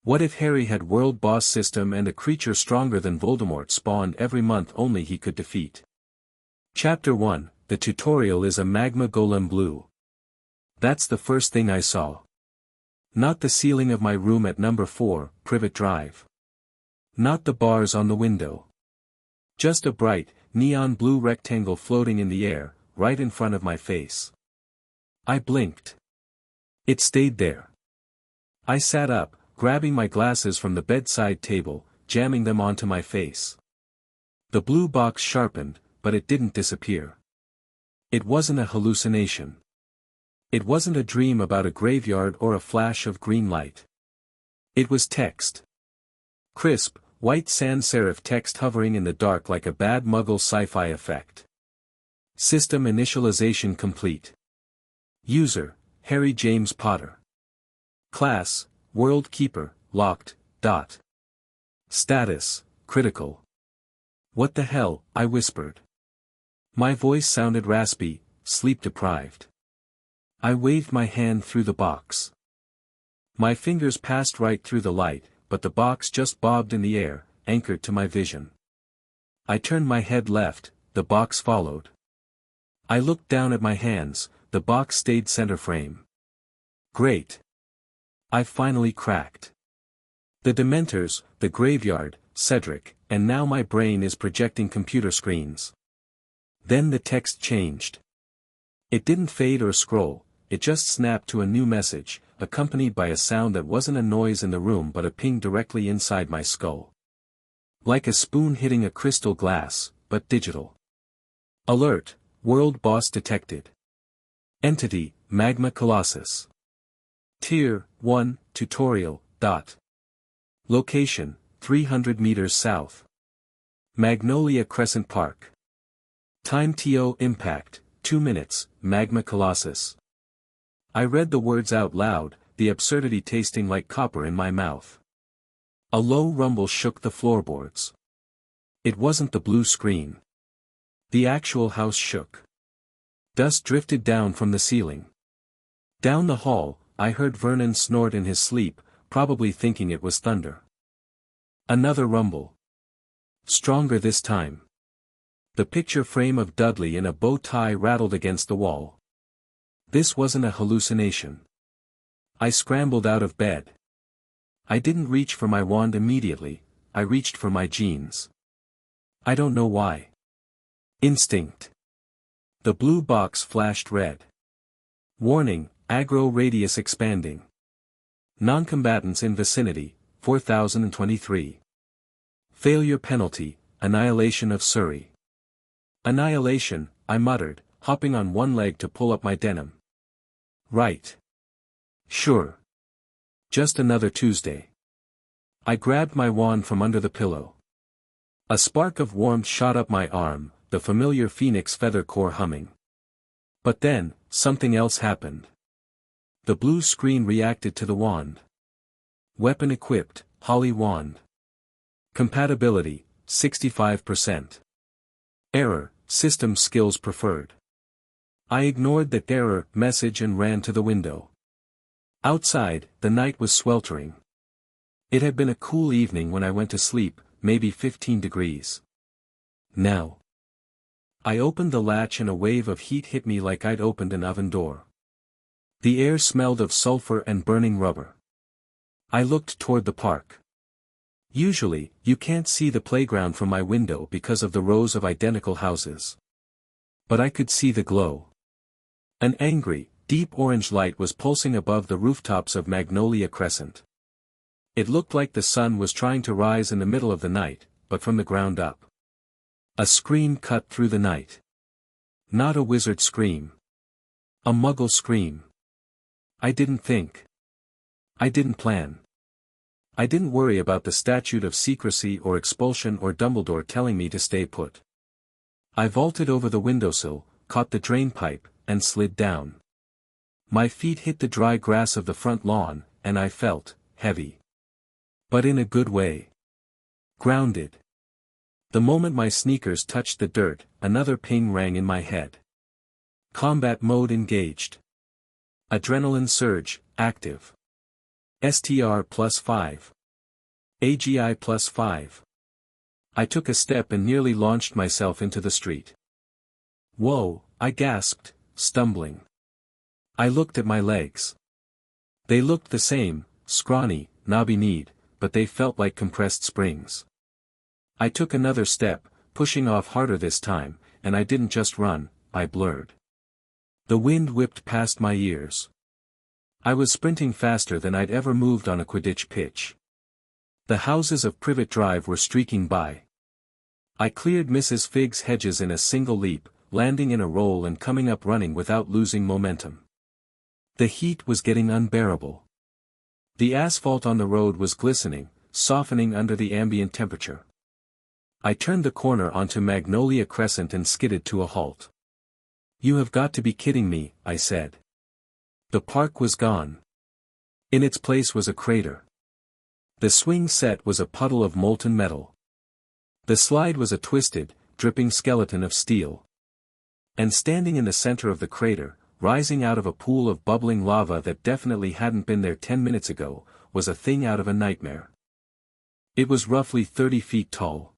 What if Harry had world boss system and a creature stronger than Voldemort spawned every month only he could defeat? Chapter 1, the tutorial is a magma golem blue. That's the first thing I saw. Not the ceiling of my room at number 4, Privet Drive. Not the bars on the window. Just a bright, neon blue rectangle floating in the air, right in front of my face. I blinked. It stayed there. I sat up, grabbing my glasses from the bedside table, jamming them onto my face. The blue box sharpened, but it didn't disappear. It wasn't a hallucination. It wasn't a dream about a graveyard or a flash of green light. It was text. Crisp, white sans serif text hovering in the dark like a bad Muggle sci-fi effect. System initialization complete. User, Harry James Potter. Class, World Keeper, locked, dot. Status, critical. What the hell, I whispered. My voice sounded raspy, sleep-deprived. I waved my hand through the box. My fingers passed right through the light, but the box just bobbed in the air, anchored to my vision. I turned my head left, the box followed. I looked down at my hands, the box stayed center frame. Great. I finally cracked. The Dementors, the graveyard, Cedric, and now my brain is projecting computer screens. Then the text changed. It didn't fade or scroll, it just snapped to a new message, accompanied by a sound that wasn't a noise in the room but a ping directly inside my skull. Like a spoon hitting a crystal glass, but digital. Alert, world boss detected. Entity, Magma Colossus. Tier 1, Tutorial, dot. Location, 300 meters south. Magnolia Crescent Park. Time TO impact, 2 minutes, Magma Colossus. I read the words out loud, the absurdity tasting like copper in my mouth. A low rumble shook the floorboards. It wasn't the blue screen. The actual house shook. Dust drifted down from the ceiling. Down the hall, I heard Vernon snort in his sleep, probably thinking it was thunder. Another rumble. Stronger this time. The picture frame of Dudley in a bow tie rattled against the wall. This wasn't a hallucination. I scrambled out of bed. I didn't reach for my wand immediately, I reached for my jeans. I don't know why. Instinct. The blue box flashed red. Warning, aggro radius expanding. Non-combatants in vicinity, 4023. Failure penalty, annihilation of Surrey. Annihilation, I muttered, hopping on one leg to pull up my denim. Right. Sure. Just another Tuesday. I grabbed my wand from under the pillow. A spark of warmth shot up my arm, the familiar phoenix feather core humming. But then, something else happened. The blue screen reacted to the wand. Weapon equipped, Holly wand. Compatibility, 65%. Error, system skills preferred. I ignored that error message and ran to the window. Outside, the night was sweltering. It had been a cool evening when I went to sleep, maybe 15 degrees. Now. I opened the latch and a wave of heat hit me like I'd opened an oven door. The air smelled of sulfur and burning rubber. I looked toward the park. Usually, you can't see the playground from my window because of the rows of identical houses. But I could see the glow. An angry, deep orange light was pulsing above the rooftops of Magnolia Crescent. It looked like the sun was trying to rise in the middle of the night, but from the ground up. A scream cut through the night. Not a wizard scream. A Muggle scream. I didn't think. I didn't plan. I didn't worry about the statute of secrecy or expulsion or Dumbledore telling me to stay put. I vaulted over the windowsill, caught the drain pipe, and slid down. My feet hit the dry grass of the front lawn, and I felt heavy. But in a good way. Grounded. The moment my sneakers touched the dirt, another ping rang in my head. Combat mode engaged. Adrenaline surge, active. STR +5. AGI plus 5. I took a step and nearly launched myself into the street. Whoa, I gasped, stumbling. I looked at my legs. They looked the same, scrawny, knobby-kneed, but they felt like compressed springs. I took another step, pushing off harder this time, and I didn't just run, I blurred. The wind whipped past my ears. I was sprinting faster than I'd ever moved on a Quidditch pitch. The houses of Privet Drive were streaking by. I cleared Mrs. Figg's hedges in a single leap, landing in a roll and coming up running without losing momentum. The heat was getting unbearable. The asphalt on the road was glistening, softening under the ambient temperature. I turned the corner onto Magnolia Crescent and skidded to a halt. "You have got to be kidding me," I said. The park was gone. In its place was a crater. The swing set was a puddle of molten metal. The slide was a twisted, dripping skeleton of steel. And standing in the center of the crater, rising out of a pool of bubbling lava that definitely hadn't been there 10 minutes ago, was a thing out of a nightmare. It was roughly 30 feet tall.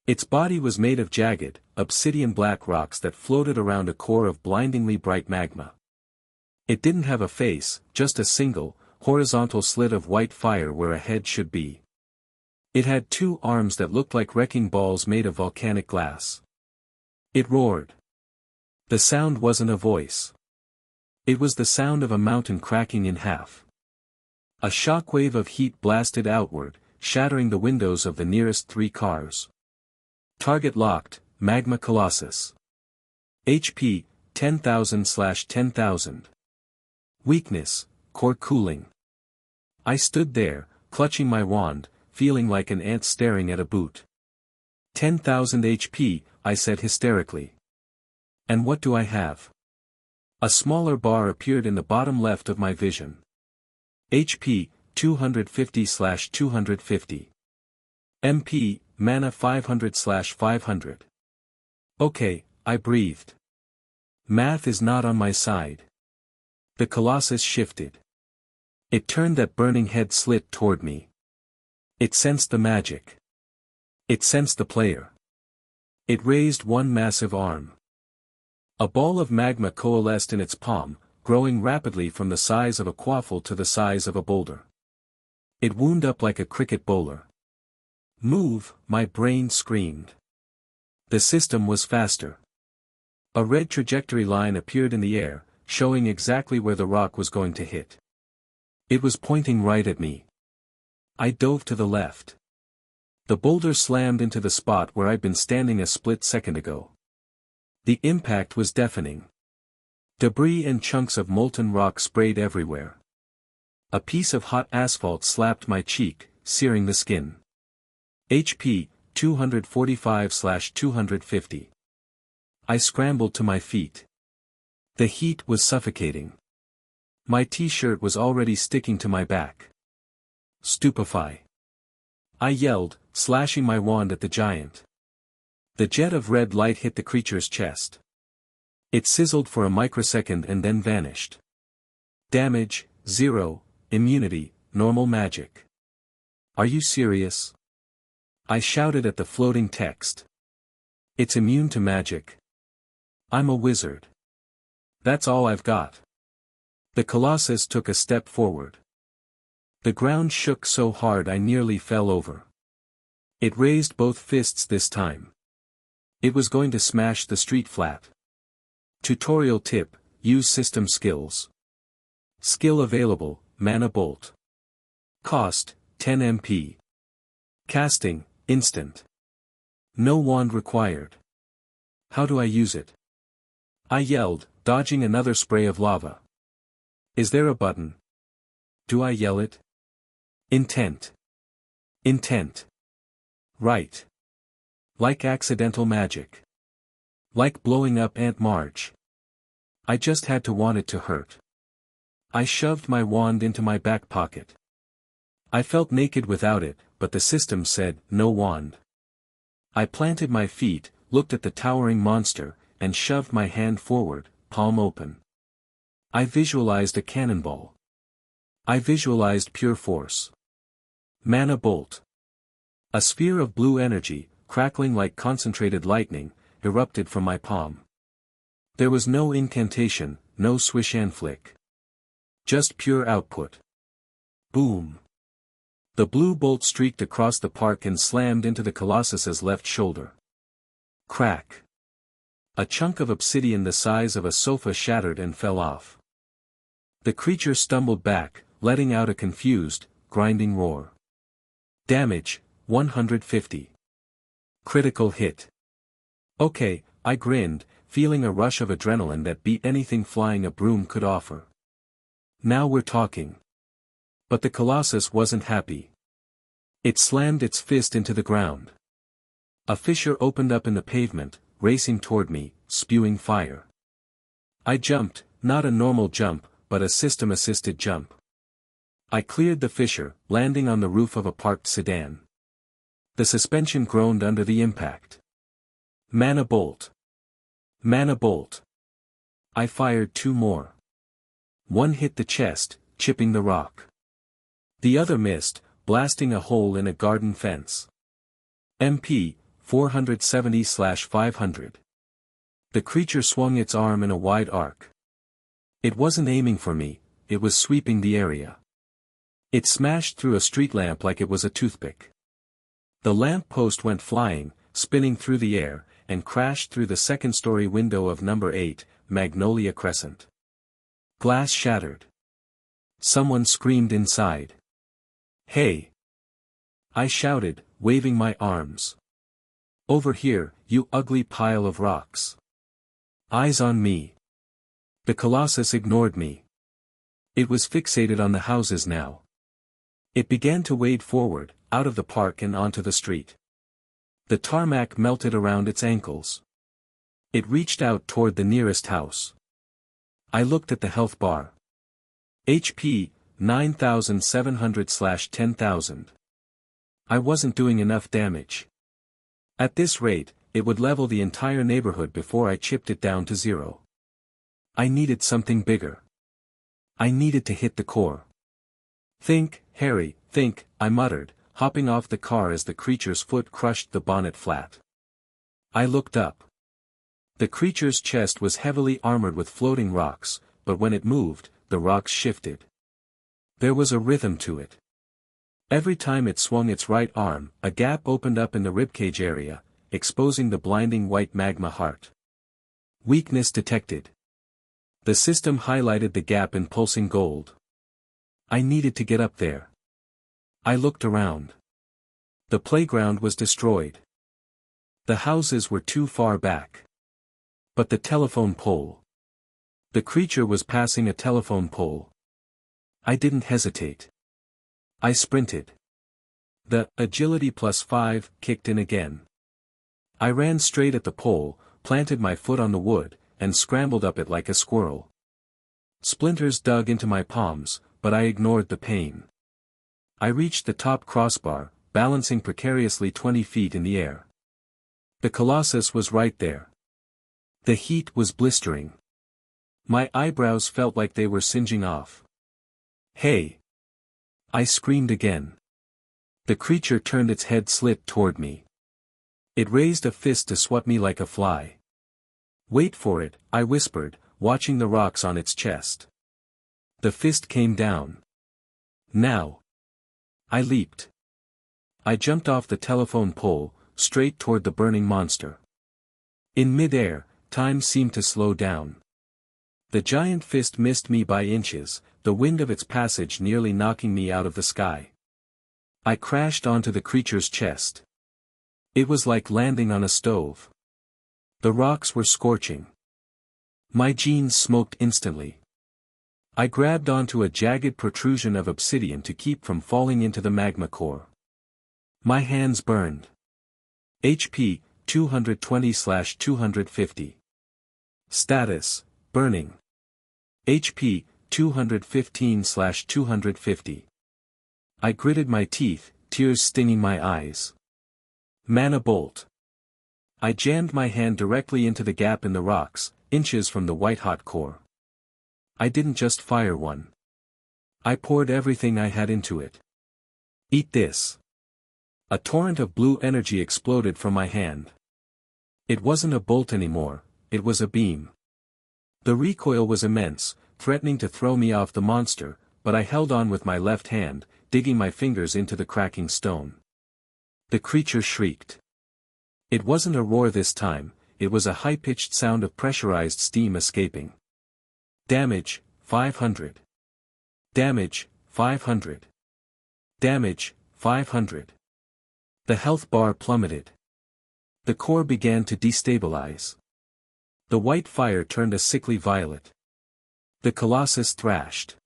Its body was made of jagged, obsidian black rocks that floated around a core of blindingly bright magma. It didn't have a face, just a single, horizontal slit of white fire where a head should be. It had two arms that looked like wrecking balls made of volcanic glass. It roared. The sound wasn't a voice. It was the sound of a mountain cracking in half. A shockwave of heat blasted outward, shattering the windows of the nearest 3 cars. Target locked, Magma Colossus. HP, 10,000/10,000. Weakness, core cooling. I stood there, clutching my wand, feeling like an ant staring at a boot. 10,000 HP, I said hysterically. And what do I have? A smaller bar appeared in the bottom left of my vision. HP, 250/250. MP, mana 500/500. Okay, I breathed. Math is not on my side. The Colossus shifted. It turned that burning head slit toward me. It sensed the magic. It sensed the player. It raised one massive arm. A ball of magma coalesced in its palm, growing rapidly from the size of a quaffle to the size of a boulder. It wound up like a cricket bowler. "Move," my brain screamed. The system was faster. A red trajectory line appeared in the air, showing exactly where the rock was going to hit. It was pointing right at me. I dove to the left. The boulder slammed into the spot where I'd been standing a split second ago. The impact was deafening. Debris and chunks of molten rock sprayed everywhere. A piece of hot asphalt slapped my cheek, searing the skin. HP, 245/250. I scrambled to my feet. The heat was suffocating. My t-shirt was already sticking to my back. "Stupefy!" I yelled, slashing my wand at the giant. The jet of red light hit the creature's chest. It sizzled for a microsecond and then vanished. Damage, 0, immunity, normal magic. "Are you serious?" I shouted at the floating text. "It's immune to magic. I'm a wizard. That's all I've got." The Colossus took a step forward. The ground shook so hard I nearly fell over. It raised both fists this time. It was going to smash the street flat. Tutorial tip: use system skills. Skill available: Mana Bolt. Cost: 10 MP. Casting: instant. No wand required. How do I use it? I yelled, dodging another spray of lava. Is there a button? Do I yell it? Intent. Intent. Right. Like accidental magic. Like blowing up Aunt Marge. I just had to want it to hurt. I shoved my wand into my back pocket. I felt naked without it, but the system said, no wand. I planted my feet, looked at the towering monster, and shoved my hand forward, palm open. I visualized a cannonball. I visualized pure force. Mana bolt. A sphere of blue energy, crackling like concentrated lightning, erupted from my palm. There was no incantation, no swish and flick. Just pure output. Boom. The blue bolt streaked across the park and slammed into the Colossus's left shoulder. Crack. A chunk of obsidian the size of a sofa shattered and fell off. The creature stumbled back, letting out a confused, grinding roar. Damage, 150. Critical hit. Okay, I grinned, feeling a rush of adrenaline that beat anything flying a broom could offer. Now we're talking. But the Colossus wasn't happy. It slammed its fist into the ground. A fissure opened up in the pavement, racing toward me, spewing fire. I jumped, not a normal jump, but a system-assisted jump. I cleared the fissure, landing on the roof of a parked sedan. The suspension groaned under the impact. Mana bolt. Mana bolt. I fired 2 more. One hit the chest, chipping the rock. The other missed, blasting a hole in a garden fence. MP, 470/500. The creature swung its arm in a wide arc. It wasn't aiming for me, it was sweeping the area. It smashed through a street lamp like it was a toothpick. The lamp post went flying, spinning through the air, and crashed through the second-story window of number 8, Magnolia Crescent. Glass shattered. Someone screamed inside. Hey! I shouted, waving my arms. Over here, you ugly pile of rocks. Eyes on me. The Colossus ignored me. It was fixated on the houses now. It began to wade forward, out of the park and onto the street. The tarmac melted around its ankles. It reached out toward the nearest house. I looked at the health bar. HP, 9,700/10,000. I wasn't doing enough damage. At this rate, it would level the entire neighborhood before I chipped it down to 0. I needed something bigger. I needed to hit the core. Think, Harry, think, I muttered, hopping off the car as the creature's foot crushed the bonnet flat. I looked up. The creature's chest was heavily armored with floating rocks, but when it moved, the rocks shifted. There was a rhythm to it. Every time it swung its right arm, a gap opened up in the ribcage area, exposing the blinding white magma heart. Weakness detected. The system highlighted the gap in pulsing gold. I needed to get up there. I looked around. The playground was destroyed. The houses were too far back. But the telephone pole. The creature was passing a telephone pole. I didn't hesitate. I sprinted. The agility +5 kicked in again. I ran straight at the pole, planted my foot on the wood, and scrambled up it like a squirrel. Splinters dug into my palms, but I ignored the pain. I reached the top crossbar, balancing precariously 20 feet in the air. The Colossus was right there. The heat was blistering. My eyebrows felt like they were singeing off. Hey! I screamed again. The creature turned its head slit toward me. It raised a fist to swat me like a fly. Wait for it, I whispered, watching the rocks on its chest. The fist came down. Now. I leaped. I jumped off the telephone pole, straight toward the burning monster. In mid-air, time seemed to slow down. The giant fist missed me by inches, the wind of its passage nearly knocking me out of the sky. I crashed onto the creature's chest. It was like landing on a stove. The rocks were scorching. My jeans smoked instantly. I grabbed onto a jagged protrusion of obsidian to keep from falling into the magma core. My hands burned. HP, 220/250. Status, burning. HP, 215/250. I gritted my teeth, tears stinging my eyes. Mana bolt. I jammed my hand directly into the gap in the rocks, inches from the white-hot core. I didn't just fire one. I poured everything I had into it. Eat this. A torrent of blue energy exploded from my hand. It wasn't a bolt anymore, it was a beam. The recoil was immense, threatening to throw me off the monster, but I held on with my left hand, digging my fingers into the cracking stone. The creature shrieked. It wasn't a roar this time, it was a high-pitched sound of pressurized steam escaping. Damage, 500. Damage, 500. Damage, 500. The health bar plummeted. The core began to destabilize. The white fire turned a sickly violet. The colossus thrashed.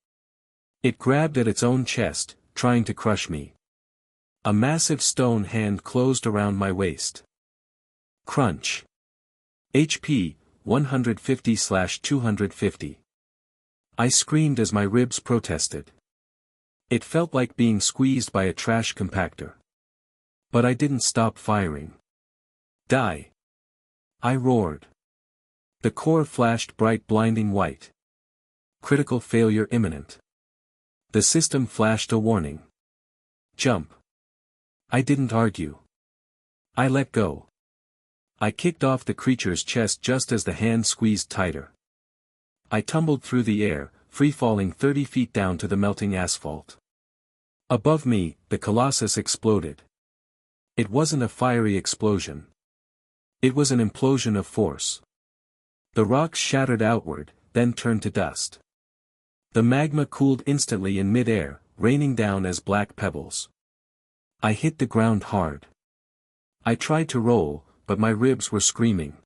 It grabbed at its own chest, trying to crush me. A massive stone hand closed around my waist. Crunch. HP, 150/250. I screamed as my ribs protested. It felt like being squeezed by a trash compactor. But I didn't stop firing. Die! I roared. The core flashed bright blinding white. Critical failure imminent. The system flashed a warning. Jump. I didn't argue. I let go. I kicked off the creature's chest just as the hand squeezed tighter. I tumbled through the air, free-falling 30 feet down to the melting asphalt. Above me, the colossus exploded. It wasn't a fiery explosion. It was an implosion of force. The rocks shattered outward, then turned to dust. The magma cooled instantly in mid-air, raining down as black pebbles. I hit the ground hard. I tried to roll, but my ribs were screaming.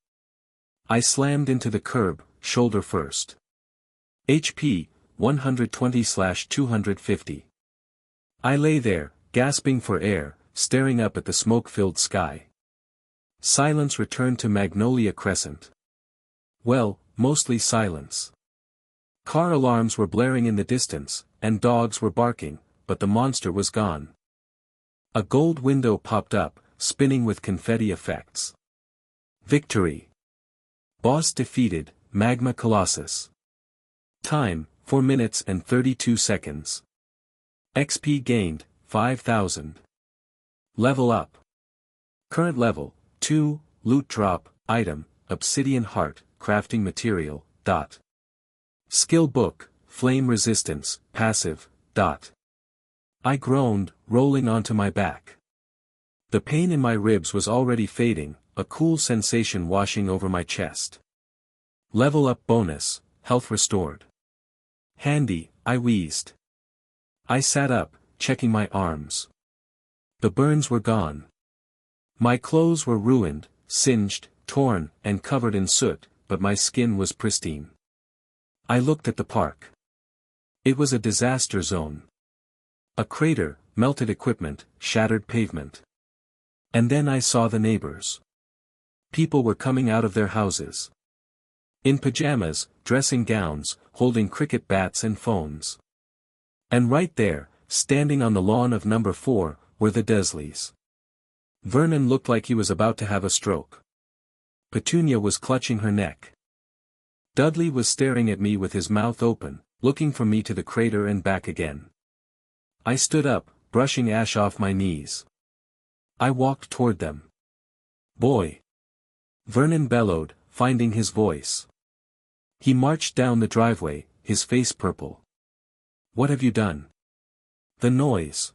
I slammed into the curb, shoulder first. HP, 120/250. I lay there, gasping for air, staring up at the smoke-filled sky. Silence returned to Magnolia Crescent. Well, mostly silence. Car alarms were blaring in the distance, and dogs were barking, but the monster was gone. A gold window popped up, spinning with confetti effects. Victory. Boss defeated, Magma Colossus. Time, 4 minutes and 32 seconds. XP gained, 5,000. Level up. Current level, 2, loot drop, item, obsidian heart, crafting material, dot. Skill book, flame resistance, passive, dot. I groaned, rolling onto my back. The pain in my ribs was already fading, a cool sensation washing over my chest. Level up bonus, health restored. Handy, I wheezed. I sat up, checking my arms. The burns were gone. My clothes were ruined, singed, torn, and covered in soot, but my skin was pristine. I looked at the park. It was a disaster zone. A crater, melted equipment, shattered pavement. And then I saw the neighbors. People were coming out of their houses. In pajamas, dressing gowns, holding cricket bats and phones. And right there, standing on the lawn of number 4, were the Desleys. Vernon looked like he was about to have a stroke. Petunia was clutching her neck. Dudley was staring at me with his mouth open, looking from me to the crater and back again. I stood up, brushing ash off my knees. I walked toward them. Boy! Vernon bellowed, finding his voice. He marched down the driveway, his face purple. What have you done? The noise.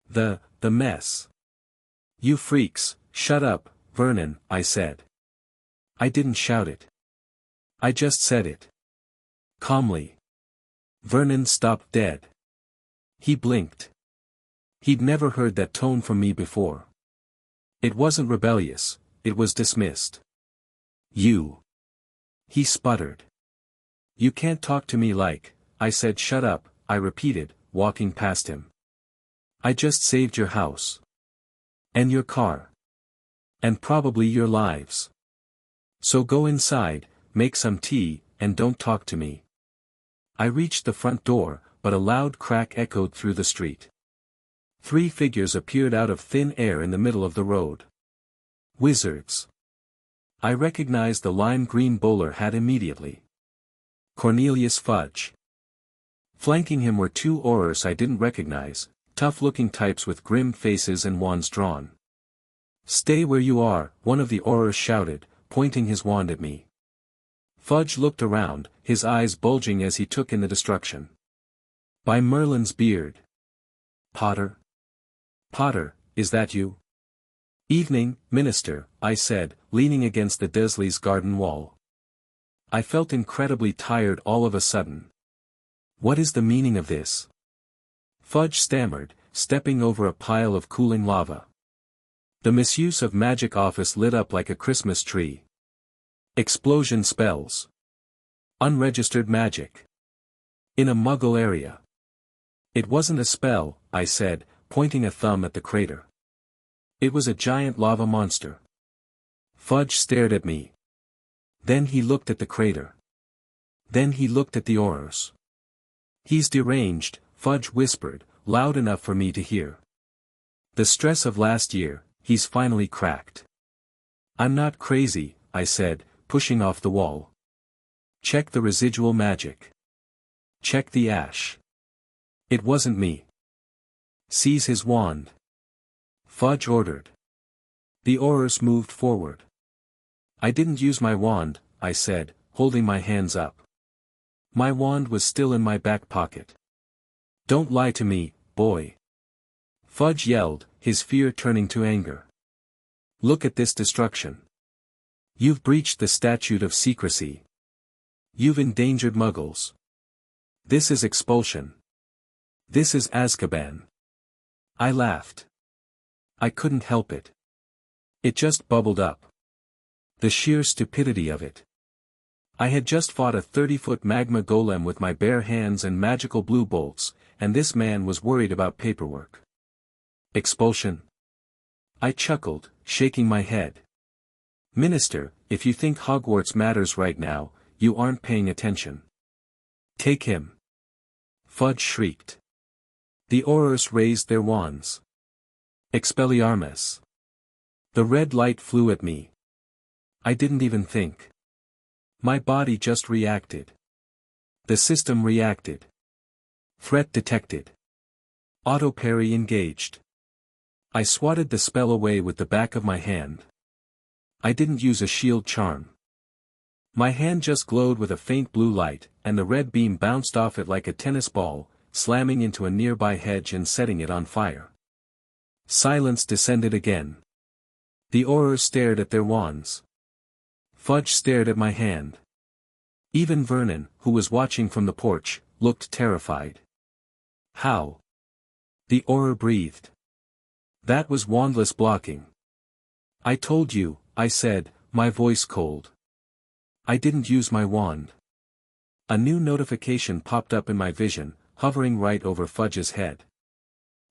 The mess. You freaks, shut up, Vernon, I said. I didn't shout it. I just said it. Calmly. Vernon stopped dead. He blinked. He'd never heard that tone from me before. It wasn't rebellious, it was dismissed. You. He sputtered. You can't talk to me like, I said shut up, I repeated, walking past him. I just saved your house. And your car. And probably your lives. So go inside, make some tea, and don't talk to me. I reached the front door, but a loud crack echoed through the street. 3 figures appeared out of thin air in the middle of the road. Wizards. I recognized the lime green bowler hat immediately. Cornelius Fudge. Flanking him were 2 aurors I didn't recognize, tough-looking types with grim faces and wands drawn. "Stay where you are," one of the Aurors shouted, pointing his wand at me. Fudge looked around, his eyes bulging as he took in the destruction. "By Merlin's beard. Potter? Potter, is that you?" "Evening, Minister," I said, leaning against the Dursley's garden wall. I felt incredibly tired all of a sudden. "What is the meaning of this?" Fudge stammered, stepping over a pile of cooling lava. The misuse of magic office lit up like a Christmas tree. Explosion spells. Unregistered magic. In a Muggle area. "It wasn't a spell," I said, pointing a thumb at the crater. "It was a giant lava monster." Fudge stared at me. Then he looked at the crater. Then he looked at the Aurors. "He's deranged," Fudge whispered, loud enough for me to hear. "The stress of last year, he's finally cracked." "I'm not crazy," I said, pushing off the wall. "Check the residual magic. Check the ash." "It wasn't me." "Seize his wand," Fudge ordered. The Aurors moved forward. "I didn't use my wand," I said, holding my hands up. "My wand was still in my back pocket." "Don't lie to me, boy," Fudge yelled, his fear turning to anger. "Look at this destruction. You've breached the statute of secrecy. You've endangered Muggles. This is expulsion. This is Azkaban." I laughed. I couldn't help it. It just bubbled up. The sheer stupidity of it. I had just fought a 30-foot magma golem with my bare hands and magical blue bolts, and this man was worried about paperwork. Expulsion? I chuckled, shaking my head. "Minister, if you think Hogwarts matters right now, you aren't paying attention. Take him!" Fudge shrieked. The Aurors raised their wands. Expelliarmus. The red light flew at me. I didn't even think. My body just reacted. The system reacted. Threat detected. Auto parry engaged. I swatted the spell away with the back of my hand. I didn't use a shield charm. My hand just glowed with a faint blue light, and the red beam bounced off it like a tennis ball, slamming into a nearby hedge and setting it on fire. Silence descended again. The Aurors stared at their wands. Fudge stared at my hand. Even Vernon, who was watching from the porch, looked terrified. "How?" The Auror breathed. "That was wandless blocking." "I told you," I said, my voice cold. "I didn't use my wand." A new notification popped up in my vision, hovering right over Fudge's head.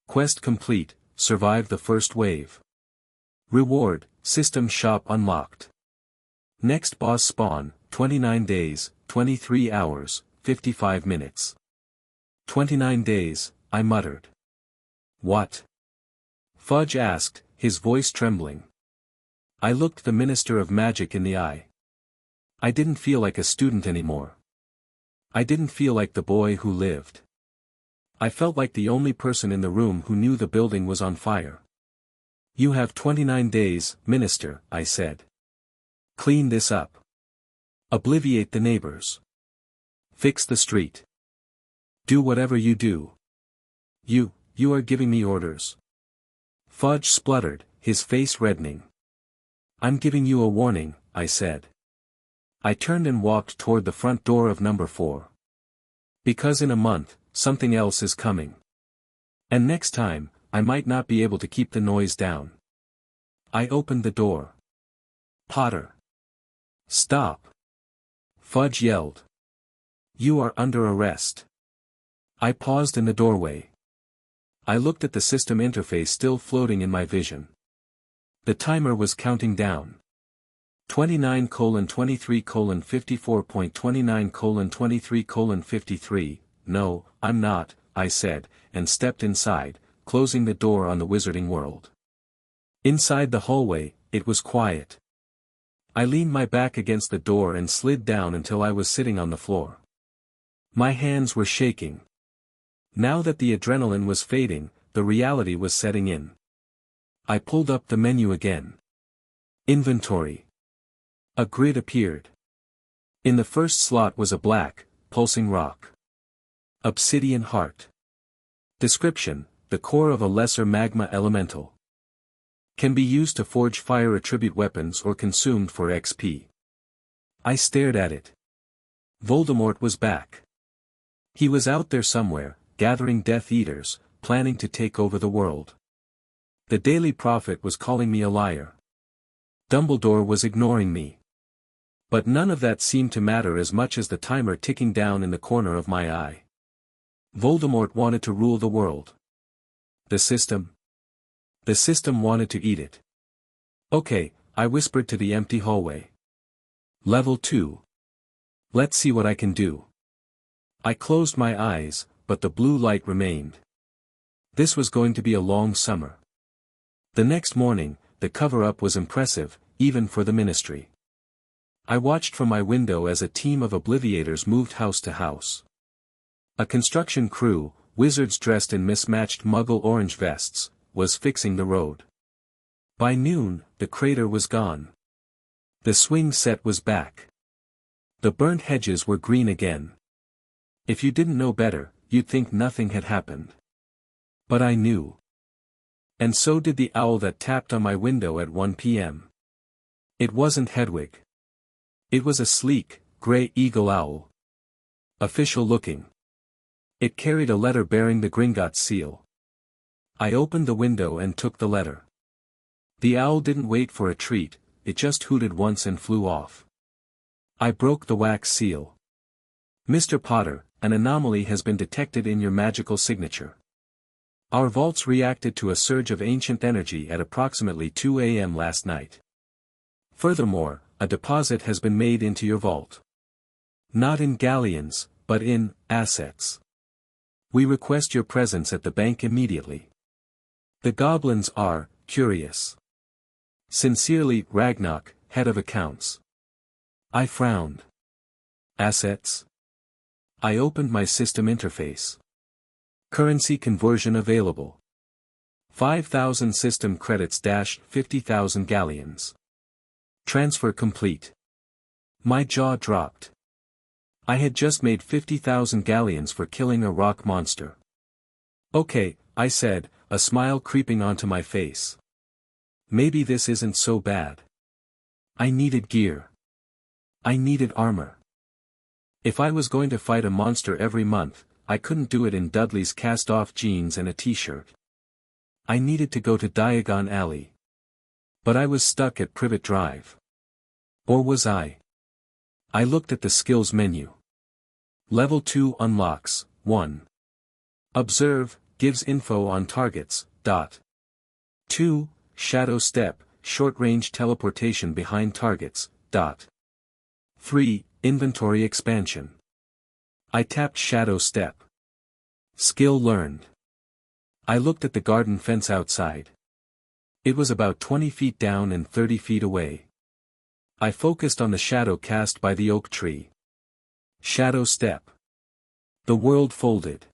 Quest complete, survived the first wave. Reward, system shop unlocked. Next boss spawn, 29 days, 23 hours, 55 minutes. 29 days, I muttered. "What?" Fudge asked, his voice trembling. I looked the Minister of Magic in the eye. I didn't feel like a student anymore. I didn't feel like the boy who lived. I felt like the only person in the room who knew the building was on fire. "You have 29 days, Minister," I said. "Clean this up. Obliviate the neighbors. Fix the street. Do whatever you do. You are giving me orders." Fudge spluttered, his face reddening. "I'm giving you a warning," I said. I turned and walked toward the front door of number 4. Because in a month, something else is coming. And next time, I might not be able to keep the noise down. I opened the door. "Potter. Stop!" Fudge yelled. "You are under arrest." I paused in the doorway. I looked at the system interface still floating in my vision. The timer was counting down. 29:23:54.29:23:53. "No, I'm not," I said, and stepped inside, closing the door on the wizarding world. Inside the hallway, it was quiet. I leaned my back against the door and slid down until I was sitting on the floor. My hands were shaking. Now that the adrenaline was fading, the reality was setting in. I pulled up the menu again. Inventory. A grid appeared. In the first slot was a black, pulsing rock. Obsidian heart. Description: the core of a lesser magma elemental. Can be used to forge fire attribute weapons or consumed for XP. I stared at it. Voldemort was back. He was out there somewhere, gathering Death Eaters, planning to take over the world. The Daily Prophet was calling me a liar. Dumbledore was ignoring me. But none of that seemed to matter as much as the timer ticking down in the corner of my eye. Voldemort wanted to rule the world. The system? The system wanted to eat it. Okay, I whispered to the empty hallway. Level 2. Let's see what I can do. I closed my eyes, but the blue light remained. This was going to be a long summer. The next morning, the cover-up was impressive, even for the Ministry. I watched from my window as a team of obliviators moved house to house. A construction crew, wizards dressed in mismatched muggle orange vests, was fixing the road. By noon, the crater was gone. The swing set was back. The burnt hedges were green again. If you didn't know better, you'd think nothing had happened. But I knew. And so did the owl that tapped on my window at 1 p.m. It wasn't Hedwig. It was a sleek, gray eagle owl. Official looking. It carried a letter bearing the Gringotts seal. I opened the window and took the letter. The owl didn't wait for a treat, it just hooted once and flew off. I broke the wax seal. Mr. Potter, an anomaly has been detected in your magical signature. Our vaults reacted to a surge of ancient energy at approximately 2 a.m. last night. Furthermore, a deposit has been made into your vault. Not in galleons, but in assets. We request your presence at the bank immediately. The goblins are curious. Sincerely, Ragnarok, head of accounts. I frowned. Assets? I opened my system interface. Currency conversion available. 5,000 system credits - 50,000 galleons. Transfer complete. My jaw dropped. I had just made 50,000 galleons for killing a rock monster. Okay, I said, a smile creeping onto my face. Maybe this isn't so bad. I needed gear. I needed armor. If I was going to fight a monster every month, I couldn't do it in Dudley's cast-off jeans and a t-shirt. I needed to go to Diagon Alley. But I was stuck at Privet Drive. Or was I? I looked at the skills menu. Level 2 unlocks, 1. Observe, gives info on targets, 2. Shadow Step, short-range teleportation behind targets, 3. Inventory expansion. I tapped Shadow Step. Skill learned. I looked at the garden fence outside. It was about 20 feet down and 30 feet away. I focused on the shadow cast by the oak tree. Shadow Step. The world folded.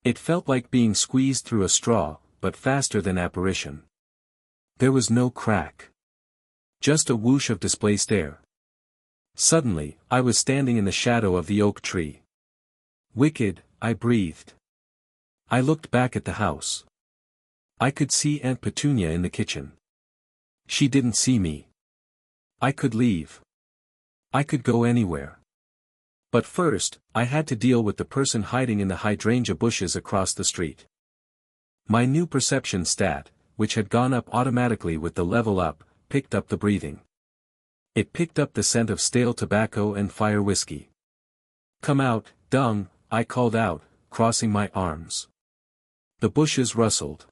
It felt like being squeezed through a straw, but faster than apparition. There was no crack. Just a whoosh of displaced air. Suddenly, I was standing in the shadow of the oak tree. Wicked, I breathed. I looked back at the house. I could see Aunt Petunia in the kitchen. She didn't see me. I could leave. I could go anywhere. But first, I had to deal with the person hiding in the hydrangea bushes across the street. My new perception stat, which had gone up automatically with the level up, picked up the breathing. It picked up the scent of stale tobacco and fire whiskey. Come out, dung, I called out, crossing my arms. The bushes rustled.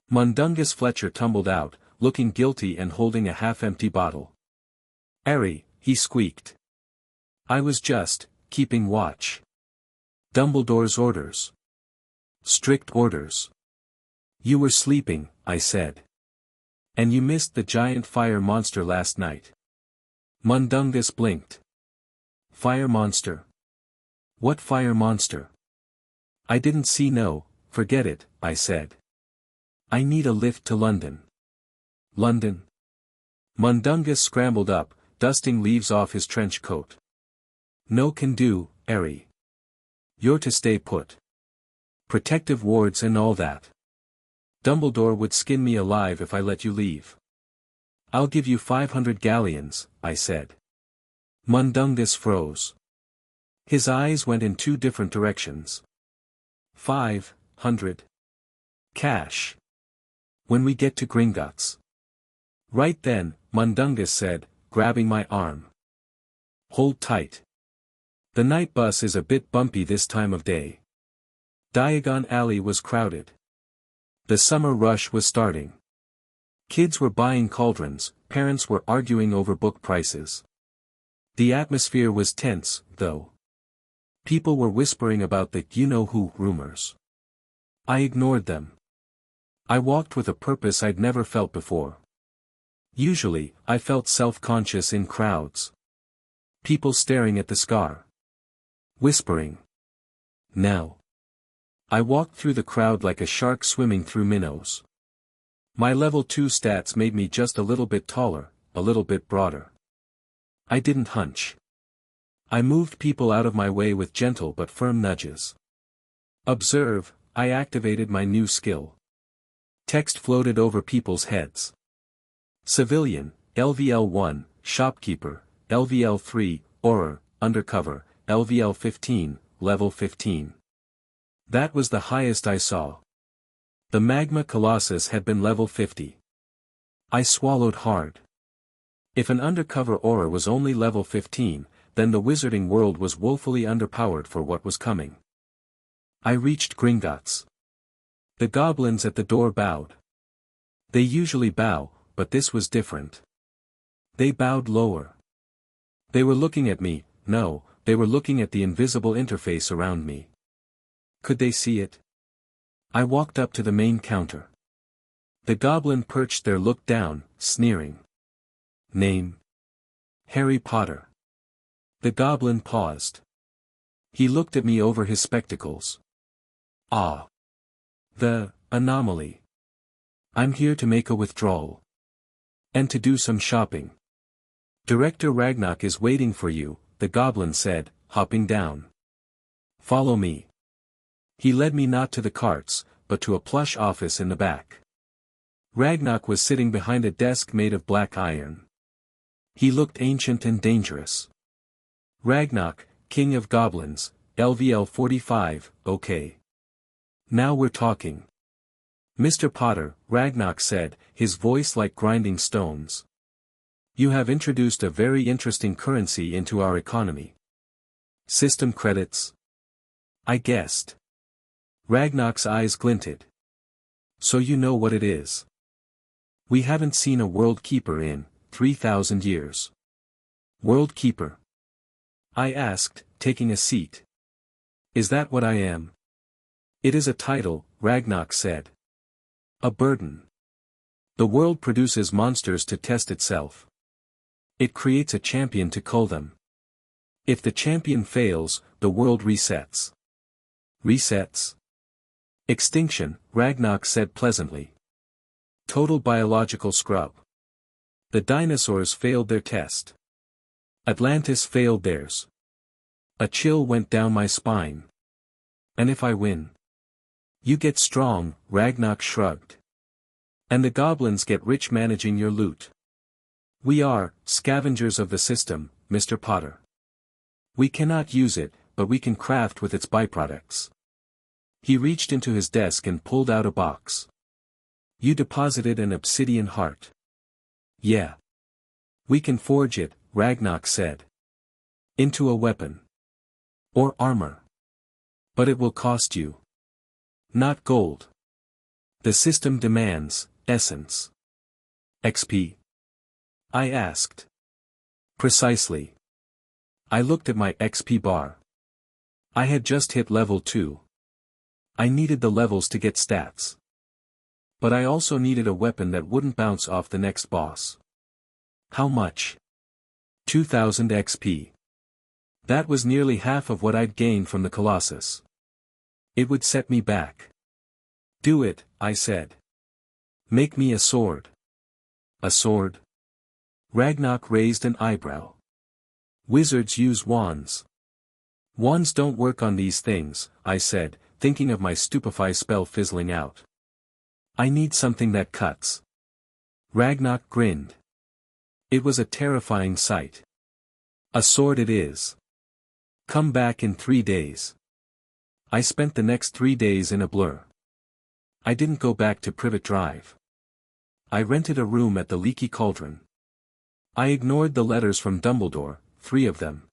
Mundungus Fletcher tumbled out, looking guilty and holding a half-empty bottle. "Harry," he squeaked. I was just keeping watch. Dumbledore's orders. Strict orders. You were sleeping, I said. And you missed the giant fire monster last night. Mundungus blinked. Fire monster? What fire monster? I didn't see no forget it, I said. I need a lift to London. London? Mundungus scrambled up, dusting leaves off his trench coat. No can do, Harry. You're to stay put. Protective wards and all that. Dumbledore would skin me alive if I let you leave. I'll give you 500 galleons, I said. Mundungus froze. His eyes went in two different directions. 500. Cash. When we get to Gringotts. Right then, Mundungus said, grabbing my arm. Hold tight. The night bus is a bit bumpy this time of day. Diagon Alley was crowded. The summer rush was starting. Kids were buying cauldrons, parents were arguing over book prices. The atmosphere was tense, though. People were whispering about the you-know-who rumors. I ignored them. I walked with a purpose I'd never felt before. Usually, I felt self-conscious in crowds. People staring at the scar. Whispering. Now. I walked through the crowd like a shark swimming through minnows. My level 2 stats made me just a little bit taller, a little bit broader. I didn't hunch. I moved people out of my way with gentle but firm nudges. Observe, I activated my new skill. Text floated over people's heads. Civilian, LVL 1, Shopkeeper, LVL 3, Auror, Undercover, LVL 15, Level 15. That was the highest I saw. The Magma Colossus had been level 50. I swallowed hard. If an undercover Auror was only level 15, then the wizarding world was woefully underpowered for what was coming. I reached Gringotts. The goblins at the door bowed. They usually bow, but this was different. They bowed lower. They were looking at me, no, they were looking at the invisible interface around me. Could they see it? I walked up to the main counter. The goblin perched there, looked down, sneering. Name? Harry Potter. The goblin paused. He looked at me over his spectacles. Ah. The anomaly. I'm here to make a withdrawal. And to do some shopping. Director Ragnarok is waiting for you, the goblin said, hopping down. Follow me. He led me not to the carts, but to a plush office in the back. Ragnarok was sitting behind a desk made of black iron. He looked ancient and dangerous. Ragnarok, King of Goblins, LVL 45, okay. Now we're talking. Mr. Potter, Ragnarok said, his voice like grinding stones. You have introduced a very interesting currency into our economy. System credits? I guessed. Ragnarok's eyes glinted. So you know what it is. We haven't seen a World Keeper in 3,000 years. World Keeper? I asked, taking a seat. Is that what I am? It is a title, Ragnarok said. A burden. The world produces monsters to test itself. It creates a champion to cull them. If the champion fails, the world resets. Resets? Extinction, Ragnarok said pleasantly. Total biological scrub. The dinosaurs failed their test. Atlantis failed theirs. A chill went down my spine. And if I win? You get strong, Ragnarok shrugged. And the goblins get rich managing your loot. We are scavengers of the system, Mr. Potter. We cannot use it, but we can craft with its byproducts. He reached into his desk and pulled out a box. You deposited an obsidian heart. Yeah. We can forge it, Ragnarok said. Into a weapon. Or armor. But it will cost you. Not gold. The system demands essence. XP? I asked. Precisely. I looked at my XP bar. I had just hit level 2. I needed the levels to get stats. But I also needed a weapon that wouldn't bounce off the next boss. How much? 2,000 XP. That was nearly half of what I'd gained from the Colossus. It would set me back. Do it, I said. Make me a sword. A sword? Ragnarok raised an eyebrow. Wizards use wands. Wands don't work on these things, I said, thinking of my stupefy spell fizzling out. I need something that cuts. Ragnarok grinned. It was a terrifying sight. A sword it is. Come back in 3 days. I spent the next 3 days in a blur. I didn't go back to Privet Drive. I rented a room at the Leaky Cauldron. I ignored the letters from Dumbledore, 3 of them.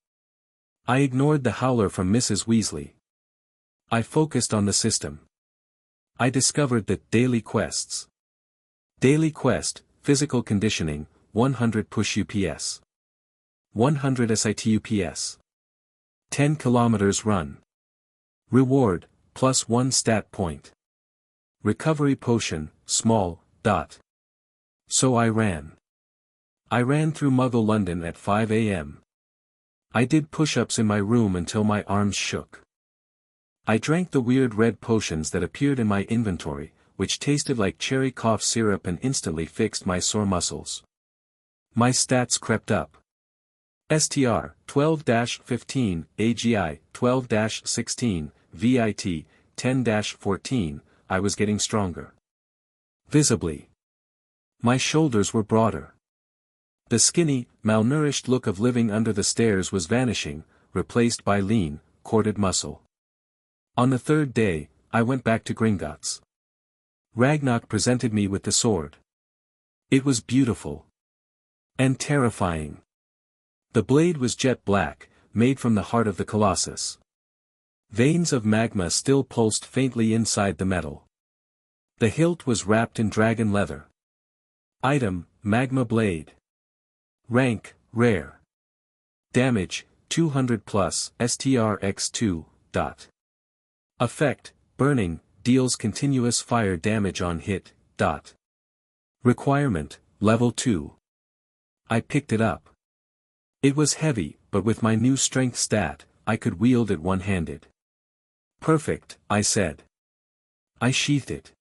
I ignored the howler from Mrs. Weasley. I focused on the system. I discovered that daily quests. Daily quest, physical conditioning, 100 push UPS. 100 SIT UPS. 10 kilometers run. Reward, +1 stat point. Recovery potion, small, dot. So I ran. I ran through Muggle London at 5 a.m. I did push-ups in my room until my arms shook. I drank the weird red potions that appeared in my inventory, which tasted like cherry cough syrup and instantly fixed my sore muscles. My stats crept up. STR, 12-15, AGI, 12-16, VIT, 10-14, I was getting stronger. Visibly. My shoulders were broader. The skinny, malnourished look of living under the stairs was vanishing, replaced by lean, corded muscle. On the 3rd day, I went back to Gringotts. Ragnarok presented me with the sword. It was beautiful. And terrifying. The blade was jet black, made from the heart of the Colossus. Veins of magma still pulsed faintly inside the metal. The hilt was wrapped in dragon leather. Item, magma blade. Rank, rare. Damage, 200 plus, STRX2, dot. Effect, burning, deals continuous fire damage on hit, dot. Requirement, level 2. I picked it up. It was heavy, but with my new strength stat, I could wield it one-handed. Perfect, I said. I sheathed it.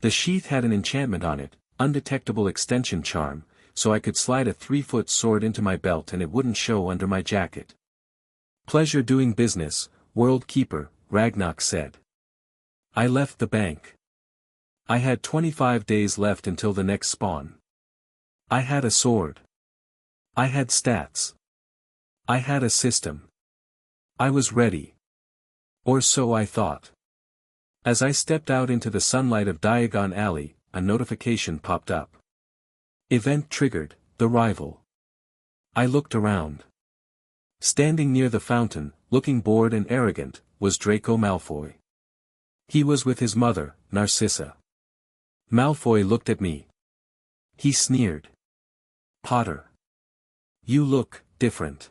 The sheath had an enchantment on it, undetectable extension charm, so I could slide a 3-foot sword into my belt and it wouldn't show under my jacket. Pleasure doing business, World Keeper, Ragnarok said. I left the bank. I had 25 days left until the next spawn. I had a sword. I had stats. I had a system. I was ready. Or so I thought. As I stepped out into the sunlight of Diagon Alley, a notification popped up. Event triggered, the rival. I looked around. Standing near the fountain, looking bored and arrogant, was Draco Malfoy. He was with his mother, Narcissa. Malfoy looked at me. He sneered. Potter. You look different.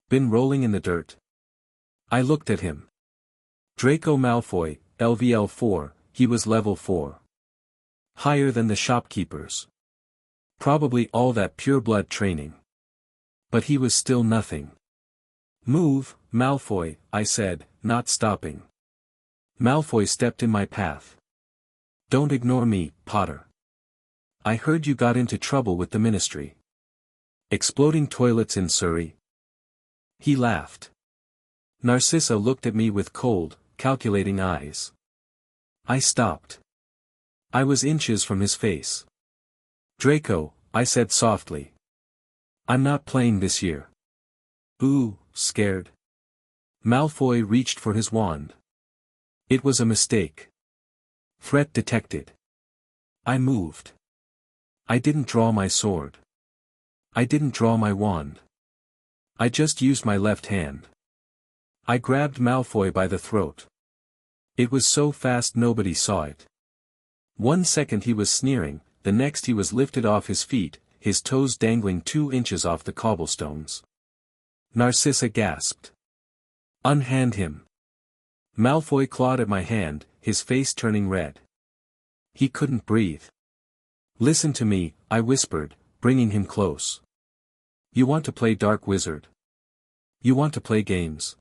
Been rolling in the dirt? I looked at him. Draco Malfoy, LVL 4, he was level 4. Higher than the shopkeepers. Probably all that pureblood training. But he was still nothing. Move, Malfoy, I said, not stopping. Malfoy stepped in my path. Don't ignore me, Potter. I heard you got into trouble with the Ministry. Exploding toilets in Surrey. He laughed. Narcissa looked at me with cold, calculating eyes. I stopped. I was inches from his face. Draco, I said softly. I'm not playing this year. Ooh, scared. Malfoy reached for his wand. It was a mistake. Threat detected. I moved. I didn't draw my sword. I didn't draw my wand. I just used my left hand. I grabbed Malfoy by the throat. It was so fast nobody saw it. 1 second he was sneering, the next he was lifted off his feet, his toes dangling 2 inches off the cobblestones. Narcissa gasped. Unhand him. Malfoy clawed at my hand, his face turning red. He couldn't breathe. Listen to me, I whispered, bringing him close. You want to play Dark Wizard? You want to play games?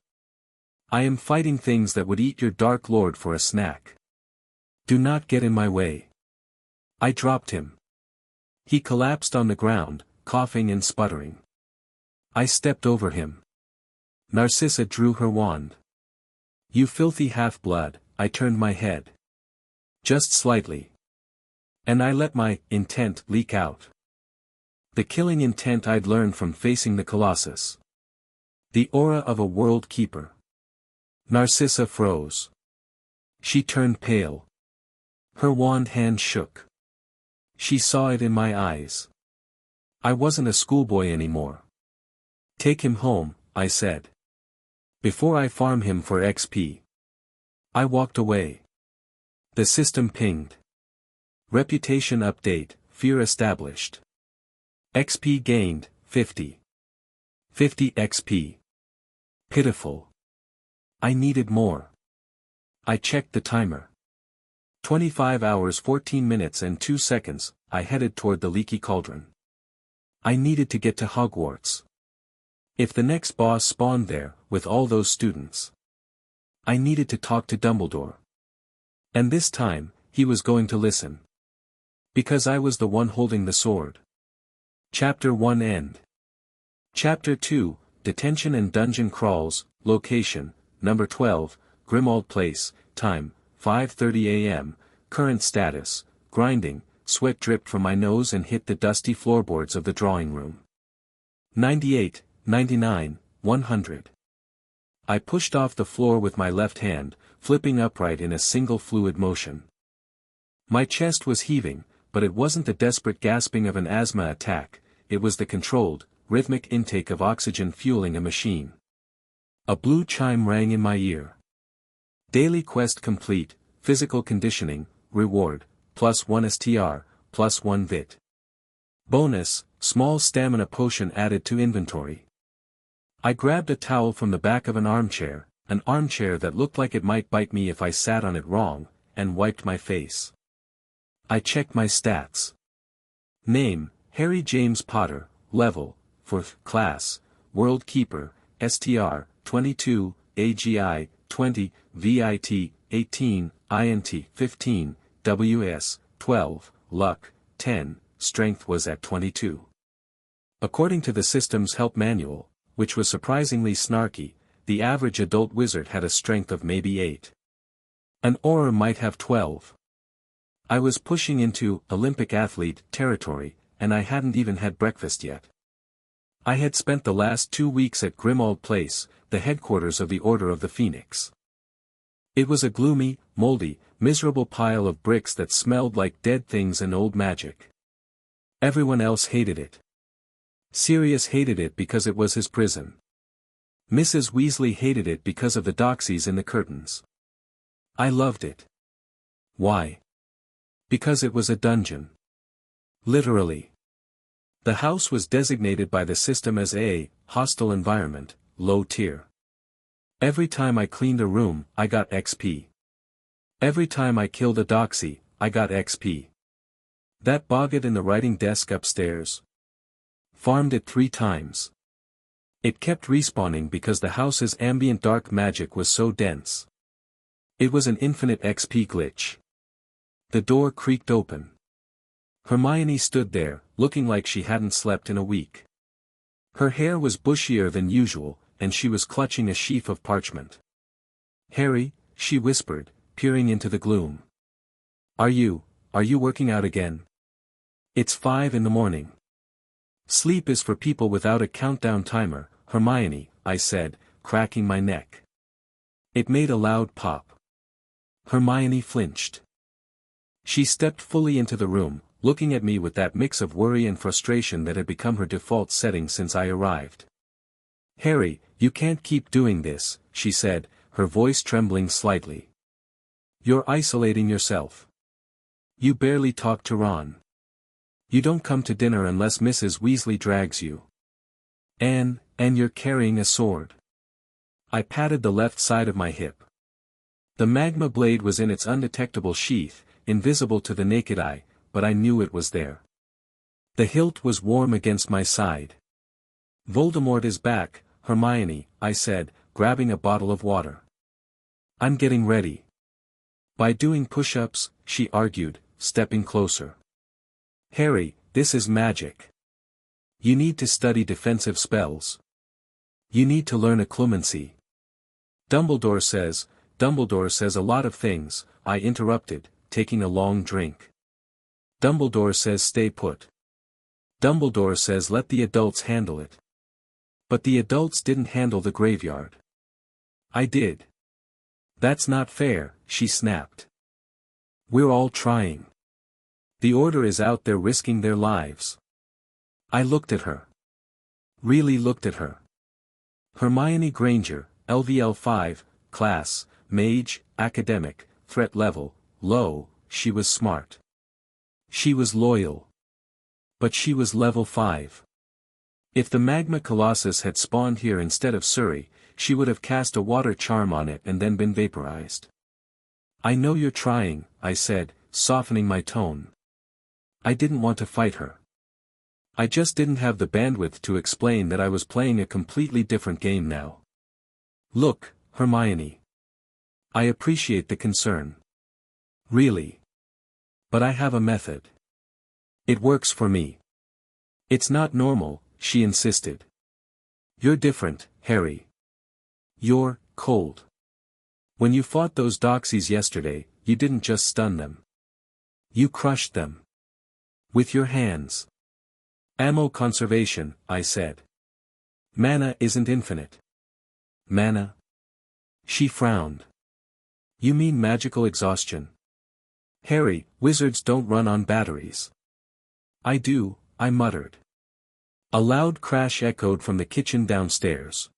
I am fighting things that would eat your Dark Lord for a snack. Do not get in my way. I dropped him. He collapsed on the ground, coughing and sputtering. I stepped over him. Narcissa drew her wand. You filthy half-blood, I turned my head. Just slightly. And I let my intent leak out. The killing intent I'd learned from facing the Colossus. The aura of a world keeper. Narcissa froze. She turned pale. Her wand hand shook. She saw it in my eyes. I wasn't a schoolboy anymore. Take him home, I said. Before I farm him for XP. I walked away. The system pinged. Reputation update, fear established. XP gained, 50. 50 XP. Pitiful. I needed more. I checked the timer. 25 hours 14 minutes and 2 seconds, I headed toward the leaky cauldron. I needed to get to Hogwarts. If the next boss spawned there, with all those students. I needed to talk to Dumbledore. And this time, he was going to listen. Because I was the one holding the sword. Chapter 1 End. Chapter 2, Detention and Dungeon Crawls, Location, Number 12, Grimmauld Place, Time, 5:30 a.m., Current Status, Grinding, sweat dripped from my nose and hit the dusty floorboards of the drawing room. 98, 99, 100. I pushed off the floor with my left hand, flipping upright in a single fluid motion. My chest was heaving, but it wasn't the desperate gasping of an asthma attack, it was the controlled, rhythmic intake of oxygen fueling a machine. A blue chime rang in my ear. Daily quest complete, physical conditioning, reward, +1 STR, +1 VIT. Bonus, small stamina potion added to inventory. I grabbed a towel from the back of an armchair that looked like it might bite me if I sat on it wrong, and wiped my face. I checked my stats. Name, Harry James Potter, Level, 4th Class, World Keeper, STR, 22, AGI, 20, VIT, 18, INT, 15, WS, 12, Luck, 10, Strength was at 22. According to the system's help manual, which was surprisingly snarky, the average adult wizard had a strength of maybe 8. An aura might have 12. I was pushing into Olympic athlete territory, and I hadn't even had breakfast yet. I had spent the last 2 weeks at Grimmauld Place, the headquarters of the Order of the Phoenix. It was a gloomy, moldy, miserable pile of bricks that smelled like dead things and old magic. Everyone else hated it. Sirius hated it because it was his prison. Mrs. Weasley hated it because of the doxies in the curtains. I loved it. Why? Because it was a dungeon. Literally. The house was designated by the system as a hostile environment, low tier. Every time I cleaned a room, I got XP. Every time I killed a doxy, I got XP. That boggart in the writing desk upstairs. Farmed it 3 times. It kept respawning because the house's ambient dark magic was so dense. It was an infinite XP glitch. The door creaked open. Hermione stood there, looking like she hadn't slept in a week. Her hair was bushier than usual, and she was clutching a sheaf of parchment. Harry, she whispered, peering into the gloom. Are you working out again? It's 5 in the morning. Sleep is for people without a countdown timer, Hermione, I said, cracking my neck. It made a loud pop. Hermione flinched. She stepped fully into the room, looking at me with that mix of worry and frustration that had become her default setting since I arrived. Harry, you can't keep doing this, she said, her voice trembling slightly. You're isolating yourself. You barely talk to Ron. You don't come to dinner unless Mrs. Weasley drags you. And you're carrying a sword. I patted the left side of my hip. The magma blade was in its undetectable sheath, invisible to the naked eye, but I knew it was there. The hilt was warm against my side. Voldemort is back, Hermione, I said, grabbing a bottle of water. I'm getting ready. By doing push-ups, she argued, stepping closer. Harry, this is magic. You need to study defensive spells. You need to learn occlumency. Dumbledore says a lot of things, I interrupted, taking a long drink. Dumbledore says stay put. Dumbledore says let the adults handle it. But the adults didn't handle the graveyard. I did. That's not fair, she snapped. We're all trying. The Order is out there risking their lives. I looked at her. Really looked at her. Hermione Granger, LVL 5, class, mage, academic, threat level, low, she was smart. She was loyal. But she was level 5. If the magma colossus had spawned here instead of Surrey, she would have cast a water charm on it and then been vaporized. I know you're trying, I said, softening my tone. I didn't want to fight her. I just didn't have the bandwidth to explain that I was playing a completely different game now. Look, Hermione. I appreciate the concern. Really. But I have a method. It works for me. It's not normal, she insisted. You're different, Harry. You're cold. When you fought those doxies yesterday, you didn't just stun them. You crushed them. With your hands. Ammo conservation, I said. Mana isn't infinite. Mana? She frowned. You mean magical exhaustion? Harry, wizards don't run on batteries. I do, I muttered. A loud crash echoed from the kitchen downstairs.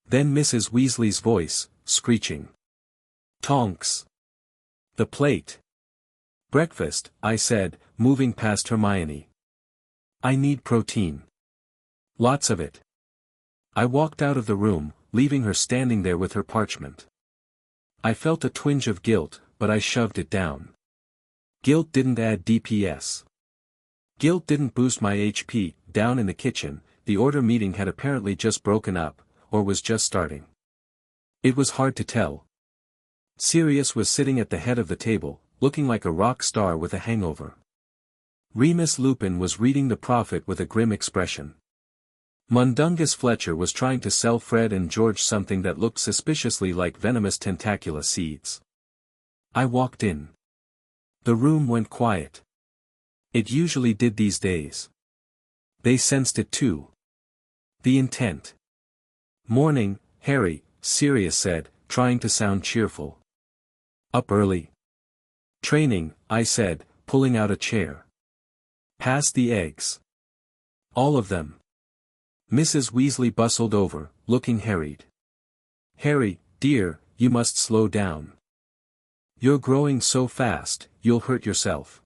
Then Mrs. Weasley's voice, screeching. Tonks! The plate. Breakfast, I said, moving past Hermione. I need protein. Lots of it. I walked out of the room, leaving her standing there with her parchment. I felt a twinge of guilt, but I shoved it down. Guilt didn't add DPS. Guilt didn't boost my HP. Down in the kitchen, the Order meeting had apparently just broken up, or was just starting. It was hard to tell. Sirius was sitting at the head of the table, looking like a rock star with a hangover. Remus Lupin was reading the Prophet with a grim expression. Mundungus Fletcher was trying to sell Fred and George something that looked suspiciously like venomous tentacula seeds. I walked in. The room went quiet. It usually did these days. They sensed it too. The intent. Morning, Harry, Sirius said, trying to sound cheerful. Up early. Training, I said, pulling out a chair. Pass the eggs. All of them. Mrs. Weasley bustled over, looking harried. Harry, dear, you must slow down. You're growing so fast, you'll hurt yourself.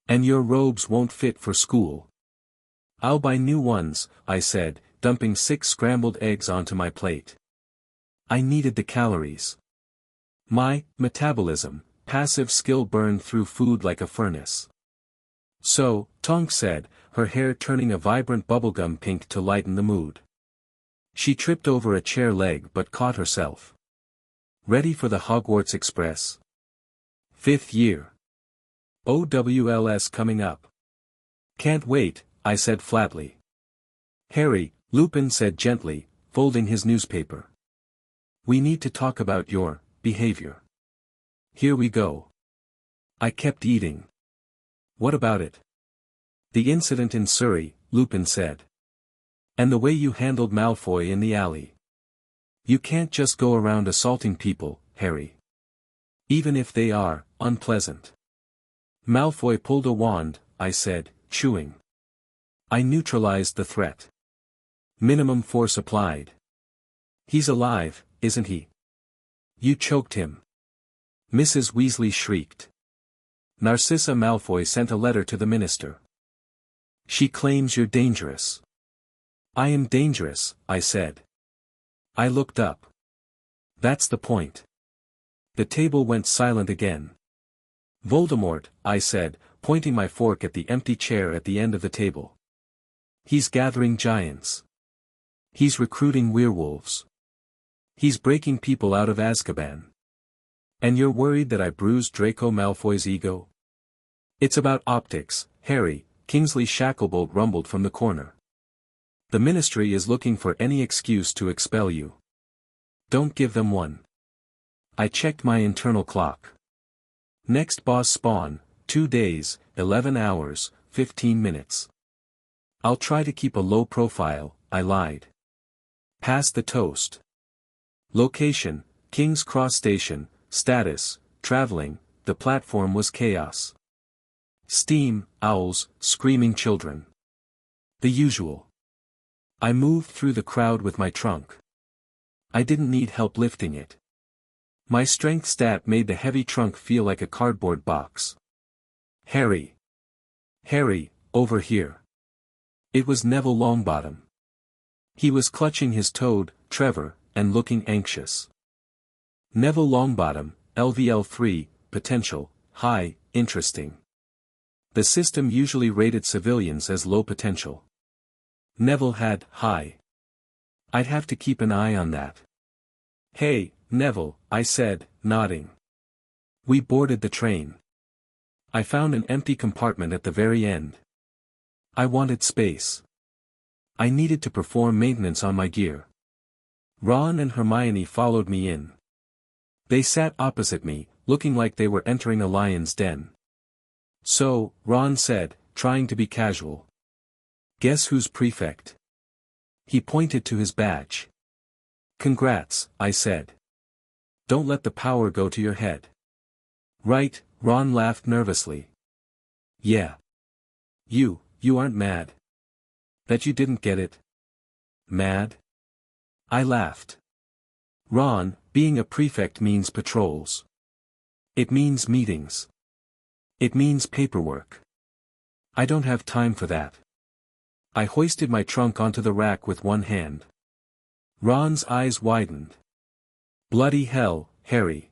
And your robes won't fit for school. I'll buy new ones, I said, dumping 6 scrambled eggs onto my plate. I needed the calories. My metabolism, passive skill burned through food like a furnace. So, Tonks said, her hair turning a vibrant bubblegum pink to lighten the mood. She tripped over a chair leg but caught herself. Ready for the Hogwarts Express? 5th year. OWLS coming up. Can't wait, I said flatly. Harry, Lupin said gently, folding his newspaper. We need to talk about your behavior. Here we go. I kept eating. What about it? The incident in Surrey, Lupin said. And the way you handled Malfoy in the alley. You can't just go around assaulting people, Harry. Even if they are unpleasant. Malfoy pulled a wand, I said, chewing. I neutralized the threat. Minimum force applied. He's alive, isn't he? You choked him. Mrs. Weasley shrieked. Narcissa Malfoy sent a letter to the minister. She claims you're dangerous. I am dangerous, I said. I looked up. That's the point. The table went silent again. Voldemort, I said, pointing my fork at the empty chair at the end of the table. He's gathering giants. He's recruiting werewolves. He's breaking people out of Azkaban. And you're worried that I bruised Draco Malfoy's ego? It's about optics, Harry, Kingsley Shacklebolt rumbled from the corner. The Ministry is looking for any excuse to expel you. Don't give them one. I checked my internal clock. Next boss spawn, 2 days, 11 hours, 15 minutes. I'll try to keep a low profile, I lied. Pass the toast. Location, King's Cross Station, status, traveling, the platform was chaos. Steam, owls, screaming children. The usual. I moved through the crowd with my trunk. I didn't need help lifting it. My strength stat made the heavy trunk feel like a cardboard box. Harry. Harry, over here. It was Neville Longbottom. He was clutching his toad, Trevor, and looking anxious. Neville Longbottom, LVL3, potential, high, interesting. The system usually rated civilians as low potential. Neville had high. I'd have to keep an eye on that. Hey, Neville, I said, nodding. We boarded the train. I found an empty compartment at the very end. I wanted space. I needed to perform maintenance on my gear. Ron and Hermione followed me in. They sat opposite me, looking like they were entering a lion's den. So, Ron said, trying to be casual. Guess who's prefect? He pointed to his badge. Congrats, I said. Don't let the power go to your head. Right, Ron laughed nervously. Yeah. You aren't mad. That you didn't get it? Mad? I laughed. Ron, being a prefect means patrols. It means meetings. It means paperwork. I don't have time for that. I hoisted my trunk onto the rack with one hand. Ron's eyes widened. Bloody hell, Harry.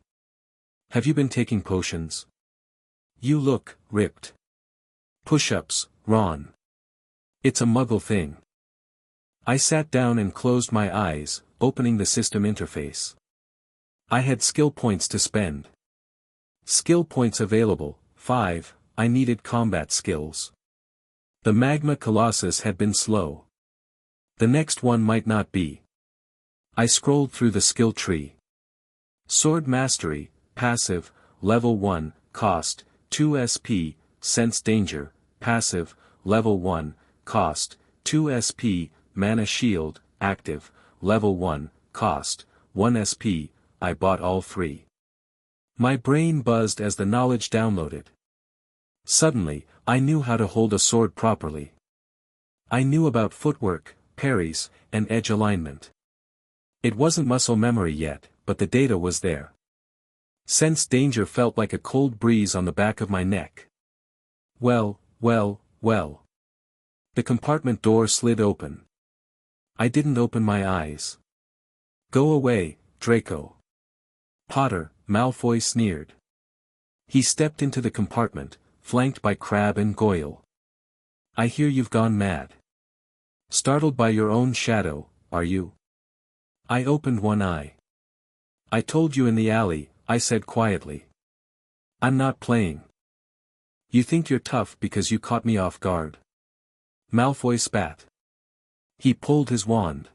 Have you been taking potions? You look ripped. Push-ups, Ron. It's a muggle thing. I sat down and closed my eyes, opening the system interface. I had skill points to spend. Skill points available, 5, I needed combat skills. The Magma Colossus had been slow. The next one might not be. I scrolled through the skill tree. Sword Mastery, passive, level 1, cost, 2 SP, sense danger, passive, level 1, cost, 2 SP, mana shield, active, level 1, cost, 1 SP, I bought all 3. My brain buzzed as the knowledge downloaded. Suddenly, I knew how to hold a sword properly. I knew about footwork, parries, and edge alignment. It wasn't muscle memory yet, but the data was there. Sense danger felt like a cold breeze on the back of my neck. Well. The compartment door slid open. I didn't open my eyes. Go away, Draco. Potter, Malfoy sneered. He stepped into the compartment, flanked by Crabbe and Goyle. I hear you've gone mad. Startled by your own shadow, are you? I opened one eye. I told you in the alley, I said quietly. I'm not playing. You think you're tough because you caught me off guard. Malfoy spat. He pulled his wand.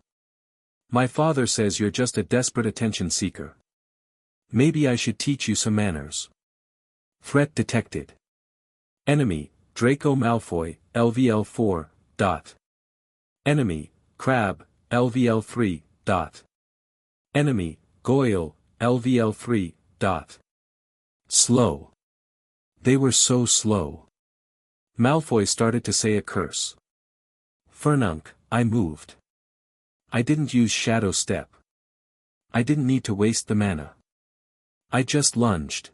My father says you're just a desperate attention seeker. Maybe I should teach you some manners. Threat detected. Enemy, Draco Malfoy, LVL4, dot. Enemy, Crabbe, LVL3, dot. Enemy, Goyle, LVL3, dot. Slow. They were so slow. Malfoy started to say a curse. Fernunk, I moved. I didn't use Shadow Step. I didn't need to waste the mana. I just lunged.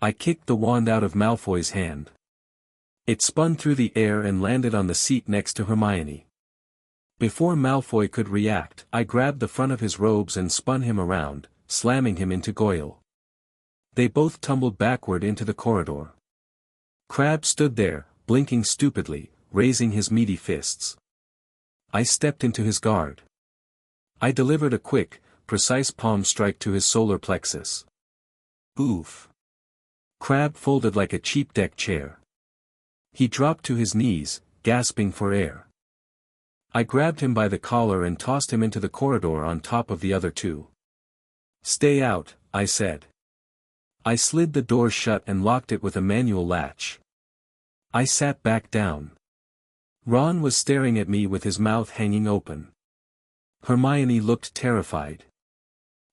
I kicked the wand out of Malfoy's hand. It spun through the air and landed on the seat next to Hermione. Before Malfoy could react, I grabbed the front of his robes and spun him around, slamming him into Goyle. They both tumbled backward into the corridor. Crabbe stood there, blinking stupidly, raising his meaty fists. I stepped into his guard. I delivered a quick, precise palm strike to his solar plexus. Oof. Crab folded like a cheap deck chair. He dropped to his knees, gasping for air. I grabbed him by the collar and tossed him into the corridor on top of the other two. "Stay out," I said. I slid the door shut and locked it with a manual latch. I sat back down. Ron was staring at me with his mouth hanging open. Hermione looked terrified.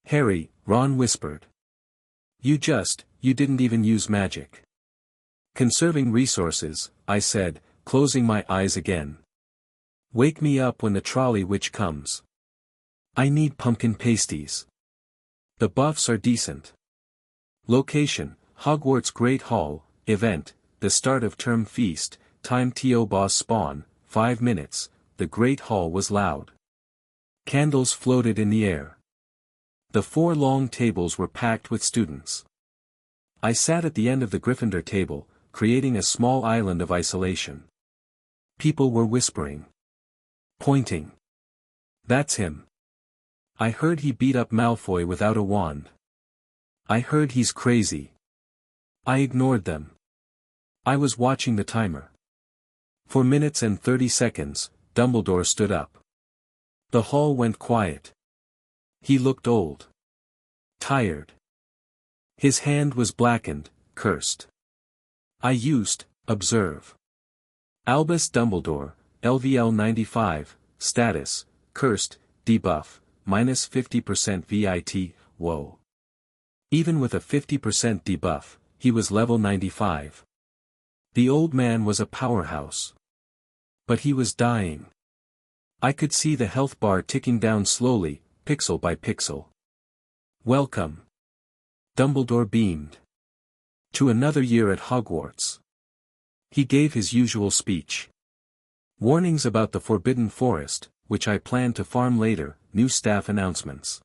"Harry," Ron whispered. You didn't even use magic." "Conserving resources," I said, closing my eyes again. "Wake me up when the trolley witch comes. I need pumpkin pasties. The buffs are decent." Location, Hogwarts Great Hall, event, the start of term feast, time to boss spawn, 5 minutes, the Great Hall was loud. Candles floated in the air. The 4 long tables were packed with students. I sat at the end of the Gryffindor table, creating a small island of isolation. People were whispering. Pointing. "That's him. I heard he beat up Malfoy without a wand. I heard he's crazy." I ignored them. I was watching the timer. 4 minutes and 30 seconds, Dumbledore stood up. The hall went quiet. He looked old. Tired. His hand was blackened, cursed. I used, observe. Albus Dumbledore, LVL 95, status, cursed, debuff, minus 50% VIT, whoa. Even with a 50% debuff, he was level 95. The old man was a powerhouse. But he was dying. I could see the health bar ticking down slowly, pixel by pixel. "Welcome." Dumbledore beamed. "To another year at Hogwarts." He gave his usual speech. Warnings about the Forbidden Forest, which I plan to farm later, new staff announcements.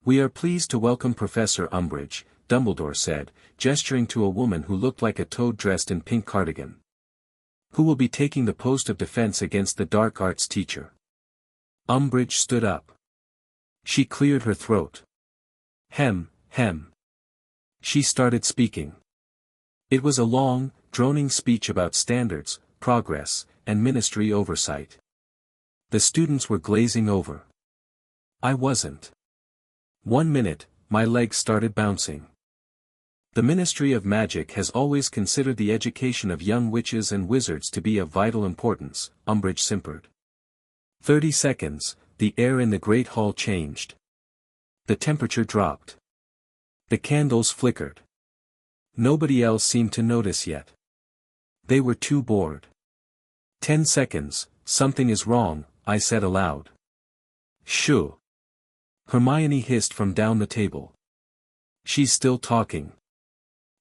"We are pleased to welcome Professor Umbridge," Dumbledore said, gesturing to a woman who looked like a toad dressed in pink cardigan. "Who will be taking the post of defense against the dark arts teacher." Umbridge stood up. She cleared her throat. Hem. She started speaking. It was a long, droning speech about standards, progress, and ministry oversight. The students were glazing over. I wasn't. 1 minute, my legs started bouncing. "The Ministry of Magic has always considered the education of young witches and wizards to be of vital importance," Umbridge simpered. 30 seconds, the air in the Great Hall changed. The temperature dropped. The candles flickered. Nobody else seemed to notice yet. They were too bored. 10 seconds, "Something is wrong," I said aloud. "Shoo." Hermione hissed from down the table. "She's still talking."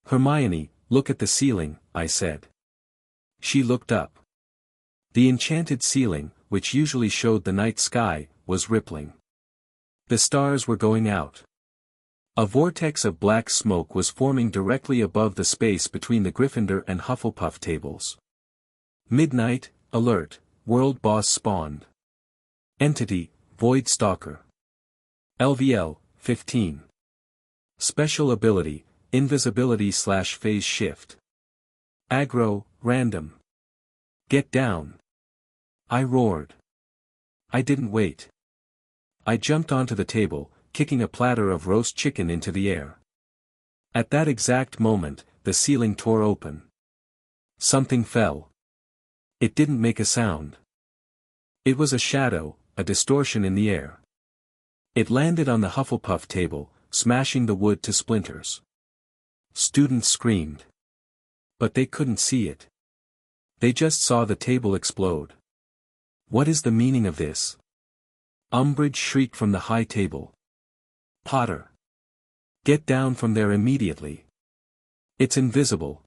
"Hermione, look at the ceiling," I said. She looked up. The enchanted ceiling, which usually showed the night sky, was rippling. The stars were going out. A vortex of black smoke was forming directly above the space between the Gryffindor and Hufflepuff tables. "Midnight, alert, world boss spawned. Entity, Void Stalker. LVL, 15. Special ability, invisibility/phase shift. Aggro, random. Get down." I roared. I didn't wait. I jumped onto the table, kicking a platter of roast chicken into the air. At that exact moment, the ceiling tore open. Something fell. It didn't make a sound. It was a shadow, a distortion in the air. It landed on the Hufflepuff table, smashing the wood to splinters. Students screamed. But they couldn't see it. They just saw the table explode. "What is the meaning of this?" Umbridge shrieked from the high table. "Potter! Get down from there immediately. It's invisible."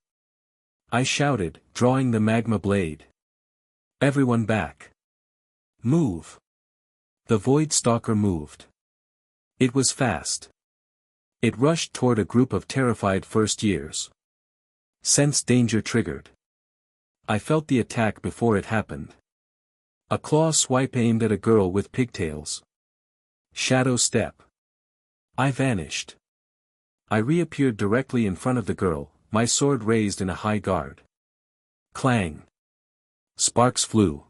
I shouted, drawing the magma blade. "Everyone back. Move." The Void Stalker moved. It was fast. It rushed toward a group of terrified first years. Sense danger triggered. I felt the attack before it happened. A claw swipe aimed at a girl with pigtails. Shadow step. I vanished. I reappeared directly in front of the girl, my sword raised in a high guard. Clang! Sparks flew.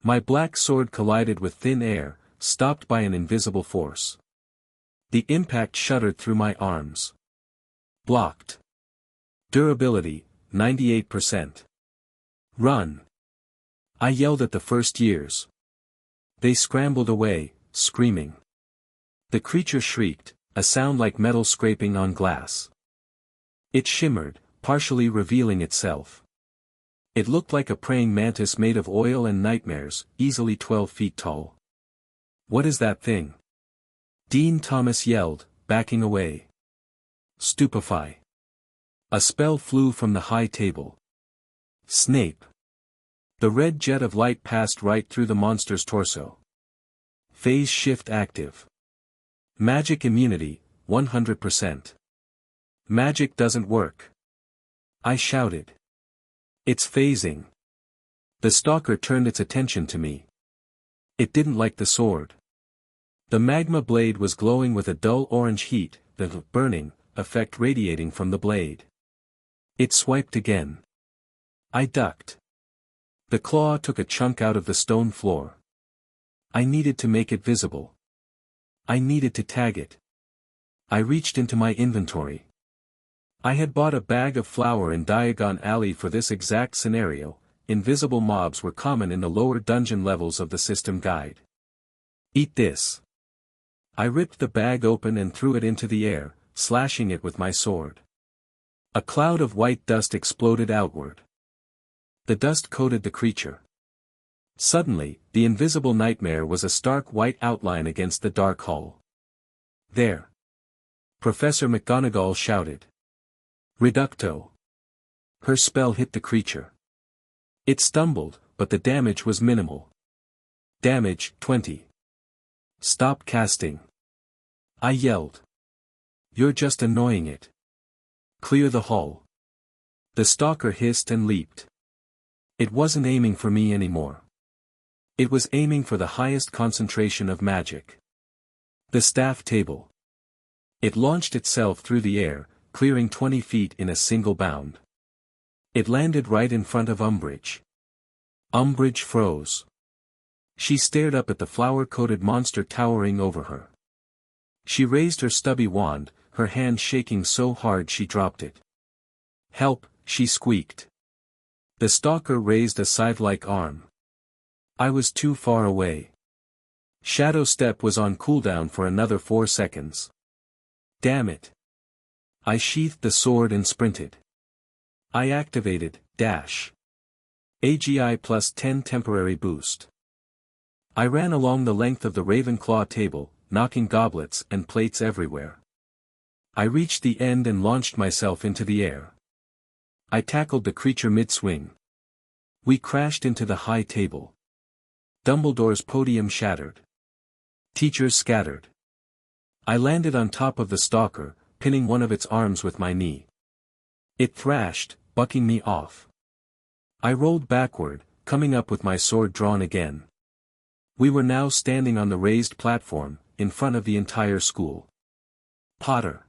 My black sword collided with thin air, stopped by an invisible force. The impact shuddered through my arms. Blocked. Durability, 98%. Run! I yelled at the first years. They scrambled away, screaming. The creature shrieked, a sound like metal scraping on glass. It shimmered, partially revealing itself. It looked like a praying mantis made of oil and nightmares, easily 12 feet tall. What is that thing? Dean Thomas yelled, backing away. Stupefy. A spell flew from the high table. Snape. The red jet of light passed right through the monster's torso. Phase shift active. Magic immunity, 100%. Magic doesn't work. I shouted. It's phasing. The stalker turned its attention to me. It didn't like the sword. The magma blade was glowing with a dull orange heat, the burning effect radiating from the blade. It swiped again. I ducked. The claw took a chunk out of the stone floor. I needed to make it visible. I needed to tag it. I reached into my inventory. I had bought a bag of flour in Diagon Alley for this exact scenario. Invisible mobs were common in the lower dungeon levels of the system guide. Eat this. I ripped the bag open and threw it into the air, slashing it with my sword. A cloud of white dust exploded outward. The dust coated the creature. Suddenly, the invisible nightmare was a stark white outline against the dark hull. There! Professor McGonagall shouted. Reducto! Her spell hit the creature. It stumbled, but the damage was minimal. Damage, 20. Stop casting. I yelled. You're just annoying it. Clear the hull. The stalker hissed and leaped. It wasn't aiming for me anymore. It was aiming for the highest concentration of magic. The staff table. It launched itself through the air, clearing 20 feet in a single bound. It landed right in front of Umbridge. Umbridge froze. She stared up at the flower-coated monster towering over her. She raised her stubby wand, her hand shaking so hard she dropped it. Help, she squeaked. The stalker raised a scythe-like arm. I was too far away. Shadow Step was on cooldown for another 4 seconds. Damn it. I sheathed the sword and sprinted. I activated, dash. AGI plus 10 temporary boost. I ran along the length of the Ravenclaw table, knocking goblets and plates everywhere. I reached the end and launched myself into the air. I tackled the creature mid-swing. We crashed into the high table. Dumbledore's podium shattered. Teachers scattered. I landed on top of the stalker, pinning one of its arms with my knee. It thrashed, bucking me off. I rolled backward, coming up with my sword drawn again. We were now standing on the raised platform, in front of the entire school. Potter.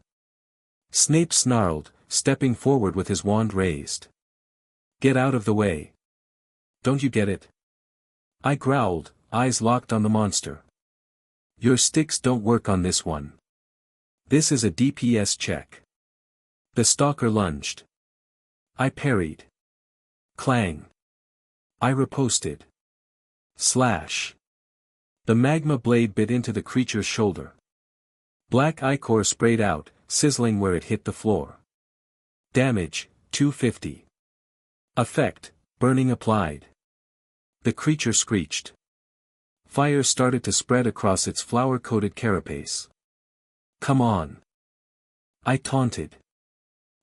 Snape snarled, stepping forward with his wand raised. Get out of the way. Don't you get it? I growled, eyes locked on the monster. Your sticks don't work on this one. This is a DPS check. The stalker lunged. I parried. Clang. I riposted. Slash. The magma blade bit into the creature's shoulder. Black ichor sprayed out, sizzling where it hit the floor. Damage, 250. Effect, burning applied. The creature screeched. Fire started to spread across its flower-coated carapace. Come on. I taunted.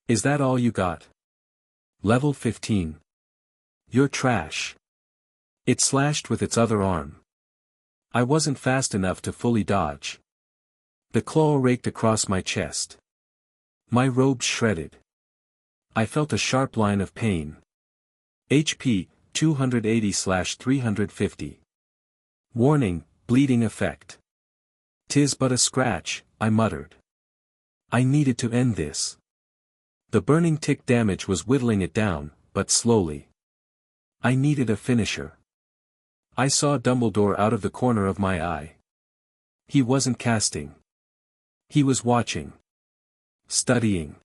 Is that all you got? Level 15. You're trash. It slashed with its other arm. I wasn't fast enough to fully dodge. The claw raked across my chest. My robe shredded. I felt a sharp line of pain. HP, 280/350. Warning, bleeding effect. 'Tis but a scratch, I muttered. I needed to end this. The burning tick damage was whittling it down, but slowly. I needed a finisher. I saw Dumbledore out of the corner of my eye. He wasn't casting. He was watching. Studying.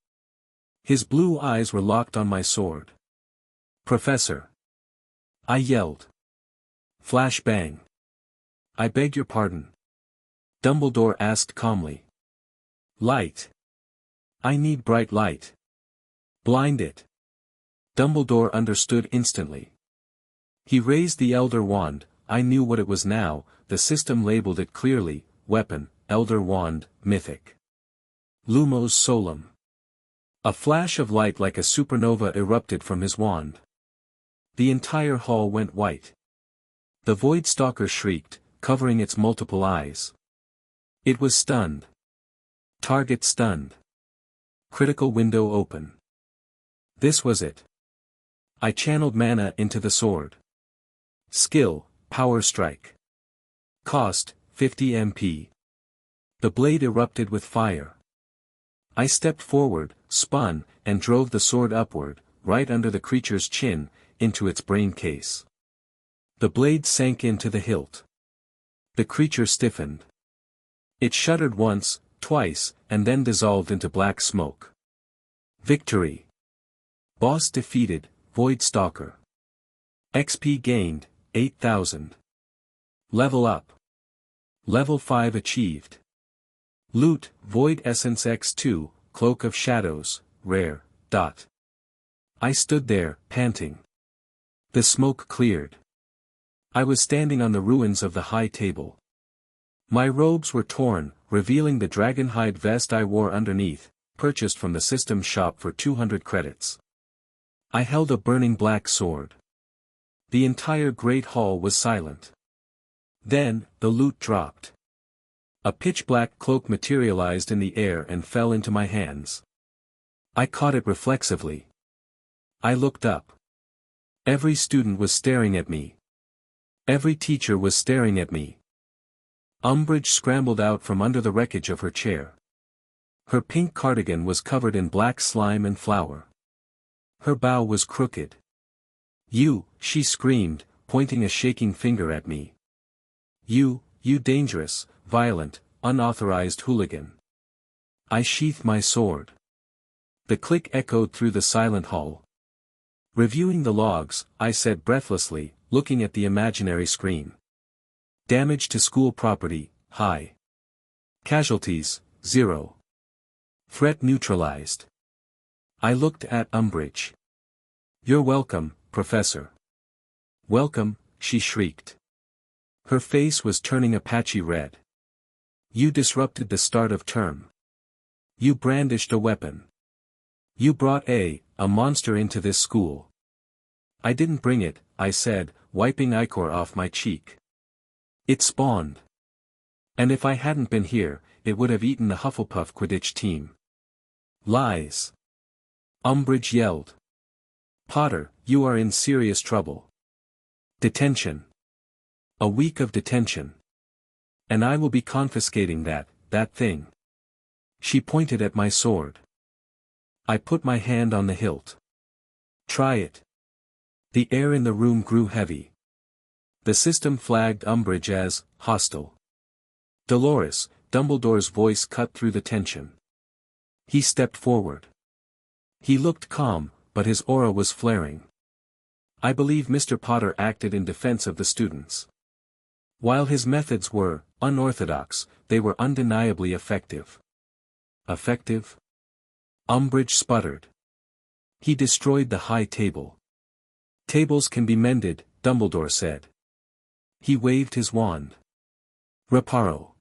His blue eyes were locked on my sword. "Professor!" I yelled. Flash bang. "I beg your pardon?" Dumbledore asked calmly. "Light. I need bright light. Blind it." Dumbledore understood instantly. He raised the Elder Wand. I knew what it was now. The system labeled it clearly: weapon, Elder Wand, mythic. Lumos Solum. A flash of light like a supernova erupted from his wand. The entire hall went white. The Void Stalker shrieked, covering its multiple eyes. It was stunned. Target stunned. Critical window open. This was it. I channeled mana into the sword. Skill, Power Strike. Cost, 50 MP. The blade erupted with fire. I stepped forward, spun, and drove the sword upward, right under the creature's chin, into its brain case. The blade sank into the hilt. The creature stiffened. It shuddered once, twice, and then dissolved into black smoke. Victory. Boss defeated, Void Stalker. XP gained, 8,000. Level up. Level 5 achieved. Loot, Void Essence X2, Cloak of Shadows, Rare, dot. I stood there, panting. The smoke cleared. I was standing on the ruins of the high table. My robes were torn, revealing the dragonhide vest I wore underneath, purchased from the system shop for 200 credits. I held a burning black sword. The entire great hall was silent. Then, the loot dropped. A pitch-black cloak materialized in the air and fell into my hands. I caught it reflexively. I looked up. Every student was staring at me. Every teacher was staring at me. Umbridge scrambled out from under the wreckage of her chair. Her pink cardigan was covered in black slime and flour. Her bow was crooked. "You," she screamed, pointing a shaking finger at me. You dangerous, violent, unauthorized hooligan." I sheathed my sword. The click echoed through the silent hall. Reviewing the logs, I said breathlessly, looking at the imaginary screen. Damage to school property, high. Casualties, 0. Threat neutralized. I looked at Umbridge. "You're welcome, Professor." "Welcome," she shrieked. Her face was turning a patchy red. "You disrupted the start of term. You brandished a weapon. You brought a monster into this school." "I didn't bring it," I said, wiping ichor off my cheek. "It spawned. And if I hadn't been here, it would have eaten the Hufflepuff Quidditch team." "Lies!" Umbridge yelled. "Potter, you are in serious trouble. Detention. A week of detention. And I will be confiscating that thing." She pointed at my sword. I put my hand on the hilt. "Try it." The air in the room grew heavy. The system flagged Umbridge as hostile. "Dolores," Dumbledore's voice cut through the tension. He stepped forward. He looked calm, but his aura was flaring. "I believe Mr. Potter acted in defense of the students. While his methods were unorthodox, they were undeniably effective." "Effective?" Umbridge sputtered. "He destroyed the high table." "Tables can be mended," Dumbledore said. He waved his wand. Reparo.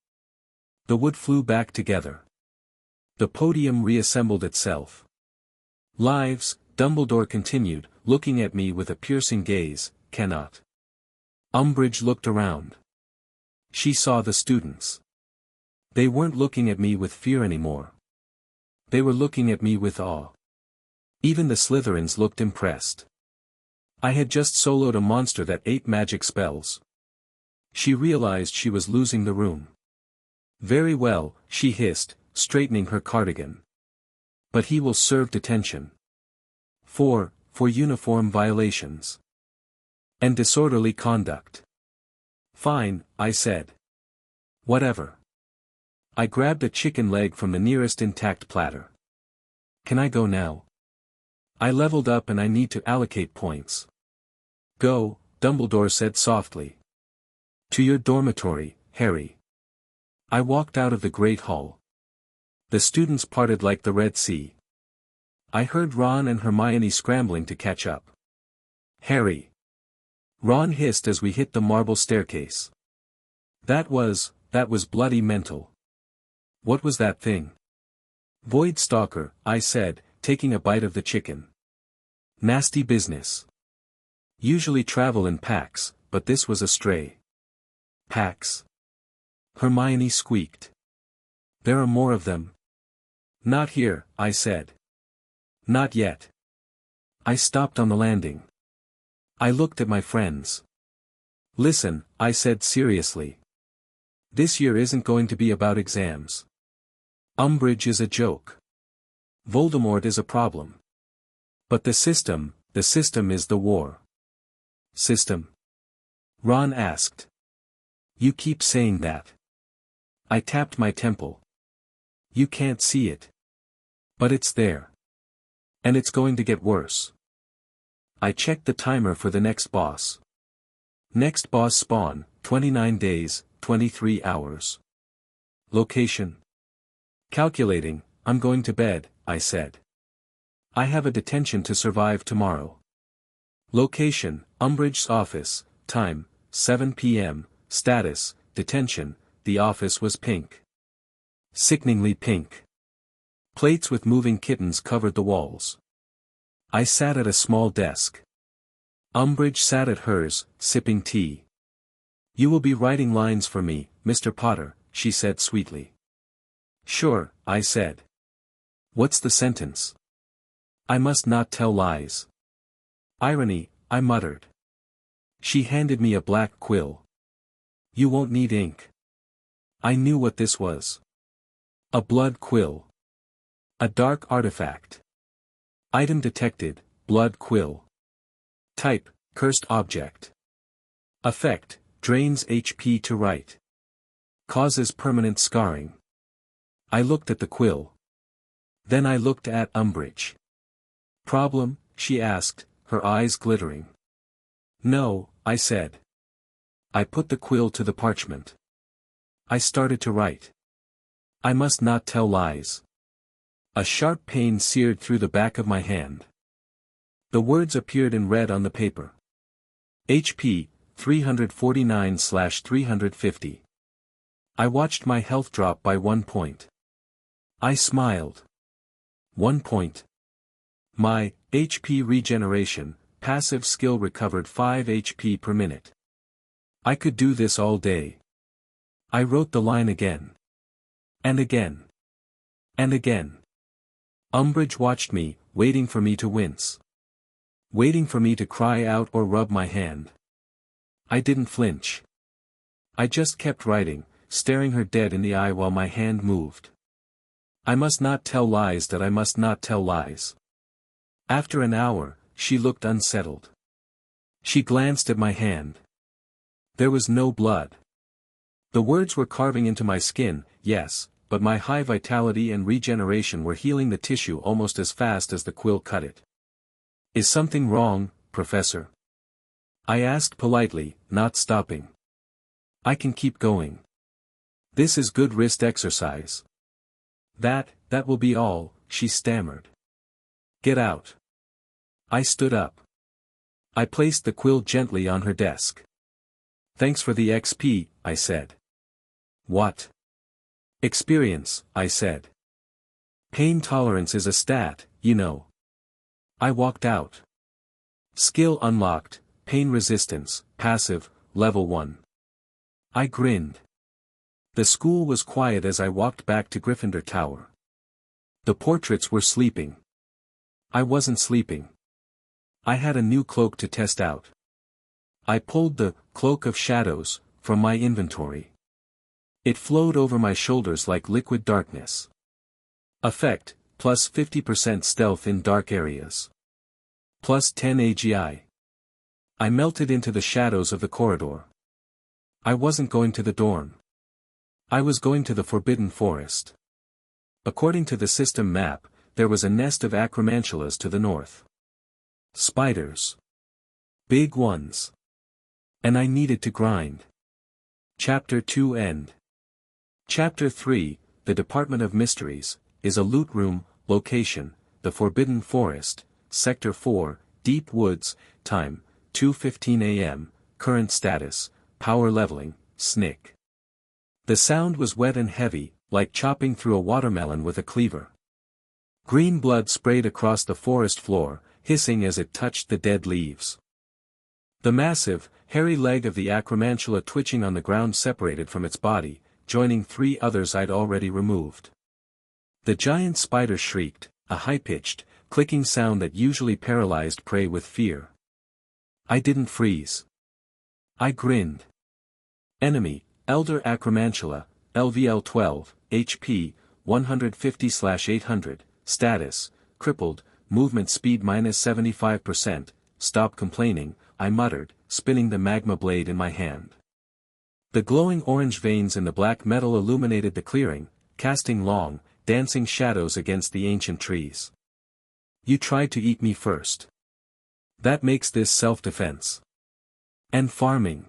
The wood flew back together. The podium reassembled itself. "Lives," Dumbledore continued, looking at me with a piercing gaze, "cannot." Umbridge looked around. She saw the students. They weren't looking at me with fear anymore. They were looking at me with awe. Even the Slytherins looked impressed. I had just soloed a monster that ate magic spells. She realized she was losing the room. "Very well," she hissed, straightening her cardigan. But he will serve detention. For uniform violations. And disorderly conduct. Fine, I said. Whatever. I grabbed a chicken leg from the nearest intact platter. Can I go now? I leveled up and I need to allocate points. Go, Dumbledore said softly. To your dormitory, Harry. I walked out of the Great Hall. The students parted like the Red Sea. I heard Ron and Hermione scrambling to catch up. Harry. Ron hissed as we hit the marble staircase. That was bloody mental. What was that thing? Void Stalker, I said, taking a bite of the chicken. Nasty business. Usually travel in packs, but this was a stray. Packs? Hermione squeaked. There are more of them. Not here, I said. Not yet. I stopped on the landing. I looked at my friends. Listen, I said seriously. This year isn't going to be about exams. Umbridge is a joke. Voldemort is a problem. But the system is the war. System? Ron asked. You keep saying that. I tapped my temple. You can't see it. But it's there. And it's going to get worse. I checked the timer for the next boss. Next boss spawn, 29 days, 23 hours. Location. Calculating, I'm going to bed, I said. I have a detention to survive tomorrow. Location, Umbridge's office, time, 7 p.m., status, detention, the office was pink. Sickeningly pink. Plates with moving kittens covered the walls. I sat at a small desk. Umbridge sat at hers, sipping tea. You will be writing lines for me, Mr. Potter, she said sweetly. Sure, I said. What's the sentence? I must not tell lies. Irony, I muttered. She handed me a black quill. You won't need ink. I knew what this was. A blood quill. A dark artifact. Item detected, blood quill. Type, cursed object. Effect, drains HP to write. Causes permanent scarring. I looked at the quill. Then I looked at Umbridge. Problem? She asked, her eyes glittering. No, I said. I put the quill to the parchment. I started to write. I must not tell lies. A sharp pain seared through the back of my hand. The words appeared in red on the paper. HP, 349/350. I watched my health drop by 1 point. I smiled. 1 point. My HP regeneration, passive skill recovered 5 HP per minute. I could do this all day. I wrote the line again. And again. And again. Umbridge watched me, waiting for me to wince. Waiting for me to cry out or rub my hand. I didn't flinch. I just kept writing, staring her dead in the eye while my hand moved. I must not tell lies that I must not tell lies. After an hour, she looked unsettled. She glanced at my hand. There was no blood. The words were carving into my skin, yes, but my high vitality and regeneration were healing the tissue almost as fast as the quill cut it. Is something wrong, Professor? I asked politely, not stopping. I can keep going. This is good wrist exercise. That will be all, she stammered. Get out. I stood up. I placed the quill gently on her desk. Thanks for the XP, I said. What? Experience, I said. Pain tolerance is a stat, you know. I walked out. Skill unlocked, pain resistance, passive, level 1. I grinned. The school was quiet as I walked back to Gryffindor Tower. The portraits were sleeping. I wasn't sleeping. I had a new cloak to test out. I pulled the Cloak of Shadows from my inventory. It flowed over my shoulders like liquid darkness. Effect, plus 50% stealth in dark areas. Plus 10 AGI. I melted into the shadows of the corridor. I wasn't going to the dorm. I was going to the Forbidden Forest. According to the system map, there was a nest of acromantulas to the north. Spiders. Big ones. And I needed to grind. Chapter 2 End. Chapter 3, The Department of Mysteries, is a loot room, location, the Forbidden Forest, Sector 4, Deep Woods, time, 2:15 a.m., current status, power leveling, SNIC. The sound was wet and heavy, like chopping through a watermelon with a cleaver. Green blood sprayed across the forest floor, hissing as it touched the dead leaves. The massive, hairy leg of the acromantula twitching on the ground separated from its body, joining 3 others I'd already removed. The giant spider shrieked, a high-pitched, clicking sound that usually paralyzed prey with fear. I didn't freeze. I grinned. Enemy, Elder Acromantula, LVL 12, HP, 150/800, status, crippled, movement speed minus 75%, stop complaining, I muttered, spinning the magma blade in my hand. The glowing orange veins in the black metal illuminated the clearing, casting long, dancing shadows against the ancient trees. You tried to eat me first. That makes this self-defense. And farming.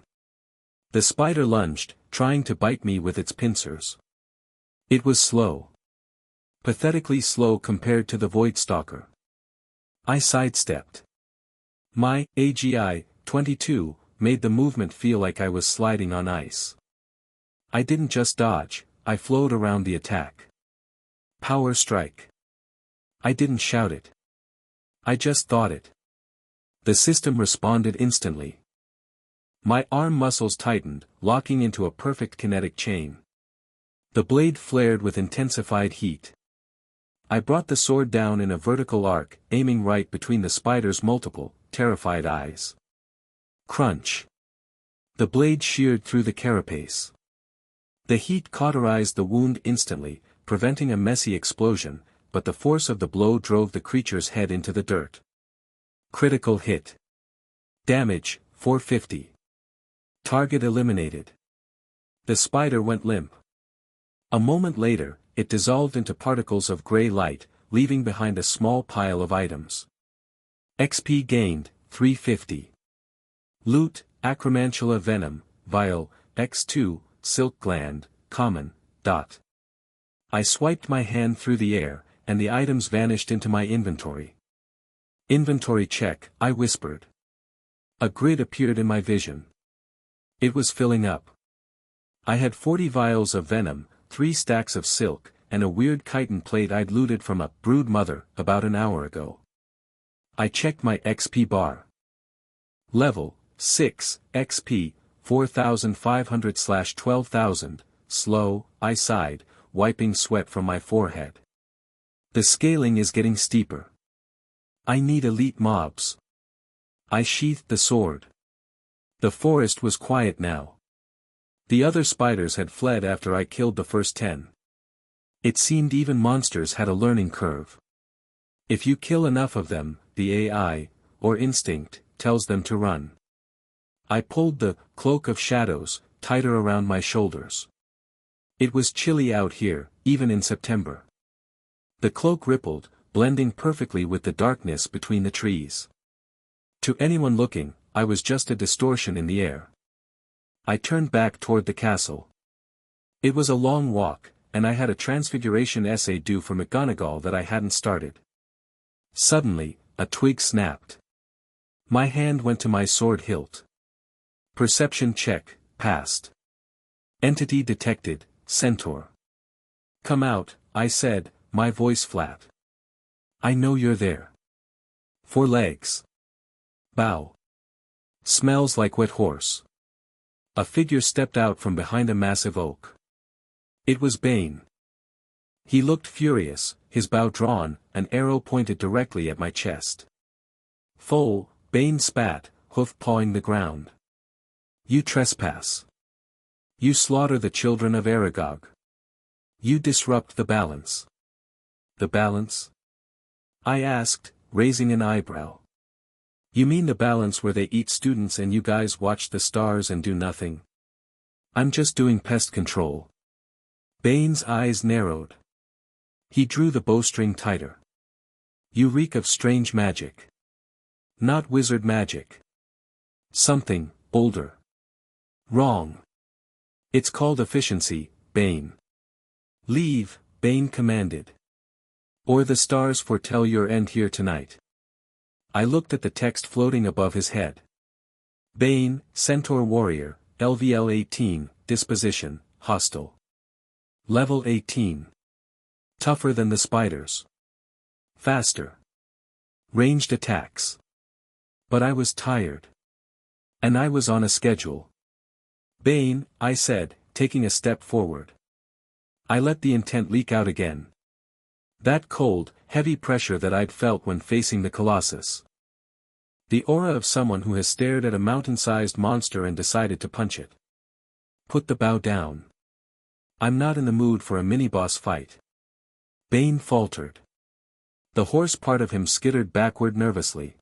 The spider lunged, trying to bite me with its pincers. It was slow. Pathetically slow compared to the Void Stalker. I sidestepped. My AGI, 22, made the movement feel like I was sliding on ice. I didn't just dodge, I flowed around the attack. Power strike. I didn't shout it. I just thought it. The system responded instantly. My arm muscles tightened, locking into a perfect kinetic chain. The blade flared with intensified heat. I brought the sword down in a vertical arc, aiming right between the spider's multiple, terrified eyes. Crunch. The blade sheared through the carapace. The heat cauterized the wound instantly, preventing a messy explosion, but the force of the blow drove the creature's head into the dirt. Critical hit. Damage, 450. Target eliminated. The spider went limp. A moment later, it dissolved into particles of gray light, leaving behind a small pile of items. XP gained, 350. Loot, Acromantula Venom, Vial, X2, Silk Gland, Common, Dot. I swiped my hand through the air, and the items vanished into my inventory. Inventory check, I whispered. A grid appeared in my vision. It was filling up. I had 40 vials of venom, 3 stacks of silk, and a weird chitin plate I'd looted from a brood mother about an hour ago. I checked my XP bar. Level, 6, XP, 4,500/12,000, slow, I sighed, wiping sweat from my forehead. The scaling is getting steeper. I need elite mobs. I sheathed the sword. The forest was quiet now. The other spiders had fled after I killed the first 10. It seemed even monsters had a learning curve. If you kill enough of them, the AI, or instinct, tells them to run. I pulled the cloak of shadows tighter around my shoulders. It was chilly out here, even in September. The cloak rippled, blending perfectly with the darkness between the trees. To anyone looking, I was just a distortion in the air. I turned back toward the castle. It was a long walk, and I had a transfiguration essay due for McGonagall that I hadn't started. Suddenly, a twig snapped. My hand went to my sword hilt. Perception check, passed. Entity detected, Centaur. Come out, I said, my voice flat. I know you're there. 4 legs. Bow. Smells like wet horse. A figure stepped out from behind a massive oak. It was Bane. He looked furious, his bow drawn, an arrow pointed directly at my chest. Foal, Bane spat, hoof pawing the ground. You trespass. You slaughter the children of Aragog. You disrupt the balance. The balance? I asked, raising an eyebrow. You mean the balance where they eat students and you guys watch the stars and do nothing? I'm just doing pest control. Bane's eyes narrowed. He drew the bowstring tighter. You reek of strange magic. Not wizard magic. Something, older. Wrong. It's called efficiency, Bane. Leave, Bane commanded. Or the stars foretell your end here tonight. I looked at the text floating above his head. Bane, Centaur Warrior, LVL 18, Disposition, Hostile. Level 18. Tougher than the spiders. Faster. Ranged attacks. But I was tired. And I was on a schedule. Bane, I said, taking a step forward. I let the intent leak out again. That cold, heavy pressure that I'd felt when facing the Colossus. The aura of someone who has stared at a mountain-sized monster and decided to punch it. Put the bow down. I'm not in the mood for a mini-boss fight. Bane faltered. The horse part of him skittered backward nervously.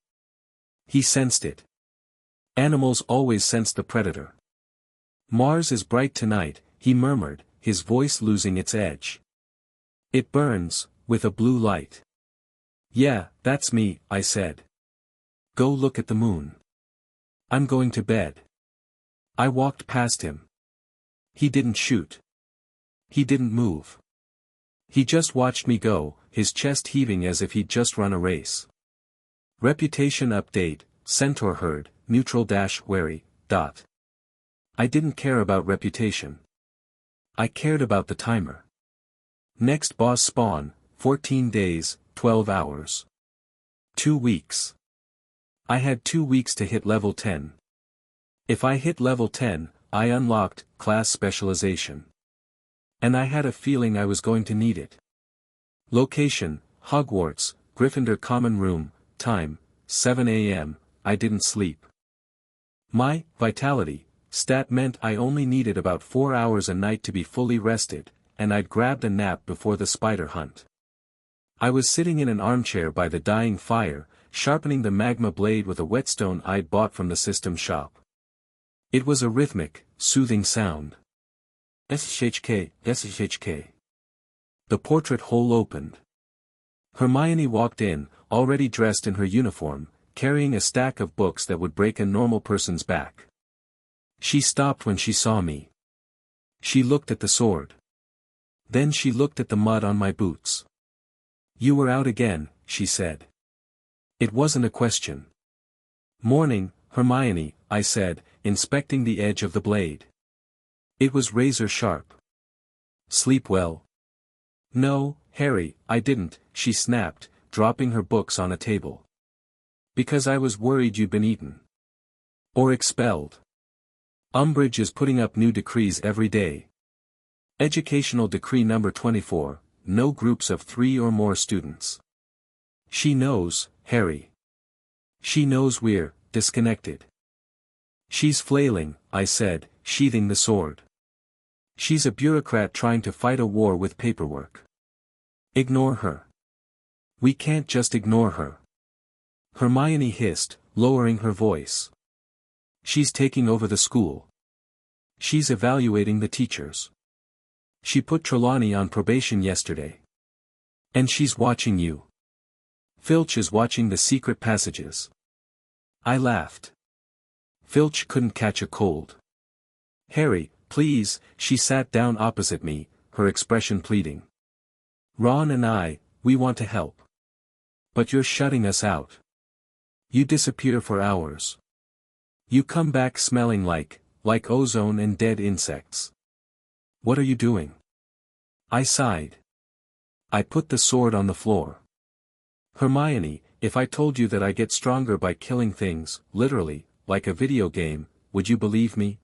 He sensed it. Animals always sense the predator. Mars is bright tonight, he murmured, his voice losing its edge. It burns, with a blue light. Yeah, that's me, I said. Go look at the moon. I'm going to bed. I walked past him. He didn't shoot. He didn't move. He just watched me go, his chest heaving as if he'd just run a race. Reputation update, Centaur herd, neutral-wary, ... I didn't care about reputation. I cared about the timer. Next boss spawn, 14 days, 12 hours. 2 weeks. I had 2 weeks to hit level 10. If I hit level 10, I unlocked class specialization. And I had a feeling I was going to need it. Location, Hogwarts, Gryffindor Common Room, time, 7 a.m., I didn't sleep. My vitality stat meant I only needed about 4 hours a night to be fully rested, and I'd grabbed a nap before the spider hunt. I was sitting in an armchair by the dying fire, sharpening the magma blade with a whetstone I'd bought from the system shop. It was a rhythmic, soothing sound. SHK, SHK. The portrait hole opened. Hermione walked in, already dressed in her uniform, carrying a stack of books that would break a normal person's back. She stopped when she saw me. She looked at the sword. Then she looked at the mud on my boots. You were out again, she said. It wasn't a question. Morning, Hermione, I said, inspecting the edge of the blade. It was razor sharp. Sleep well? No, Harry, I didn't, she snapped, dropping her books on a table. Because I was worried you'd been eaten. Or expelled. Umbridge is putting up new decrees every day. Educational Decree number 24, no groups of 3 or more students. She knows, Harry. She knows we're disconnected. She's flailing, I said, sheathing the sword. She's a bureaucrat trying to fight a war with paperwork. Ignore her. We can't just ignore her. Hermione hissed, lowering her voice. She's taking over the school. She's evaluating the teachers. She put Trelawney on probation yesterday. And she's watching you. Filch is watching the secret passages. I laughed. Filch couldn't catch a cold. Harry, please, she sat down opposite me, her expression pleading. Ron and I, we want to help. But you're shutting us out. You disappear for hours. You come back smelling like ozone and dead insects. What are you doing? I sighed. I put the sword on the floor. Hermione, if I told you that I get stronger by killing things, literally, like a video game, would you believe me?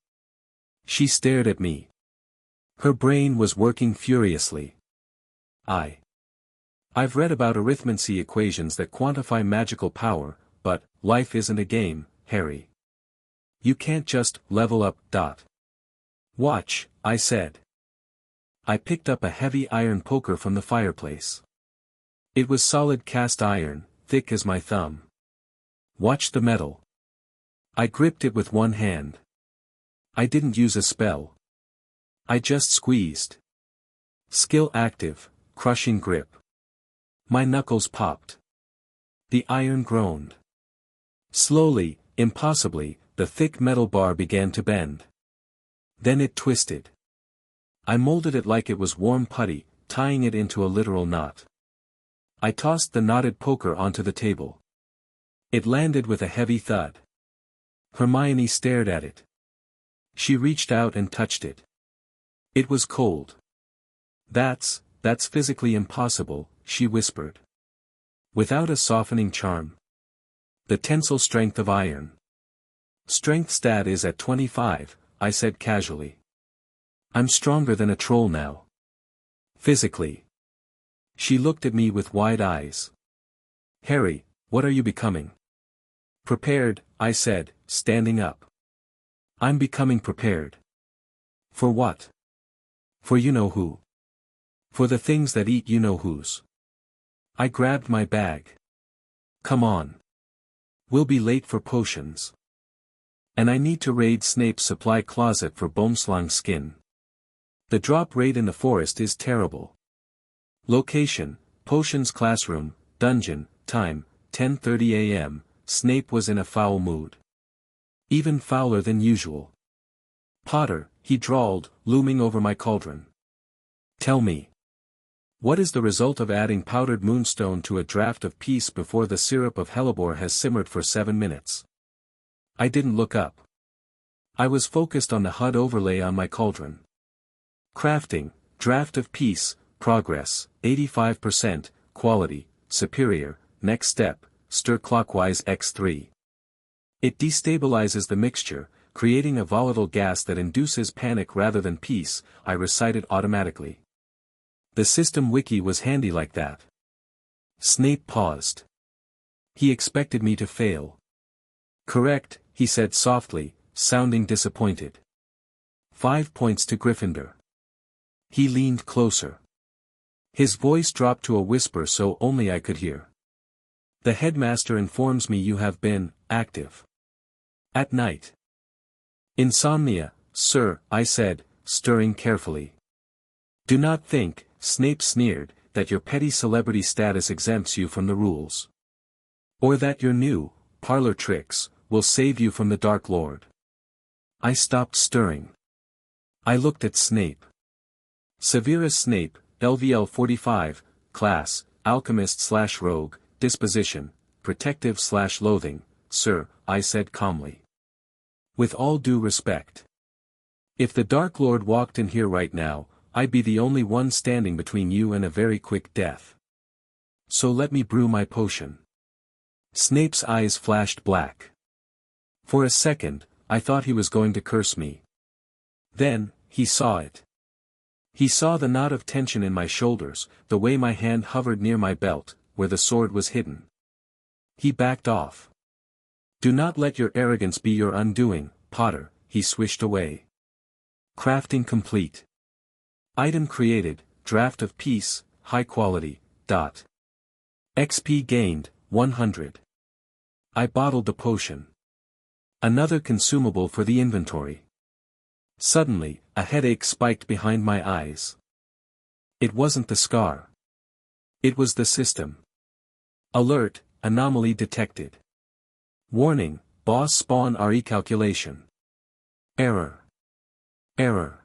She stared at me. Her brain was working furiously. I've read about arithmancy equations that quantify magical power, but life isn't a game, Harry. You can't just level up. Watch, I said. I picked up a heavy iron poker from the fireplace. It was solid cast iron, thick as my thumb. Watch the metal. I gripped it with one hand. I didn't use a spell. I just squeezed. Skill active, crushing grip. My knuckles popped. The iron groaned. Slowly, impossibly, the thick metal bar began to bend. Then it twisted. I molded it like it was warm putty, tying it into a literal knot. I tossed the knotted poker onto the table. It landed with a heavy thud. Hermione stared at it. She reached out and touched it. It was cold. That's physically impossible, she whispered. Without a softening charm. The tensile strength of iron. Strength stat is at 25, I said casually. I'm stronger than a troll now. Physically. She looked at me with wide eyes. Harry, what are you becoming? Prepared, I said, standing up. I'm becoming prepared. For what? For you-know-who. For the things that eat you-know-whos. I grabbed my bag. Come on. We'll be late for potions. And I need to raid Snape's supply closet for Boomslang skin. The drop rate in the forest is terrible. Location, Potions classroom, dungeon, time, 10:30 a.m., Snape was in a foul mood. Even fouler than usual. Potter, he drawled, looming over my cauldron. Tell me. What is the result of adding powdered moonstone to a draught of peace before the syrup of hellebore has simmered for 7 minutes? I didn't look up. I was focused on the HUD overlay on my cauldron. Crafting, draught of peace, progress, 85%, quality, superior, next step, stir clockwise x3. It destabilizes the mixture, creating a volatile gas that induces panic rather than peace, I recited automatically. The system wiki was handy like that. Snape paused. He expected me to fail. Correct, he said softly, sounding disappointed. 5 points to Gryffindor. He leaned closer. His voice dropped to a whisper so only I could hear. The headmaster informs me you have been active. At night. Insomnia, sir, I said, stirring carefully. Do not think, Snape sneered, that your petty celebrity status exempts you from the rules. Or that your new, parlor tricks, will save you from the Dark Lord. I stopped stirring. I looked at Snape. Severus Snape, LVL 45, class, alchemist/rogue, disposition, protective/loathing, sir, I said calmly. With all due respect. If the Dark Lord walked in here right now, I'd be the only one standing between you and a very quick death. So let me brew my potion. Snape's eyes flashed black. For a second, I thought he was going to curse me. Then, he saw it. He saw the knot of tension in my shoulders, the way my hand hovered near my belt, where the sword was hidden. He backed off. Do not let your arrogance be your undoing, Potter, he swished away. Crafting complete. Item created, draught of peace, high quality, dot. XP gained, 100. I bottled the potion. Another consumable for the inventory. Suddenly, a headache spiked behind my eyes. It wasn't the scar. It was the system. Alert, anomaly detected. Warning, boss spawn RE calculation. Error. Error.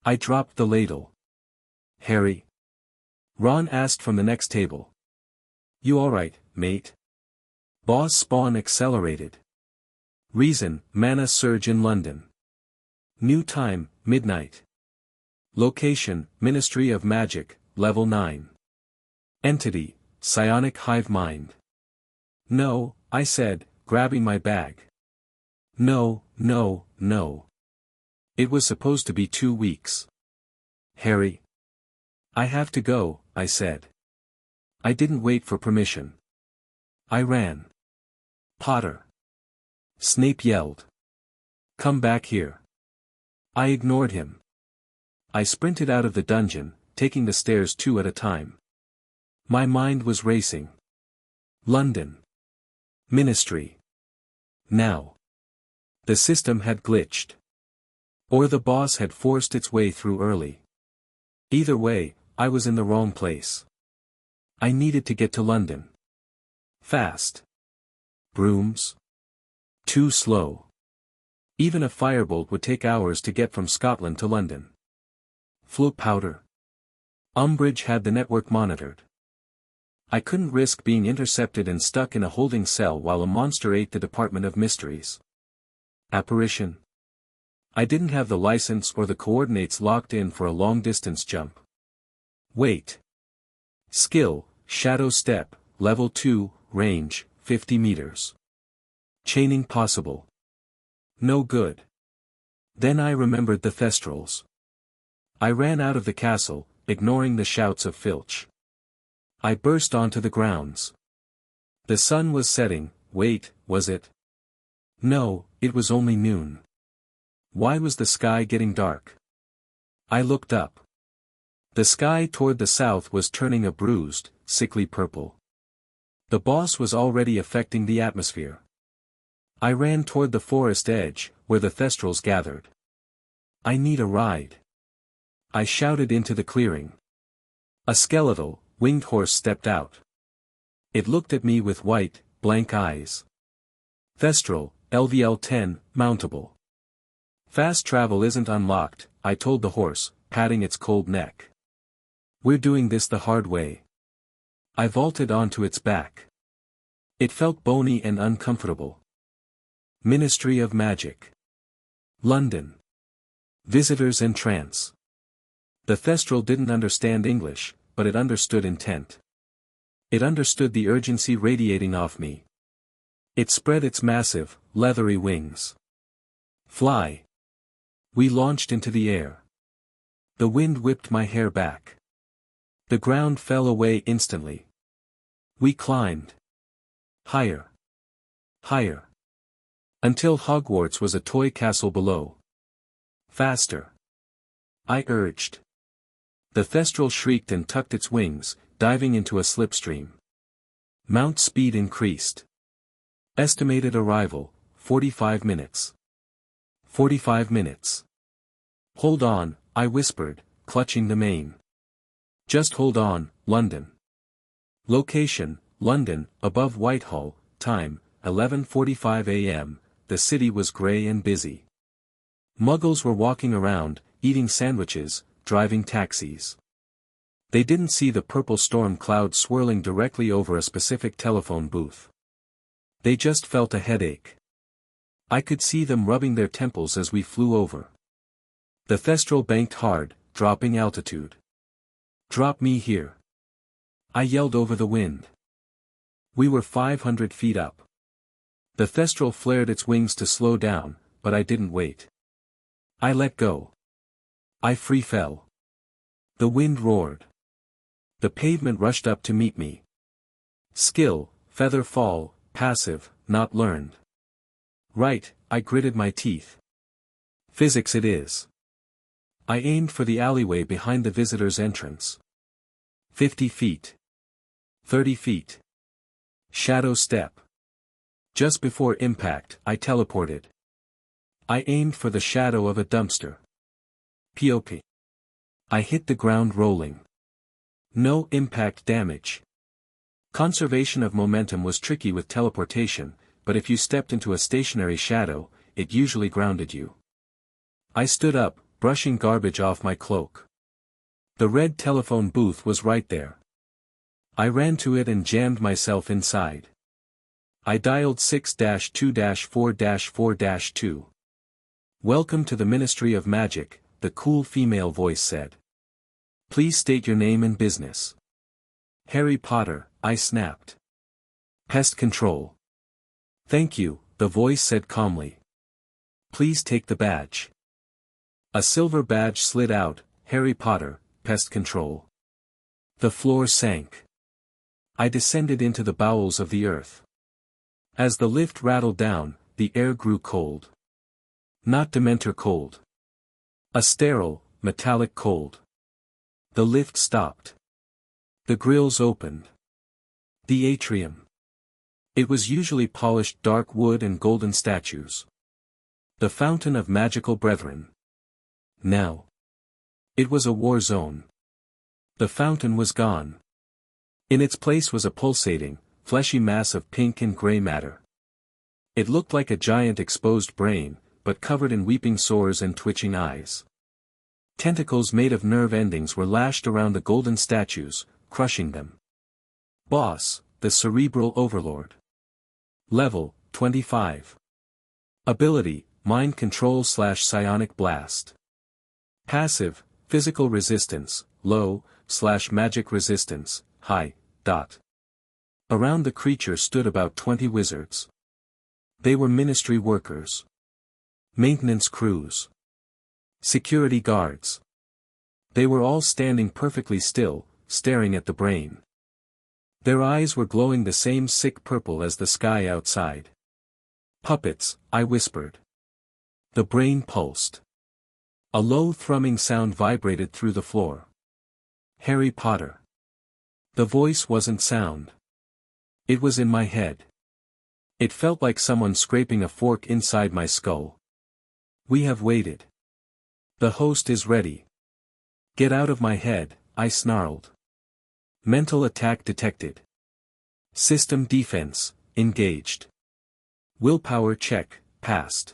I dropped the ladle. Harry? Ron asked from the next table. You alright, mate? Boss spawn accelerated. Reason, mana surge in London. New time, midnight. Location, Ministry of Magic, level 9. Entity, psionic hive mind. No, I said, grabbing my bag. No, no, no. It was supposed to be 2 weeks. Harry. I have to go, I said. I didn't wait for permission. I ran. Potter. Snape yelled. Come back here. I ignored him. I sprinted out of the dungeon, taking the stairs 2 at a time. My mind was racing. London. Ministry. Now. The system had glitched. Or the boss had forced its way through early. Either way, I was in the wrong place. I needed to get to London. Fast. Brooms? Too slow. Even a firebolt would take hours to get from Scotland to London. Float powder. Umbridge had the network monitored. I couldn't risk being intercepted and stuck in a holding cell while a monster ate the Department of Mysteries. Apparition. I didn't have the license or the coordinates locked in for a long-distance jump. Wait. Skill, Shadow Step, Level 2, Range, 50 meters. Chaining possible. No good. Then I remembered the Thestrals. I ran out of the castle, ignoring the shouts of Filch. I burst onto the grounds. The sun was setting. Wait, was it? No, it was only noon. Why was the sky getting dark? I looked up. The sky toward the south was turning a bruised, sickly purple. The boss was already affecting the atmosphere. I ran toward the forest edge, where the Thestrals gathered. I need a ride. I shouted into the clearing. A skeletal, winged horse stepped out. It looked at me with white, blank eyes. Thestral, LVL-10, mountable. Fast travel isn't unlocked, I told the horse, patting its cold neck. We're doing this the hard way. I vaulted onto its back. It felt bony and uncomfortable. Ministry of Magic. London. Visitors and trance. The Thestral didn't understand English, but it understood intent. It understood the urgency radiating off me. It spread its massive, leathery wings. Fly. We launched into the air. The wind whipped my hair back. The ground fell away instantly. We climbed. Higher. Higher. Until Hogwarts was a toy castle below. Faster. I urged. The Thestral shrieked and tucked its wings, diving into a slipstream. Mount speed increased. Estimated arrival, 45 minutes. 45 minutes. Hold on, I whispered, clutching the mane. Just hold on, London. Location, London, above Whitehall, time, 11:45 a.m., the city was grey and busy. Muggles were walking around, eating sandwiches, driving taxis. They didn't see the purple storm cloud swirling directly over a specific telephone booth. They just felt a headache. I could see them rubbing their temples as we flew over. The Thestral banked hard, dropping altitude. Drop me here. I yelled over the wind. We were 500 feet up. The Thestral flared its wings to slow down, but I didn't wait. I let go. I free fell. The wind roared. The pavement rushed up to meet me. Skill, feather fall, passive, not learned. Right, I gritted my teeth. Physics it is. I aimed for the alleyway behind the visitor's entrance. 50 feet. 30 feet. Shadow step. Just before impact, I teleported. I aimed for the shadow of a dumpster. POP. I hit the ground rolling. No impact damage. Conservation of momentum was tricky with teleportation, but if you stepped into a stationary shadow, it usually grounded you. I stood up, brushing garbage off my cloak. The red telephone booth was right there. I ran to it and jammed myself inside. I dialed 6-2-4-4-2. Welcome to the Ministry of Magic, the cool female voice said. Please state your name and business. Harry Potter, I snapped. Pest control. Thank you, the voice said calmly. Please take the badge. A silver badge slid out, Harry Potter, pest control. The floor sank. I descended into the bowels of the earth. As the lift rattled down, the air grew cold. Not Dementor cold. A sterile, metallic cold. The lift stopped. The grills opened. The atrium. It was usually polished dark wood and golden statues. The fountain of magical brethren. Now. It was a war zone. The fountain was gone. In its place was a pulsating, fleshy mass of pink and gray matter. It looked like a giant exposed brain, but covered in weeping sores and twitching eyes. Tentacles made of nerve endings were lashed around the golden statues, crushing them. Boss, the Cerebral Overlord. Level, 25. Ability, Mind Control / Psionic Blast. Passive, Physical Resistance, Low, / Magic Resistance, High. Around the creature stood about 20 wizards. They were ministry workers. Maintenance crews. Security guards. They were all standing perfectly still, staring at the brain. Their eyes were glowing the same sick purple as the sky outside. Puppets, I whispered. The brain pulsed. A low thrumming sound vibrated through the floor. Harry Potter. The voice wasn't sound. It was in my head. It felt like someone scraping a fork inside my skull. We have waited. The host is ready. Get out of my head, I snarled. Mental attack detected. System defense, engaged. Willpower check, passed.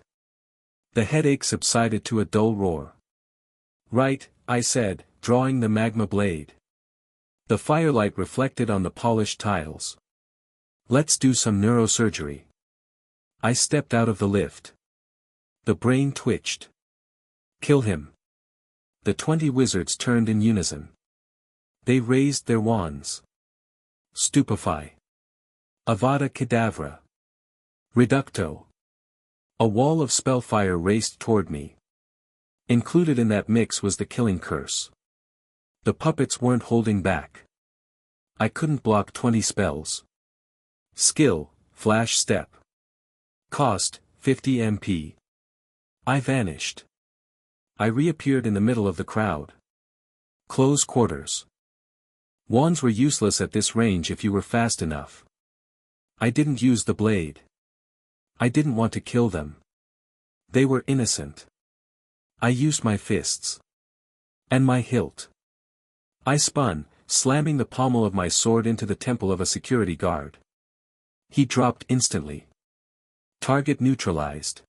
The headache subsided to a dull roar. Right, I said, drawing the magma blade. The firelight reflected on the polished tiles. Let's do some neurosurgery. I stepped out of the lift. The brain twitched. Kill him. The 20 wizards turned in unison. They raised their wands. Stupefy. Avada Kedavra. Reducto. A wall of spellfire raced toward me. Included in that mix was the killing curse. The puppets weren't holding back. I couldn't block 20 spells. Skill, Flash Step. Cost, 50 MP. I vanished. I reappeared in the middle of the crowd. Close quarters. Wands were useless at this range if you were fast enough. I didn't use the blade. I didn't want to kill them. They were innocent. I used my fists. And my hilt. I spun, slamming the pommel of my sword into the temple of a security guard. He dropped instantly. Target neutralized.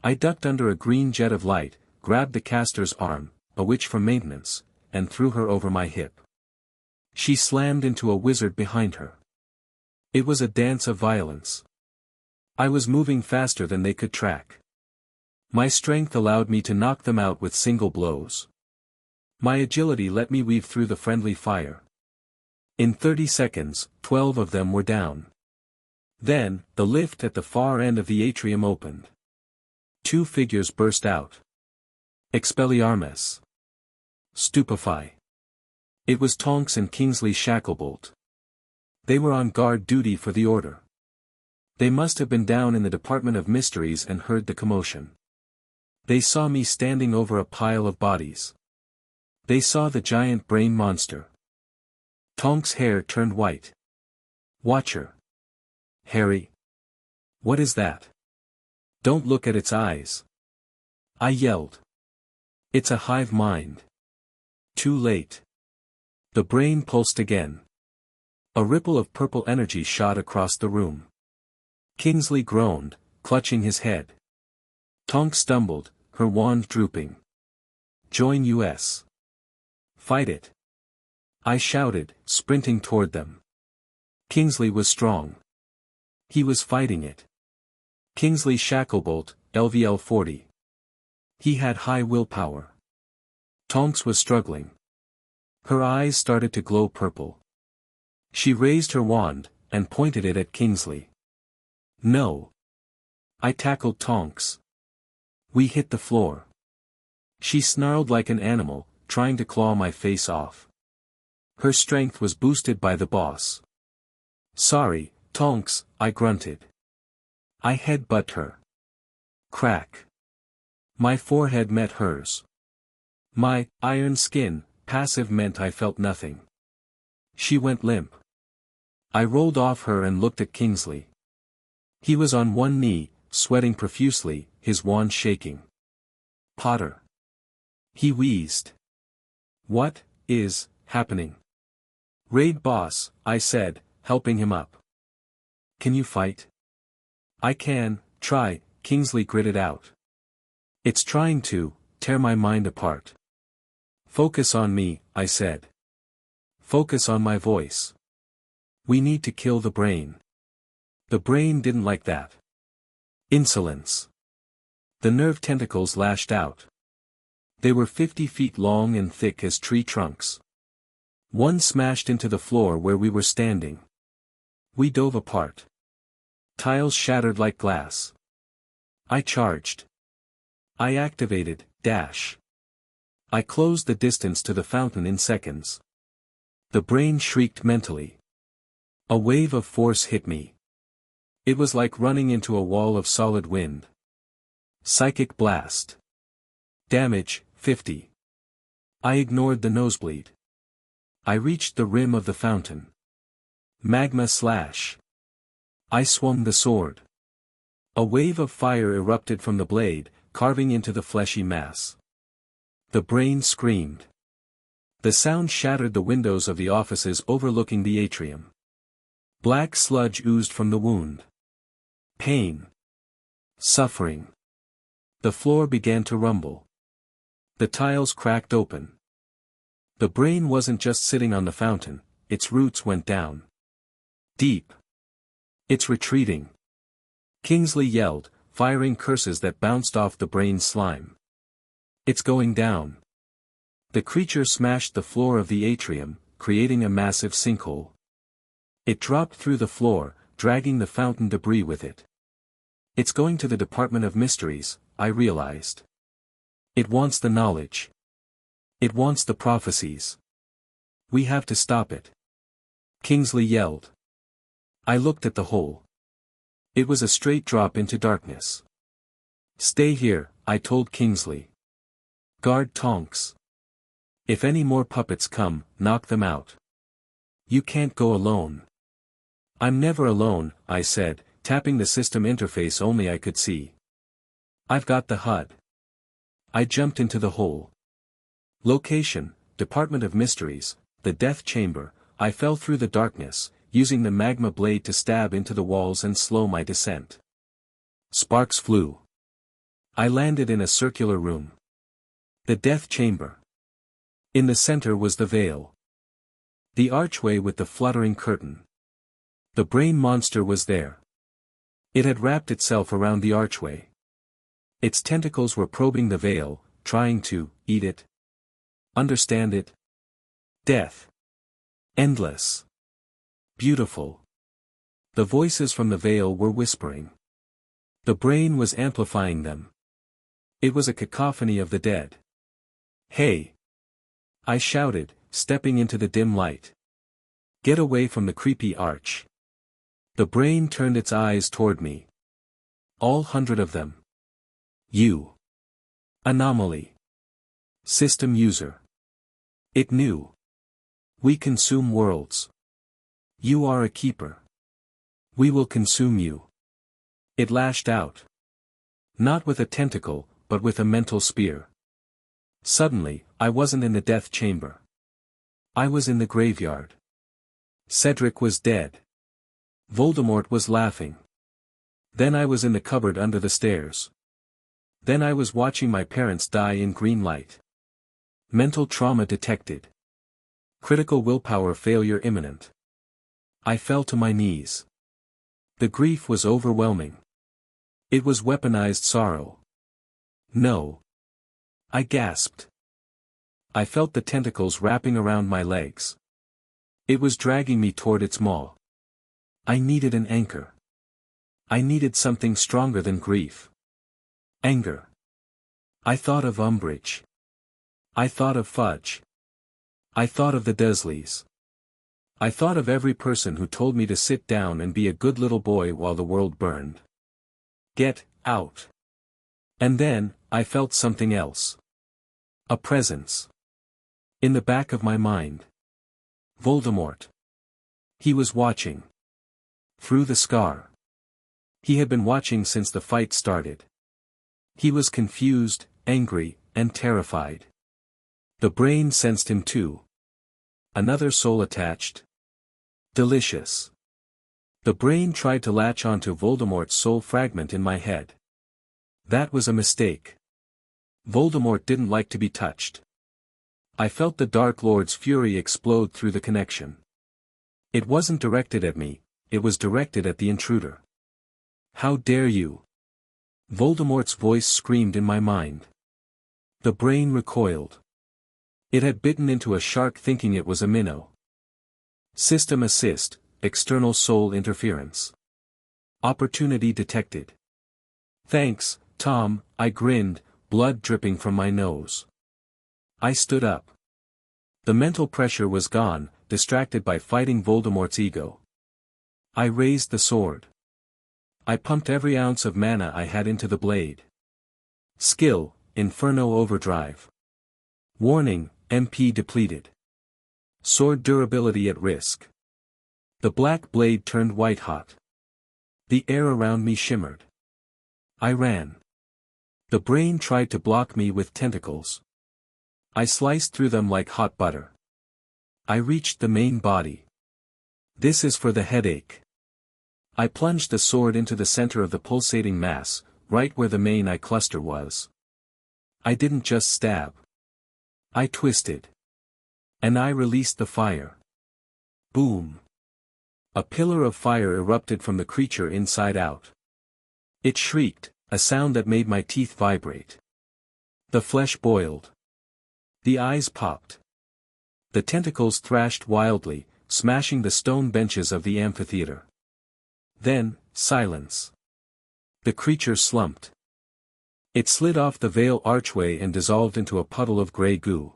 I ducked under a green jet of light, grabbed the caster's arm, a witch from maintenance, and threw her over my hip. She slammed into a wizard behind her. It was a dance of violence. I was moving faster than they could track. My strength allowed me to knock them out with single blows. My agility let me weave through the friendly fire. In 30 seconds, 12 of them were down. Then, the lift at the far end of the atrium opened. 2 figures burst out. Expelliarmus. Stupefy. It was Tonks and Kingsley Shacklebolt. They were on guard duty for the order. They must have been down in the Department of Mysteries and heard the commotion. They saw me standing over a pile of bodies. They saw the giant brain monster. Tonks' hair turned white. Watcher. Harry. What is that? Don't look at its eyes. I yelled. It's a hive mind. Too late. The brain pulsed again. A ripple of purple energy shot across the room. Kingsley groaned, clutching his head. Tonks stumbled, her wand drooping. Join us. Fight it. I shouted, sprinting toward them. Kingsley was strong. He was fighting it. Kingsley Shacklebolt, LVL 40. He had high willpower. Tonks was struggling. Her eyes started to glow purple. She raised her wand, and pointed it at Kingsley. No. I tackled Tonks. We hit the floor. She snarled like an animal, trying to claw my face off. Her strength was boosted by the boss. Sorry, Tonks, I grunted. I headbutt her. Crack. My forehead met hers. My iron skin, passive meant I felt nothing. She went limp. I rolled off her and looked at Kingsley. He was on one knee, sweating profusely, his wand shaking. "Potter." He wheezed. "What is happening?" "Raid boss," I said, helping him up. "Can you fight?" "I can, try," Kingsley gritted out. "It's trying to tear my mind apart." "Focus on me," I said. "Focus on my voice. We need to kill the brain." The brain didn't like that. Insolence. The nerve tentacles lashed out. They were 50 feet long and thick as tree trunks. One smashed into the floor where we were standing. We dove apart. Tiles shattered like glass. I charged. I activated dash. I closed the distance to the fountain in seconds. The brain shrieked mentally. A wave of force hit me. It was like running into a wall of solid wind. Psychic blast. Damage, 50. I ignored the nosebleed. I reached the rim of the fountain. Magma slash. I swung the sword. A wave of fire erupted from the blade, carving into the fleshy mass. The brain screamed. The sound shattered the windows of the offices overlooking the atrium. Black sludge oozed from the wound. Pain. Suffering. The floor began to rumble. The tiles cracked open. The brain wasn't just sitting on the fountain, its roots went down. Deep. "It's retreating," Kingsley yelled, firing curses that bounced off the brain's slime. "It's going down." The creature smashed the floor of the atrium, creating a massive sinkhole. It dropped through the floor, dragging the fountain debris with it. "It's going to the Department of Mysteries," I realized. "It wants the knowledge. It wants the prophecies. We have to stop it," Kingsley yelled. I looked at the hole. It was a straight drop into darkness. "Stay here," I told Kingsley. "Guard Tonks. If any more puppets come, knock them out. You can't go alone." "I'm never alone," I said, tapping the system interface only I could see. "I've got the HUD." I jumped into the hole. Location, Department of Mysteries, the Death Chamber. I fell through the darkness, using the magma blade to stab into the walls and slow my descent. Sparks flew. I landed in a circular room. The Death Chamber. In the center was the veil. The archway with the fluttering curtain. The brain monster was there. It had wrapped itself around the archway. Its tentacles were probing the veil, trying to eat it. Understand it? Death. Endless. Beautiful. The voices from the veil were whispering. The brain was amplifying them. It was a cacophony of the dead. "Hey!" I shouted, stepping into the dim light. "Get away from the creepy arch." The brain turned its eyes toward me. All 100 of them. "You. Anomaly. System user." It knew. "We consume worlds. You are a keeper. We will consume you." It lashed out. Not with a tentacle, but with a mental spear. Suddenly, I wasn't in the death chamber. I was in the graveyard. Cedric was dead. Voldemort was laughing. Then I was in the cupboard under the stairs. Then I was watching my parents die in green light. Mental trauma detected. Critical willpower failure imminent. I fell to my knees. The grief was overwhelming. It was weaponized sorrow. "No." I gasped. I felt the tentacles wrapping around my legs. It was dragging me toward its maw. I needed an anchor. I needed something stronger than grief. Anger. I thought of Umbridge. I thought of Fudge. I thought of the Dursleys. I thought of every person who told me to sit down and be a good little boy while the world burned. Get out. And then, I felt something else. A presence. In the back of my mind. Voldemort. He was watching. Through the scar. He had been watching since the fight started. He was confused, angry, and terrified. The brain sensed him too. Another soul attached. Delicious. The brain tried to latch onto Voldemort's soul fragment in my head. That was a mistake. Voldemort didn't like to be touched. I felt the Dark Lord's fury explode through the connection. It wasn't directed at me, it was directed at the intruder. How dare you? Voldemort's voice screamed in my mind. The brain recoiled. It had bitten into a shark thinking it was a minnow. System assist, external soul interference. Opportunity detected. Thanks, Tom, I grinned, blood dripping from my nose. I stood up. The mental pressure was gone, distracted by fighting Voldemort's ego. I raised the sword. I pumped every ounce of mana I had into the blade. Skill, Inferno Overdrive. Warning, MP depleted. Sword durability at risk. The black blade turned white-hot. The air around me shimmered. I ran. The brain tried to block me with tentacles. I sliced through them like hot butter. I reached the main body. This is for the headache. I plunged the sword into the center of the pulsating mass, right where the main eye cluster was. I didn't just stab. I twisted. And I released the fire. Boom. A pillar of fire erupted from the creature inside out. It shrieked, a sound that made my teeth vibrate. The flesh boiled. The eyes popped. The tentacles thrashed wildly, smashing the stone benches of the amphitheater. Then, silence. The creature slumped. It slid off the veil archway and dissolved into a puddle of gray goo.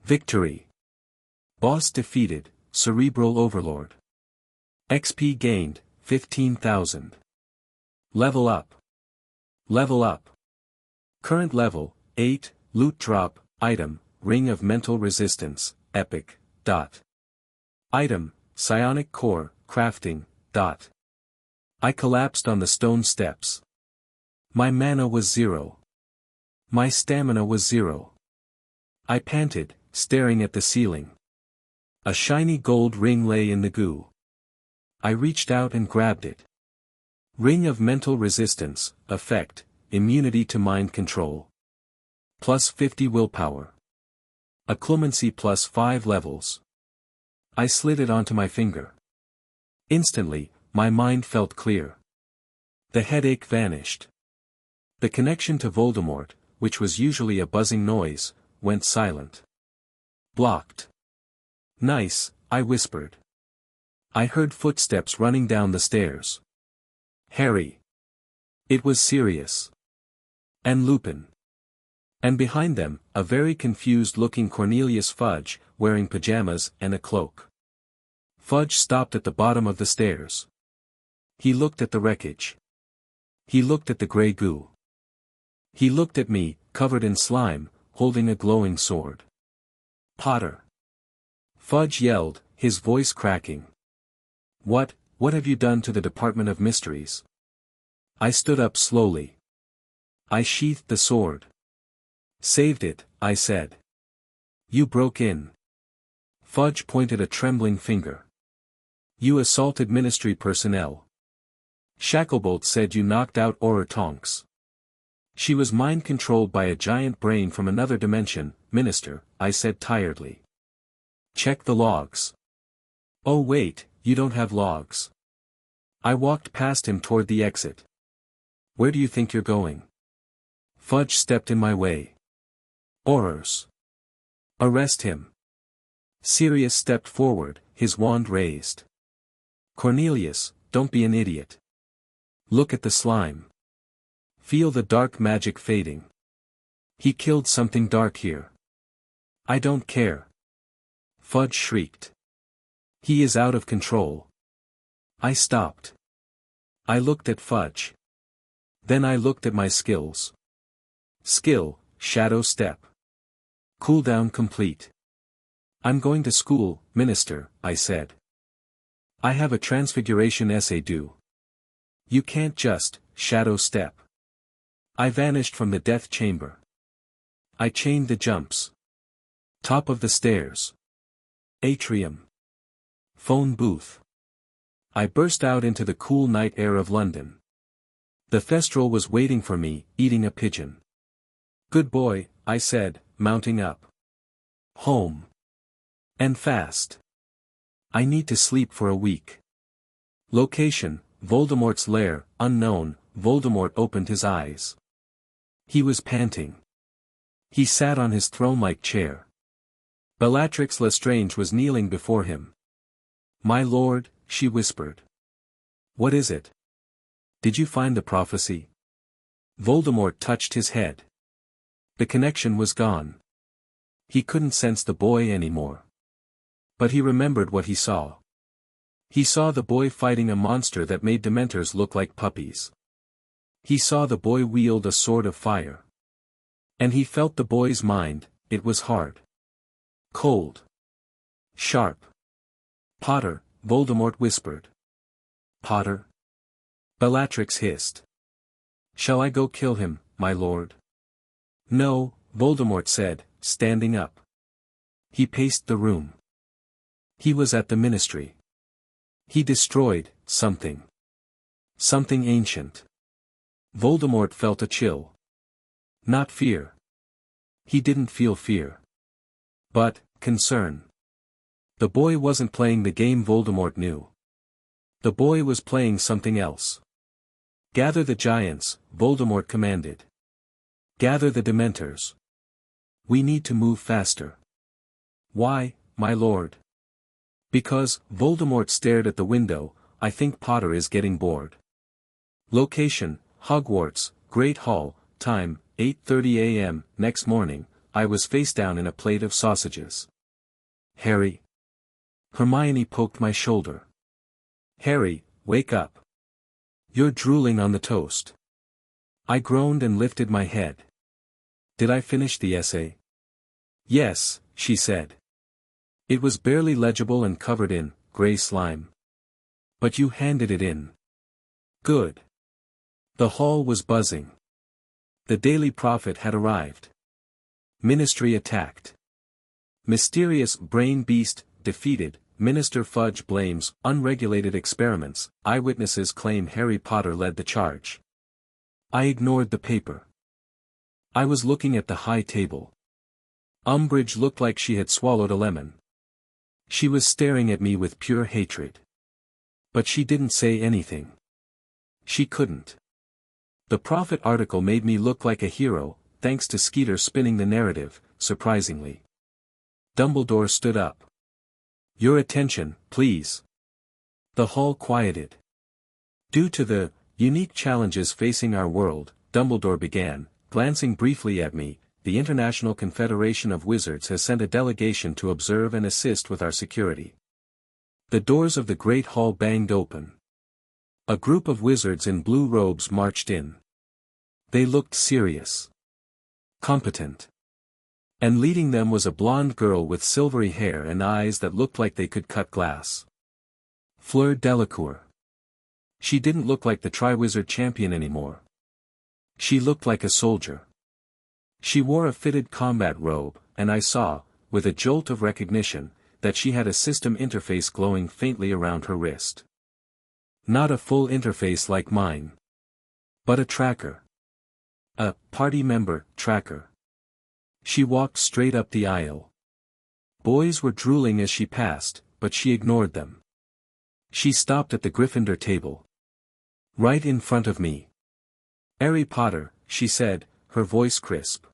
Victory. Boss defeated, Cerebral Overlord. XP gained, 15,000. Level up. Level up. Current level, 8, loot drop, item, Ring of Mental Resistance, epic, dot. Item, Psionic Core, crafting, dot. I collapsed on the stone steps. My mana was 0. My stamina was 0. I panted, staring at the ceiling. A shiny gold ring lay in the goo. I reached out and grabbed it. Ring of Mental Resistance, effect, immunity to mind control. Plus 50 willpower. Occlumency plus 5 levels. I slid it onto my finger. Instantly, my mind felt clear. The headache vanished. The connection to Voldemort, which was usually a buzzing noise, went silent. Blocked. Nice, I whispered. I heard footsteps running down the stairs. Harry. It was Sirius. And Lupin. And behind them, a very confused-looking Cornelius Fudge, wearing pajamas and a cloak. Fudge stopped at the bottom of the stairs. He looked at the wreckage. He looked at the gray goo. He looked at me, covered in slime, holding a glowing sword. Potter. Fudge yelled, his voice cracking. What have you done to the Department of Mysteries? I stood up slowly. I sheathed the sword. Saved it, I said. You broke in. Fudge pointed a trembling finger. You assaulted Ministry personnel. Shacklebolt said you knocked out Auror Tonks. She was mind-controlled by a giant brain from another dimension, Minister, I said tiredly. Check the logs. Oh wait, you don't have logs. I walked past him toward the exit. Where do you think you're going? Fudge stepped in my way. Aurors. Arrest him. Sirius stepped forward, his wand raised. Cornelius, don't be an idiot. Look at the slime. Feel the dark magic fading. He killed something dark here. I don't care. Fudge shrieked. He is out of control. I stopped. I looked at Fudge. Then I looked at my skills. Skill, Shadow Step. Cooldown complete. I'm going to school, Minister, I said. I have a transfiguration essay due. You can't just, shadow step. I vanished from the death chamber. I chained the jumps. Top of the stairs. Atrium. Phone booth. I burst out into the cool night air of London. The Thestral was waiting for me, eating a pigeon. Good boy, I said, mounting up. Home. And fast. I need to sleep for a week. Location, Voldemort's lair, unknown. Voldemort opened his eyes. He was panting. He sat on his throne-like chair. Bellatrix Lestrange was kneeling before him. My lord, she whispered. What is it? Did you find the prophecy? Voldemort touched his head. The connection was gone. He couldn't sense the boy anymore. But he remembered what he saw. He saw the boy fighting a monster that made Dementors look like puppies. He saw the boy wield a sword of fire. And he felt the boy's mind, it was hard. Cold. Sharp. Potter, Voldemort whispered. Potter? Bellatrix hissed. Shall I go kill him, my lord? No, Voldemort said, standing up. He paced the room. He was at the ministry. He destroyed something. Something ancient. Voldemort felt a chill. Not fear. He didn't feel fear. But, concern. The boy wasn't playing the game Voldemort knew. The boy was playing something else. Gather the giants, Voldemort commanded. Gather the Dementors. We need to move faster. Why, my lord? Because, Voldemort stared at the window, I think Potter is getting bored. Location, Hogwarts, Great Hall, time, 8:30 a.m. Next morning, I was face down in a plate of sausages. Harry. Hermione poked my shoulder. Harry, wake up. You're drooling on the toast. I groaned and lifted my head. Did I finish the essay? Yes, she said. It was barely legible and covered in gray slime. But you handed it in. Good. The hall was buzzing. The Daily Prophet had arrived. Ministry attacked. Mysterious brain beast, defeated. Minister Fudge blames unregulated experiments. Eyewitnesses claim Harry Potter led the charge. I ignored the paper. I was looking at the high table. Umbridge looked like she had swallowed a lemon. She was staring at me with pure hatred. But she didn't say anything. She couldn't. The Prophet article made me look like a hero, thanks to Skeeter spinning the narrative, surprisingly. Dumbledore stood up. Your attention, please. The hall quieted. Due to the unique challenges facing our world, Dumbledore began, glancing briefly at me, the International Confederation of Wizards has sent a delegation to observe and assist with our security. The doors of the Great Hall banged open. A group of wizards in blue robes marched in. They looked serious. Competent. And leading them was a blonde girl with silvery hair and eyes that looked like they could cut glass. Fleur Delacour. She didn't look like the Triwizard Champion anymore. She looked like a soldier. She wore a fitted combat robe, and I saw, with a jolt of recognition, that she had a system interface glowing faintly around her wrist. Not a full interface like mine. But a tracker. A party member tracker. She walked straight up the aisle. Boys were drooling as she passed, but she ignored them. She stopped at the Gryffindor table. Right in front of me. Harry Potter, she said, her voice crisp.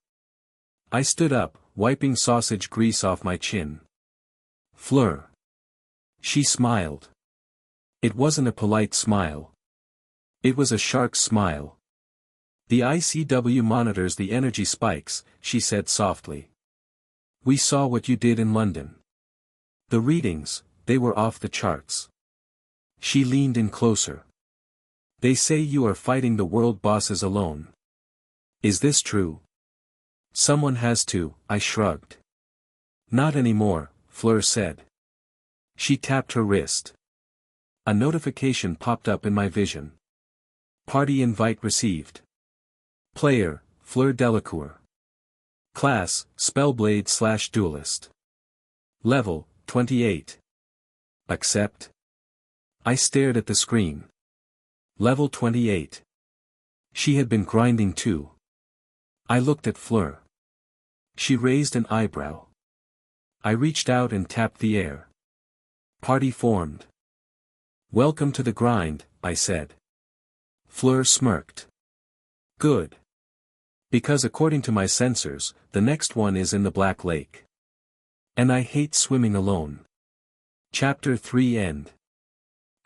I stood up, wiping sausage grease off my chin. Fleur. She smiled. It wasn't a polite smile. It was a shark's smile. The ICW monitors the energy spikes, she said softly. We saw what you did in London. The readings, they were off the charts. She leaned in closer. They say you are fighting the world bosses alone. Is this true? Someone has to, I shrugged. Not anymore, Fleur said. She tapped her wrist. A notification popped up in my vision. Party invite received. Player, Fleur Delacour. Class, Spellblade/Duelist. Level, 28. Accept. I stared at the screen. Level 28. She had been grinding too. I looked at Fleur. She raised an eyebrow. I reached out and tapped the air. Party formed. Welcome to the grind, I said. Fleur smirked. Good. Because according to my sensors, the next one is in the Black Lake. And I hate swimming alone. Chapter 3 End.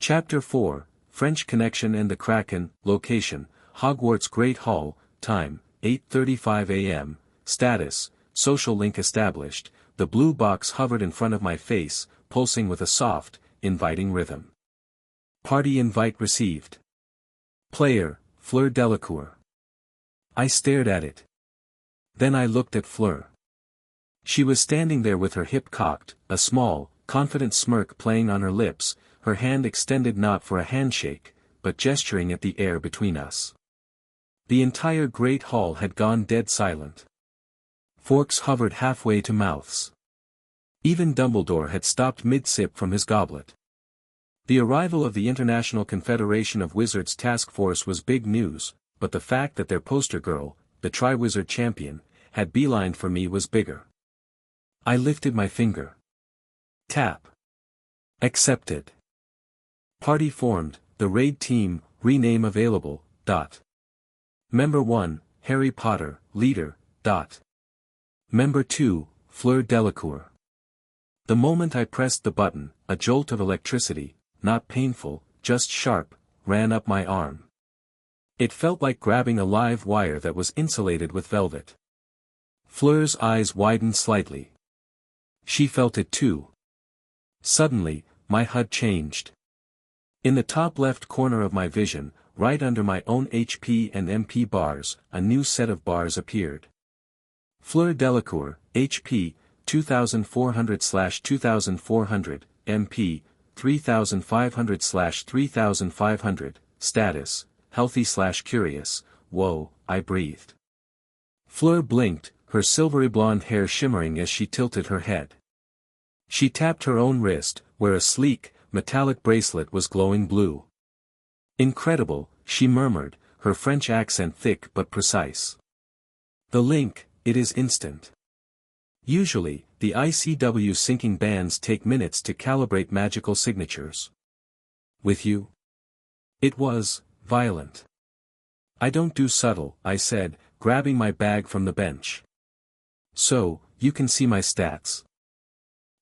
Chapter 4, French Connection and the Kraken. Location, Hogwarts Great Hall. Time, 8:35 a.m. Status, social link established. The blue box hovered in front of my face, pulsing with a soft, inviting rhythm. Party invite received. Player, Fleur Delacour. I stared at it. Then I looked at Fleur. She was standing there with her hip cocked, a small, confident smirk playing on her lips, her hand extended not for a handshake, but gesturing at the air between us. The entire great hall had gone dead silent. Forks hovered halfway to mouths. Even Dumbledore had stopped mid-sip from his goblet. The arrival of the International Confederation of Wizards Task Force was big news, but the fact that their poster girl, the Triwizard Champion, had beelined for me was bigger. I lifted my finger. Tap. Accepted. Party formed, the raid team, rename available, ... Member 1, Harry Potter, leader, ... Member 2, Fleur Delacour. The moment I pressed the button, a jolt of electricity, not painful, just sharp, ran up my arm. It felt like grabbing a live wire that was insulated with velvet. Fleur's eyes widened slightly. She felt it too. Suddenly, my HUD changed. In the top left corner of my vision, right under my own HP and MP bars, a new set of bars appeared. Fleur Delacour, HP, 2400/2400, MP, 3500/3500, status, healthy/curious, whoa, I breathed. Fleur blinked, her silvery blonde hair shimmering as she tilted her head. She tapped her own wrist, where a sleek, metallic bracelet was glowing blue. Incredible, she murmured, her French accent thick but precise. The link, it is instant. Usually, the ICW syncing bands take minutes to calibrate magical signatures. With you? It was violent. I don't do subtle, I said, grabbing my bag from the bench. So, you can see my stats.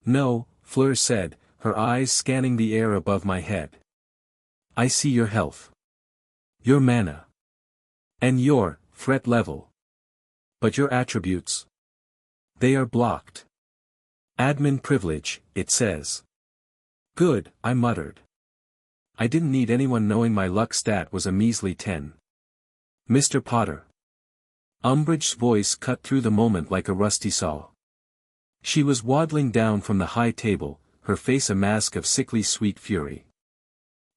No, Fleur said, her eyes scanning the air above my head. I see your health. Your mana. And your threat level. But your attributes? They are blocked. Admin privilege, it says. Good, I muttered. I didn't need anyone knowing my luck stat was a measly 10. Mr. Potter. Umbridge's voice cut through the moment like a rusty saw. She was waddling down from the high table, her face a mask of sickly sweet fury.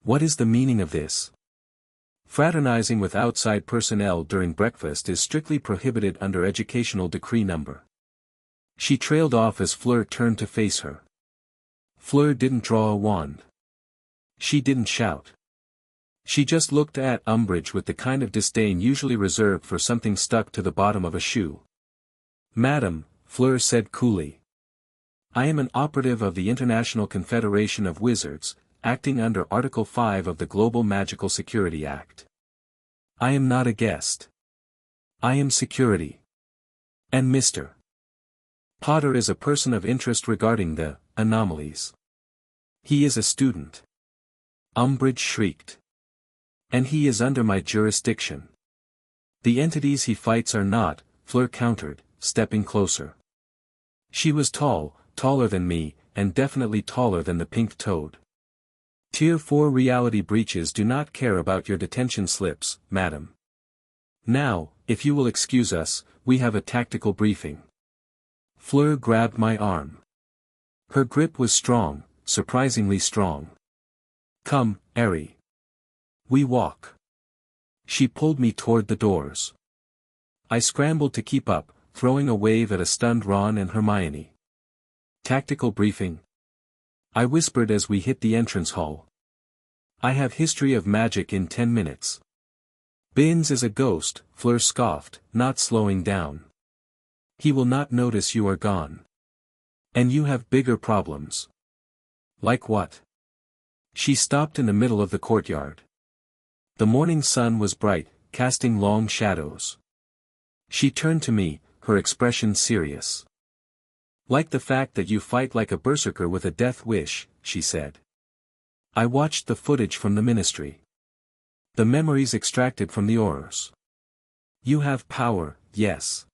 What is the meaning of this? Fraternizing with outside personnel during breakfast is strictly prohibited under Educational Decree No. She trailed off as Fleur turned to face her. Fleur didn't draw a wand. She didn't shout. She just looked at Umbridge with the kind of disdain usually reserved for something stuck to the bottom of a shoe. Madam, Fleur said coolly. I am an operative of the International Confederation of Wizards, acting under Article 5 of the Global Magical Security Act. I am not a guest. I am security. And Mr. Potter is a person of interest regarding the anomalies. He is a student. Umbridge shrieked. And he is under my jurisdiction. The entities he fights are not, Fleur countered, stepping closer. She was tall, taller than me, and definitely taller than the pink toad. Tier 4 reality breaches do not care about your detention slips, madam. Now, if you will excuse us, we have a tactical briefing. Fleur grabbed my arm. Her grip was strong, surprisingly strong. Come, Ari. We walk. She pulled me toward the doors. I scrambled to keep up, throwing a wave at a stunned Ron and Hermione. Tactical briefing. I whispered as we hit the entrance hall. I have history of magic in 10 minutes. Binns is a ghost, Fleur scoffed, not slowing down. He will not notice you are gone. And you have bigger problems. Like what? She stopped in the middle of the courtyard. The morning sun was bright, casting long shadows. She turned to me, her expression serious. Like the fact that you fight like a berserker with a death wish, she said. I watched the footage from the ministry. The memories extracted from the Aurors. You have power, yes.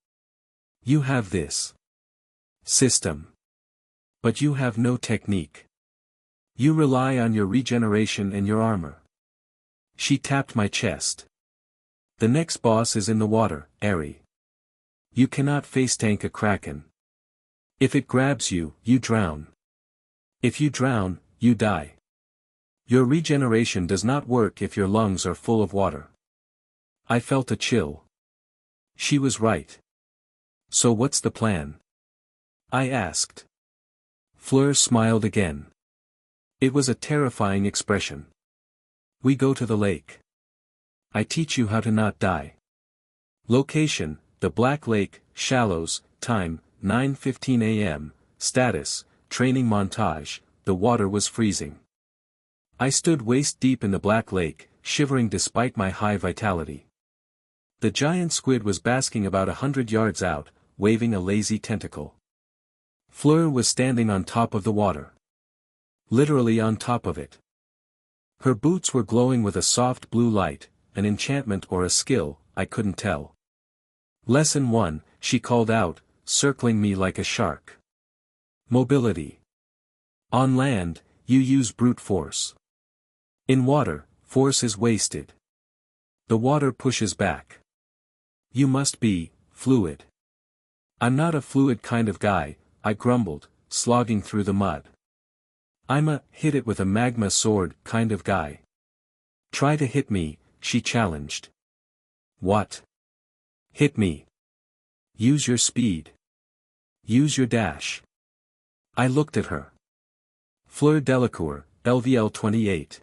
You have this system. But you have no technique. You rely on your regeneration and your armor. She tapped my chest. The next boss is in the water, Ari. You cannot face tank a kraken. If it grabs you, you drown. If you drown, you die. Your regeneration does not work if your lungs are full of water. I felt a chill. She was right. So what's the plan? I asked. Fleur smiled again. It was a terrifying expression. We go to the lake. I teach you how to not die. Location, the Black Lake, Shallows, time, 9:15 a.m., status, training montage, the water was freezing. I stood waist deep in the Black Lake, shivering despite my high vitality. The giant squid was basking about 100 yards out, waving a lazy tentacle. Fleur was standing on top of the water. Literally on top of it. Her boots were glowing with a soft blue light, an enchantment or a skill, I couldn't tell. Lesson 1, she called out, circling me like a shark. Mobility. On land, you use brute force. In water, force is wasted. The water pushes back. You must be fluid. I'm not a fluid kind of guy, I grumbled, slogging through the mud. I'm a hit it with a magma sword kind of guy. Try to hit me, she challenged. What? Hit me. Use your speed. Use your dash. I looked at her. Fleur Delacour, LVL 28.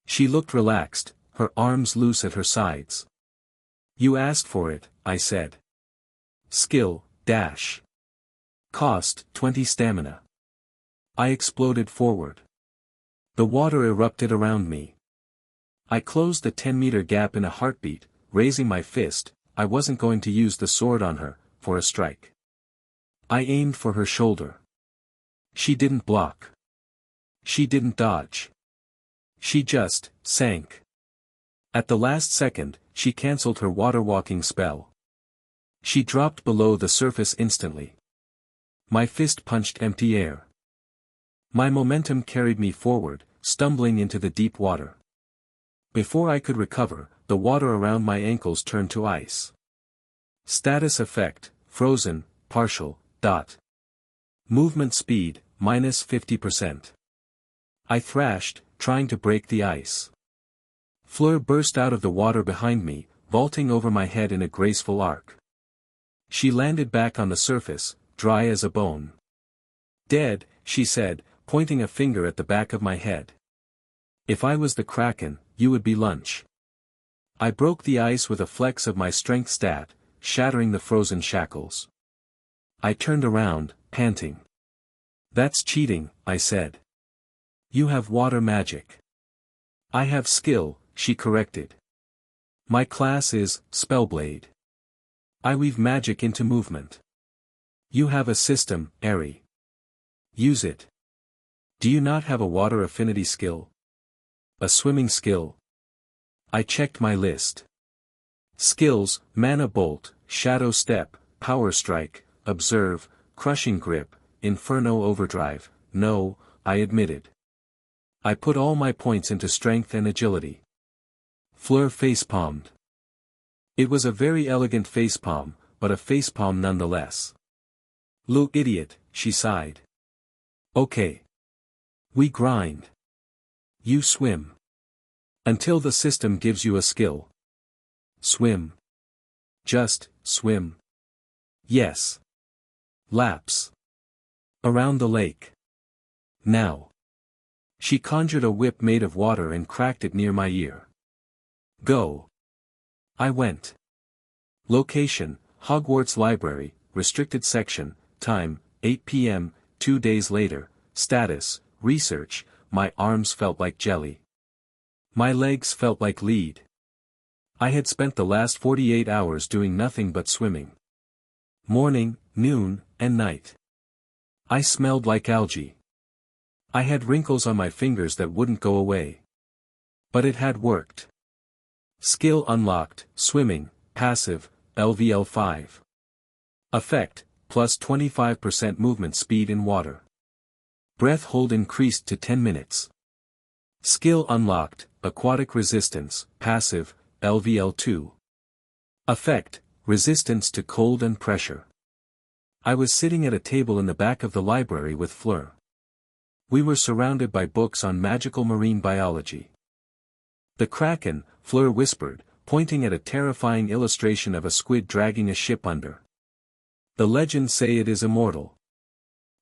She looked relaxed, her arms loose at her sides. You asked for it, I said. Skill, dash. Cost, 20 stamina. I exploded forward. The water erupted around me. I closed the 10-meter gap in a heartbeat, raising my fist. I wasn't going to use the sword on her, for a strike. I aimed for her shoulder. She didn't block. She didn't dodge. She just sank. At the last second, she cancelled her water-walking spell. She dropped below the surface instantly. My fist punched empty air. My momentum carried me forward, stumbling into the deep water. Before I could recover, the water around my ankles turned to ice. Status effect, frozen, partial, dot. Movement speed, minus 50%. I thrashed, trying to break the ice. Fleur burst out of the water behind me, vaulting over my head in a graceful arc. She landed back on the surface, dry as a bone. Dead, she said, pointing a finger at the back of my head. If I was the Kraken, you would be lunch. I broke the ice with a flex of my strength stat, shattering the frozen shackles. I turned around, panting. That's cheating, I said. You have water magic. I have skill, she corrected. My class is Spellblade. I weave magic into movement. You have a system, Ari. Use it. Do you not have a water affinity skill? A swimming skill? I checked my list. Skills, Mana Bolt, Shadow Step, Power Strike, Observe, Crushing Grip, Inferno Overdrive. No, I admitted. I put all my points into strength and agility. Fleur facepalmed. It was a very elegant facepalm, but a facepalm nonetheless. Look idiot, she sighed. Okay. We grind. You swim. Until the system gives you a skill. Swim. Just, swim. Yes. Laps. Around the lake. Now. She conjured a whip made of water and cracked it near my ear. Go. I went. Location, Hogwarts Library, restricted section, time, 8 p.m., 2 days later, status, research. My arms felt like jelly. My legs felt like lead. I had spent the last 48 hours doing nothing but swimming. Morning, noon, and night. I smelled like algae. I had wrinkles on my fingers that wouldn't go away. But it had worked. Skill unlocked, swimming, passive, LVL 5. Effect, plus 25% movement speed in water. Breath hold increased to 10 minutes. Skill unlocked, aquatic resistance, passive, LVL 2. Effect, resistance to cold and pressure. I was sitting at a table in the back of the library with Fleur. We were surrounded by books on magical marine biology. The Kraken, Fleur whispered, pointing at a terrifying illustration of a squid dragging a ship under. The legends say it is immortal.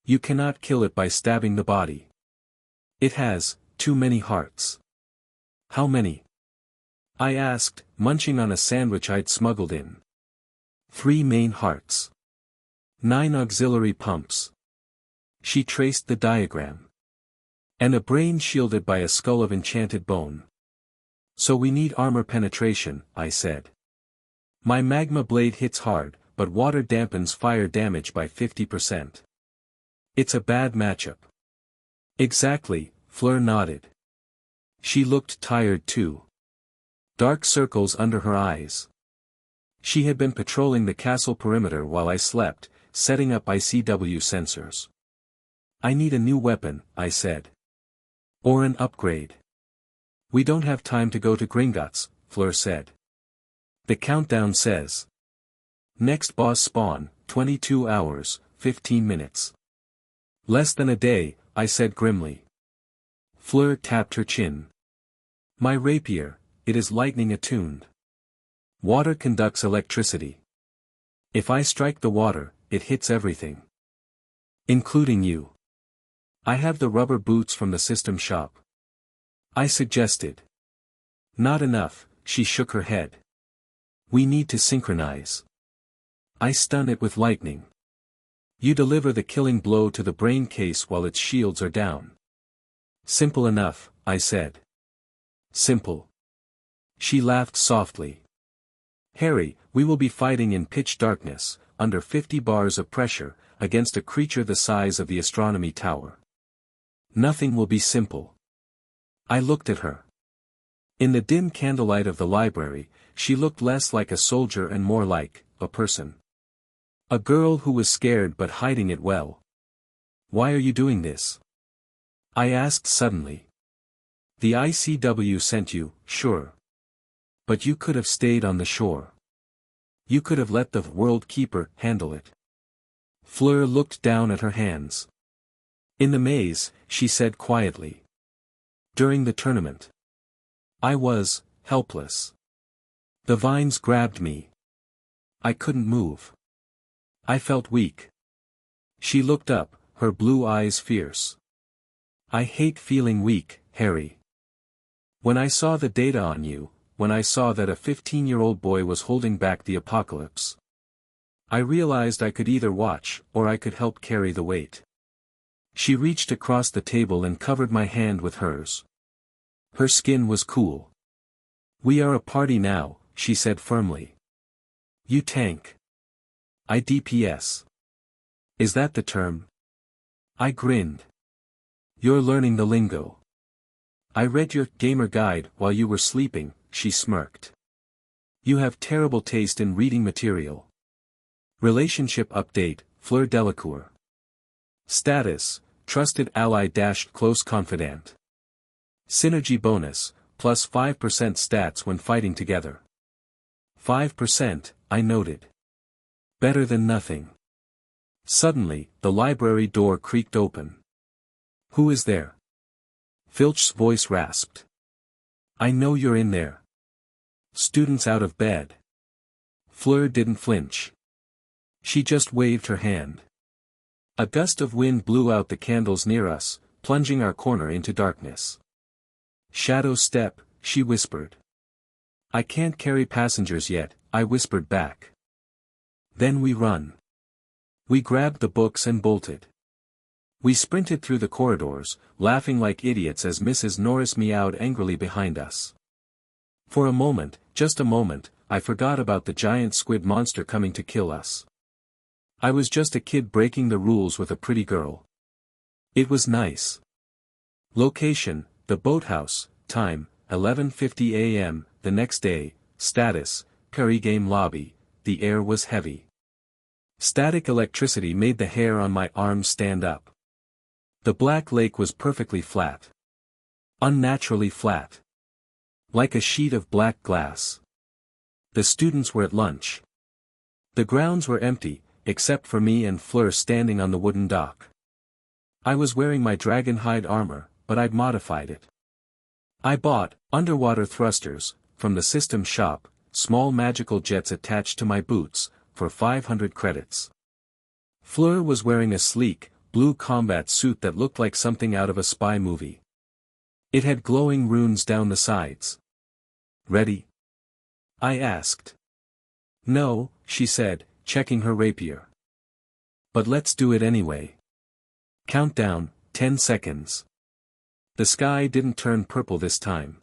You cannot kill it by stabbing the body. It has too many hearts. How many? I asked, munching on a sandwich I'd smuggled in. 3 main hearts. 9 auxiliary pumps. She traced the diagram. And a brain shielded by a skull of enchanted bone. So we need armor penetration, I said. My magma blade hits hard, but water dampens fire damage by 50%. It's a bad matchup. Exactly, Fleur nodded. She looked tired too. Dark circles under her eyes. She had been patrolling the castle perimeter while I slept, setting up ICW sensors. I need a new weapon, I said. Or an upgrade. We don't have time to go to Gringotts, Fleur said. The countdown says. Next boss spawn, 22 hours, 15 minutes. Less than a day, I said grimly. Fleur tapped her chin. My rapier, it is lightning attuned. Water conducts electricity. If I strike the water, it hits everything. Including you. I have the rubber boots from the system shop. I suggested. Not enough, she shook her head. We need to synchronize. I stun it with lightning. You deliver the killing blow to the brain case while its shields are down. Simple enough, I said. Simple. She laughed softly. Harry, we will be fighting in pitch darkness, under 50 bars of pressure, against a creature the size of the astronomy tower. Nothing will be simple. I looked at her. In the dim candlelight of the library, she looked less like a soldier and more like a person. A girl who was scared but hiding it well. Why are you doing this? I asked suddenly. The ICW sent you, sure. But you could have stayed on the shore. You could have let the World Keeper handle it. Fleur looked down at her hands. In the maze, she said quietly. During the tournament. I was helpless. The vines grabbed me. I couldn't move. I felt weak. She looked up, her blue eyes fierce. I hate feeling weak, Harry. When I saw the data on you, when I saw that a 15-year-old boy was holding back the apocalypse, I realized I could either watch or I could help carry the weight. She reached across the table and covered my hand with hers. Her skin was cool. We are a party now, she said firmly. You tank. I DPS. Is that the term? I grinned. You're learning the lingo. I read your gamer guide while you were sleeping, she smirked. You have terrible taste in reading material. Relationship update, Fleur Delacour. Status, trusted ally - close confidant. Synergy bonus, plus 5% stats when fighting together. 5%, I noted. Better than nothing. Suddenly, the library door creaked open. Who is there? Filch's voice rasped. I know you're in there. Students out of bed. Fleur didn't flinch. She just waved her hand. A gust of wind blew out the candles near us, plunging our corner into darkness. Shadow step, she whispered. I can't carry passengers yet, I whispered back. Then we run. We grabbed the books and bolted. We sprinted through the corridors, laughing like idiots as Mrs. Norris meowed angrily behind us. For a moment, just a moment, I forgot about the giant squid monster coming to kill us. I was just a kid breaking the rules with a pretty girl. It was nice. Location, the boathouse, time, 11:50 a.m., the next day, status, Perigame lobby, the air was heavy. Static electricity made the hair on my arms stand up. The black lake was perfectly flat. Unnaturally flat. Like a sheet of black glass. The students were at lunch. The grounds were empty, except for me and Fleur standing on the wooden dock. I was wearing my dragon-hide armor, but I'd modified it. I bought underwater thrusters from the system shop, small magical jets attached to my boots, for 500 credits. Fleur was wearing a sleek, blue combat suit that looked like something out of a spy movie. It had glowing runes down the sides. Ready? I asked. No, she said, checking her rapier. But let's do it anyway. Countdown, 10 seconds. The sky didn't turn purple this time.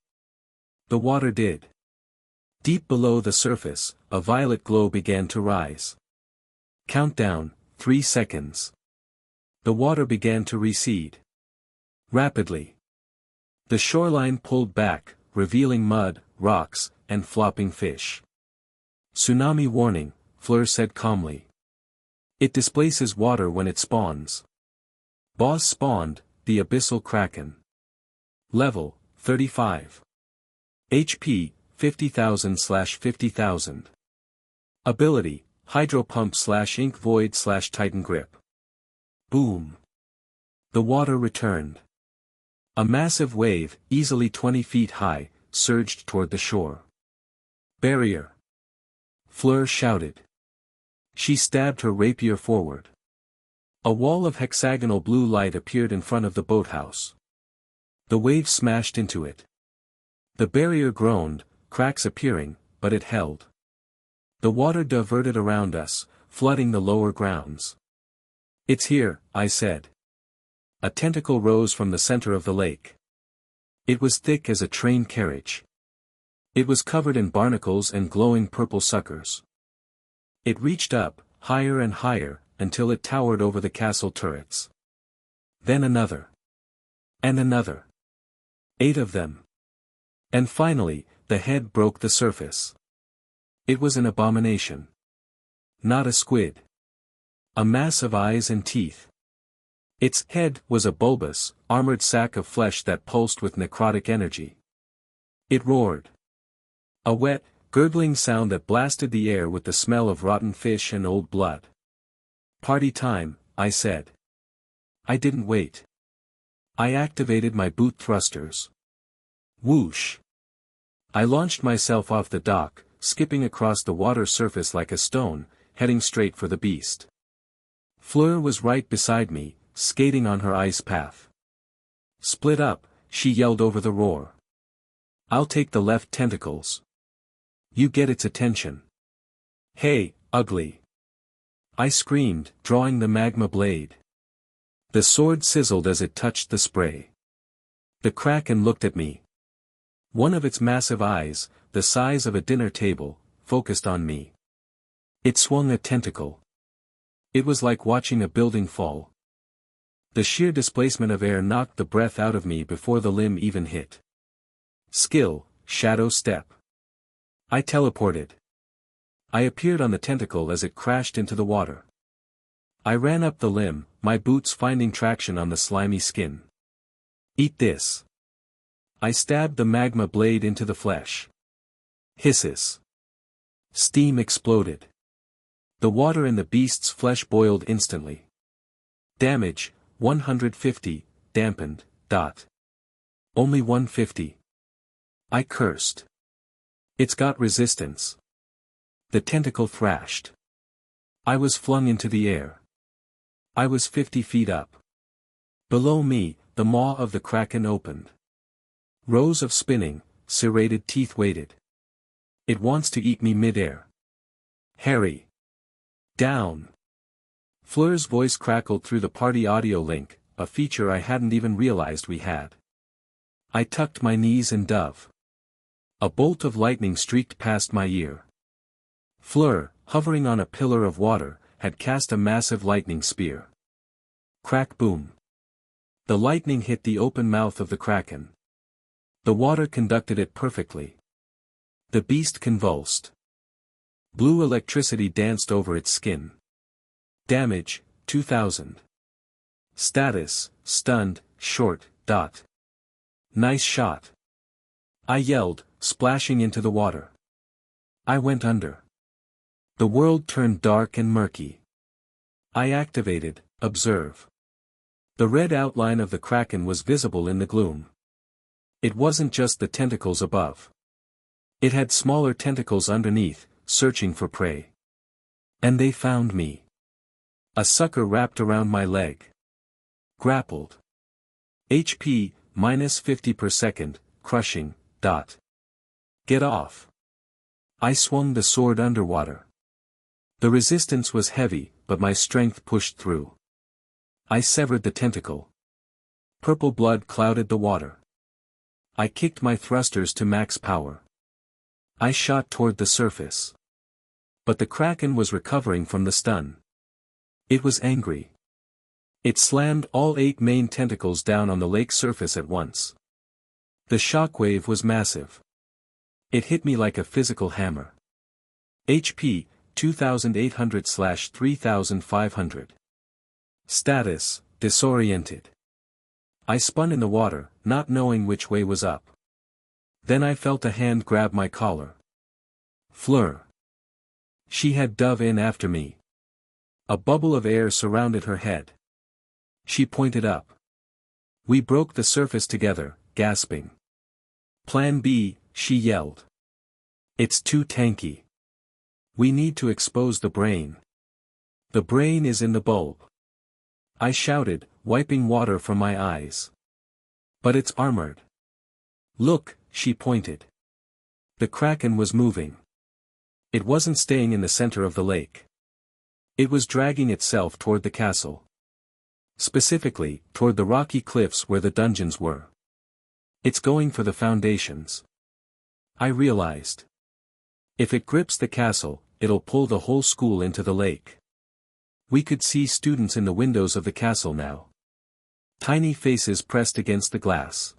The water did. Deep below the surface, a violet glow began to rise. Countdown, 3 seconds. The water began to recede. Rapidly. The shoreline pulled back, revealing mud, rocks, and flopping fish. Tsunami warning, Fleur said calmly. It displaces water when it spawns. Boss spawned, the abyssal kraken. Level, 35. HP, 50,000/50,000. Ability, hydropump/ink void/titan grip. Boom. The water returned. A massive wave, easily 20 feet high, surged toward the shore. Barrier. Fleur shouted. She stabbed her rapier forward. A wall of hexagonal blue light appeared in front of the boathouse. The wave smashed into it. The barrier groaned, cracks appearing, but it held. The water diverted around us, flooding the lower grounds. It's here, I said. A tentacle rose from the center of the lake. It was thick as a train carriage. It was covered in barnacles and glowing purple suckers. It reached up, higher and higher, until it towered over the castle turrets. Then another. And another. 8 of them. And finally, the head broke the surface. It was an abomination. Not a squid. A mass of eyes and teeth. Its head was a bulbous, armored sack of flesh that pulsed with necrotic energy. It roared. A wet, gurgling sound that blasted the air with the smell of rotten fish and old blood. Party time, I said. I didn't wait. I activated my boot thrusters. Whoosh. I launched myself off the dock, skipping across the water surface like a stone, heading straight for the beast. Fleur was right beside me, skating on her ice path. Split up, she yelled over the roar. I'll take the left tentacles. You get its attention. Hey, ugly. I screamed, drawing the magma blade. The sword sizzled as it touched the spray. The kraken looked at me. One of its massive eyes, the size of a dinner table, focused on me. It swung a tentacle. It was like watching a building fall. The sheer displacement of air knocked the breath out of me before the limb even hit. Skill, shadow step. I teleported. I appeared on the tentacle as it crashed into the water. I ran up the limb, my boots finding traction on the slimy skin. Eat this. I stabbed the magma blade into the flesh. Hisses. Steam exploded. The water in the beast's flesh boiled instantly. Damage, 150, dampened. Only 150. I cursed. It's got resistance. The tentacle thrashed. I was flung into the air. I was 50 feet up. Below me, the maw of the kraken opened. Rows of spinning, serrated teeth waited. It wants to eat me mid-air. Harry. Down. Fleur's voice crackled through the party audio link, a feature I hadn't even realized we had. I tucked my knees and dove. A bolt of lightning streaked past my ear. Fleur, hovering on a pillar of water, had cast a massive lightning spear. Crack boom. The lightning hit the open mouth of the kraken. The water conducted it perfectly. The beast convulsed. Blue electricity danced over its skin. Damage, 2000. Status, stunned, short. Nice shot. I yelled, splashing into the water. I went under. The world turned dark and murky. I activated, observe. The red outline of the kraken was visible in the gloom. It wasn't just the tentacles above. It had smaller tentacles underneath, searching for prey. And they found me. A sucker wrapped around my leg. Grappled. HP, minus 50 per second, crushing. Get off. I swung the sword underwater. The resistance was heavy, but my strength pushed through. I severed the tentacle. Purple blood clouded the water. I kicked my thrusters to max power. I shot toward the surface. But the kraken was recovering from the stun. It was angry. It slammed all 8 main tentacles down on the lake surface at once. The shockwave was massive. It hit me like a physical hammer. HP, 2800/3500. Status, disoriented. I spun in the water, not knowing which way was up. Then I felt a hand grab my collar. Fleur. She had dove in after me. A bubble of air surrounded her head. She pointed up. We broke the surface together, gasping. Plan B, she yelled. It's too tanky. We need to expose the brain. The brain is in the bulb. I shouted, wiping water from my eyes. But it's armored. Look, she pointed. The kraken was moving. It wasn't staying in the center of the lake. It was dragging itself toward the castle. Specifically, toward the rocky cliffs where the dungeons were. It's going for the foundations. I realized. If it grips the castle, it'll pull the whole school into the lake. We could see students in the windows of the castle now. Tiny faces pressed against the glass.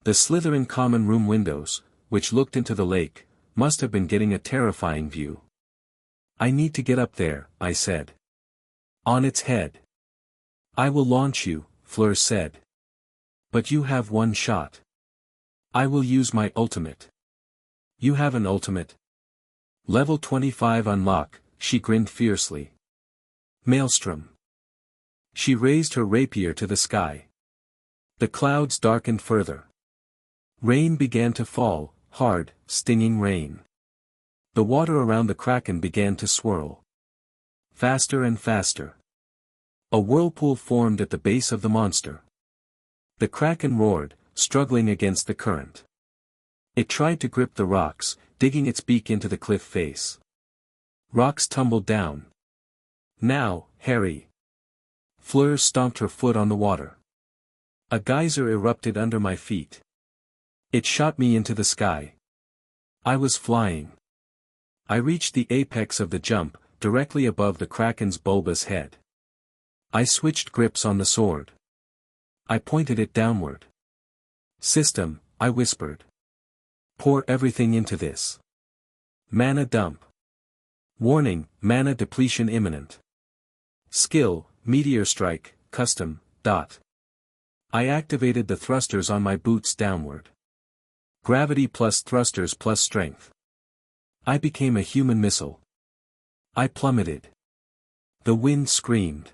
The Slytherin common room windows, which looked into the lake, must have been getting a terrifying view. I need to get up there, I said. On its head. I will launch you, Fleur said. But you have one shot. I will use my ultimate. You have an ultimate? Level 25 unlock, she grinned fiercely. Maelstrom. She raised her rapier to the sky. The clouds darkened further. Rain began to fall, hard, stinging rain. The water around the kraken began to swirl. Faster and faster. A whirlpool formed at the base of the monster. The kraken roared, struggling against the current. It tried to grip the rocks, digging its beak into the cliff face. Rocks tumbled down. Now, Harry. Fleur stomped her foot on the water. A geyser erupted under my feet. It shot me into the sky. I was flying. I reached the apex of the jump, directly above the kraken's bulbous head. I switched grips on the sword. I pointed it downward. System, I whispered. Pour everything into this. Mana dump. Warning, mana depletion imminent. Skill, Meteor Strike, Custom. I activated the thrusters on my boots downward. Gravity plus thrusters plus strength. I became a human missile. I plummeted. The wind screamed.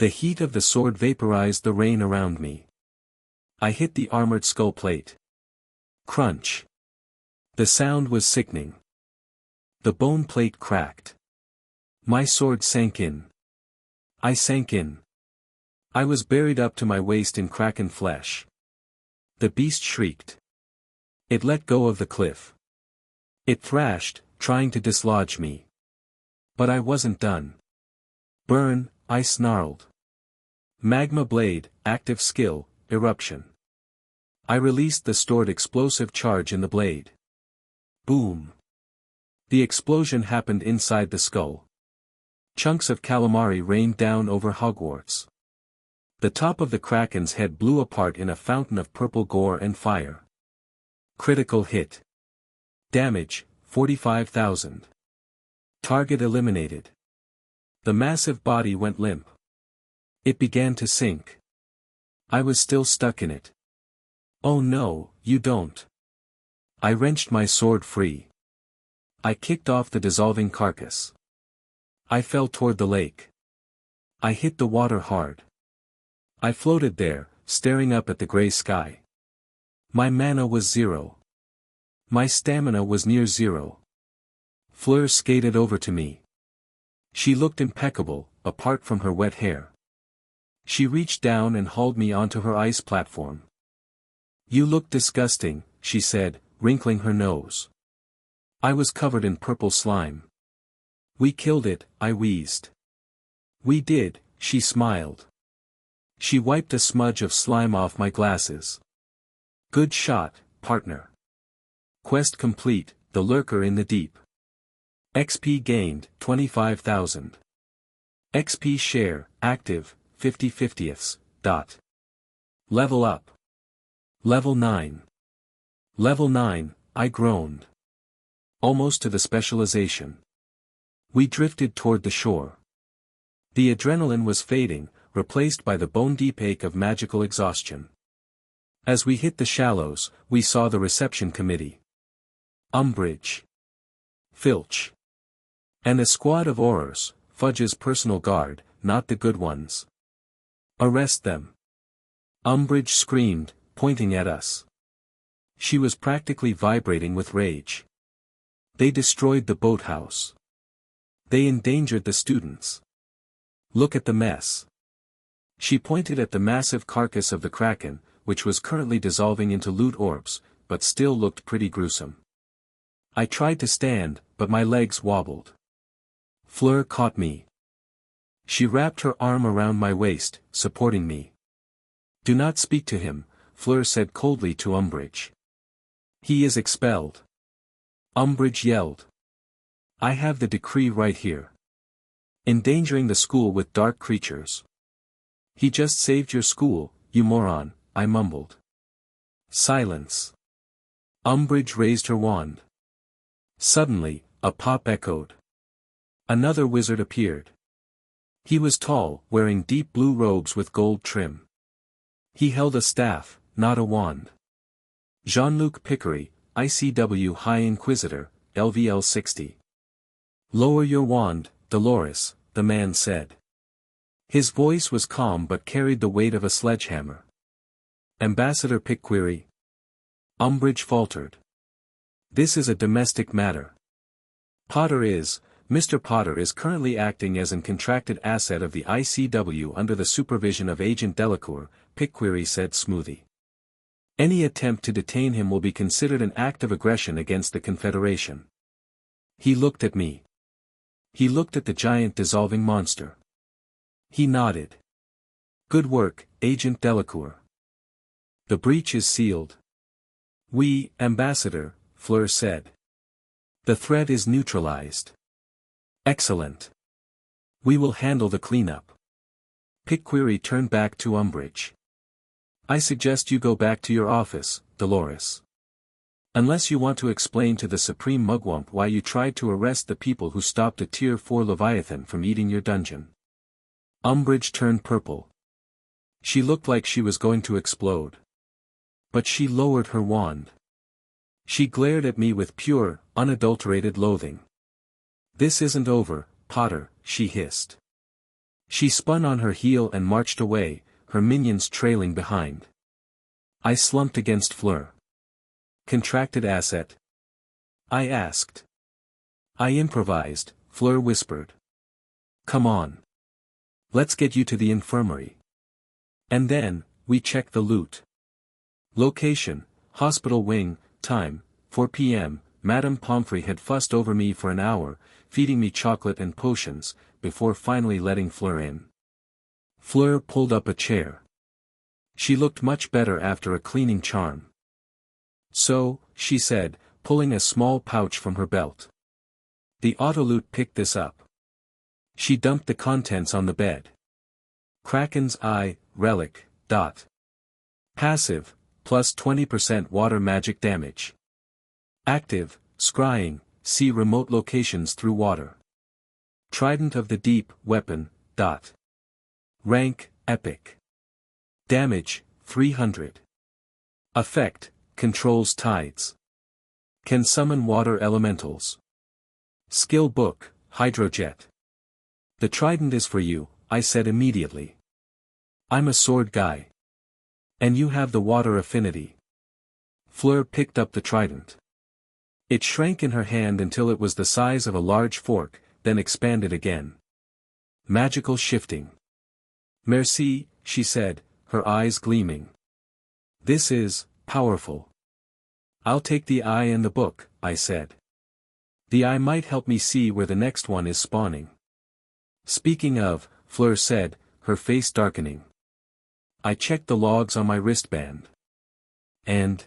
The heat of the sword vaporized the rain around me. I hit the armored skull plate. Crunch. The sound was sickening. The bone plate cracked. My sword sank in. I sank in. I was buried up to my waist in kraken flesh. The beast shrieked. It let go of the cliff. It thrashed, trying to dislodge me. But I wasn't done. Burn, I snarled. Magma blade, active skill, eruption. I released the stored explosive charge in the blade. Boom. The explosion happened inside the skull. Chunks of calamari rained down over Hogwarts. The top of the Kraken's head blew apart in a fountain of purple gore and fire. Critical hit. Damage, 45,000. Target eliminated. The massive body went limp. It began to sink. I was still stuck in it. Oh no, you don't. I wrenched my sword free. I kicked off the dissolving carcass. I fell toward the lake. I hit the water hard. I floated there, staring up at the gray sky. My mana was 0. My stamina was near 0. Fleur skated over to me. She looked impeccable, apart from her wet hair. She reached down and hauled me onto her ice platform. You look disgusting, she said, wrinkling her nose. I was covered in purple slime. We killed it, I wheezed. We did, she smiled. She wiped a smudge of slime off my glasses. Good shot, partner. Quest complete, the lurker in the deep. XP gained, 25,000. XP share, active, 50/50ths. Level up. Level 9. Level 9, I groaned. Almost to the specialization. We drifted toward the shore. The adrenaline was fading, replaced by the bone-deep ache of magical exhaustion. As we hit the shallows, we saw the reception committee. Umbridge. Filch. And a squad of Aurors, Fudge's personal guard, not the good ones. Arrest them. Umbridge screamed, pointing at us. She was practically vibrating with rage. They destroyed the boathouse. They endangered the students. Look at the mess. She pointed at the massive carcass of the Kraken, which was currently dissolving into loot orbs, but still looked pretty gruesome. I tried to stand, but my legs wobbled. Fleur caught me. She wrapped her arm around my waist, supporting me. Do not speak to him, Fleur said coldly to Umbridge. He is expelled. Umbridge yelled. I have the decree right here. Endangering the school with dark creatures. He just saved your school, you moron, I mumbled. Silence. Umbridge raised her wand. Suddenly, a pop echoed. Another wizard appeared. He was tall, wearing deep blue robes with gold trim. He held a staff, not a wand. Jean-Luc Picquery, ICW High Inquisitor, LVL 60. Lower your wand, Dolores, the man said. His voice was calm but carried the weight of a sledgehammer. Ambassador Picquery. Umbridge faltered. This is a domestic matter. Mr. Potter is currently acting as an contracted asset of the ICW under the supervision of Agent Delacour, Picquery said smoothly. Any attempt to detain him will be considered an act of aggression against the Confederation. He looked at me. He looked at the giant dissolving monster. He nodded. Good work, Agent Delacour. The breach is sealed. We, Ambassador, Fleur said. The threat is neutralized. Excellent. We will handle the cleanup. Picquery turned back to Umbridge. I suggest you go back to your office, Dolores. Unless you want to explain to the Supreme Mugwump why you tried to arrest the people who stopped a Tier 4 Leviathan from eating your dungeon. Umbridge turned purple. She looked like she was going to explode. But she lowered her wand. She glared at me with pure, unadulterated loathing. This isn't over, Potter, she hissed. She spun on her heel and marched away, her minions trailing behind. I slumped against Fleur. Contracted asset? I asked. I improvised, Fleur whispered. Come on. Let's get you to the infirmary. And then, we check the loot. Location, hospital wing, time, 4 p.m., Madame Pomfrey had fussed over me for an hour, feeding me chocolate and potions, before finally letting Fleur in. Fleur pulled up a chair. She looked much better after a cleaning charm. So, she said, pulling a small pouch from her belt. The autoloot picked this up. She dumped the contents on the bed. Kraken's Eye, relic, dot. Passive, plus 20% water magic damage. Active, scrying, see remote locations through water. Trident of the Deep, weapon, dot. Rank, epic. Damage, 300. Effect, controls tides. Can summon water elementals. Skill book, Hydrojet. The trident is for you, I said immediately. I'm a sword guy. And you have the water affinity. Fleur picked up the trident. It shrank in her hand until it was the size of a large fork, then expanded again. Magical shifting. Merci, she said, her eyes gleaming. This is powerful. I'll take the eye and the book, I said. The eye might help me see where the next one is spawning. Speaking of, Fleur said, her face darkening. I checked the logs on my wristband. And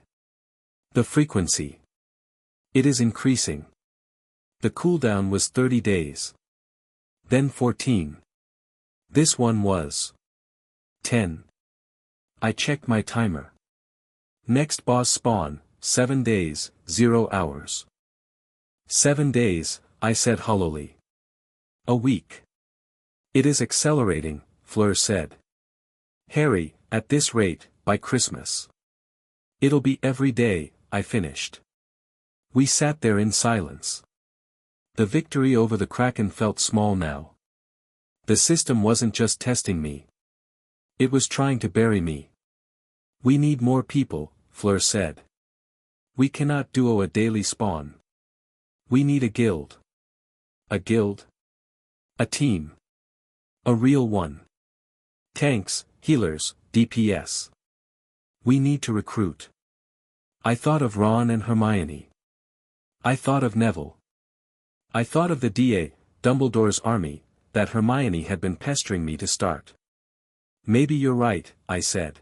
the frequency. It is increasing. The cooldown was 30 days. Then 14. This one was 10. I checked my timer. Next boss spawn, 7 days, 0 hours. 7 days, I said hollowly. A week. It is accelerating, Fleur said. Harry, at this rate, by Christmas. It'll be every day, I finished. We sat there in silence. The victory over the Kraken felt small now. The system wasn't just testing me. It was trying to bury me. We need more people, Fleur said. We cannot duo a daily spawn. We need a guild. A guild? A team. A real one. Tanks, healers, DPS. We need to recruit. I thought of Ron and Hermione. I thought of Neville. I thought of the DA, Dumbledore's army, that Hermione had been pestering me to start. Maybe you're right, I said.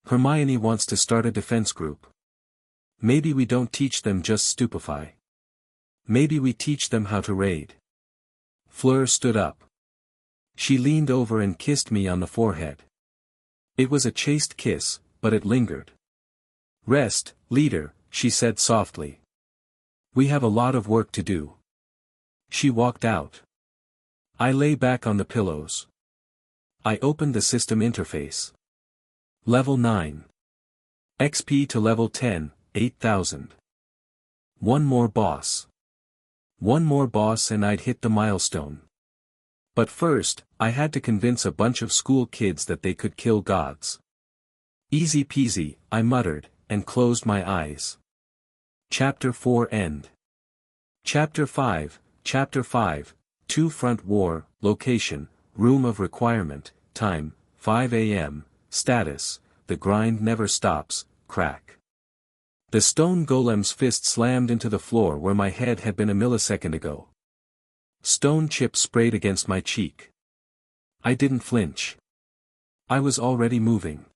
Hermione wants to start a defense group. Maybe we don't teach them just stupefy. Maybe we teach them how to raid. Fleur stood up. She leaned over and kissed me on the forehead. It was a chaste kiss, but it lingered. Rest, leader, she said softly. We have a lot of work to do. She walked out. I lay back on the pillows. I opened the system interface. Level 9. XP to level 10, 8,000. One more boss. One more boss and I'd hit the milestone. But first, I had to convince a bunch of school kids that they could kill gods. Easy peasy, I muttered, and closed my eyes. Chapter 4 End. Chapter 5, 2 Front War, Location, Room of Requirement, Time, 5 a.m., Status, The grind never stops, crack. The stone golem's fist slammed into the floor where my head had been a millisecond ago. Stone chips sprayed against my cheek. I didn't flinch. I was already moving.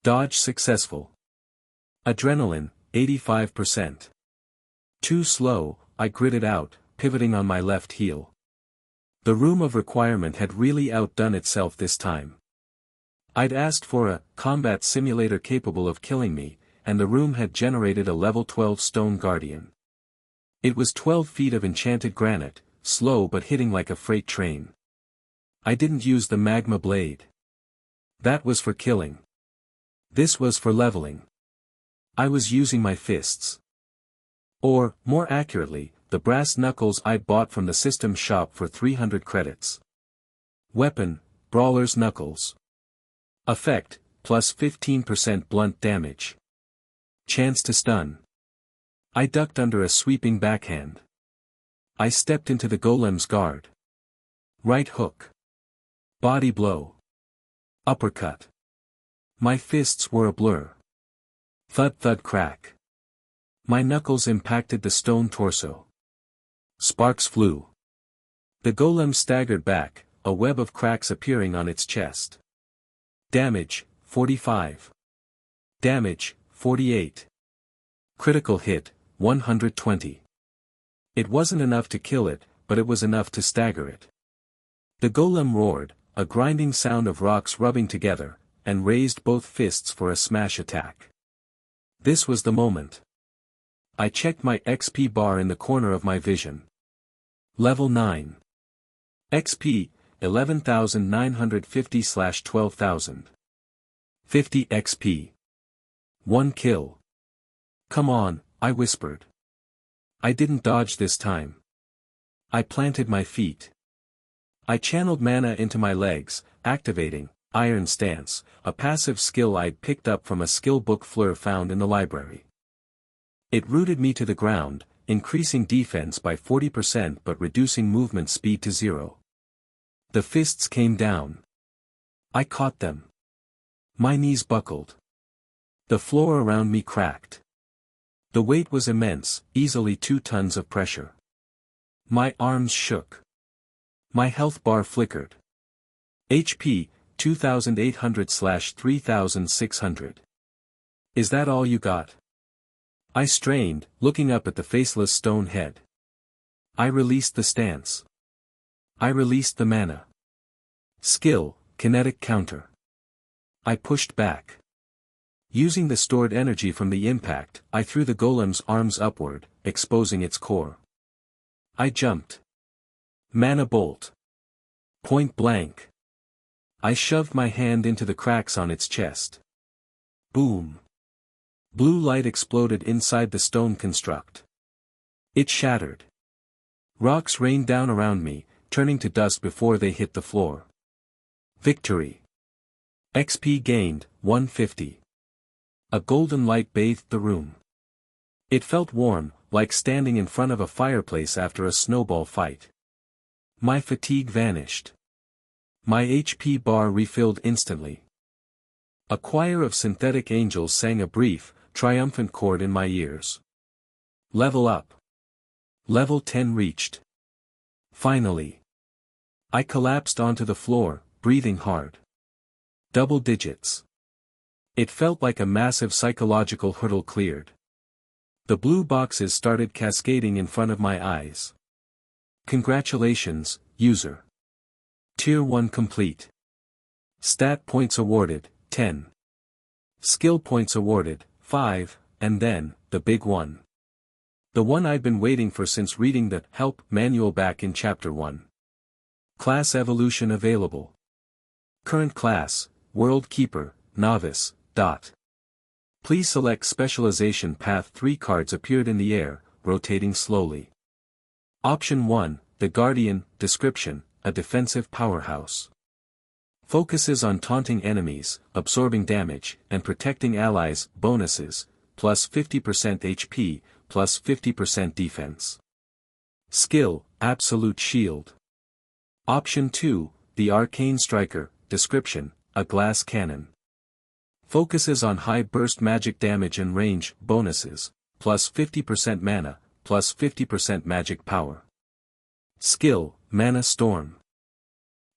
Dodge successful. Adrenaline, 85%. Too slow, I gritted out, pivoting on my left heel. The room of requirement had really outdone itself this time. I'd asked for a combat simulator capable of killing me, and the room had generated a level 12 stone guardian. It was 12 feet of enchanted granite, slow but hitting like a freight train. I didn't use the magma blade. That was for killing. This was for leveling. I was using my fists. Or, more accurately, the brass knuckles I'd bought from the system shop for 300 credits. Weapon, Brawler's Knuckles. Effect, plus 15% blunt damage. Chance to stun. I ducked under a sweeping backhand. I stepped into the golem's guard. Right hook. Body blow. Uppercut. My fists were a blur. Thud thud crack. My knuckles impacted the stone torso. Sparks flew. The golem staggered back, a web of cracks appearing on its chest. Damage, 45. Damage, 48. Critical hit, 120. It wasn't enough to kill it, but it was enough to stagger it. The golem roared, a grinding sound of rocks rubbing together, and raised both fists for a smash attack. This was the moment. I checked my XP bar in the corner of my vision. Level 9. XP, 11,950/12,000. 50 XP. 1 kill. Come on, I whispered. I didn't dodge this time. I planted my feet. I channeled mana into my legs, activating Iron Stance, a passive skill I'd picked up from a skill book Fleur found in the library. It rooted me to the ground, increasing defense by 40% but reducing movement speed to 0. The fists came down. I caught them. My knees buckled. The floor around me cracked. The weight was immense, easily 2 tons of pressure. My arms shook. My health bar flickered. HP, 2,800/3,600. Is that all you got? I strained, looking up at the faceless stone head. I released the stance. I released the mana. Skill, kinetic counter. I pushed back. Using the stored energy from the impact, I threw the golem's arms upward, exposing its core. I jumped. Mana bolt. Point blank. I shoved my hand into the cracks on its chest. Boom. Blue light exploded inside the stone construct. It shattered. Rocks rained down around me, turning to dust before they hit the floor. Victory. XP gained, 150. A golden light bathed the room. It felt warm, like standing in front of a fireplace after a snowball fight. My fatigue vanished. My HP bar refilled instantly. A choir of synthetic angels sang a brief, triumphant chord in my ears. Level up. Level 10 reached. Finally. I collapsed onto the floor, breathing hard. Double digits. It felt like a massive psychological hurdle cleared. The blue boxes started cascading in front of my eyes. Congratulations, user. Tier 1 complete. Stat points awarded, 10. Skill points awarded, 5, and then, the big one. The one I'd been waiting for since reading the Help manual back in Chapter 1. Class evolution available. Current class, World Keeper, Novice. Please select Specialization Path. 3 cards appeared in the air, rotating slowly. Option 1, The Guardian. Description, a defensive powerhouse. Focuses on taunting enemies, absorbing damage, and protecting allies. Bonuses, plus 50% HP, plus 50% defense. Skill, Absolute Shield. Option 2, The Arcane Striker. Description, a glass cannon. Focuses on high burst magic damage and range. Bonuses, plus 50% mana, plus 50% magic power. Skill, Mana Storm.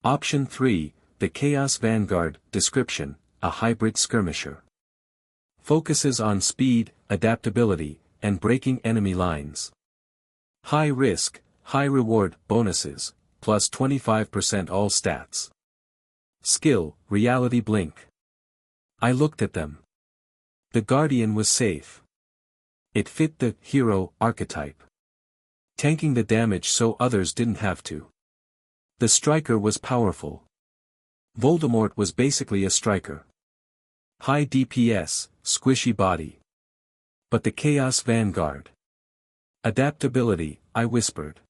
Option 3, The Chaos Vanguard. Description, a hybrid skirmisher. Focuses on speed, adaptability, and breaking enemy lines. High risk, high reward. Bonuses, plus 25% all stats. Skill, Reality Blink. I looked at them. The Guardian was safe. It fit the hero archetype. Tanking the damage so others didn't have to. The Striker was powerful. Voldemort was basically a striker. High DPS, squishy body. But the Chaos Vanguard. Adaptability, I whispered.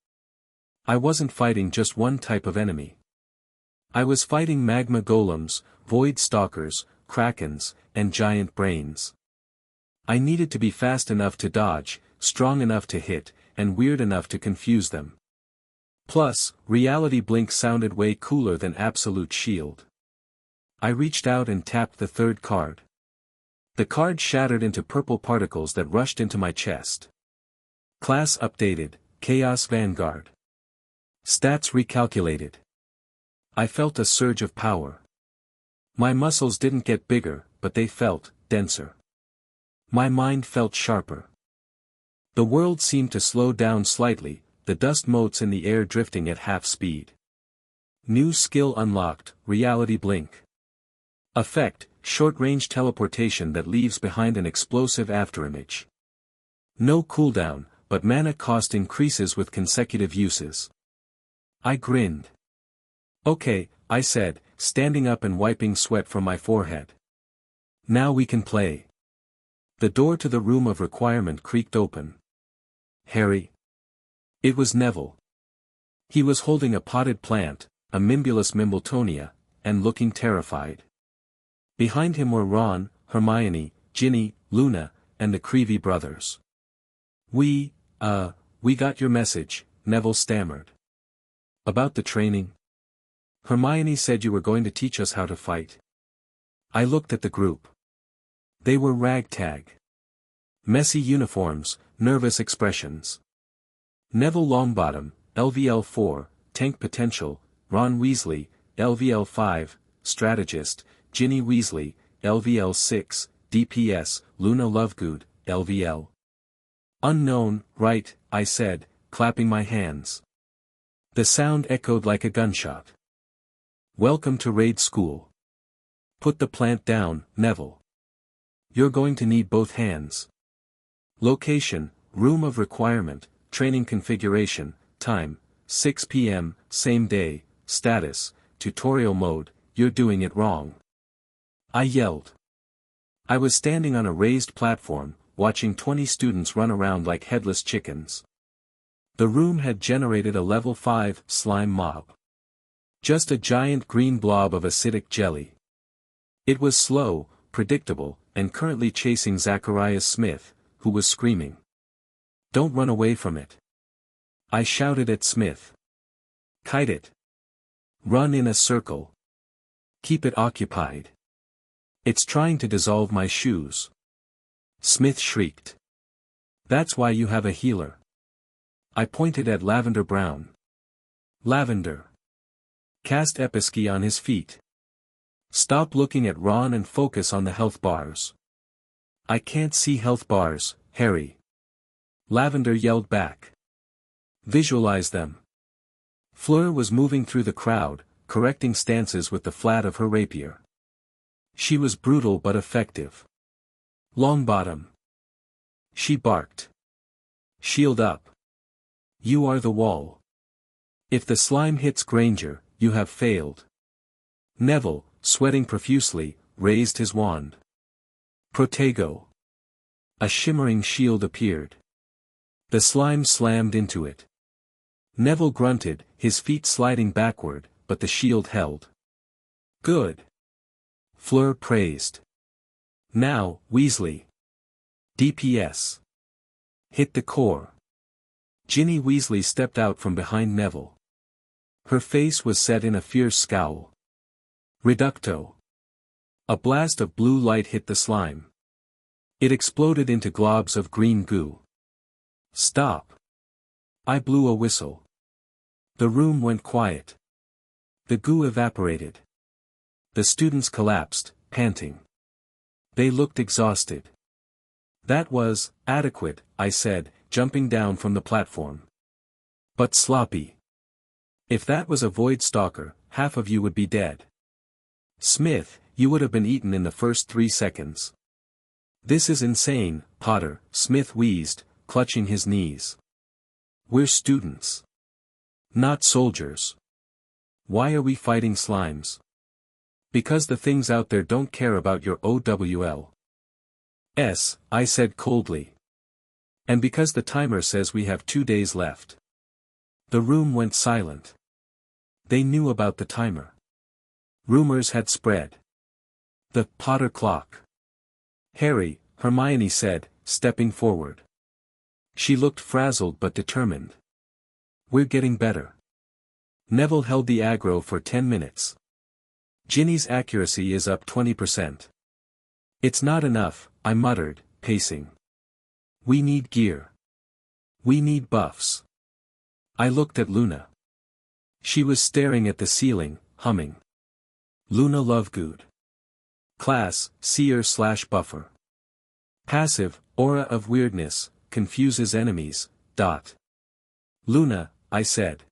I wasn't fighting just one type of enemy. I was fighting magma golems, void stalkers, krakens, and giant brains. I needed to be fast enough to dodge, strong enough to hit, and weird enough to confuse them. Plus, Reality Blink sounded way cooler than Absolute Shield. I reached out and tapped the third card. The card shattered into purple particles that rushed into my chest. Class updated, Chaos Vanguard. Stats recalculated. I felt a surge of power. My muscles didn't get bigger, but they felt denser. My mind felt sharper. The world seemed to slow down slightly, the dust motes in the air drifting at half speed. New skill unlocked, Reality Blink. Effect, short-range teleportation that leaves behind an explosive afterimage. No cooldown, but mana cost increases with consecutive uses. I grinned. Okay, I said, standing up and wiping sweat from my forehead. Now we can play. The door to the room of requirement creaked open. Harry. It was Neville. He was holding a potted plant, a Mimbulus Mimbletonia, and looking terrified. Behind him were Ron, Hermione, Ginny, Luna, and the Creevy brothers. We got your message, Neville stammered. About the training? Hermione said you were going to teach us how to fight. I looked at the group. They were ragtag. Messy uniforms, nervous expressions. Neville Longbottom, LVL 4, Tank Potential, Ron Weasley, LVL 5, Strategist, Ginny Weasley, LVL 6, DPS, Luna Lovegood, LVL. Unknown, right, I said, clapping my hands. The sound echoed like a gunshot. Welcome to Raid School. Put the plant down, Neville. You're going to need both hands. Location, Room of Requirement, Training Configuration, Time, 6 p.m., same day, Status, Tutorial Mode, You're doing it wrong. I yelled. I was standing on a raised platform, watching 20 students run around like headless chickens. The room had generated a level 5 slime mob. Just a giant green blob of acidic jelly. It was slow, predictable, and currently chasing Zacharias Smith, who was screaming. Don't run away from it. I shouted at Smith. Kite it. Run in a circle. Keep it occupied. It's trying to dissolve my shoes. Smith shrieked. That's why you have a healer. I pointed at Lavender Brown. Lavender. Cast Episky on his feet. Stop looking at Ron and focus on the health bars. I can't see health bars, Harry. Lavender yelled back. Visualize them. Fleur was moving through the crowd, correcting stances with the flat of her rapier. She was brutal but effective. Longbottom. She barked. Shield up. You are the wall. If the slime hits Granger, you have failed. Neville, sweating profusely, raised his wand. Protego. A shimmering shield appeared. The slime slammed into it. Neville grunted, his feet sliding backward, but the shield held. Good. Fleur praised. Now, Weasley. DPS. Hit the core. Ginny Weasley stepped out from behind Neville. Her face was set in a fierce scowl. Reducto. A blast of blue light hit the slime. It exploded into globs of green goo. Stop. I blew a whistle. The room went quiet. The goo evaporated. The students collapsed, panting. They looked exhausted. That was adequate, I said, jumping down from the platform. But sloppy. If that was a void stalker, half of you would be dead. Smith, you would have been eaten in the first 3 seconds. This is insane, Potter, Smith wheezed, clutching his knees. We're students. Not soldiers. Why are we fighting slimes? Because the things out there don't care about your OWL. I said coldly. And because the timer says we have 2 days left. The room went silent. They knew about the timer. Rumors had spread. The Potter clock. Harry, Hermione said, stepping forward. She looked frazzled but determined. We're getting better. Neville held the aggro for 10 minutes. Ginny's accuracy is up 20%. It's not enough, I muttered, pacing. We need gear. We need buffs. I looked at Luna. She was staring at the ceiling, humming. Luna Lovegood. Class, Seer/Buffer. Passive, Aura of Weirdness, confuses enemies, ... Luna, I said.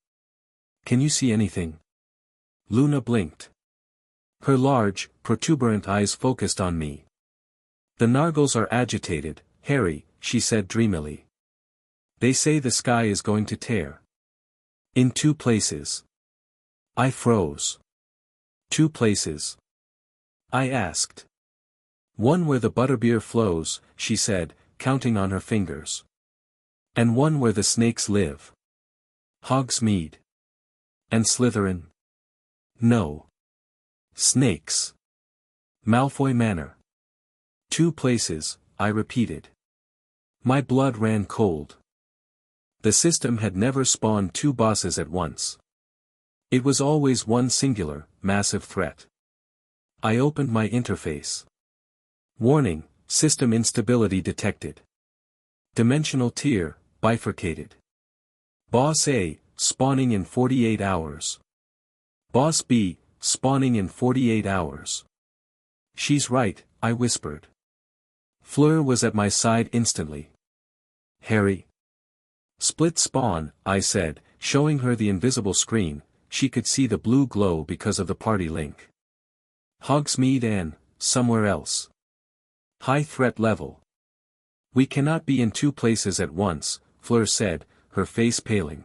Can you see anything? Luna blinked. Her large, protuberant eyes focused on me. The Nargles are agitated, Harry, she said dreamily. They say the sky is going to tear. In 2 places. I froze. 2 places? I asked. One where the butterbeer flows, she said, counting on her fingers. And one where the snakes live. Hogsmeade. And Slytherin? No. Snakes. Malfoy Manor. 2 places, I repeated. My blood ran cold. The system had never spawned 2 bosses at once. It was always one singular, massive threat. I opened my interface. Warning, system instability detected. Dimensional tier, bifurcated. Boss A, spawning in 48 hours. Boss B, spawning in 48 hours. She's right, I whispered. Fleur was at my side instantly. Harry. Split spawn, I said, showing her the invisible screen. She could see the blue glow because of the party link. Hogsmeade and, somewhere else. High threat level. We cannot be in 2 places at once, Fleur said, her face paling.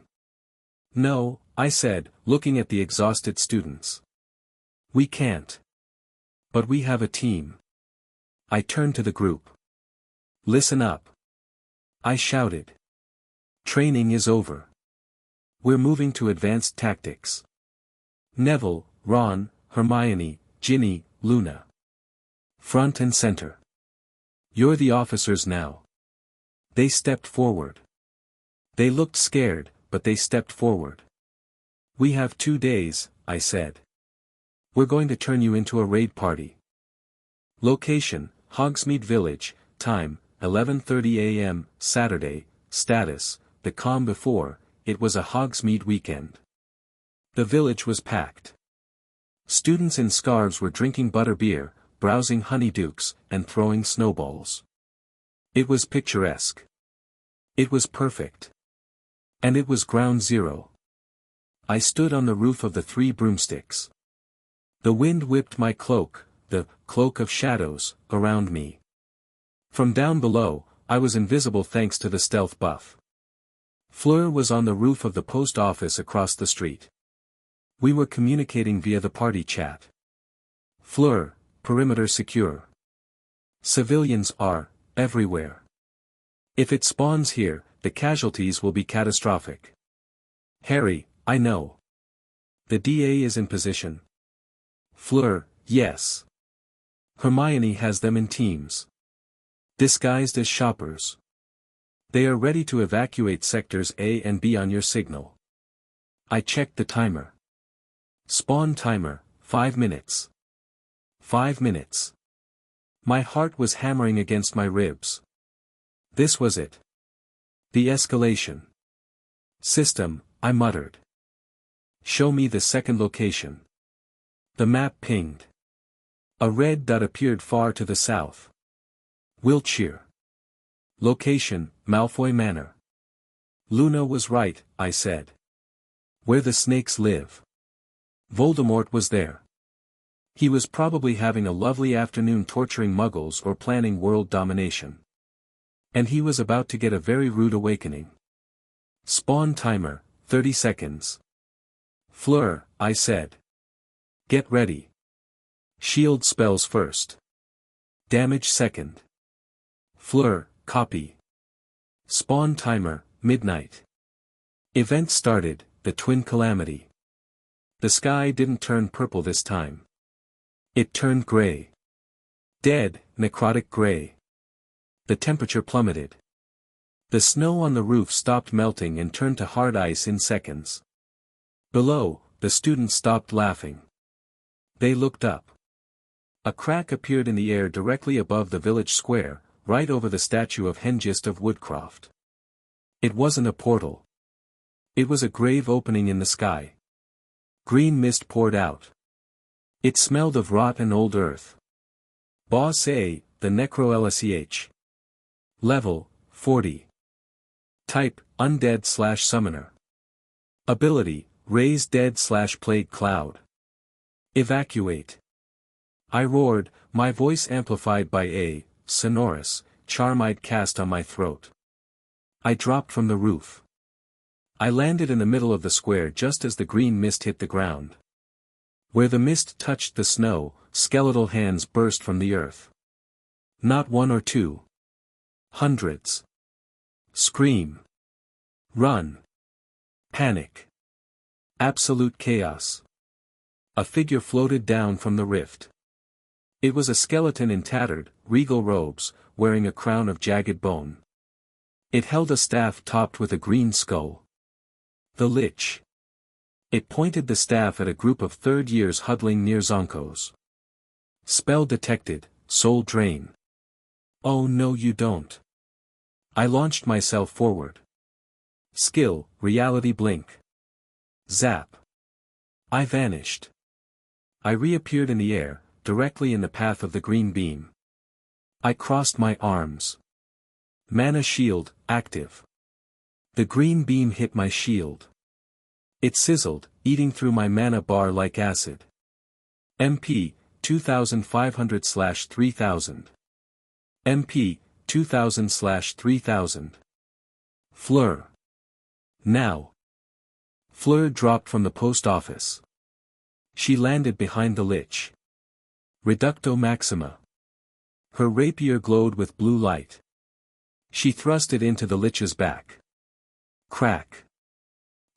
No, I said, looking at the exhausted students. We can't. But we have a team. I turned to the group. Listen up. I shouted. Training is over. We're moving to advanced tactics. Neville, Ron, Hermione, Ginny, Luna. Front and center. You're the officers now. They stepped forward. They looked scared, but they stepped forward. We have 2 days, I said. We're going to turn you into a raid party. Location, Hogsmeade Village, time, 11:30 a.m., Saturday, status, the calm before, it was a Hogsmeade weekend. The village was packed. Students in scarves were drinking butterbeer, browsing honeydukes, and throwing snowballs. It was picturesque. It was perfect. And it was ground zero. I stood on the roof of the 3 broomsticks. The wind whipped my cloak, the cloak of shadows, around me. From down below, I was invisible thanks to the stealth buff. Fleur was on the roof of the post office across the street. We were communicating via the party chat. Fleur, perimeter secure. Civilians are, everywhere. If it spawns here, the casualties will be catastrophic. Harry, I know. The DA is in position. Fleur, yes. Hermione has them in teams. Disguised as shoppers. They are ready to evacuate sectors A and B on your signal. I checked the timer. Spawn timer, 5 minutes. 5 minutes. My heart was hammering against my ribs. This was it. The escalation. System, I muttered. Show me the second location. The map pinged. A red dot appeared far to the south. Wiltshire. Location, Malfoy Manor. Luna was right, I said. Where the snakes live. Voldemort was there. He was probably having a lovely afternoon torturing muggles or planning world domination. And he was about to get a very rude awakening. Spawn timer, 30 seconds. Fleur, I said. Get ready. Shield spells first. Damage second. Fleur, copy. Spawn timer, midnight. Event started, the twin calamity. The sky didn't turn purple this time. It turned gray. Dead, necrotic gray. The temperature plummeted. The snow on the roof stopped melting and turned to hard ice in seconds. Below, the students stopped laughing. They looked up. A crack appeared in the air directly above the village square, right over the statue of Hengist of Woodcroft. It wasn't a portal. It was a grave opening in the sky. Green mist poured out. It smelled of rot and old earth. Boss A, the Necro-LSEH. Level, 40. Type, Undead/Summoner. Ability, Raise Dead/Plague Cloud. Evacuate. I roared, my voice amplified by a, sonorous, charm I'd cast on my throat. I dropped from the roof. I landed in the middle of the square just as the green mist hit the ground. Where the mist touched the snow, skeletal hands burst from the earth. Not one or two. Hundreds. Scream. Run. Panic. Absolute chaos. A figure floated down from the rift. It was a skeleton in tattered, regal robes, wearing a crown of jagged bone. It held a staff topped with a green skull. The Lich. It pointed the staff at a group of third years huddling near Zonkos. Spell detected, soul drain. Oh no you don't. I launched myself forward. Skill, reality blink. Zap. I vanished. I reappeared in the air, directly in the path of the green beam. I crossed my arms. Mana shield, active. The green beam hit my shield. It sizzled, eating through my mana bar like acid. MP, 2500/3000. MP, 2000/3000. Fleur. Now. Fleur dropped from the post office. She landed behind the Lich. Reducto Maxima. Her rapier glowed with blue light. She thrust it into the Lich's back. Crack.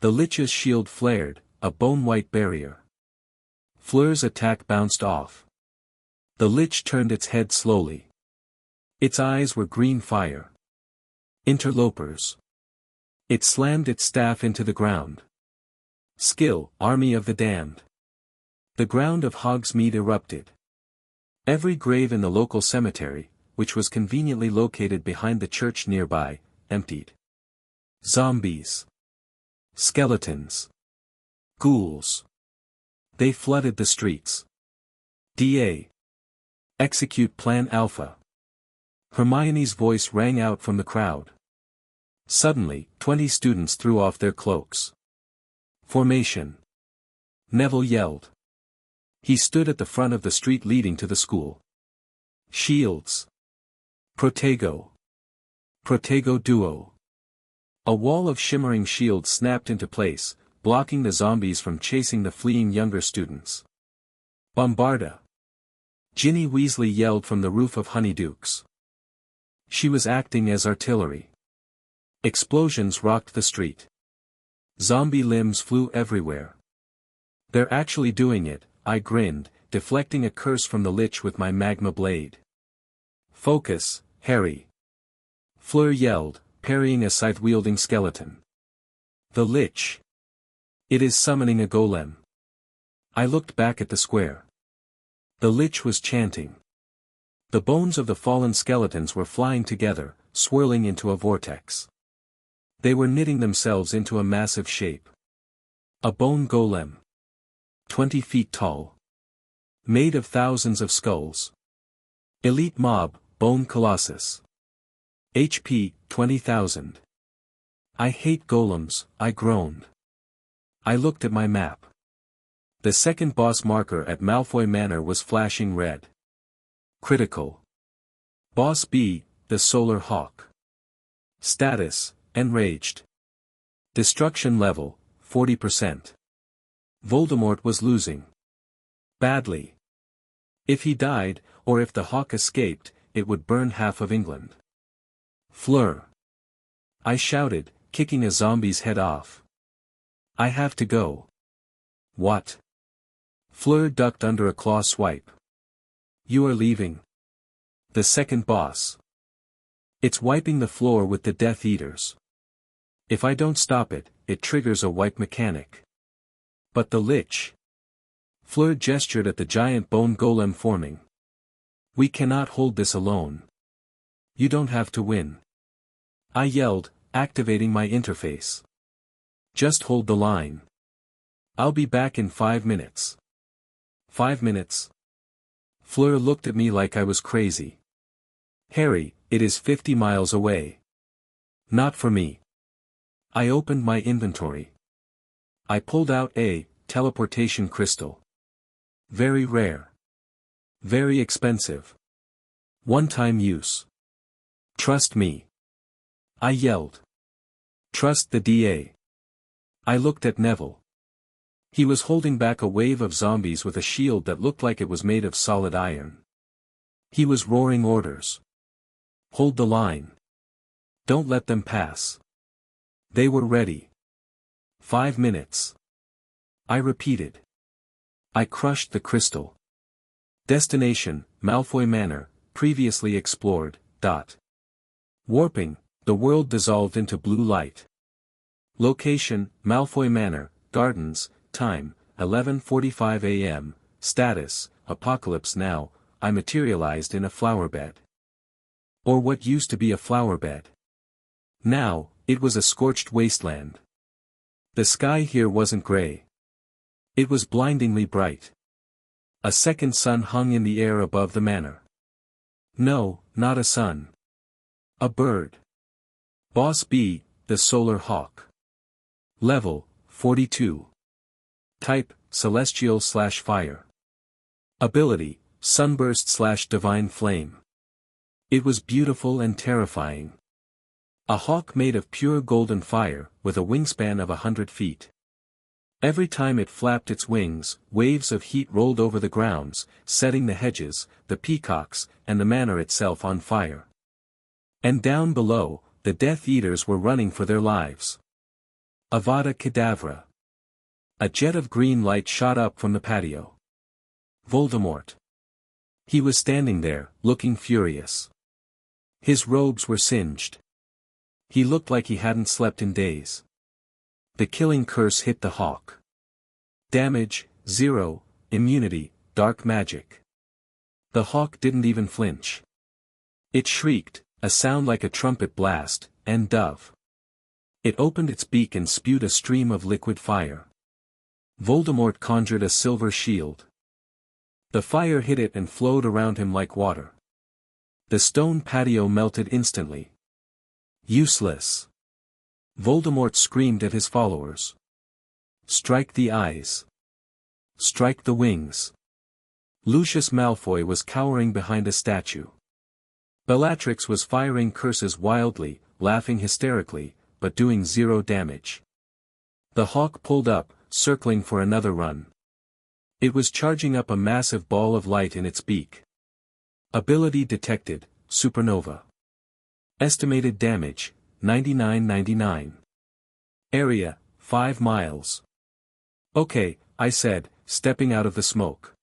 The Lich's shield flared, a bone-white barrier. Fleur's attack bounced off. The Lich turned its head slowly. Its eyes were green fire. Interlopers. It slammed its staff into the ground. Skill, Army of the Damned. The ground of Hogsmeade erupted. Every grave in the local cemetery, which was conveniently located behind the church nearby, emptied. Zombies. Skeletons. Ghouls. They flooded the streets. DA. Execute Plan Alpha. Hermione's voice rang out from the crowd. Suddenly, 20 students threw off their cloaks. Formation. Neville yelled. He stood at the front of the street leading to the school. Shields. Protego. Protego duo. A wall of shimmering shields snapped into place, blocking the zombies from chasing the fleeing younger students. Bombarda. Ginny Weasley yelled from the roof of Honeydukes. She was acting as artillery. Explosions rocked the street. Zombie limbs flew everywhere. They're actually doing it, I grinned, deflecting a curse from the Lich with my magma blade. Focus, Harry. Fleur yelled, parrying a scythe-wielding skeleton. The Lich. It is summoning a golem. I looked back at the square. The Lich was chanting. The bones of the fallen skeletons were flying together, swirling into a vortex. They were knitting themselves into a massive shape. A bone golem. 20 feet tall. Made of thousands of skulls. Elite mob, Bone Colossus. HP, 20,000. I hate golems, I groaned. I looked at my map. The second boss marker at Malfoy Manor was flashing red. Critical. Boss B, the Solar Hawk. Status, Enraged. Destruction level, 40%. Voldemort was losing. Badly. If he died, or if the hawk escaped, it would burn half of England. Fleur. I shouted, kicking a zombie's head off. I have to go. What? Fleur ducked under a claw swipe. You are leaving. The second boss. It's wiping the floor with the Death Eaters. If I don't stop it, it triggers a wipe mechanic. But the Lich. Fleur gestured at the giant bone golem forming. We cannot hold this alone. You don't have to win. I yelled, activating my interface. Just hold the line. I'll be back in 5 minutes. 5 minutes? Fleur looked at me like I was crazy. Harry, it is 50 miles away. Not for me. I opened my inventory. I pulled out a teleportation crystal. Very rare. Very expensive. One-time use. Trust me. I yelled. Trust the DA. I looked at Neville. He was holding back a wave of zombies with a shield that looked like it was made of solid iron. He was roaring orders. Hold the line. Don't let them pass. They were ready. 5 minutes. I repeated. I crushed the crystal. Destination, Malfoy Manor, previously explored, ... Warping, the world dissolved into blue light. Location, Malfoy Manor, Gardens, time, 11:45 a.m., status, apocalypse now, I materialized in a flower bed. Or what used to be a flower bed. Now, it was a scorched wasteland. The sky here wasn't gray. It was blindingly bright. A second sun hung in the air above the manor. No, not a sun. A bird. Boss B, the solar hawk. Level, 42. Type, celestial/fire. Ability, sunburst/divine flame. It was beautiful and terrifying. A hawk made of pure golden fire, with a wingspan of 100 feet. Every time it flapped its wings, waves of heat rolled over the grounds, setting the hedges, the peacocks, and the manor itself on fire. And down below, the Death Eaters were running for their lives. Avada Kedavra. A jet of green light shot up from the patio. Voldemort. He was standing there, looking furious. His robes were singed. He looked like he hadn't slept in days. The killing curse hit the hawk. Damage, 0, immunity, dark magic. The hawk didn't even flinch. It shrieked, a sound like a trumpet blast, and dove. It opened its beak and spewed a stream of liquid fire. Voldemort conjured a silver shield. The fire hit it and flowed around him like water. The stone patio melted instantly. Useless. Voldemort screamed at his followers. Strike the eyes. Strike the wings. Lucius Malfoy was cowering behind a statue. Bellatrix was firing curses wildly, laughing hysterically, but doing 0 damage. The hawk pulled up, circling for another run. It was charging up a massive ball of light in its beak. Ability detected, supernova. Estimated damage, 9999. Area, 5 miles. Okay, I said, stepping out of the smoke.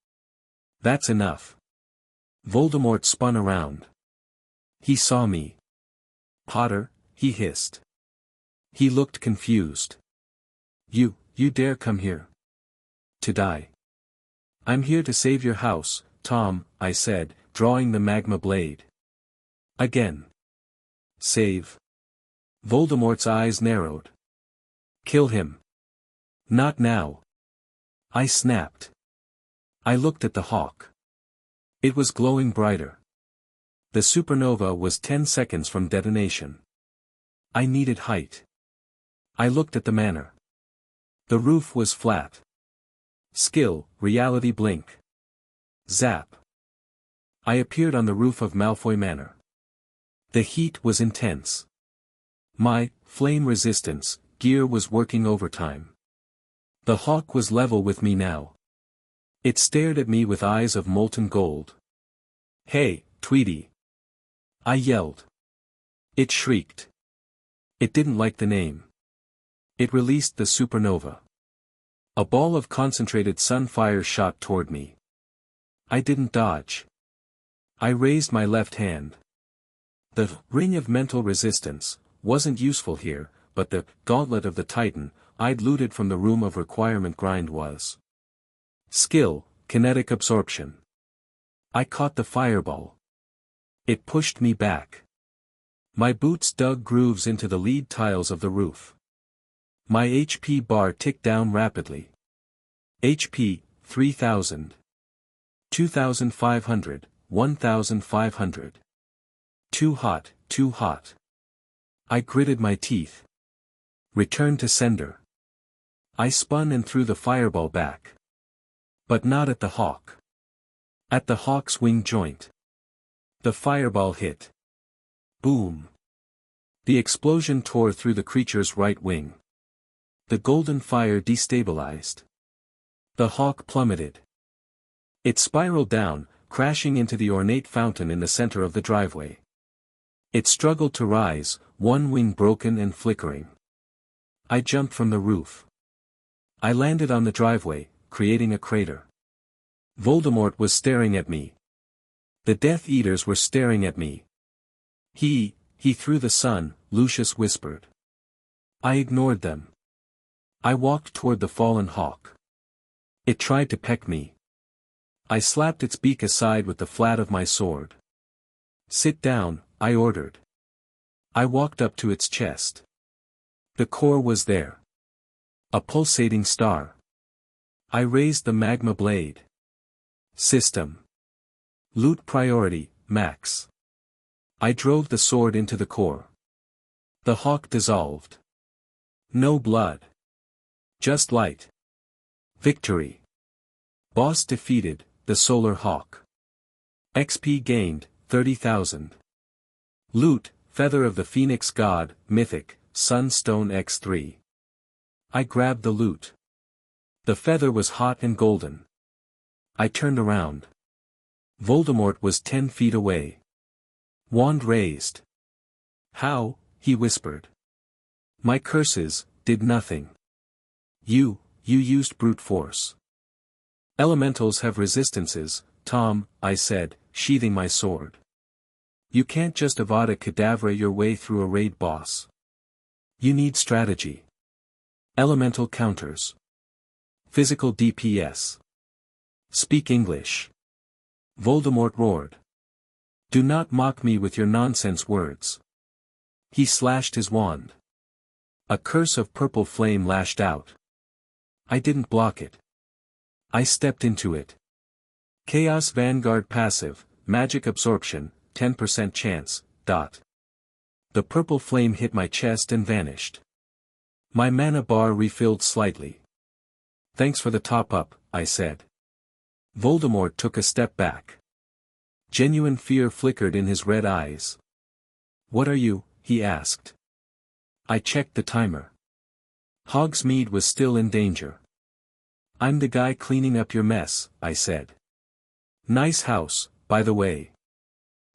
That's enough. Voldemort spun around. He saw me. Potter, he hissed. He looked confused. You dare come here? To die. I'm here to save your house, Tom, I said, drawing the magma blade. Again. Save. Voldemort's eyes narrowed. Kill him. Not now. I snapped. I looked at the hawk. It was glowing brighter. The supernova was 10 seconds from detonation. I needed height. I looked at the manor. The roof was flat. Skill, reality blink. Zap. I appeared on the roof of Malfoy Manor. The heat was intense. My flame resistance gear was working overtime. The hawk was level with me now. It stared at me with eyes of molten gold. Hey, Tweety! I yelled. It shrieked. It didn't like the name. It released the supernova. A ball of concentrated sun fire shot toward me. I didn't dodge. I raised my left hand. The ring of mental resistance wasn't useful here, but the gauntlet of the Titan I'd looted from the room of requirement grind was. Skill, kinetic absorption. I caught the fireball. It pushed me back. My boots dug grooves into the lead tiles of the roof. My HP bar ticked down rapidly. HP, 3000. 2500, 1500. Too hot, too hot. I gritted my teeth. Return to sender. I spun and threw the fireball back. But not at the hawk. At the hawk's wing joint. The fireball hit. Boom. The explosion tore through the creature's right wing. The golden fire destabilized. The hawk plummeted. It spiraled down, crashing into the ornate fountain in the center of the driveway. It struggled to rise, one wing broken and flickering. I jumped from the roof. I landed on the driveway, creating a crater. Voldemort was staring at me. The Death Eaters were staring at me. He threw the sun, Lucius whispered. I ignored them. I walked toward the fallen hawk. It tried to peck me. I slapped its beak aside with the flat of my sword. Sit down, I ordered. I walked up to its chest. The core was there. A pulsating star. I raised the magma blade. System. Loot priority, max. I drove the sword into the core. The hawk dissolved. No blood. Just light. Victory. Boss defeated, the Solar Hawk. XP gained, 30,000. Loot, Feather of the Phoenix God, Mythic, Sunstone X3. I grabbed the loot. The feather was hot and golden. I turned around. Voldemort was 10 feet away. Wand raised. How, he whispered. My curses did nothing. You used brute force. Elementals have resistances, Tom, I said, sheathing my sword. You can't just Avada Kedavra your way through a raid boss. You need strategy. Elemental counters. Physical DPS. Speak English. Voldemort roared. Do not mock me with your nonsense words. He slashed his wand. A curse of purple flame lashed out. I didn't block it. I stepped into it. Chaos Vanguard passive, magic absorption, 10% chance, dot. The purple flame hit my chest and vanished. My mana bar refilled slightly. Thanks for the top-up, I said. Voldemort took a step back. Genuine fear flickered in his red eyes. What are you? He asked. I checked the timer. Hogsmeade was still in danger. I'm the guy cleaning up your mess, I said. Nice house, by the way.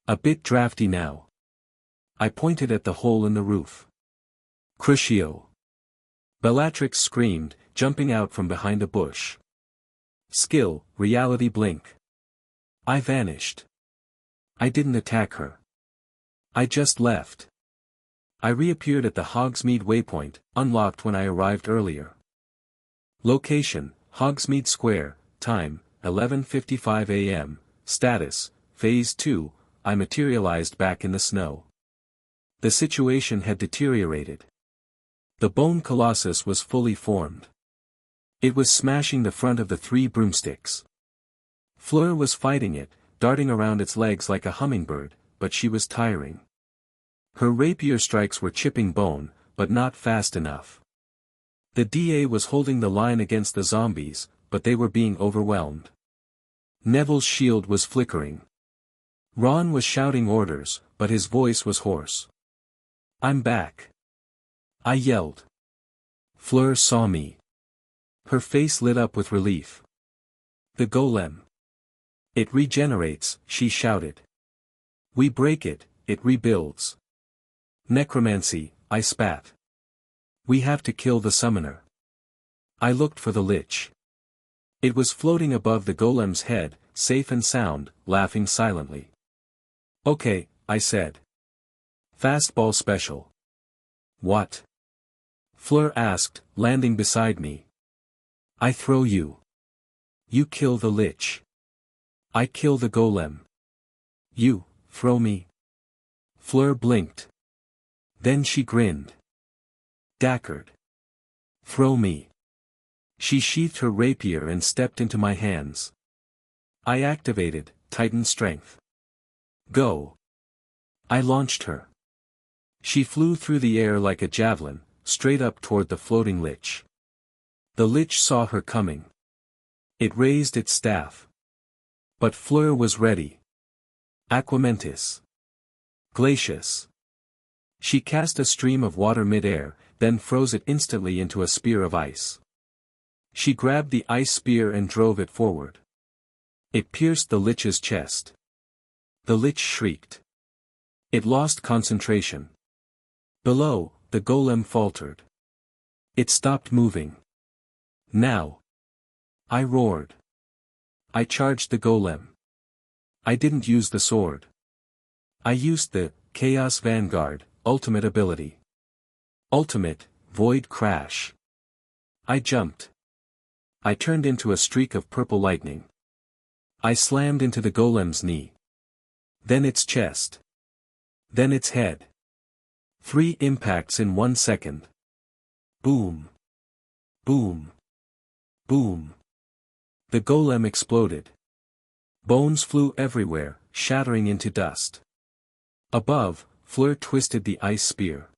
A bit drafty now. I pointed at the hole in the roof. Crucio. Bellatrix screamed, jumping out from behind a bush. Skill, reality blink. I vanished. I didn't attack her. I just left. I reappeared at the Hogsmeade waypoint, unlocked when I arrived earlier. Location, Hogsmeade Square, time, 11:55 a.m., status, Phase 2, I materialized back in the snow. The situation had deteriorated. The bone colossus was fully formed. It was smashing the front of the 3 broomsticks. Fleur was fighting it, darting around its legs like a hummingbird, but she was tiring. Her rapier strikes were chipping bone, but not fast enough. The DA was holding the line against the zombies, but they were being overwhelmed. Neville's shield was flickering. Ron was shouting orders, but his voice was hoarse. I'm back. I yelled. Fleur saw me. Her face lit up with relief. The golem. It regenerates, she shouted. We break it, it rebuilds. Necromancy, I spat. We have to kill the summoner. I looked for the lich. It was floating above the golem's head, safe and sound, laughing silently. Okay, I said. Fastball special. What? Fleur asked, landing beside me. I throw you. You kill the lich. I kill the golem. You, throw me. Fleur blinked. Then she grinned. Dacard. Throw me. She sheathed her rapier and stepped into my hands. I activated Titan Strength. Go. I launched her. She flew through the air like a javelin, straight up toward the floating lich. The lich saw her coming. It raised its staff. But Fleur was ready. Aquamentis. Glacius. She cast a stream of water mid-air, then froze it instantly into a spear of ice. She grabbed the ice spear and drove it forward. It pierced the lich's chest. The lich shrieked. It lost concentration. Below, the golem faltered. It stopped moving. Now. I roared. I charged the golem. I didn't use the sword. I used the Chaos Vanguard ultimate ability. Ultimate, Void Crash. I jumped. I turned into a streak of purple lightning. I slammed into the golem's knee. Then its chest. Then its head. 3 impacts in 1 second. Boom. Boom. Boom. The golem exploded. Bones flew everywhere, shattering into dust. Above, Fleur twisted the ice spear.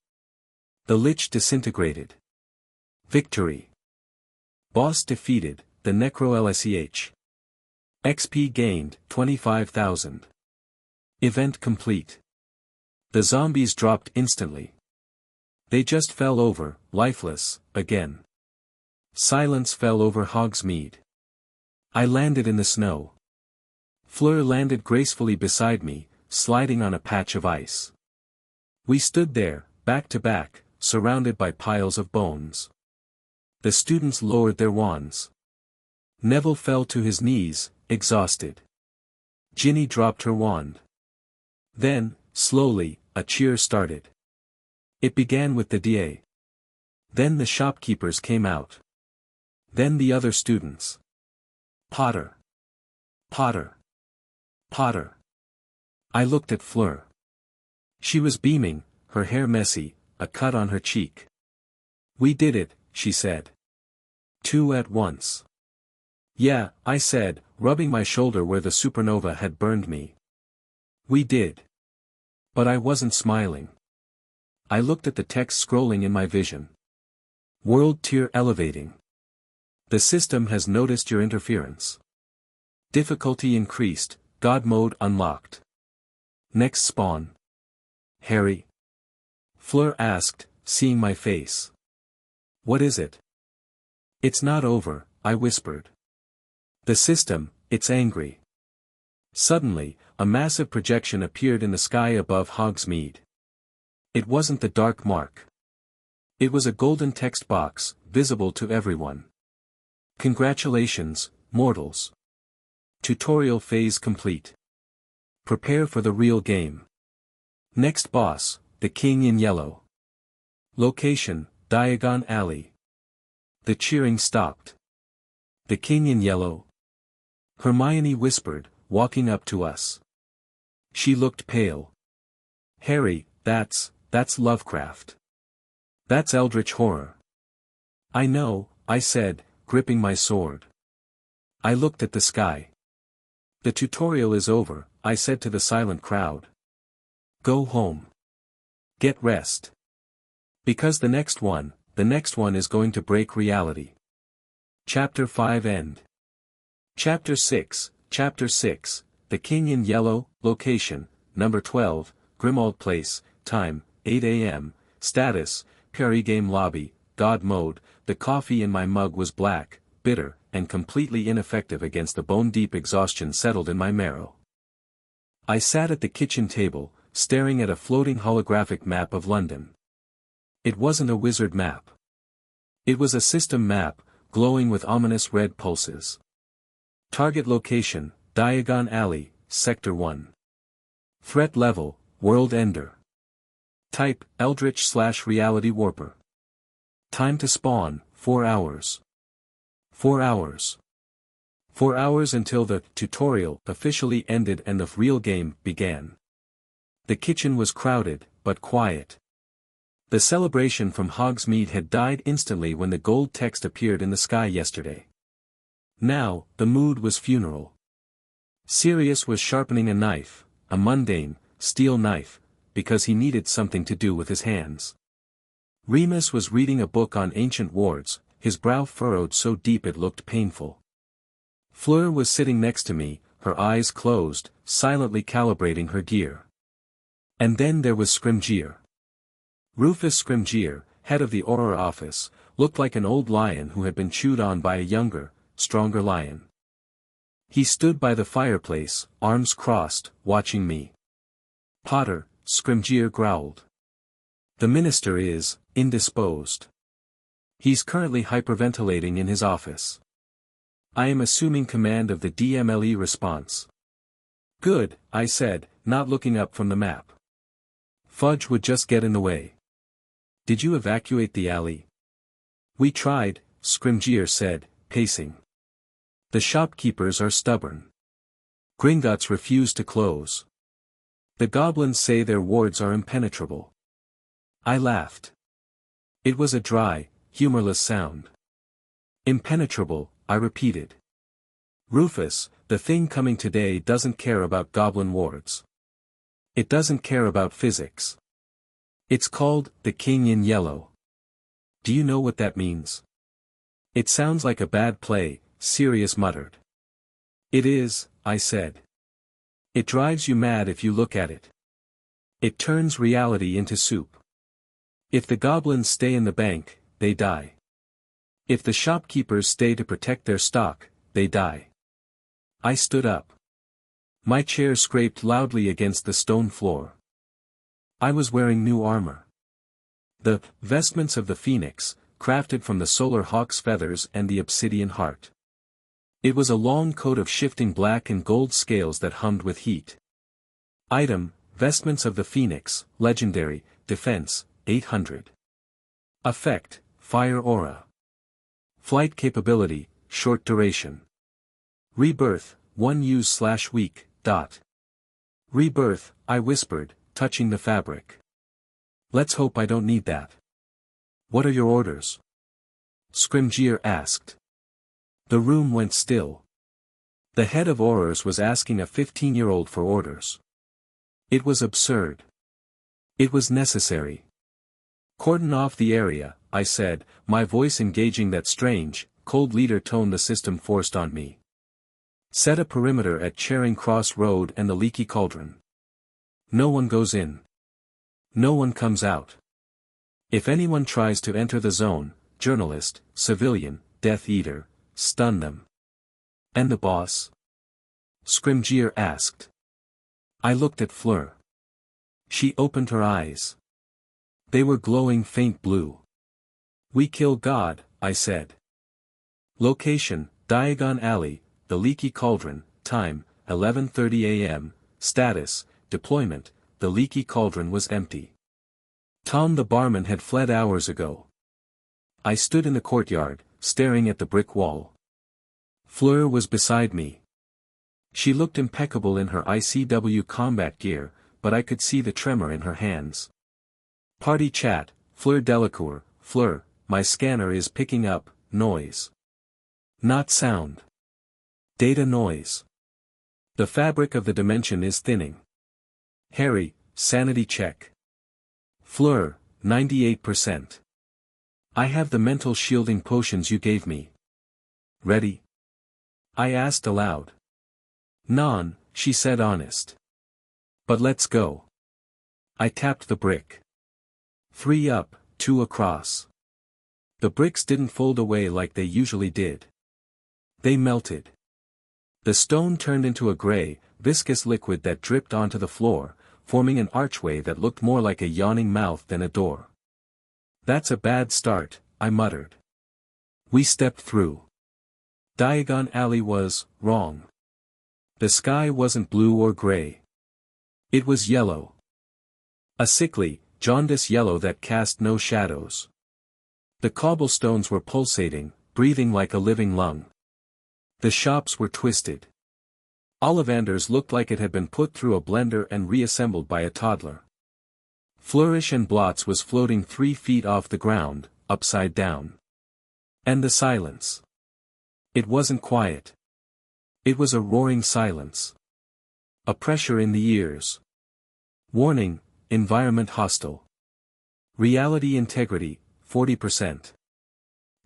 The lich disintegrated. Victory. Boss defeated, the Necro-LSEH. XP gained, 25,000. Event complete. The zombies dropped instantly. They just fell over, lifeless, again. Silence fell over Hogsmeade. I landed in the snow. Fleur landed gracefully beside me, sliding on a patch of ice. We stood there, back to back, surrounded by piles of bones. The students lowered their wands. Neville fell to his knees, exhausted. Ginny dropped her wand. Then, slowly, a cheer started. It began with the DA. Then the shopkeepers came out. Then the other students. Potter. Potter. Potter. I looked at Fleur. She was beaming, her hair messy, a cut on her cheek. We did it, she said. 2 at once. Yeah, I said, rubbing my shoulder where the supernova had burned me. We did. But I wasn't smiling. I looked at the text scrolling in my vision. World tier elevating. The system has noticed your interference. Difficulty increased, God mode unlocked. Next spawn. Harry? Fleur asked, seeing my face. What is it? It's not over, I whispered. The system, it's angry. Suddenly, a massive projection appeared in the sky above Hogsmeade. It wasn't the dark mark. It was a golden text box, visible to everyone. Congratulations, mortals. Tutorial phase complete. Prepare for the real game. Next boss, the King in Yellow. Location, Diagon Alley. The cheering stopped. The King in Yellow? Hermione whispered, walking up to us. She looked pale. Harry, that's Lovecraft. That's eldritch horror. I know, I said, gripping my sword. I looked at the sky. The tutorial is over, I said to the silent crowd. Go home. Get rest. Because the next one is going to break reality. Chapter 5 End. Chapter 6, The King in Yellow, Location, Number 12, Grimald Place, Time, 8 a.m., Status, Perigame Lobby, God Mode. The coffee in my mug was black, bitter, and completely ineffective against the bone-deep exhaustion settled in my marrow. I sat at the kitchen table, staring at a floating holographic map of London. It wasn't a wizard map. It was a system map, glowing with ominous red pulses. Target location, Diagon Alley, Sector 1. Threat level, World Ender. Type, Eldritch/Reality Warper. Time to spawn, 4 hours. 4 hours. 4 hours until the tutorial officially ended and the real game began. The kitchen was crowded, but quiet. The celebration from Hogsmeade had died instantly when the gold text appeared in the sky yesterday. Now, the mood was funeral. Sirius was sharpening a knife, a mundane, steel knife, because he needed something to do with his hands. Remus was reading a book on ancient wards, his brow furrowed so deep it looked painful. Fleur was sitting next to me, her eyes closed, silently calibrating her gear. And then there was Scrimgeour. Rufus Scrimgeour, head of the Aurora office, looked like an old lion who had been chewed on by a younger, stronger lion. He stood by the fireplace, arms crossed, watching me. "Potter," Scrimgeour growled. "The minister is indisposed. He's currently hyperventilating in his office. I am assuming command of the DMLE response." "Good," I said, not looking up from the map. "Fudge would just get in the way." "Did you evacuate the alley?" "We tried," Scrimgeour said, pacing. "The shopkeepers are stubborn. Gringotts refuse to close. The goblins say their wards are impenetrable." I laughed. It was a dry, humorless sound. "Impenetrable," I repeated. "Rufus, the thing coming today doesn't care about goblin wards. It doesn't care about physics. It's called, the King in Yellow. Do you know what that means?" "It sounds like a bad play," Sirius muttered. "It is," I said. "It drives you mad if you look at it. It turns reality into soup. If the goblins stay in the bank, they die. If the shopkeepers stay to protect their stock, they die." I stood up. My chair scraped loudly against the stone floor. I was wearing new armor. The vestments of the phoenix, crafted from the solar hawk's feathers and the obsidian heart. It was a long coat of shifting black and gold scales that hummed with heat. Item, vestments of the phoenix, legendary, defense, 800. Effect, fire aura. Flight capability, short duration. Rebirth, 1 use/week. Rebirth, I whispered, touching the fabric. "Let's hope I don't need that." "What are your orders?" Scrimgeour asked. The room went still. The head of Aurors was asking a 15-year-old for orders. It was absurd. It was necessary. "Cordon off the area," I said, my voice engaging that strange, cold leader tone the system forced on me. "Set a perimeter at Charing Cross Road and the Leaky Cauldron. No one goes in. No one comes out. If anyone tries to enter the zone, journalist, civilian, Death Eater, stun them." "And the boss?" Scrimgeour asked. I looked at Fleur. She opened her eyes. They were glowing faint blue. "We kill God," I said. Location, Diagon Alley, the Leaky Cauldron, time, 11:30 a.m., status, deployment, the Leaky Cauldron was empty. Tom the barman had fled hours ago. I stood in the courtyard, staring at the brick wall. Fleur was beside me. She looked impeccable in her ICW combat gear, but I could see the tremor in her hands. Party chat, Fleur Delacour, Fleur, my scanner is picking up, noise. Not sound. Data noise. The fabric of the dimension is thinning. Harry, sanity check. Fleur, 98%. I have the mental shielding potions you gave me. Ready? I asked aloud. Non, she said honest. But let's go. I tapped the brick. 3 up, 2 across. The bricks didn't fold away like they usually did. They melted. The stone turned into a gray, viscous liquid that dripped onto the floor, forming an archway that looked more like a yawning mouth than a door. That's a bad start, I muttered. We stepped through. Diagon Alley was wrong. The sky wasn't blue or gray. It was yellow. A sickly, jaundiced yellow that cast no shadows. The cobblestones were pulsating, breathing like a living lung. The shops were twisted. Ollivander's looked like it had been put through a blender and reassembled by a toddler. Flourish and Blots was floating 3 feet off the ground, upside down. And the silence. It wasn't quiet. It was a roaring silence. A pressure in the ears. Warning, environment hostile. Reality integrity, 40%.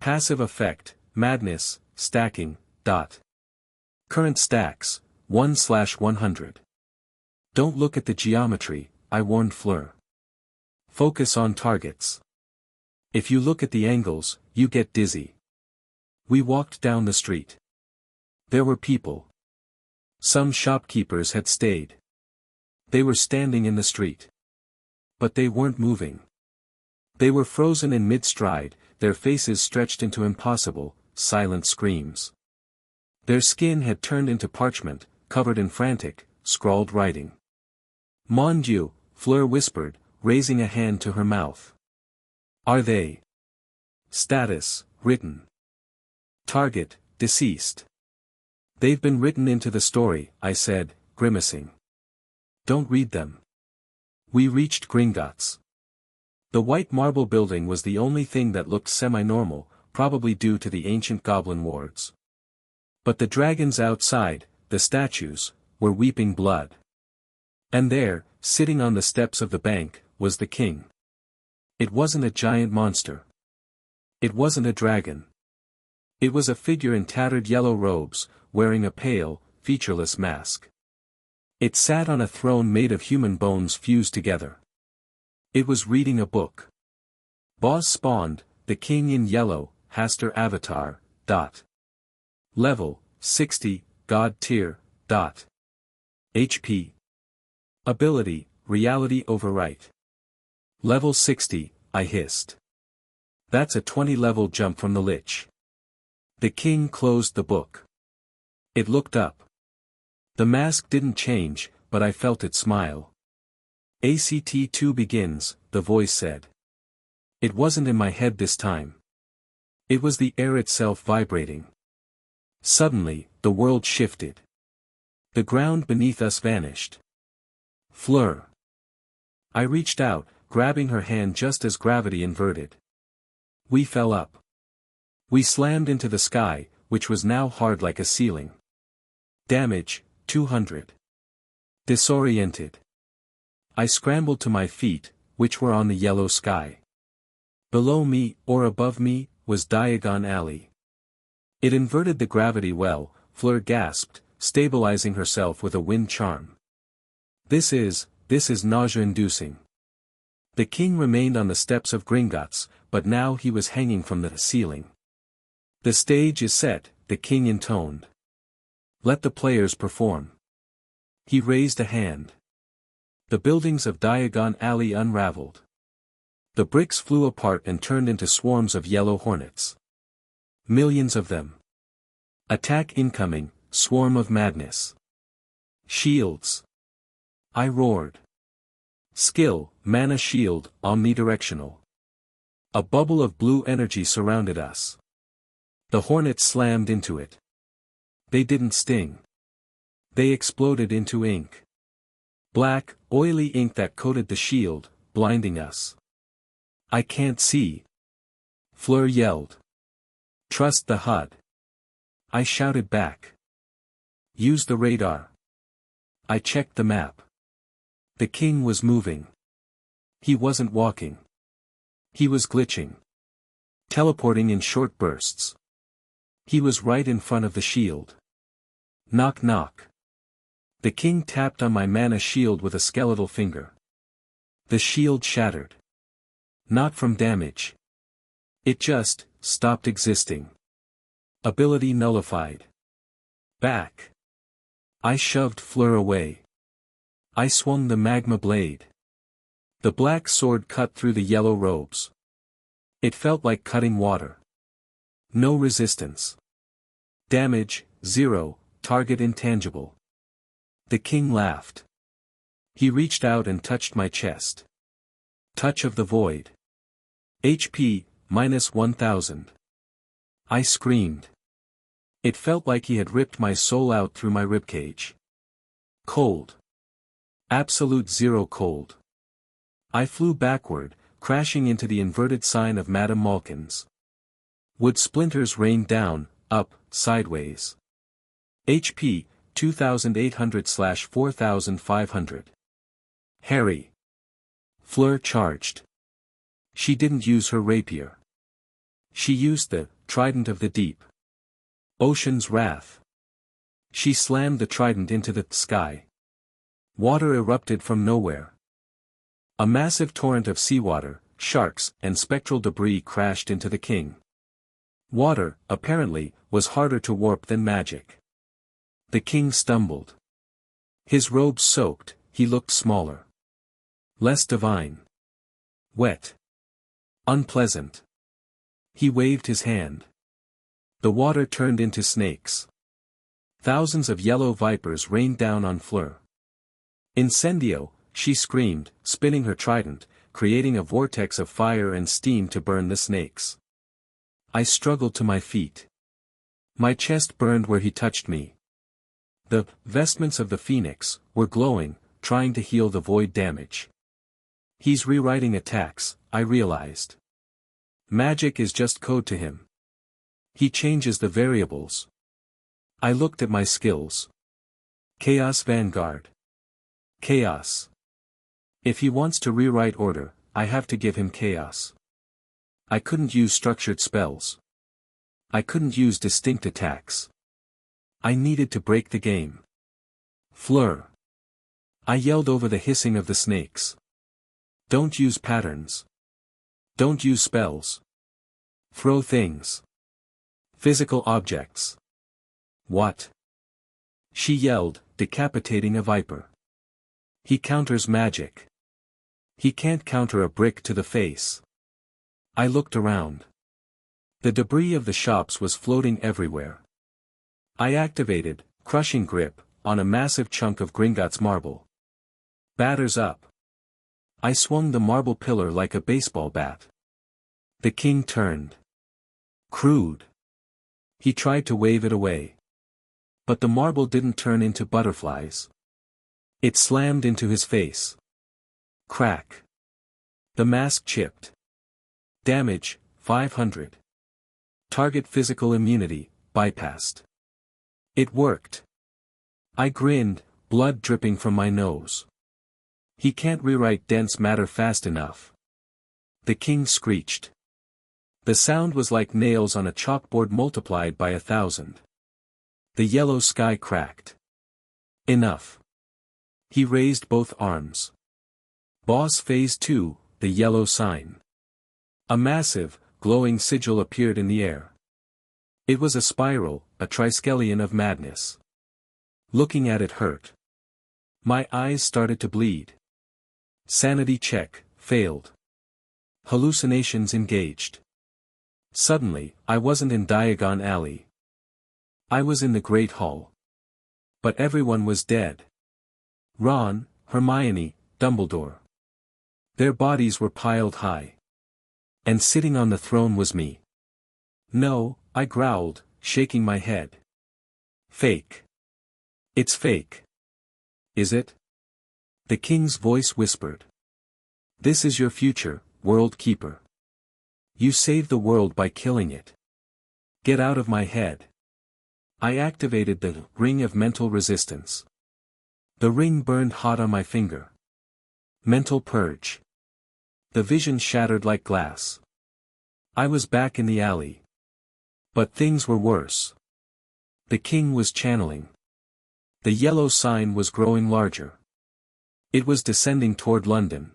Passive effect, madness, stacking, dot. Current stacks, 1/100. Don't look at the geometry, I warned Fleur. Focus on targets. If you look at the angles, you get dizzy. We walked down the street. There were people. Some shopkeepers had stayed. They were standing in the street. But they weren't moving. They were frozen in mid-stride, their faces stretched into impossible, silent screams. Their skin had turned into parchment, covered in frantic, scrawled writing. Mon Dieu, Fleur whispered, raising a hand to her mouth. Are they? Status, written. Target, deceased. They've been written into the story, I said, grimacing. Don't read them. We reached Gringotts. The white marble building was the only thing that looked semi-normal, probably due to the ancient goblin wards. But the dragons outside, the statues, were weeping blood. And there, sitting on the steps of the bank, was the king. It wasn't a giant monster. It wasn't a dragon. It was a figure in tattered yellow robes, wearing a pale, featureless mask. It sat on a throne made of human bones fused together. It was reading a book. Boss spawned, the king in yellow, Haster avatar, dot. Level, 60, God tier, dot. HP. Ability, reality overwrite. Level 60, I hissed. That's a 20-level jump from the Lich. The king closed the book. It looked up. The mask didn't change, but I felt it smile. ACT2 begins, the voice said. It wasn't in my head this time. It was the air itself vibrating. Suddenly, the world shifted. The ground beneath us vanished. Fleur. I reached out, grabbing her hand just as gravity inverted. We fell up. We slammed into the sky, which was now hard like a ceiling. Damage, 200. Disoriented. I scrambled to my feet, which were on the yellow sky. Below me, or above me, was Diagon Alley. It inverted the gravity well, Fleur gasped, stabilizing herself with a wind charm. This is nausea-inducing. The king remained on the steps of Gringotts, but now he was hanging from the ceiling. The stage is set, the king intoned. Let the players perform. He raised a hand. The buildings of Diagon Alley unraveled. The bricks flew apart and turned into swarms of yellow hornets. Millions of them. Attack incoming, swarm of madness. Shields. I roared. Skill, mana shield, omnidirectional. A bubble of blue energy surrounded us. The hornets slammed into it. They didn't sting. They exploded into ink. Black, oily ink that coated the shield, blinding us. I can't see. Fleur yelled. Trust the HUD. I shouted back. Use the radar. I checked the map. The king was moving. He wasn't walking. He was glitching. Teleporting in short bursts. He was right in front of the shield. Knock knock. The king tapped on my mana shield with a skeletal finger. The shield shattered. Not from damage. It just stopped existing. Ability nullified. Back. I shoved Fleur away. I swung the magma blade. The black sword cut through the yellow robes. It felt like cutting water. No resistance. Damage, 0, target intangible. The king laughed. He reached out and touched my chest. Touch of the void. HP, -1000. I screamed. It felt like he had ripped my soul out through my ribcage. Cold. Absolute zero cold. I flew backward, crashing into the inverted sign of Madame Malkin's. Wood splinters rained down, up, sideways. HP, 2800/4500. Harry. Fleur charged. She didn't use her rapier. She used the trident of the deep. Ocean's wrath. She slammed the trident into the sky. Water erupted from nowhere. A massive torrent of seawater, sharks, and spectral debris crashed into the king. Water, apparently, was harder to warp than magic. The king stumbled. His robes soaked, he looked smaller. Less divine. Wet. Unpleasant. He waved his hand. The water turned into snakes. Thousands of yellow vipers rained down on Fleur. Incendio, she screamed, spinning her trident, creating a vortex of fire and steam to burn the snakes. I struggled to my feet. My chest burned where he touched me. The vestments of the phoenix were glowing, trying to heal the void damage. He's rewriting attacks, I realized. Magic is just code to him. He changes the variables. I looked at my skills. Chaos Vanguard. Chaos. If he wants to rewrite order, I have to give him chaos. I couldn't use structured spells. I couldn't use distinct attacks. I needed to break the game. Fleur. I yelled over the hissing of the snakes. Don't use patterns. Don't use spells. Throw things. Physical objects. What? She yelled, decapitating a viper. He counters magic. He can't counter a brick to the face. I looked around. The debris of the shops was floating everywhere. I activated, crushing grip, on a massive chunk of Gringotts marble. Batters up. I swung the marble pillar like a baseball bat. The king turned. Crude. He tried to wave it away. But the marble didn't turn into butterflies. It slammed into his face. Crack. The mask chipped. Damage, 500. Target physical immunity, bypassed. It worked. I grinned, blood dripping from my nose. He can't rewrite dense matter fast enough. The king screeched. The sound was like nails on a chalkboard multiplied by 1,000. The yellow sky cracked. Enough. He raised both arms. Boss Phase 2, the yellow sign. A massive, glowing sigil appeared in the air. It was a spiral, a triskelion of madness. Looking at it hurt. My eyes started to bleed. Sanity check, failed. Hallucinations engaged. Suddenly, I wasn't in Diagon Alley. I was in the Great Hall. But everyone was dead. Ron, Hermione, Dumbledore. Their bodies were piled high. And sitting on the throne was me. No, I growled, shaking my head. Fake. It's fake. Is it? The king's voice whispered. This is your future, World Keeper. You saved the world by killing it. Get out of my head. I activated the ring of mental resistance. The ring burned hot on my finger. Mental purge. The vision shattered like glass. I was back in the alley. But things were worse. The king was channeling. The yellow sign was growing larger. It was descending toward London.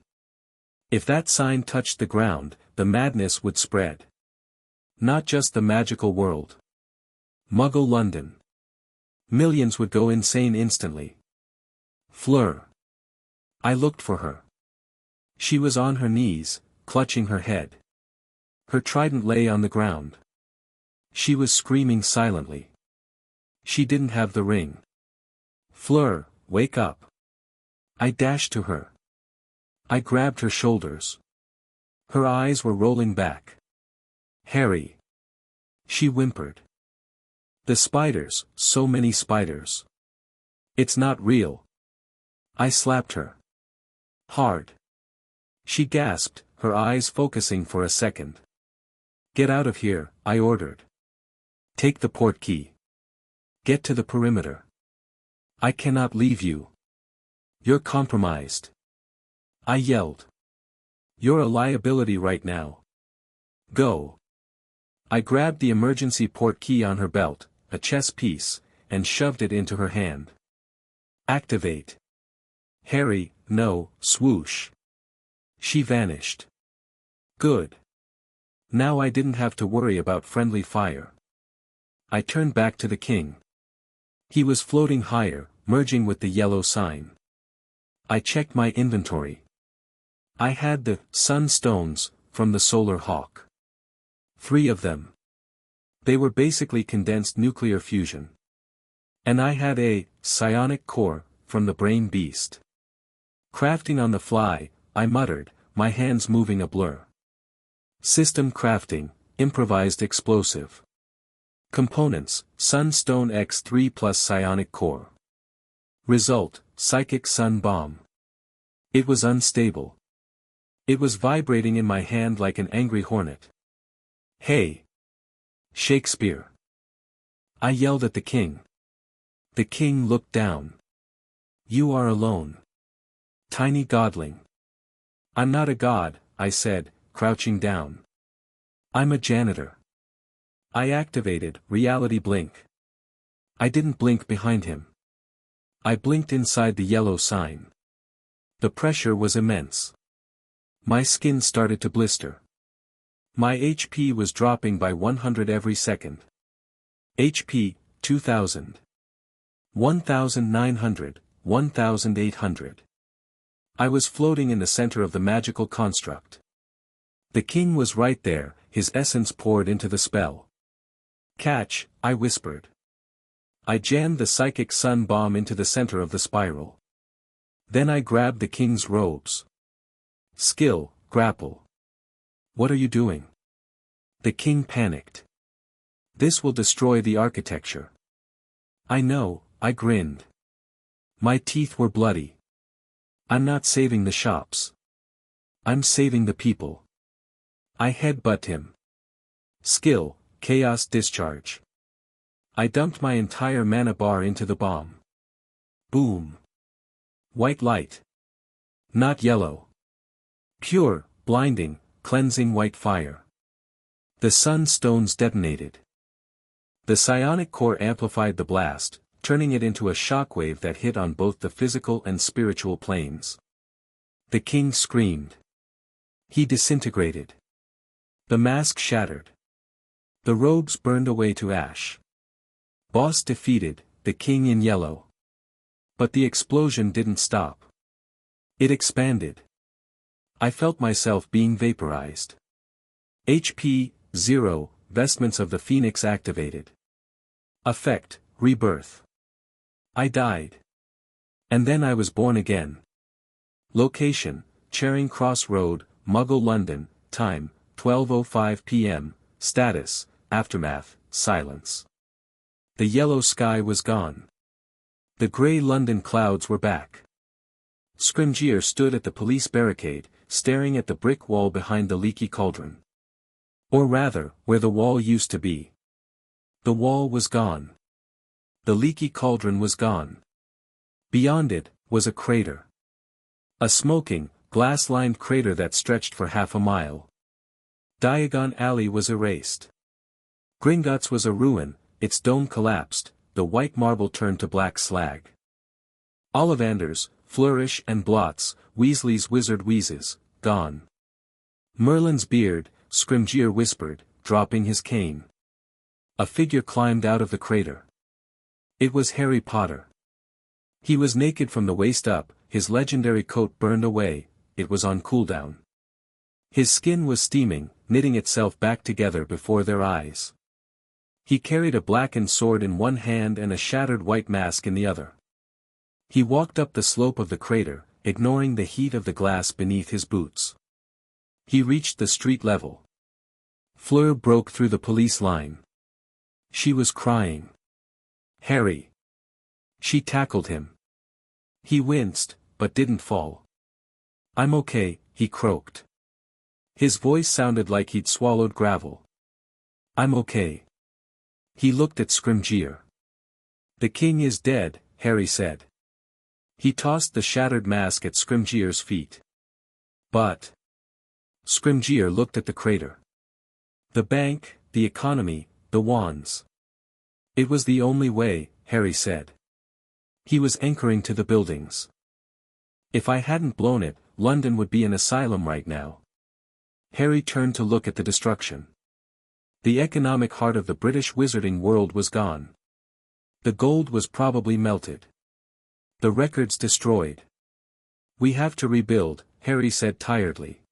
If that sign touched the ground, the madness would spread. Not just the magical world. Muggle London. Millions would go insane instantly. Fleur. I looked for her. She was on her knees, clutching her head. Her trident lay on the ground. She was screaming silently. She didn't have the ring. Fleur, wake up. I dashed to her. I grabbed her shoulders. Her eyes were rolling back. "Harry!" She whimpered. "The spiders, so many spiders. It's not real." I slapped her. Hard. She gasped, her eyes focusing for a second. "Get out of here," I ordered. "Take the port key. Get to the perimeter. I cannot leave you. You're compromised." I yelled. "You're a liability right now. Go." I grabbed the emergency port key on her belt, a chess piece, and shoved it into her hand. "Activate." "Harry, no," swoosh. She vanished. Good. Now I didn't have to worry about friendly fire. I turned back to the king. He was floating higher, merging with the yellow sign. I checked my inventory. I had the sun stones from the Solar Hawk. 3 of them. They were basically condensed nuclear fusion. And I had a psionic core from the brain beast. Crafting on the fly, I muttered, my hands moving a blur. System crafting, improvised explosive. Components, Sunstone X3 plus psionic core. Result, psychic sun bomb. It was unstable. It was vibrating in my hand like an angry hornet. "Hey! Shakespeare!" I yelled at the king. The king looked down. "You are alone. Tiny godling." "I'm not a god," I said, crouching down. "I'm a janitor." I activated reality blink. I didn't blink behind him. I blinked inside the yellow sign. The pressure was immense. My skin started to blister. My HP was dropping by 100 every second. HP, 2000. 1900, 1800. I was floating in the center of the magical construct. The king was right there, his essence poured into the spell. "Catch," I whispered. I jammed the psychic sun bomb into the center of the spiral. Then I grabbed the king's robes. "Skill, grapple." "What are you doing?" The king panicked. "This will destroy the architecture." "I know," I grinned. My teeth were bloody. "I'm not saving the shops. I'm saving the people." I headbutt him. Skill, chaos discharge. I dumped my entire mana bar into the bomb. Boom. White light. Not yellow. Pure, blinding, cleansing white fire. The sun stones detonated. The psionic core amplified the blast, turning it into a shockwave that hit on both the physical and spiritual planes. The king screamed. He disintegrated. The mask shattered. The robes burned away to ash. Boss defeated, the king in yellow. But the explosion didn't stop. It expanded. I felt myself being vaporized. HP, 0, vestments of the Phoenix activated. Effect, rebirth. I died. And then I was born again. Location, Charing Cross Road, Muggle London, time, 12:05 p.m., status, aftermath, silence. The yellow sky was gone. The grey London clouds were back. Scrimgeour stood at the police barricade, staring at the brick wall behind the leaky cauldron. Or rather, where the wall used to be. The wall was gone. The leaky cauldron was gone. Beyond it, was a crater. A smoking, glass-lined crater that stretched for half a mile. Diagon Alley was erased. Gringotts was a ruin, its dome collapsed, the white marble turned to black slag. Ollivanders, Flourish and Blots, Weasley's wizard wheezes, gone. Merlin's beard, Scrimgeour whispered, dropping his cane. A figure climbed out of the crater. It was Harry Potter. He was naked from the waist up, his legendary coat burned away, it was on cooldown. His skin was steaming, knitting itself back together before their eyes. He carried a blackened sword in one hand and a shattered white mask in the other. He walked up the slope of the crater, ignoring the heat of the glass beneath his boots. He reached the street level. Fleur broke through the police line. She was crying. "Harry!" She tackled him. He winced, but didn't fall. "I'm okay," he croaked. His voice sounded like he'd swallowed gravel. "I'm okay." He looked at Scrimgeour. "The king is dead," Harry said. He tossed the shattered mask at Scrimgeour's feet. "But—" Scrimgeour looked at the crater. "The bank, the economy, the wands." "It was the only way," Harry said. He was anchoring to the buildings. "If I hadn't blown it, London would be an asylum right now." Harry turned to look at the destruction. The economic heart of the British wizarding world was gone. The gold was probably melted. The records destroyed. "We have to rebuild," Harry said tiredly.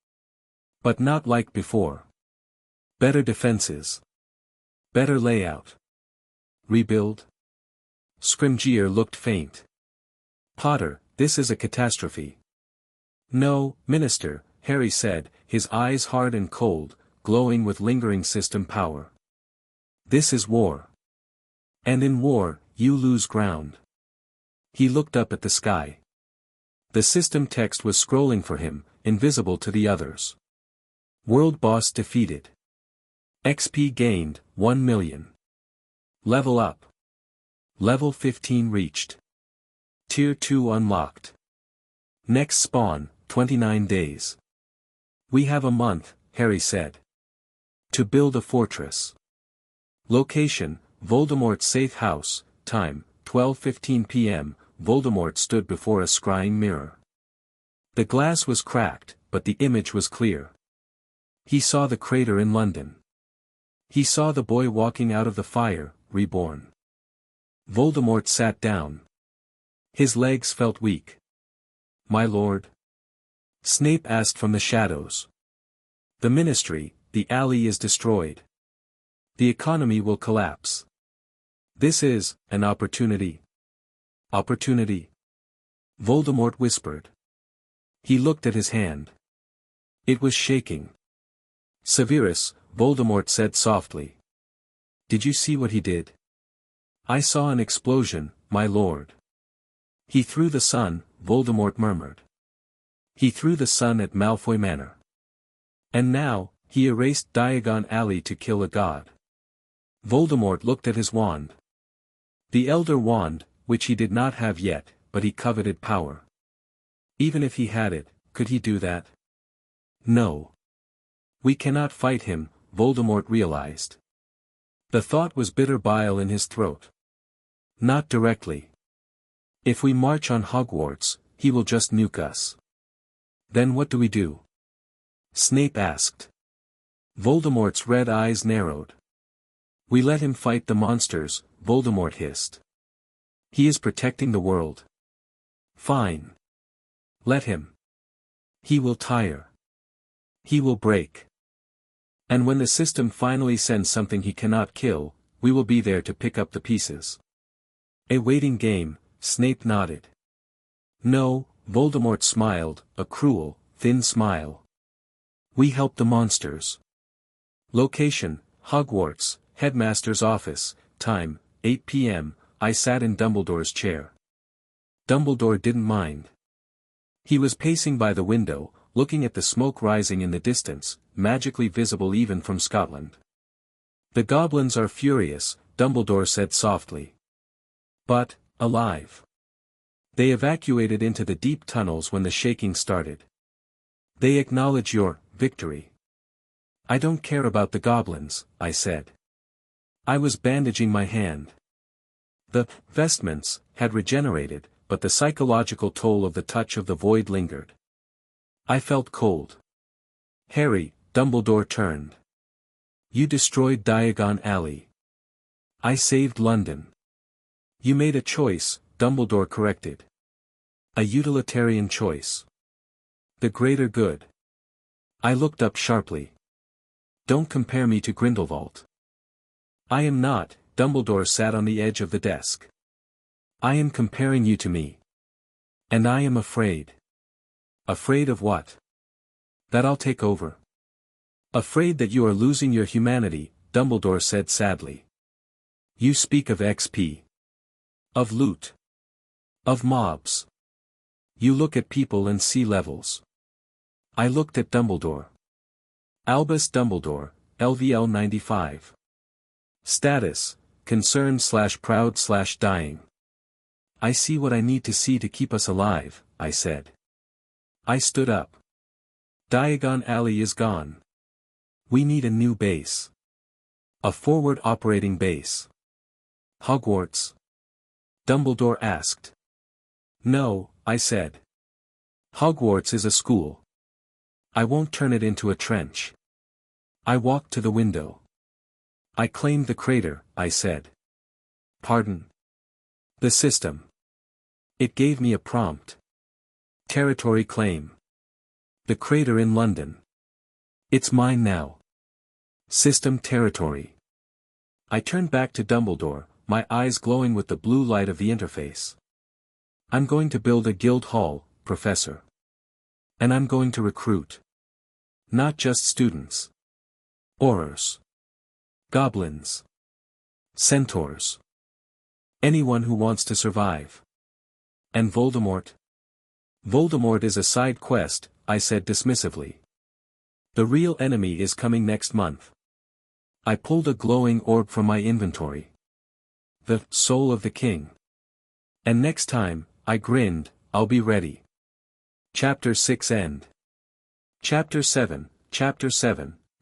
"But not like before. Better defenses. Better layout." "Rebuild?" Scrimgeour looked faint. "Potter, this is a catastrophe." "No, Minister," Harry said, his eyes hard and cold, glowing with lingering system power. "This is war. And in war, you lose ground." He looked up at the sky. The system text was scrolling for him, invisible to the others. World boss defeated. XP gained, 1 million. Level up. Level 15 reached. Tier 2 unlocked. Next spawn, 29 days. "We have a month," Harry said. "To build a fortress." Location, Voldemort's safe house, time, 12:15 p.m., Voldemort stood before a scrying mirror. The glass was cracked, but the image was clear. He saw the crater in London. He saw the boy walking out of the fire, reborn. Voldemort sat down. His legs felt weak. "My lord?" Snape asked from the shadows. "The Ministry, the alley is destroyed. The economy will collapse. This is an opportunity." "Opportunity?" Voldemort whispered. He looked at his hand. It was shaking. "Severus," Voldemort said softly. "Did you see what he did?" "I saw an explosion, my lord." "He threw the sun," Voldemort murmured. "He threw the sun at Malfoy Manor. And now, he erased Diagon Alley to kill a god." Voldemort looked at his wand. The Elder Wand, which he did not have yet, but he coveted power. Even if he had it, could he do that? No. "We cannot fight him," Voldemort realized. The thought was bitter bile in his throat. "Not directly. If we march on Hogwarts, he will just nuke us." "Then what do we do?" Snape asked. Voldemort's red eyes narrowed. "We let him fight the monsters," Voldemort hissed. "He is protecting the world." "Fine. Let him. He will tire. He will break. And when the system finally sends something he cannot kill, we will be there to pick up the pieces." "A waiting game," Snape nodded. "No," Voldemort smiled, a cruel, thin smile. "We help the monsters." Location, Hogwarts, Headmaster's office, time, 8 p.m., I sat in Dumbledore's chair. Dumbledore didn't mind. He was pacing by the window, looking at the smoke rising in the distance, magically visible even from Scotland. "The goblins are furious," Dumbledore said softly. "But, alive. They evacuated into the deep tunnels when the shaking started. They acknowledge your victory." "I don't care about the goblins," I said. I was bandaging my hand. The vestments had regenerated, but the psychological toll of the touch of the void lingered. I felt cold. "Harry," Dumbledore turned. "You destroyed Diagon Alley. I saved London." "You made a choice," Dumbledore corrected. "A utilitarian choice. The greater good." I looked up sharply. "Don't compare me to Grindelwald." "I am not," Dumbledore sat on the edge of the desk. "I am comparing you to me. And I am afraid." Afraid of what? That I'll take over. Afraid that you are losing your humanity, Dumbledore said sadly. You speak of XP. Of loot. Of mobs. You look at people and see levels. I looked at Dumbledore. Albus Dumbledore, LVL 95. Status, concerned/proud/dying. I see what I need to see to keep us alive, I said. I stood up. Diagon Alley is gone. We need a new base. A forward operating base. Hogwarts? Dumbledore asked. No, I said. Hogwarts is a school. I won't turn it into a trench. I walked to the window. I claimed the crater, I said. Pardon? The system. It gave me a prompt. Territory claim. The crater in London. It's mine now. System territory. I turned back to Dumbledore, my eyes glowing with the blue light of the interface. I'm going to build a guild hall, Professor. And I'm going to recruit. Not just students. Aurors. Goblins. Centaurs. Anyone who wants to survive. And Voldemort? Voldemort is a side quest, I said dismissively. The real enemy is coming next month. I pulled a glowing orb from my inventory. The soul of the king. And next time, I grinned, I'll be ready. Chapter 6 End. Chapter 7,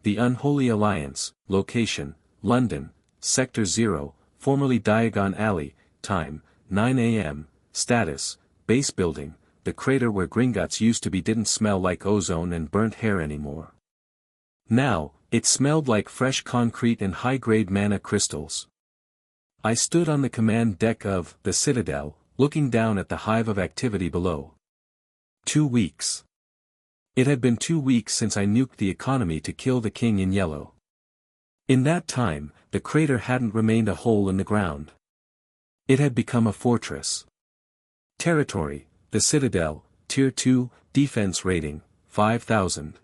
The Unholy Alliance, Location, London, Sector 0, formerly Diagon Alley, Time, 9 a.m., Status, Base Building, the crater where Gringotts used to be didn't smell like ozone and burnt hair anymore. Now, it smelled like fresh concrete and high-grade mana crystals. I stood on the command deck of the Citadel, looking down at the hive of activity below. 2 weeks. It had been 2 weeks since I nuked the economy to kill the King in Yellow. In that time, the crater hadn't remained a hole in the ground. It had become a fortress. Territory, the Citadel, Tier 2, Defense Rating, 5,000.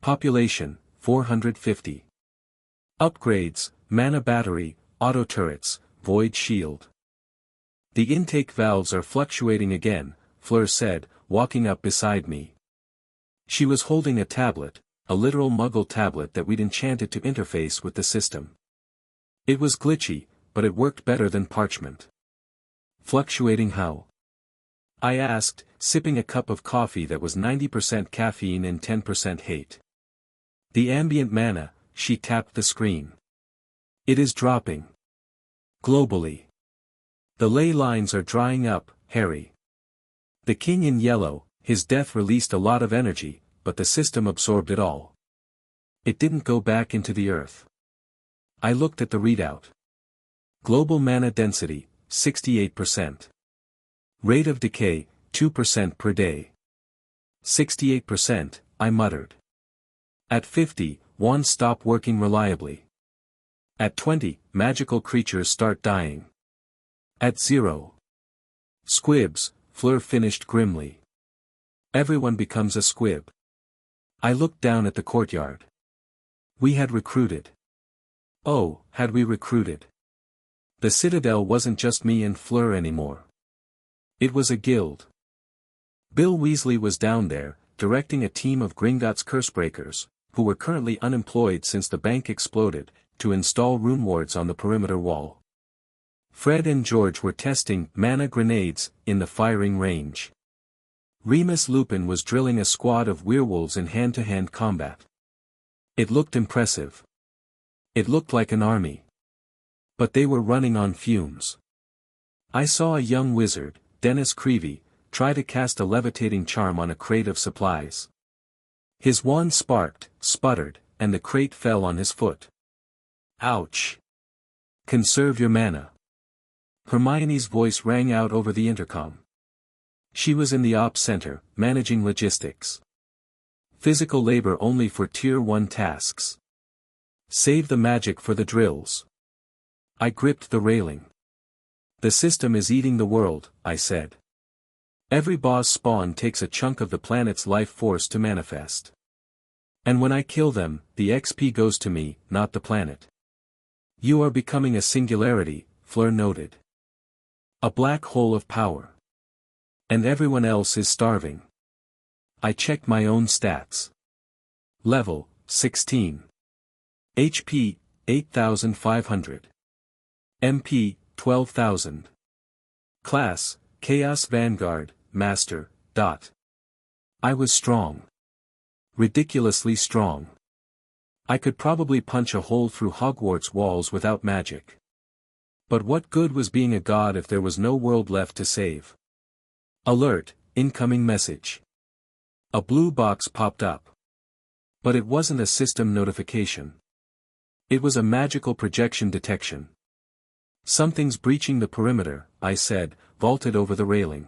Population, 450. Upgrades, Mana Battery, Auto Turrets, Void Shield. The intake valves are fluctuating again, Fleur said, walking up beside me. She was holding a tablet, a literal Muggle tablet that we'd enchanted to interface with the system. It was glitchy, but it worked better than parchment. Fluctuating how? I asked, sipping a cup of coffee that was 90% caffeine and 10% hate. The ambient mana, she tapped the screen. It is dropping. Globally. The ley lines are drying up, Harry. The King in Yellow, his death released a lot of energy, but the system absorbed it all. It didn't go back into the earth. I looked at the readout. Global mana density, 68%. Rate of decay, 2% per day. 68%, I muttered. At 50, wands stop working reliably. At 20, magical creatures start dying. At 0. Squibs, Fleur finished grimly. Everyone becomes a squib. I looked down at the courtyard. We had recruited. Oh, had we recruited? The Citadel wasn't just me and Fleur anymore. It was a guild. Bill Weasley was down there, directing a team of Gringotts Cursebreakers, who were currently unemployed since the bank exploded, to install rune wards on the perimeter wall. Fred and George were testing mana grenades in the firing range. Remus Lupin was drilling a squad of werewolves in hand-to-hand combat. It looked impressive. It looked like an army. But they were running on fumes. I saw a young wizard, Dennis Creevy, try to cast a levitating charm on a crate of supplies. His wand sparked, sputtered, and the crate fell on his foot. Ouch! Conserve your mana. Hermione's voice rang out over the intercom. She was in the ops center, managing logistics. Physical labor only for Tier 1 tasks. Save the magic for the drills. I gripped the railing. The system is eating the world, I said. Every boss spawn takes a chunk of the planet's life force to manifest. And when I kill them, the XP goes to me, not the planet. You are becoming a singularity, Fleur noted. A black hole of power. And everyone else is starving. I checked my own stats. Level, 16. HP, 8,500. MP, 12,000. Class, Chaos Vanguard, Master, Dot. I was strong. Ridiculously strong. I could probably punch a hole through Hogwarts walls without magic. But what good was being a god if there was no world left to save? Alert, incoming message. A blue box popped up. But it wasn't a system notification. It was a magical projection detection. Something's breaching the perimeter, I said, vaulted over the railing.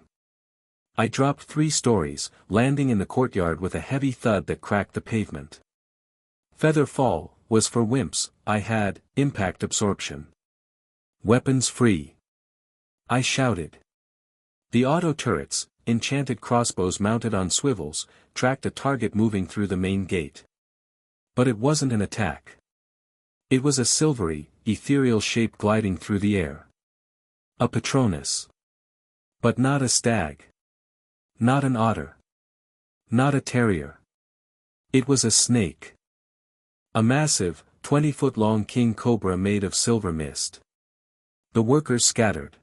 I dropped 3 stories, landing in the courtyard with a heavy thud that cracked the pavement. Feather fall was for wimps. I had impact absorption. Weapons free. I shouted. The auto turrets, enchanted crossbows mounted on swivels, tracked a target moving through the main gate. But it wasn't an attack. It was a silvery, ethereal shape gliding through the air. A Patronus. But not a stag. Not an otter. Not a terrier. It was a snake. A massive, 20-foot-long king cobra made of silver mist. The workers scattered.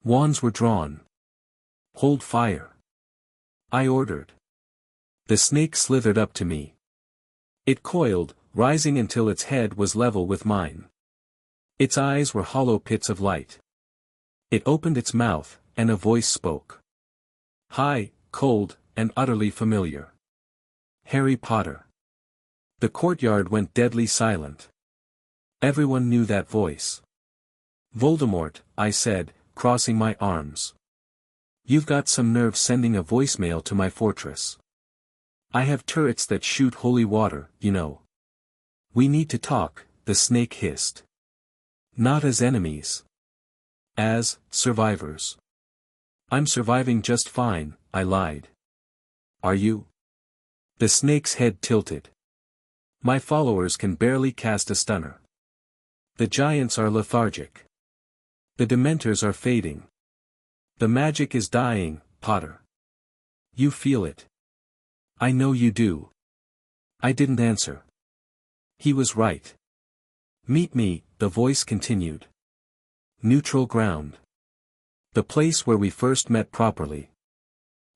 Wands were drawn. Hold fire. I ordered. The snake slithered up to me. It coiled, rising until its head was level with mine. Its eyes were hollow pits of light. It opened its mouth, and a voice spoke. High, cold, and utterly familiar. Harry Potter. The courtyard went deadly silent. Everyone knew that voice. Voldemort, I said, crossing my arms. You've got some nerve sending a voicemail to my fortress. I have turrets that shoot holy water, you know. We need to talk, the snake hissed. Not as enemies. As survivors. I'm surviving just fine, I lied. Are you? The snake's head tilted. My followers can barely cast a stunner. The giants are lethargic. The dementors are fading. The magic is dying, Potter. You feel it. I know you do. I didn't answer. He was right. Meet me, the voice continued. Neutral ground. The place where we first met properly.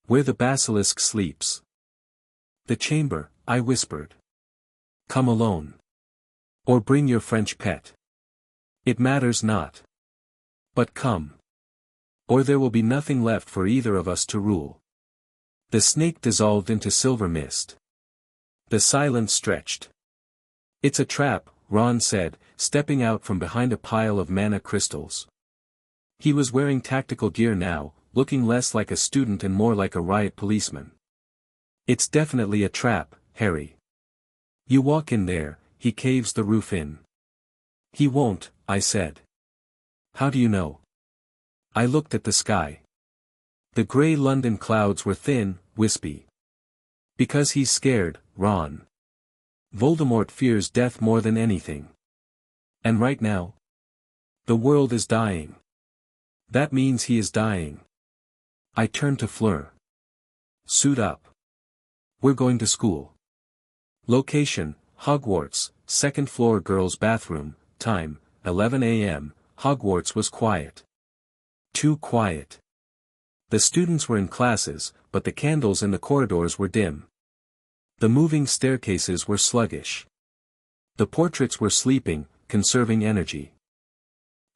Where the basilisk sleeps. The chamber, I whispered. Come alone. Or bring your French pet. It matters not. But come. Or there will be nothing left for either of us to rule. The snake dissolved into silver mist. The silence stretched. It's a trap, Ron said, stepping out from behind a pile of mana crystals. He was wearing tactical gear now, looking less like a student and more like a riot policeman. It's definitely a trap, Harry. You walk in there, he caves the roof in. He won't, I said. How do you know? I looked at the sky. The grey London clouds were thin, wispy. Because he's scared, Ron. Voldemort fears death more than anything. And right now? The world is dying. That means he is dying. I turned to Fleur. Suit up. We're going to school. Location, Hogwarts, 2nd floor girls' bathroom, time, 11 a.m., Hogwarts was quiet. Too quiet. The students were in classes, but the candles in the corridors were dim. The moving staircases were sluggish. The portraits were sleeping, conserving energy.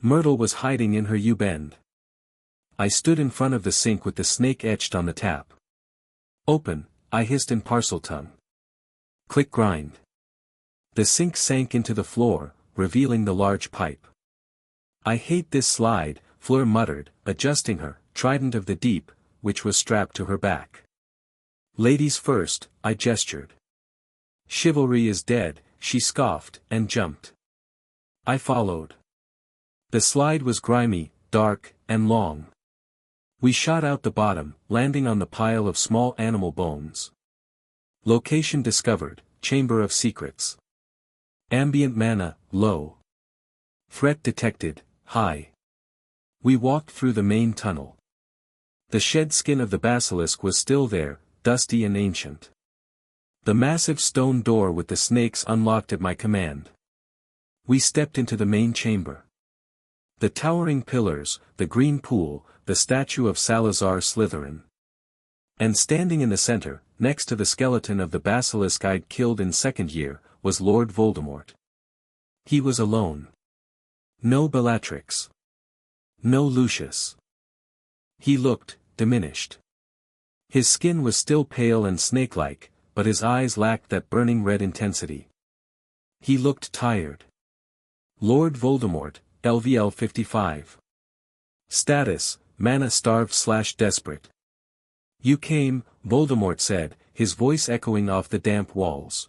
Myrtle was hiding in her U-bend. I stood in front of the sink with the snake etched on the tap. Open, I hissed in Parseltongue. Click grind. The sink sank into the floor, revealing the large pipe. I hate this slide, Fleur muttered, adjusting her trident of the deep, which was strapped to her back. Ladies first, I gestured. Chivalry is dead, she scoffed, and jumped. I followed. The slide was grimy, dark, and long. We shot out the bottom, landing on the pile of small animal bones. Location discovered, Chamber of Secrets. Ambient mana, low. Threat detected, high. We walked through the main tunnel. The shed skin of the basilisk was still there, dusty and ancient. The massive stone door with the snakes unlocked at my command. We stepped into the main chamber. The towering pillars, the green pool, the statue of Salazar Slytherin. And standing in the center, next to the skeleton of the basilisk I'd killed in second year, was Lord Voldemort. He was alone. No Bellatrix. No Lucius. He looked diminished. His skin was still pale and snake-like, but his eyes lacked that burning red intensity. He looked tired. Lord Voldemort, LVL 55. Status, mana-starved/desperate. You came, Voldemort said, his voice echoing off the damp walls.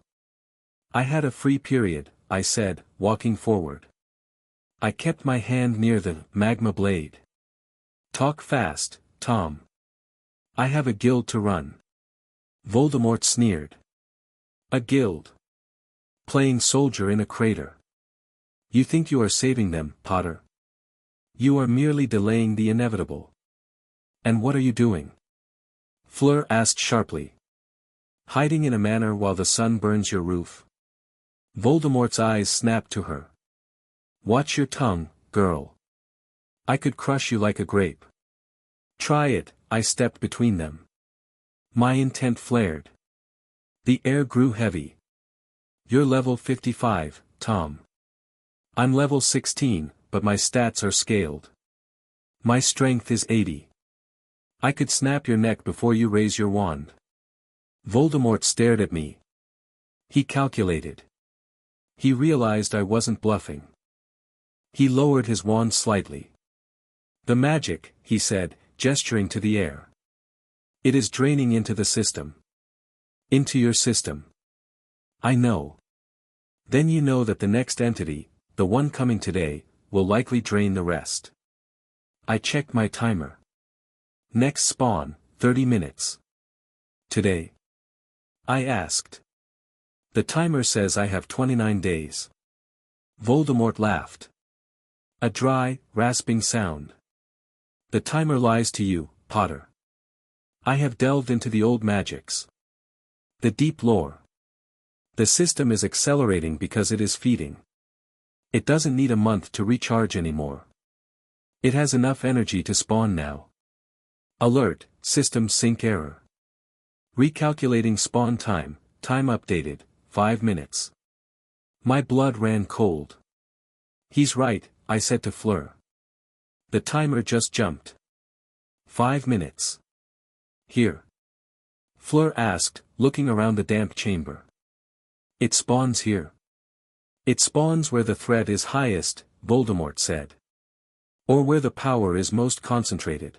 I had a free period, I said, walking forward. I kept my hand near the magma blade. Talk fast, Tom. I have a guild to run. Voldemort sneered. A guild. Playing soldier in a crater. You think you are saving them, Potter? You are merely delaying the inevitable. And what are you doing? Fleur asked sharply. Hiding in a manor while the sun burns your roof. Voldemort's eyes snapped to her. Watch your tongue, girl. I could crush you like a grape. Try it, I stepped between them. My intent flared. The air grew heavy. You're level 55, Tom. I'm level 16, but my stats are scaled. My strength is 80. I could snap your neck before you raise your wand. Voldemort stared at me. He calculated. He realized I wasn't bluffing. He lowered his wand slightly. The magic, he said, gesturing to the air. It is draining into the system. Into your system. I know. Then you know that the next entity, the one coming today, will likely drain the rest. I checked my timer. Next spawn, 30 minutes. Today? I asked. The timer says I have 29 days. Voldemort laughed. A dry, rasping sound. The timer lies to you, Potter. I have delved into the old magics. The deep lore. The system is accelerating because it is feeding. It doesn't need a month to recharge anymore. It has enough energy to spawn now. Alert, system sync error. Recalculating spawn time, time updated, 5 minutes. My blood ran cold. He's right, I said to Fleur. The timer just jumped. 5 minutes. Here. Fleur asked, looking around the damp chamber. It spawns here. It spawns where the threat is highest, Voldemort said. Or where the power is most concentrated.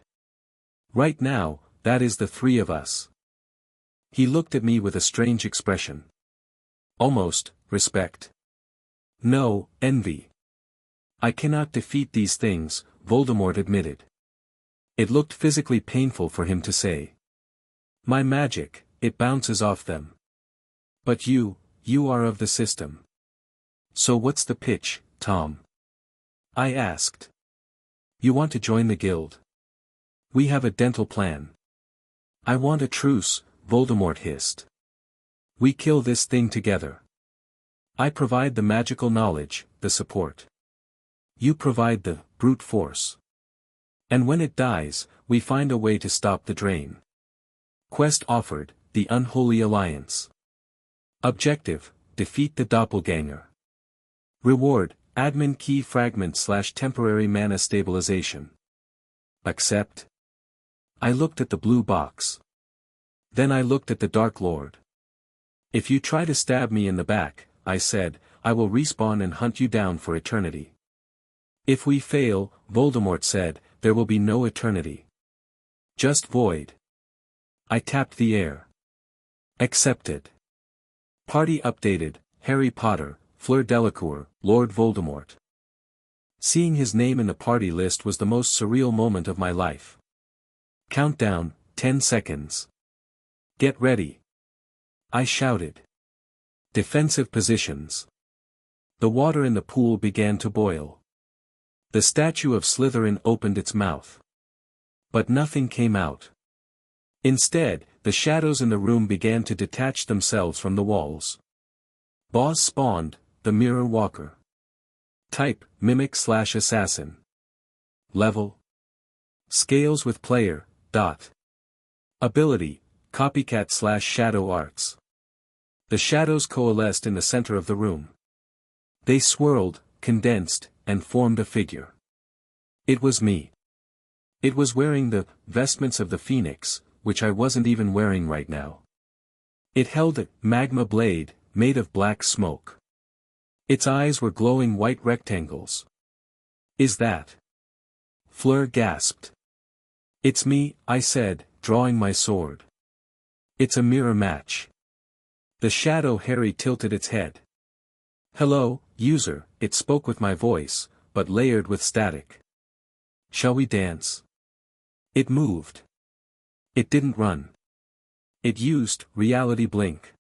Right now, that is the three of us. He looked at me with a strange expression. Almost, respect. No, envy. I cannot defeat these things, Voldemort admitted. It looked physically painful for him to say. My magic, it bounces off them. But you are of the system. So what's the pitch, Tom? I asked. You want to join the guild? We have a dental plan. I want a truce, Voldemort hissed. We kill this thing together. I provide the magical knowledge, the support. You provide the brute force. And when it dies, we find a way to stop the drain. Quest offered, the Unholy Alliance. Objective, defeat the doppelganger. Reward, admin key fragment/temporary mana stabilization. Accept. I looked at the blue box. Then I looked at the Dark Lord. If you try to stab me in the back, I said, I will respawn and hunt you down for eternity. If we fail, Voldemort said, there will be no eternity. Just void. I tapped the air. Accepted. Party updated, Harry Potter, Fleur Delacour, Lord Voldemort. Seeing his name in the party list was the most surreal moment of my life. Countdown, 10 seconds. Get ready. I shouted. Defensive positions. The water in the pool began to boil. The statue of Slytherin opened its mouth. But nothing came out. Instead, the shadows in the room began to detach themselves from the walls. Boss spawned, the Mirror Walker. Type, Mimic/Assassin. Level. Scales with player, dot. Ability, Copycat/Shadow Arts. The shadows coalesced in the center of the room. They swirled, condensed, and formed a figure. It was me. It was wearing the vestments of the Phoenix, which I wasn't even wearing right now. It held a magma blade, made of black smoke. Its eyes were glowing white rectangles. Is that? Fleur gasped. It's me, I said, drawing my sword. It's a mirror match. The shadow Harry tilted its head. Hello, user, it spoke with my voice, but layered with static. Shall we dance? It moved. It didn't run. It used reality blink.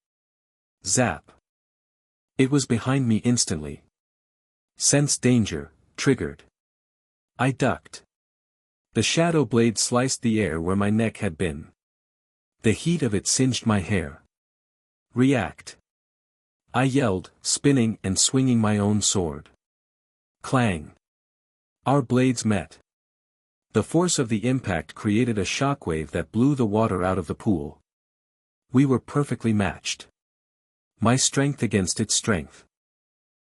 Zap. It was behind me instantly. Sensed danger, triggered. I ducked. The shadow blade sliced the air where my neck had been. The heat of it singed my hair. React. I yelled, spinning and swinging my own sword. Clang. Our blades met. The force of the impact created a shockwave that blew the water out of the pool. We were perfectly matched. My strength against its strength.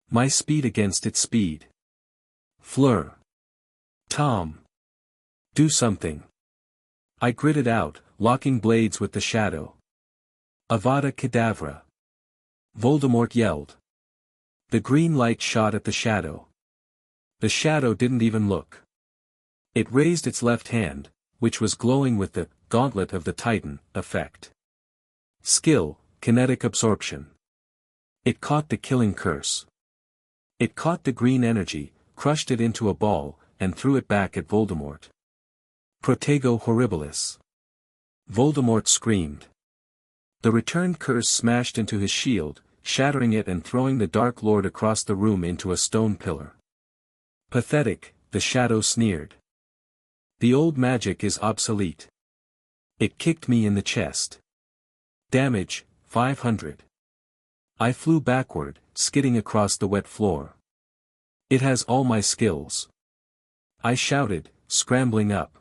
My speed against its speed. Fleur. Tom. Do something. I gritted out, locking blades with the shadow. Avada Kedavra. Voldemort yelled. The green light shot at the shadow. The shadow didn't even look. It raised its left hand, which was glowing with the Gauntlet of the Titan effect. Skill, kinetic absorption. It caught the killing curse. It caught the green energy, crushed it into a ball, and threw it back at Voldemort. Protego horribilis. Voldemort screamed. The returned curse smashed into his shield, shattering it and throwing the Dark Lord across the room into a stone pillar. Pathetic, the shadow sneered. The old magic is obsolete. It kicked me in the chest. Damage, 500. I flew backward, skidding across the wet floor. It has all my skills. I shouted, scrambling up.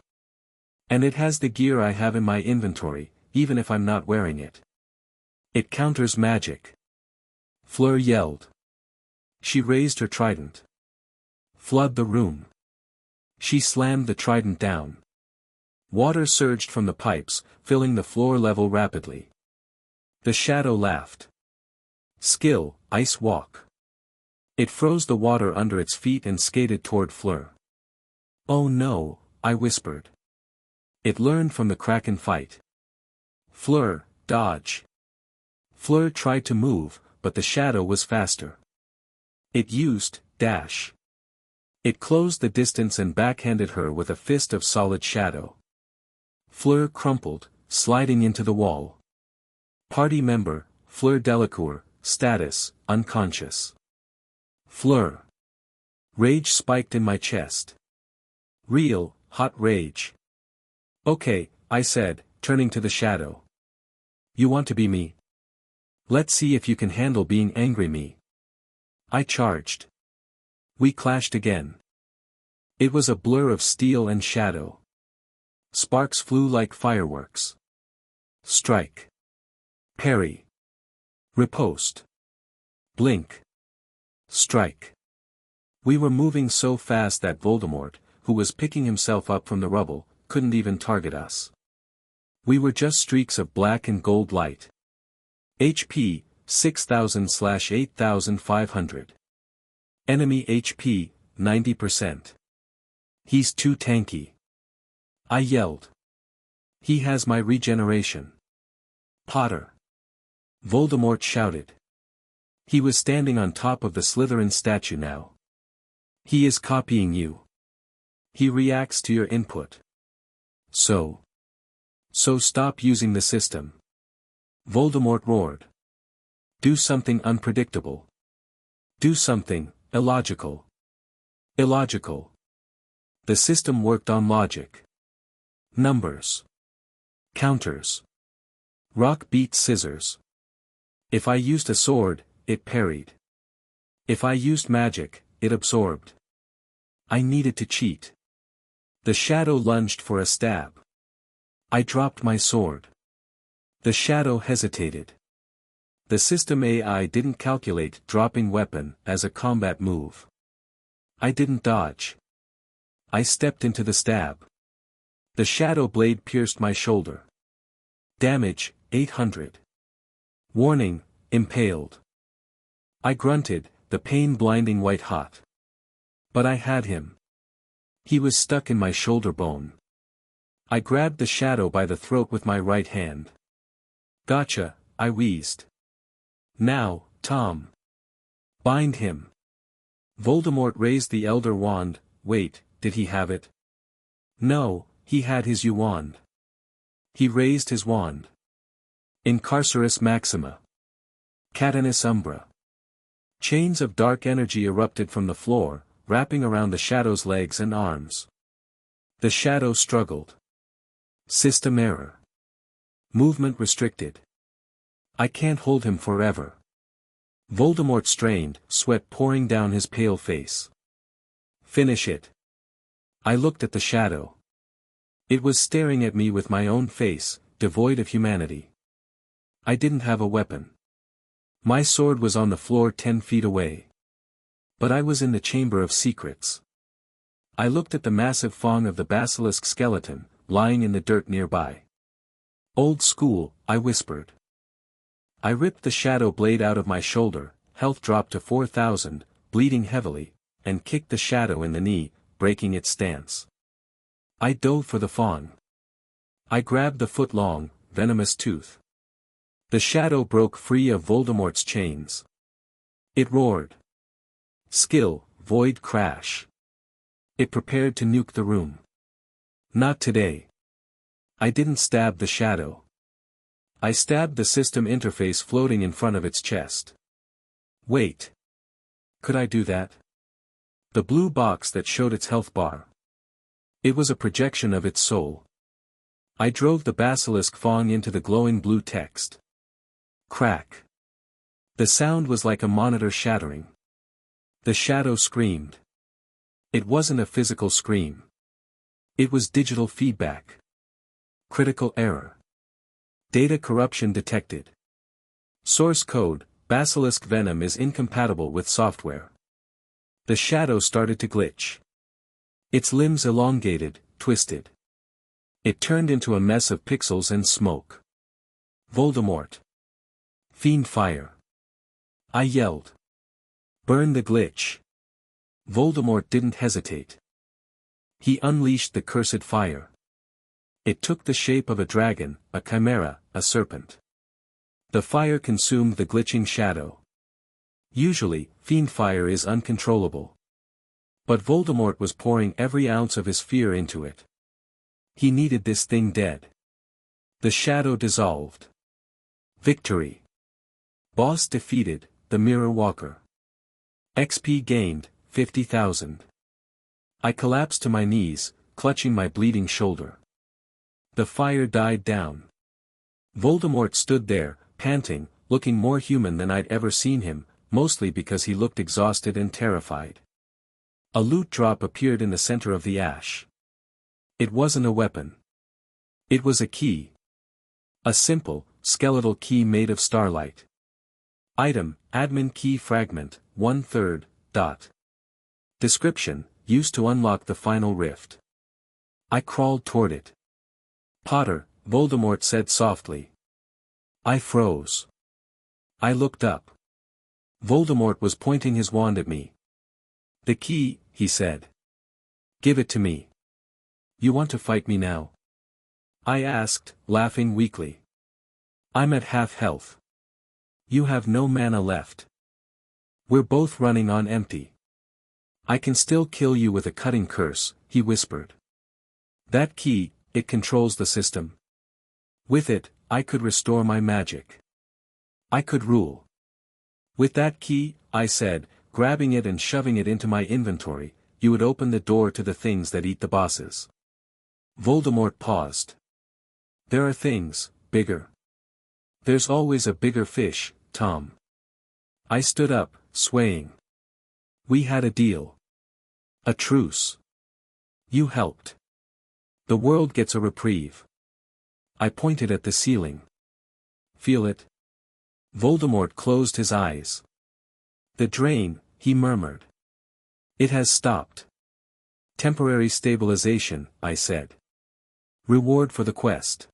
And it has the gear I have in my inventory, even if I'm not wearing it. It counters magic. Fleur yelled. She raised her trident. Flood the room. She slammed the trident down. Water surged from the pipes, filling the floor level rapidly. The shadow laughed. Skill, ice walk. It froze the water under its feet and skated toward Fleur. Oh no, I whispered. It learned from the Kraken fight. Fleur, dodge. Fleur tried to move, but the shadow was faster. It used, dash. It closed the distance and backhanded her with a fist of solid shadow. Fleur crumpled, sliding into the wall. Party member, Fleur Delacour, status, unconscious. Fleur. Rage spiked in my chest. Real, hot rage. Okay, I said, turning to the shadow. You want to be me? Let's see if you can handle being angry me. I charged. We clashed again. It was a blur of steel and shadow. Sparks flew like fireworks. Strike. Parry. Riposte. Blink. Strike. We were moving so fast that Voldemort, who was picking himself up from the rubble, couldn't even target us. We were just streaks of black and gold light. HP, 6000/8500. Enemy HP, 90%. He's too tanky. I yelled. He has my regeneration. Potter. Voldemort shouted. He was standing on top of the Slytherin statue now. He is copying you. He reacts to your input. So. So stop using the system. Voldemort roared. Do something unpredictable. Do something illogical. Illogical. The system worked on logic. Numbers. Counters. Rock beat scissors. If I used a sword, it parried. If I used magic, it absorbed. I needed to cheat. The shadow lunged for a stab. I dropped my sword. The shadow hesitated. The system AI didn't calculate dropping weapon as a combat move. I didn't dodge. I stepped into the stab. The shadow blade pierced my shoulder. Damage, 800. Warning, impaled. I grunted, the pain blinding white hot. But I had him. He was stuck in my shoulder bone. I grabbed the shadow by the throat with my right hand. Gotcha, I wheezed. Now, Tom. Bind him. Voldemort raised the Elder Wand. Wait, did he have it? No, he had his U-Wand. He raised his wand. Incarcerus Maxima. Catanus Umbra. Chains of dark energy erupted from the floor, wrapping around the shadow's legs and arms. The shadow struggled. System error. Movement restricted. I can't hold him forever. Voldemort strained, sweat pouring down his pale face. Finish it. I looked at the shadow. It was staring at me with my own face, devoid of humanity. I didn't have a weapon. My sword was on the floor 10 feet away. But I was in the Chamber of Secrets. I looked at the massive fang of the basilisk skeleton, lying in the dirt nearby. Old school, I whispered. I ripped the shadow blade out of my shoulder, health dropped to 4,000, bleeding heavily, and kicked the shadow in the knee, breaking its stance. I dove for the fawn. I grabbed the foot-long, venomous tooth. The shadow broke free of Voldemort's chains. It roared. Skill, void crash. It prepared to nuke the room. Not today. I didn't stab the shadow. I stabbed the system interface floating in front of its chest. Wait. Could I do that? The blue box that showed its health bar. It was a projection of its soul. I drove the basilisk fang into the glowing blue text. Crack. The sound was like a monitor shattering. The shadow screamed. It wasn't a physical scream. It was digital feedback. Critical error. Data corruption detected. Source code, basilisk venom is incompatible with software. The shadow started to glitch. Its limbs elongated, twisted. It turned into a mess of pixels and smoke. Voldemort. Fiend fire. I yelled. Burn the glitch. Voldemort didn't hesitate. He unleashed the cursed fire. It took the shape of a dragon, a chimera, a serpent. The fire consumed the glitching shadow. Usually, fiend fire is uncontrollable. But Voldemort was pouring every ounce of his fear into it. He needed this thing dead. The shadow dissolved. Victory. Boss defeated, the Mirror Walker. XP gained, 50,000. I collapsed to my knees, clutching my bleeding shoulder. The fire died down. Voldemort stood there, panting, looking more human than I'd ever seen him, mostly because he looked exhausted and terrified. A loot drop appeared in the center of the ash. It wasn't a weapon. It was a key. A simple, skeletal key made of starlight. Item, admin key fragment, 1/3, dot. Description, used to unlock the final rift. I crawled toward it. Potter, Voldemort said softly. I froze. I looked up. Voldemort was pointing his wand at me. The key, he said. Give it to me. You want to fight me now? I asked, laughing weakly. I'm at half health. You have no mana left. We're both running on empty. I can still kill you with a cutting curse, he whispered. That key, it controls the system. With it, I could restore my magic. I could rule. With that key, I said, grabbing it and shoving it into my inventory, you would open the door to the things that eat the bosses. Voldemort paused. There are things, bigger. There's always a bigger fish, Tom. I stood up, swaying. We had a deal. A truce. You helped. The world gets a reprieve. I pointed at the ceiling. Feel it? Voldemort closed his eyes. The drain, he murmured. It has stopped. Temporary stabilization, I said. Reward for the quest.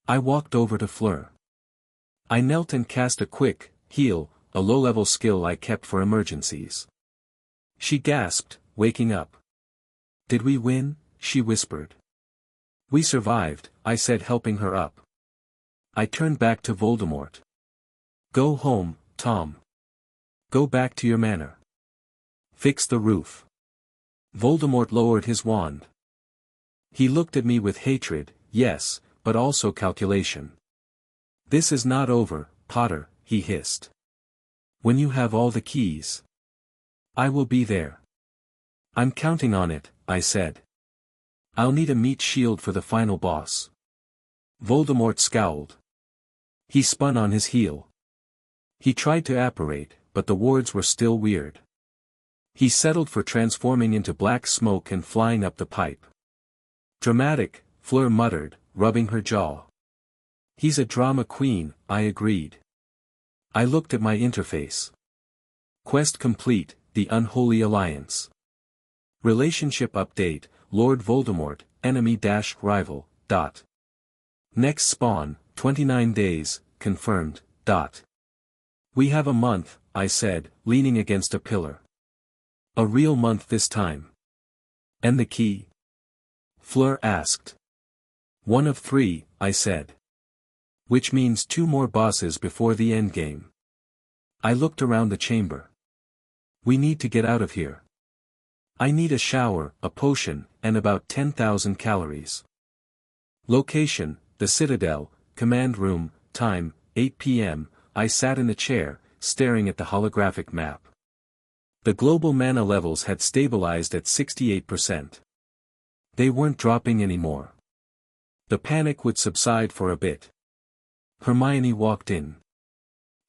I walked over to Fleur. I knelt and cast a quick heal, a low-level skill I kept for emergencies. She gasped, waking up. Did we win? She whispered. We survived, I said, helping her up. I turned back to Voldemort. Go home, Tom. Go back to your manor. Fix the roof. Voldemort lowered his wand. He looked at me with hatred, yes, but also calculation. This is not over, Potter, he hissed. When you have all the keys, I will be there. I'm counting on it, I said. I'll need a meat shield for the final boss. Voldemort scowled. He spun on his heel. He tried to apparate, but the wards were still weird. He settled for transforming into black smoke and flying up the pipe. Dramatic, Fleur muttered, rubbing her jaw. He's a drama queen, I agreed. I looked at my interface. Quest complete, the Unholy Alliance. Relationship update, Lord Voldemort, enemy-rival, ... Next spawn, 29 days, confirmed, ... We have a month, I said, leaning against a pillar. A real month this time. And the key? Fleur asked. 1 of 3, I said. Which means 2 more bosses before the endgame. I looked around the chamber. We need to get out of here. I need a shower, a potion, and about 10,000 calories. Location, the Citadel, command room, time, 8 p.m., I sat in the chair, staring at the holographic map. The global mana levels had stabilized at 68%. They weren't dropping anymore. The panic would subside for a bit. Hermione walked in.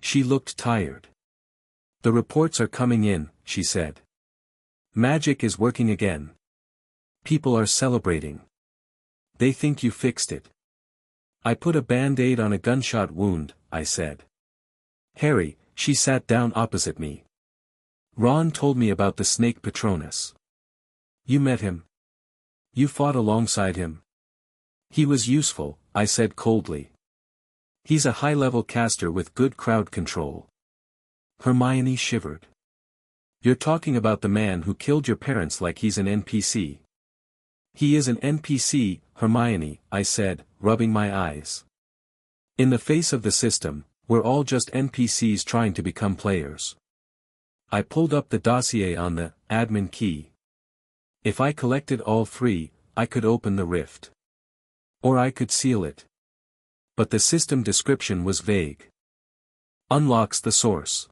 She looked tired. The reports are coming in, she said. Magic is working again. People are celebrating. They think you fixed it. I put a band-aid on a gunshot wound, I said. Harry, she sat down opposite me. Ron told me about the snake Patronus. You met him? You fought alongside him? He was useful, I said coldly. He's a high-level caster with good crowd control. Hermione shivered. You're talking about the man who killed your parents like he's an NPC. He is an NPC, Hermione, I said, rubbing my eyes. In the face of the system, we're all just NPCs trying to become players. I pulled up the dossier on the admin key. If I collected all 3, I could open the rift. Or I could seal it. But the system description was vague. Unlocks the source.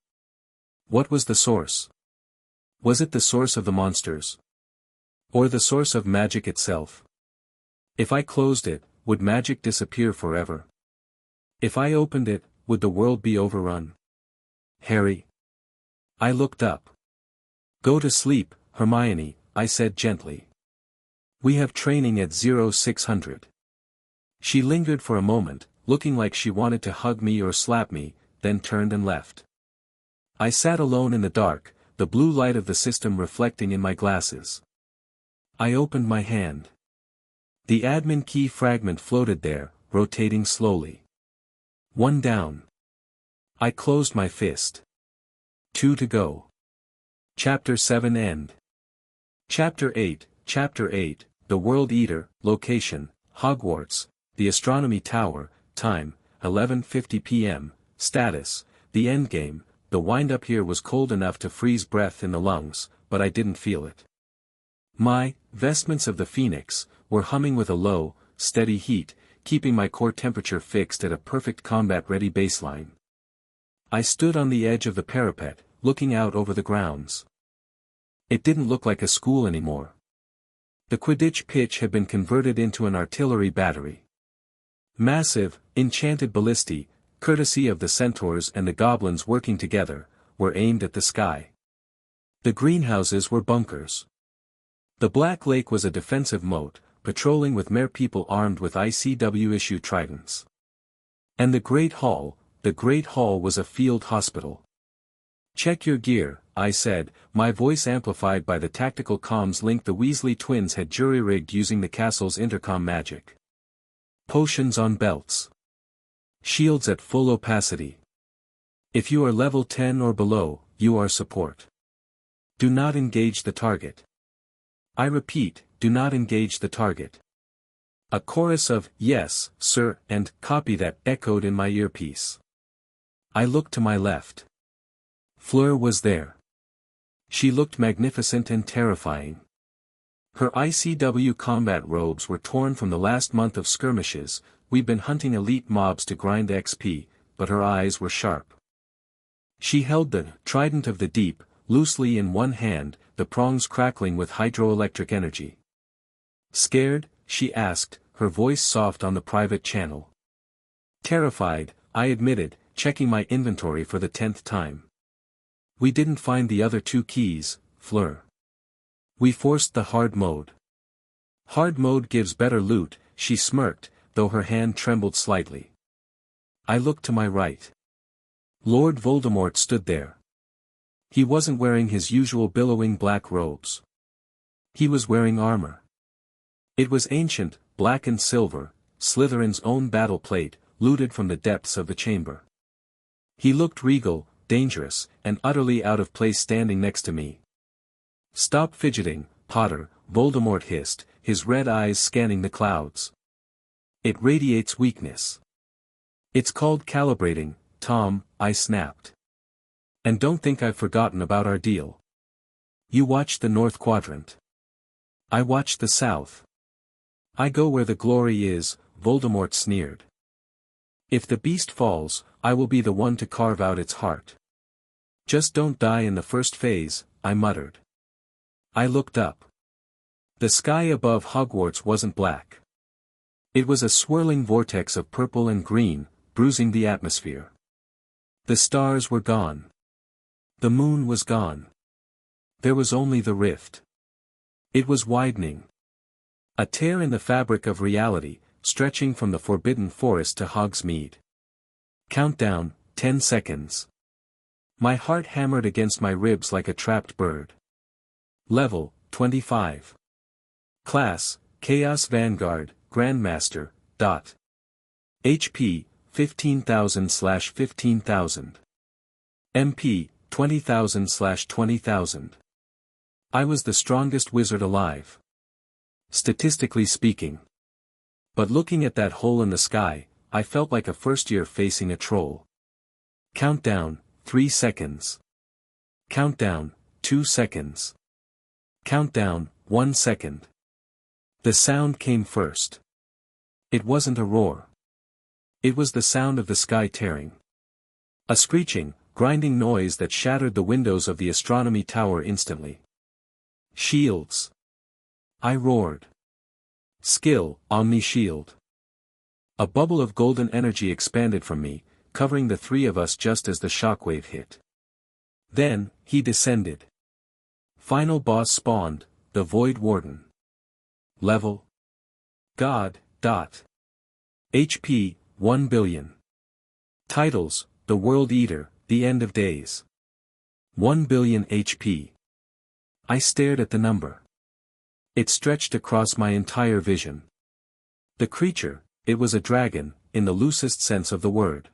What was the source? Was it the source of the monsters? Or the source of magic itself? If I closed it, would magic disappear forever? If I opened it, would the world be overrun? Harry. I looked up. Go to sleep, Hermione, I said gently. We have training at 0600. She lingered for a moment, looking like she wanted to hug me or slap me, then turned and left. I sat alone in the dark, the blue light of the system reflecting in my glasses. I opened my hand. The admin key fragment floated there, rotating slowly. 1 down. I closed my fist. 2 to go. Chapter 7 end. Chapter 8, The World Eater, location, Hogwarts, the Astronomy Tower, time, 11:50 p.m., status, the endgame. The wind-up here was cold enough to freeze breath in the lungs, but I didn't feel it. My vestments of the Phoenix were humming with a low, steady heat, keeping my core temperature fixed at a perfect combat-ready baseline. I stood on the edge of the parapet, looking out over the grounds. It didn't look like a school anymore. The Quidditch pitch had been converted into an artillery battery. Massive, enchanted ballistae, courtesy of the centaurs and the goblins working together, were aimed at the sky. The greenhouses were bunkers. The Black Lake was a defensive moat, patrolling with merpeople armed with ICW-issue tridents. And the Great Hall was a field hospital. "Check your gear," I said, my voice amplified by the tactical comms link the Weasley twins had jury-rigged using the castle's intercom magic. "Potions on belts. Shields at full opacity. If you are level 10 or below, you are support. Do not engage the target. I repeat, do not engage the target." A chorus of "Yes, sir," and "Copy that" echoed in my earpiece. I looked to my left. Fleur was there. She looked magnificent and terrifying. Her ICW combat robes were torn from the last month of skirmishes. We'd been hunting elite mobs to grind XP, but her eyes were sharp. She held the Trident of the Deep loosely in one hand, the prongs crackling with hydroelectric energy. "Scared?" she asked, her voice soft on the private channel. "Terrified," I admitted, checking my inventory for the 10th time. "We didn't find the other 2 keys, Fleur. We forced the hard mode." "Hard mode gives better loot," she smirked, though her hand trembled slightly. I looked to my right. Lord Voldemort stood there. He wasn't wearing his usual billowing black robes. He was wearing armor. It was ancient, black and silver, Slytherin's own battle plate, looted from the depths of the chamber. He looked regal, dangerous, and utterly out of place standing next to me. "Stop fidgeting, Potter," Voldemort hissed, his red eyes scanning the clouds. "It radiates weakness." "It's called calibrating, Tom," I snapped. "And don't think I've forgotten about our deal. You watched the North Quadrant. I watched the South. I go where the glory is," Voldemort sneered. "If the beast falls, I will be the one to carve out its heart. Just don't die in the first phase," I muttered. I looked up. The sky above Hogwarts wasn't black. It was a swirling vortex of purple and green, bruising the atmosphere. The stars were gone. The moon was gone. There was only the rift. It was widening. A tear in the fabric of reality, stretching from the Forbidden Forest to Hogsmeade. Countdown, 10 seconds. My heart hammered against my ribs like a trapped bird. Level, 25. Class, Chaos Vanguard, Grandmaster, Dot. HP, 15,000/15,000. MP, 20,000/20,000. I was the strongest wizard alive. Statistically speaking. But looking at that hole in the sky, I felt like a first-year facing a troll. Countdown, 3 seconds. Countdown, 2 seconds. Countdown, 1 second. The sound came first. It wasn't a roar. It was the sound of the sky tearing. A screeching, grinding noise that shattered the windows of the astronomy tower instantly. "Shields!" I roared. "Skill, Omni Shield!" A bubble of golden energy expanded from me, covering the 3 of us just as the shockwave hit. Then, he descended. Final boss spawned, the Void Warden. Level. God, Dot. HP, 1 billion. Titles, The World Eater, The End of Days. 1 billion HP. I stared at the number. It stretched across my entire vision. The creature, it was a dragon, in the loosest sense of the word.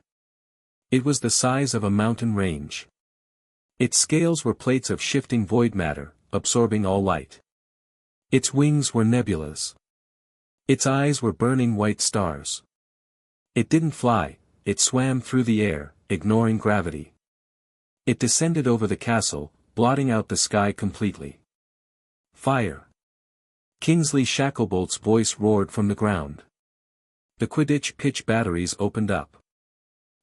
It was the size of a mountain range. Its scales were plates of shifting void matter, absorbing all light. Its wings were nebulas. Its eyes were burning white stars. It didn't fly, it swam through the air, ignoring gravity. It descended over the castle, blotting out the sky completely. Fire! Kingsley Shacklebolt's voice roared from the ground. The Quidditch pitch batteries opened up.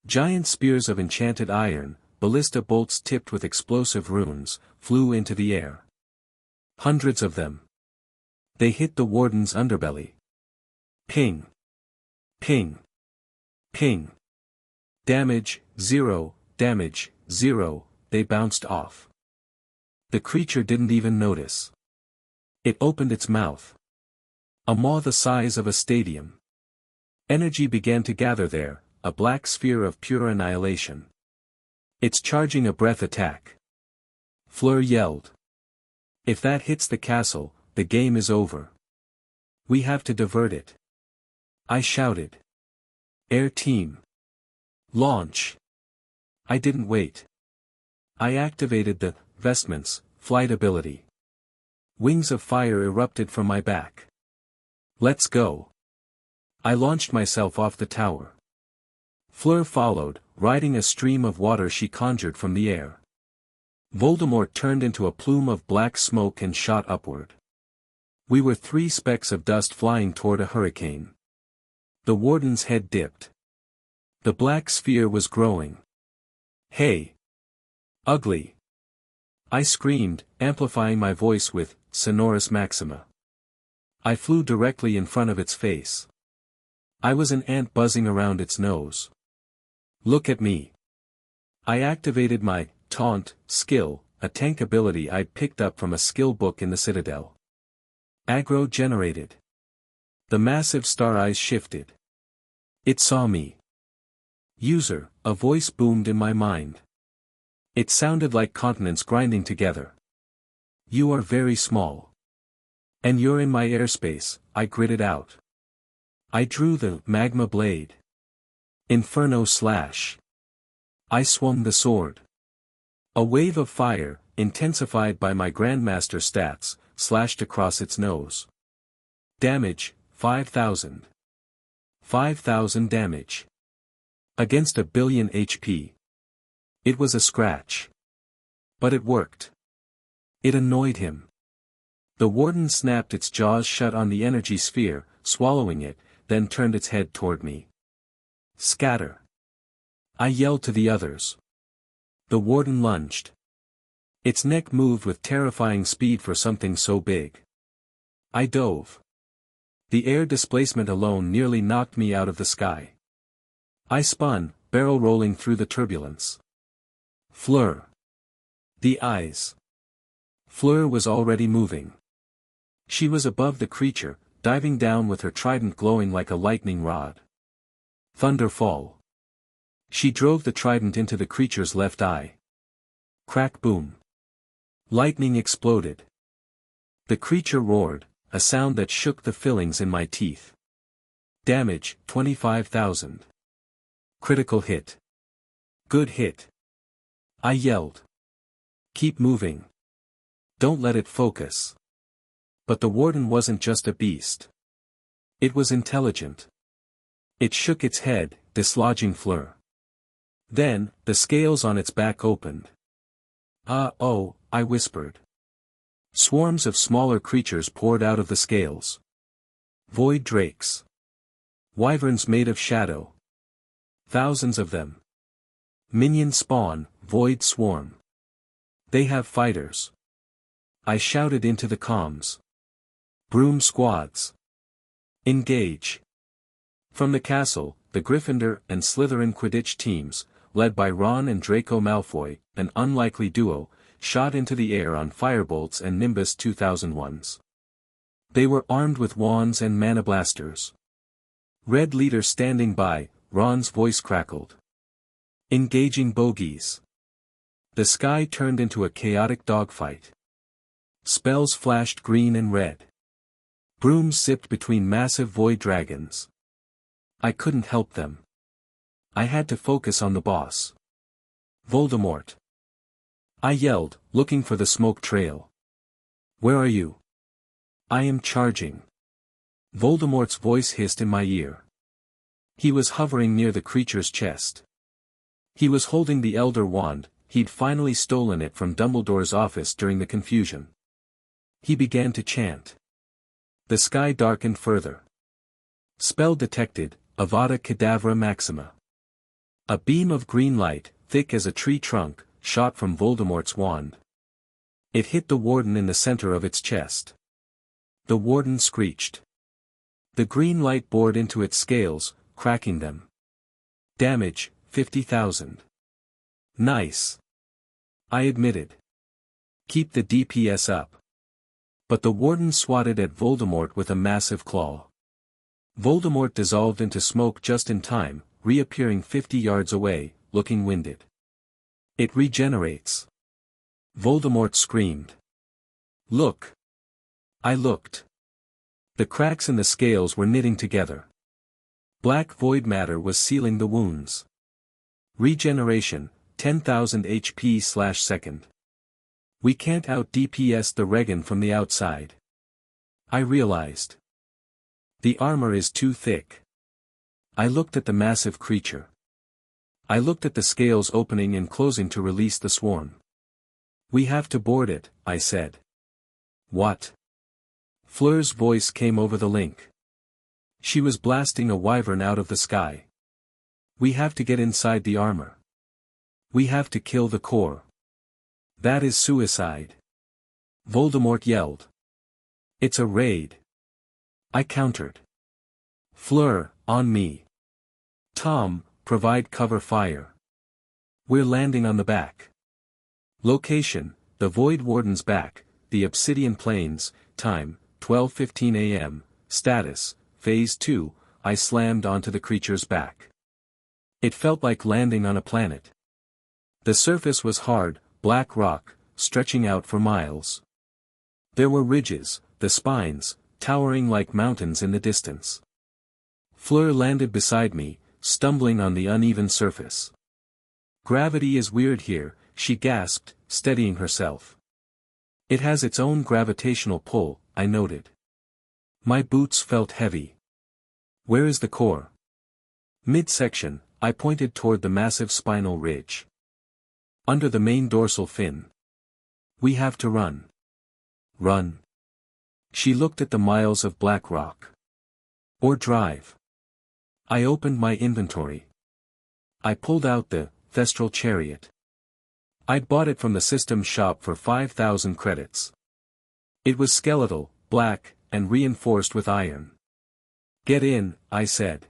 Giant spears of enchanted iron, ballista bolts tipped with explosive runes, flew into the air. Hundreds of them. They hit the warden's underbelly. Ping. Ping. Ping. Damage, 0, damage, 0, they bounced off. The creature didn't even notice. It opened its mouth. A maw the size of a stadium. Energy began to gather there, a black sphere of pure annihilation. It's charging a breath attack. Fleur yelled. If that hits the castle, the game is over. We have to divert it. I shouted. Air team. Launch. I didn't wait. I activated the vestments, flight ability. Wings of fire erupted from my back. Let's go. I launched myself off the tower. Fleur followed, riding a stream of water she conjured from the air. Voldemort turned into a plume of black smoke and shot upward. We were 3 specks of dust flying toward a hurricane. The warden's head dipped. The black sphere was growing. Hey! Ugly! I screamed, amplifying my voice with sonorous maxima. I flew directly in front of its face. I was an ant buzzing around its nose. Look at me. I activated my taunt skill, a tank ability I'd picked up from a skill book in the Citadel. Aggro generated. The massive star eyes shifted. It saw me. User, a voice boomed in my mind. It sounded like continents grinding together. You are very small. And you're in my airspace, I gritted out. I drew the magma blade. Inferno slash. I swung the sword. A wave of fire, intensified by my Grandmaster stats, slashed across its nose. Damage, 5,000. 5,000 damage. Against 1 billion HP. It was a scratch. But it worked. It annoyed him. The warden snapped its jaws shut on the energy sphere, swallowing it, then turned its head toward me. Scatter. I yelled to the others. The warden lunged. Its neck moved with terrifying speed for something so big. I dove. The air displacement alone nearly knocked me out of the sky. I spun, barrel rolling through the turbulence. Fleur. The eyes. Fleur was already moving. She was above the creature, diving down with her trident glowing like a lightning rod. Thunderfall. She drove the trident into the creature's left eye. Crack boom. Lightning exploded. The creature roared, a sound that shook the fillings in my teeth. Damage, 25,000. Critical hit. Good hit. I yelled. Keep moving. Don't let it focus. But the warden wasn't just a beast. It was intelligent. It shook its head, dislodging Fleur. Then, the scales on its back opened. Oh, I whispered. Swarms of smaller creatures poured out of the scales. Void drakes. Wyverns made of shadow. Thousands of them. Minion spawn, void swarm. They have fighters. I shouted into the comms. Broom squads. Engage. From the castle, the Gryffindor and Slytherin Quidditch teams, led by Ron and Draco Malfoy, an unlikely duo, shot into the air on firebolts and Nimbus 2001s. They were armed with wands and mana blasters. Red leader standing by, Ron's voice crackled. Engaging bogeys. The sky turned into a chaotic dogfight. Spells flashed green and red. Brooms sipped between massive void dragons. I couldn't help them. I had to focus on the boss. Voldemort. I yelled, looking for the smoke trail. Where are you? I am charging. Voldemort's voice hissed in my ear. He was hovering near the creature's chest. He was holding the Elder Wand, he'd finally stolen it from Dumbledore's office during the confusion. He began to chant. The sky darkened further. Spell detected, Avada Kedavra Maxima. A beam of green light, thick as a tree trunk, shot from Voldemort's wand. It hit the warden in the center of its chest. The warden screeched. The green light bored into its scales, cracking them. Damage, 50,000. Nice. I admitted. Keep the DPS up. But the warden swatted at Voldemort with a massive claw. Voldemort dissolved into smoke just in time, reappearing 50 yards away, looking winded. It regenerates. Voldemort screamed. Look. I looked. The cracks in the scales were knitting together. Black void matter was sealing the wounds. Regeneration, 10,000 HP/second. We can't out-DPS the Regan from the outside. I realized. The armor is too thick. I looked at the massive creature. I looked at the scales opening and closing to release the swarm. We have to board it, I said. What? Fleur's voice came over the link. She was blasting a wyvern out of the sky. We have to get inside the armor. We have to kill the core. That is suicide. Voldemort yelled. It's a raid. I countered. Fleur, on me. Tom, provide cover fire. We're landing on the back. Location, the Void Warden's back, the Obsidian Plains, time, 12:15 a.m., status, Phase 2, I slammed onto the creature's back. It felt like landing on a planet. The surface was hard, black rock, stretching out for miles. There were ridges, the spines, towering like mountains in the distance. Fleur landed beside me, stumbling on the uneven surface. Gravity is weird here, she gasped, steadying herself. It has its own gravitational pull, I noted. My boots felt heavy. Where is the core? Midsection, I pointed toward the massive spinal ridge. Under the main dorsal fin. We have to run. Run. She looked at the miles of black rock. Or drive. I opened my inventory. I pulled out the Thestral Chariot. I'd bought it from the system shop for 5,000 credits. It was skeletal, black, and reinforced with iron. Get in, I said.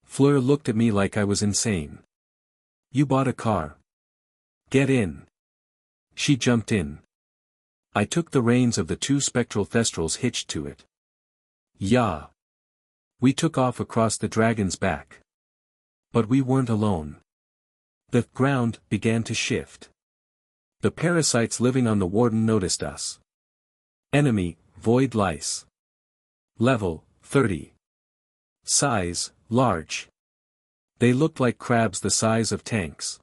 Fleur looked at me like I was insane. You bought a car. Get in. She jumped in. I took the reins of the two spectral thestrals hitched to it. Yeah. We took off across the dragon's back. But we weren't alone. The ground began to shift. The parasites living on the warden noticed us. Enemy, void lice. Level, 30. Size, large. They looked like crabs the size of tanks.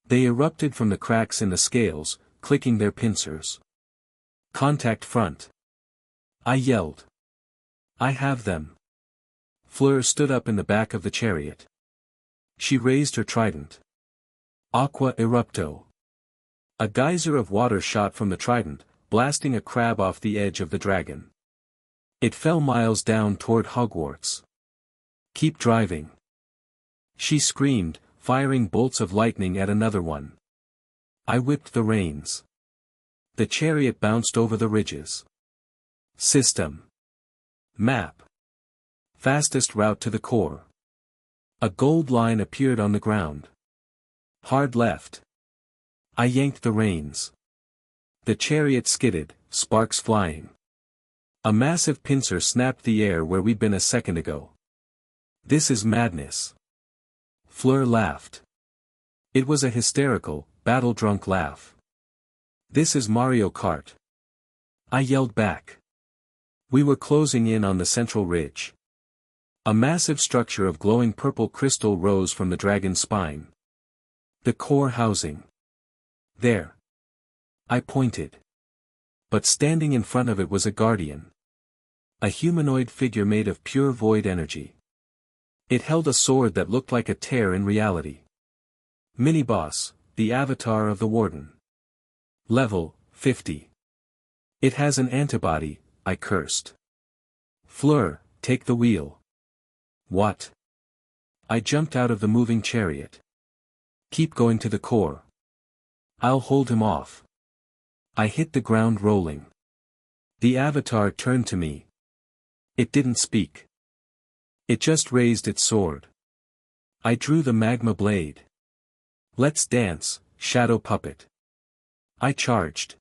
They erupted from the cracks in the scales, clicking their pincers. Contact front. I yelled. I have them. Fleur stood up in the back of the chariot. She raised her trident. Aqua erupto. A geyser of water shot from the trident, blasting a crab off the edge of the dragon. It fell miles down toward Hogwarts. Keep driving. She screamed, firing bolts of lightning at another one. I whipped the reins. The chariot bounced over the ridges. System. Map. Fastest route to the core. A gold line appeared on the ground. Hard left. I yanked the reins. The chariot skidded, sparks flying. A massive pincer snapped the air where we'd been a second ago. This is madness. Fleur laughed. It was a hysterical, battle-drunk laugh. This is Mario Kart. I yelled back. We were closing in on the central ridge. A massive structure of glowing purple crystal rose from the dragon's spine. The core housing. There. I pointed. But standing in front of it was a guardian. A humanoid figure made of pure void energy. It held a sword that looked like a tear in reality. Mini-boss, the avatar of the warden. Level, 50. It has an antibody, I cursed. Fleur, take the wheel. What? I jumped out of the moving chariot. Keep going to the core. I'll hold him off. I hit the ground rolling. The avatar turned to me. It didn't speak. It just raised its sword. I drew the magma blade. Let's dance, shadow puppet. I charged.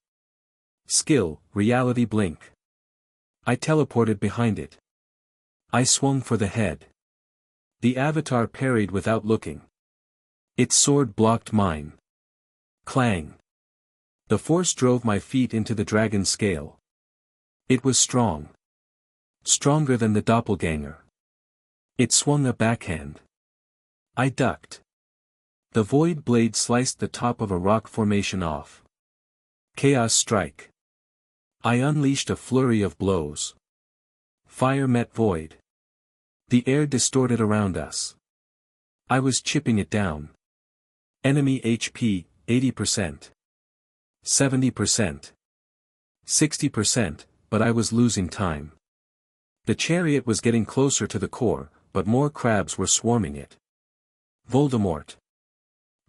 Skill, reality blink. I teleported behind it. I swung for the head. The avatar parried without looking. Its sword blocked mine. Clang. The force drove my feet into the dragon's scale. It was strong. Stronger than the doppelganger. It swung a backhand. I ducked. The void blade sliced the top of a rock formation off. Chaos strike. I unleashed a flurry of blows. Fire met void. The air distorted around us. I was chipping it down. Enemy HP, 80%. 70%. 60%, but I was losing time. The chariot was getting closer to the core, but more crabs were swarming it. Voldemort.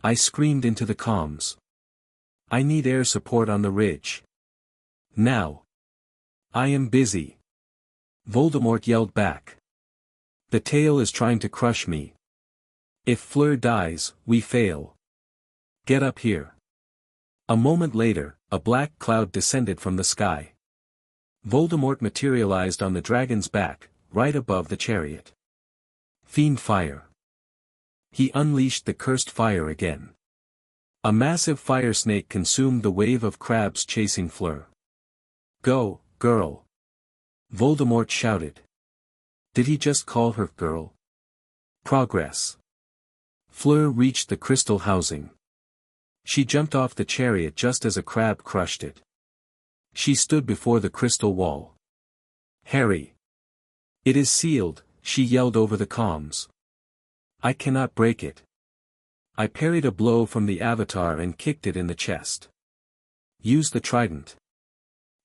I screamed into the comms. I need air support on the ridge. Now. I am busy. Voldemort yelled back. The tail is trying to crush me. If Fleur dies, we fail. Get up here. A moment later, a black cloud descended from the sky. Voldemort materialized on the dragon's back, right above the chariot. Fiend fire. He unleashed the cursed fire again. A massive fire snake consumed the wave of crabs chasing Fleur. Go, girl. Voldemort shouted. Did he just call her girl? Progress. Fleur reached the crystal housing. She jumped off the chariot just as a crab crushed it. She stood before the crystal wall. Harry. It is sealed, she yelled over the comms. I cannot break it. I parried a blow from the avatar and kicked it in the chest. Use the trident.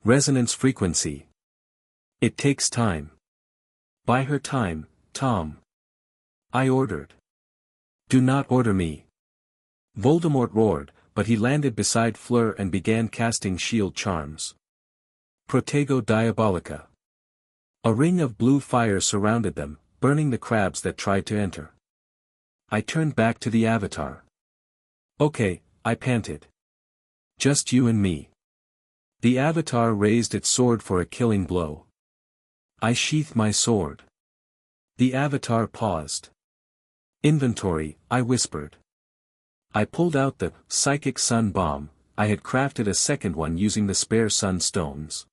Resonance frequency. It takes time. Buy her time, Tom. I ordered. Do not order me. Voldemort roared, but he landed beside Fleur and began casting shield charms. Protego Diabolica. A ring of blue fire surrounded them, burning the crabs that tried to enter. I turned back to the avatar. Okay, I panted. Just you and me. The avatar raised its sword for a killing blow. I sheathed my sword. The avatar paused. Inventory, I whispered. I pulled out the psychic sun bomb. I had crafted a second one using the spare sun stones.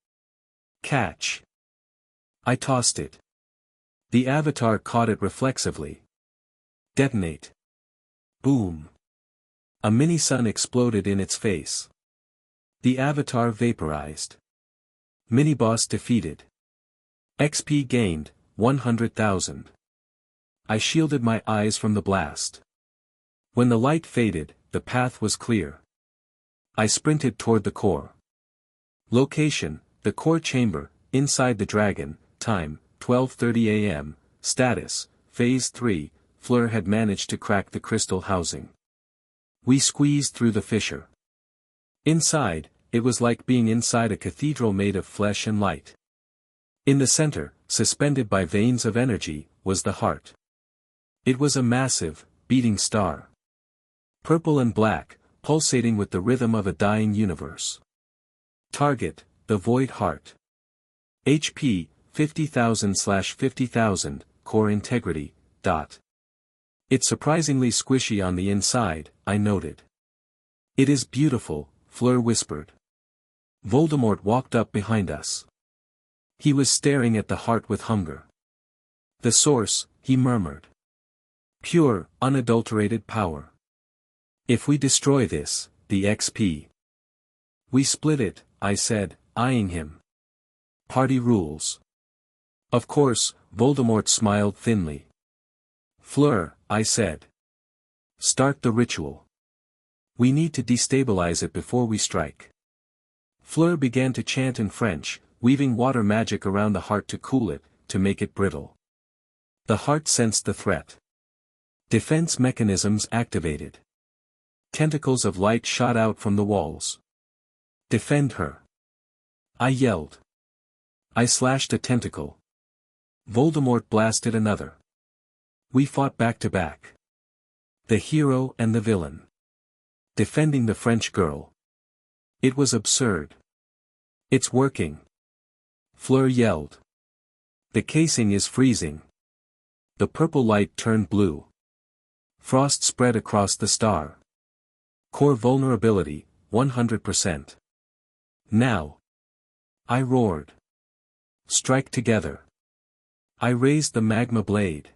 Catch. I tossed it. The avatar caught it reflexively. Detonate. Boom. A mini-sun exploded in its face. The avatar vaporized. Mini-boss defeated. XP gained, 100,000. I shielded my eyes from the blast. When the light faded, the path was clear. I sprinted toward the core. Location, the core chamber, inside the dragon, time, 12:30 a.m., status, Phase 3, Fleur had managed to crack the crystal housing. We squeezed through the fissure. Inside, it was like being inside a cathedral made of flesh and light. In the center, suspended by veins of energy, was the heart. It was a massive, beating star. Purple and black, pulsating with the rhythm of a dying universe. Target, the void heart. HP, 50,000/50,000, core integrity, dot. It's surprisingly squishy on the inside, I noted. It is beautiful, Fleur whispered. Voldemort walked up behind us. He was staring at the heart with hunger. The source, he murmured. Pure, unadulterated power. If we destroy this, the XP. We split it, I said, eyeing him. Party rules. Of course, Voldemort smiled thinly. Fleur, I said. Start the ritual. We need to destabilize it before we strike. Fleur began to chant in French, weaving water magic around the heart to cool it, to make it brittle. The heart sensed the threat. Defense mechanisms activated. Tentacles of light shot out from the walls. Defend her. I yelled. I slashed a tentacle. Voldemort blasted another. We fought back to back. The hero and the villain. Defending the French girl. It was absurd. It's working. Fleur yelled. The casing is freezing. The purple light turned blue. Frost spread across the star. Core vulnerability, 100%. Now. I roared. Strike together. I raised the magma blade.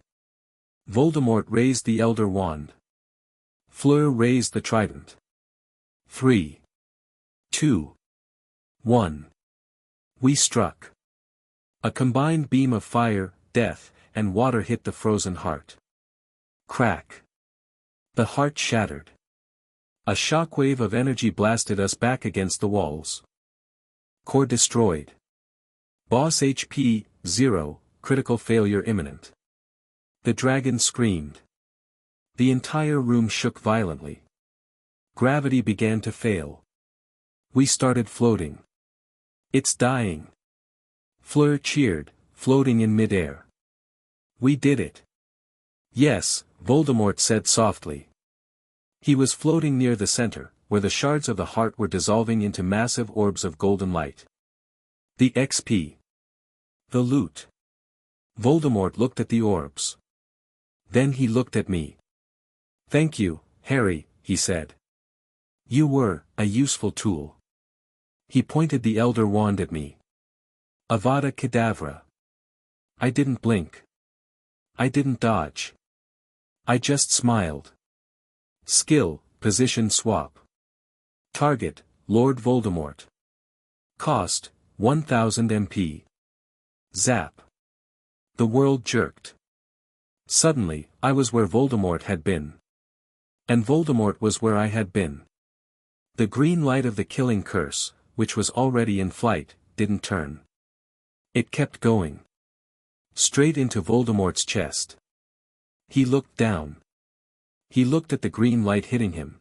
Voldemort raised the Elder Wand. Fleur raised the trident. 3, 2, 1. We struck. A combined beam of fire, death, and water hit the frozen heart. Crack. The heart shattered. A shockwave of energy blasted us back against the walls. Core destroyed. Boss HP, 0, critical failure imminent. The dragon screamed. The entire room shook violently. Gravity began to fail. We started floating. It's dying. Fleur cheered, floating in midair. We did it. Yes, Voldemort said softly. He was floating near the center, where the shards of the heart were dissolving into massive orbs of golden light. The XP. The loot. Voldemort looked at the orbs. Then he looked at me. Thank you, Harry, he said. You were a useful tool. He pointed the Elder Wand at me. Avada Kedavra. I didn't blink. I didn't dodge. I just smiled. Skill, position swap. Target, Lord Voldemort. Cost, 1000 MP. Zap. The world jerked. Suddenly, I was where Voldemort had been. And Voldemort was where I had been. The green light of the killing curse, which was already in flight, didn't turn. It kept going. Straight into Voldemort's chest. He looked down. He looked at the green light hitting him.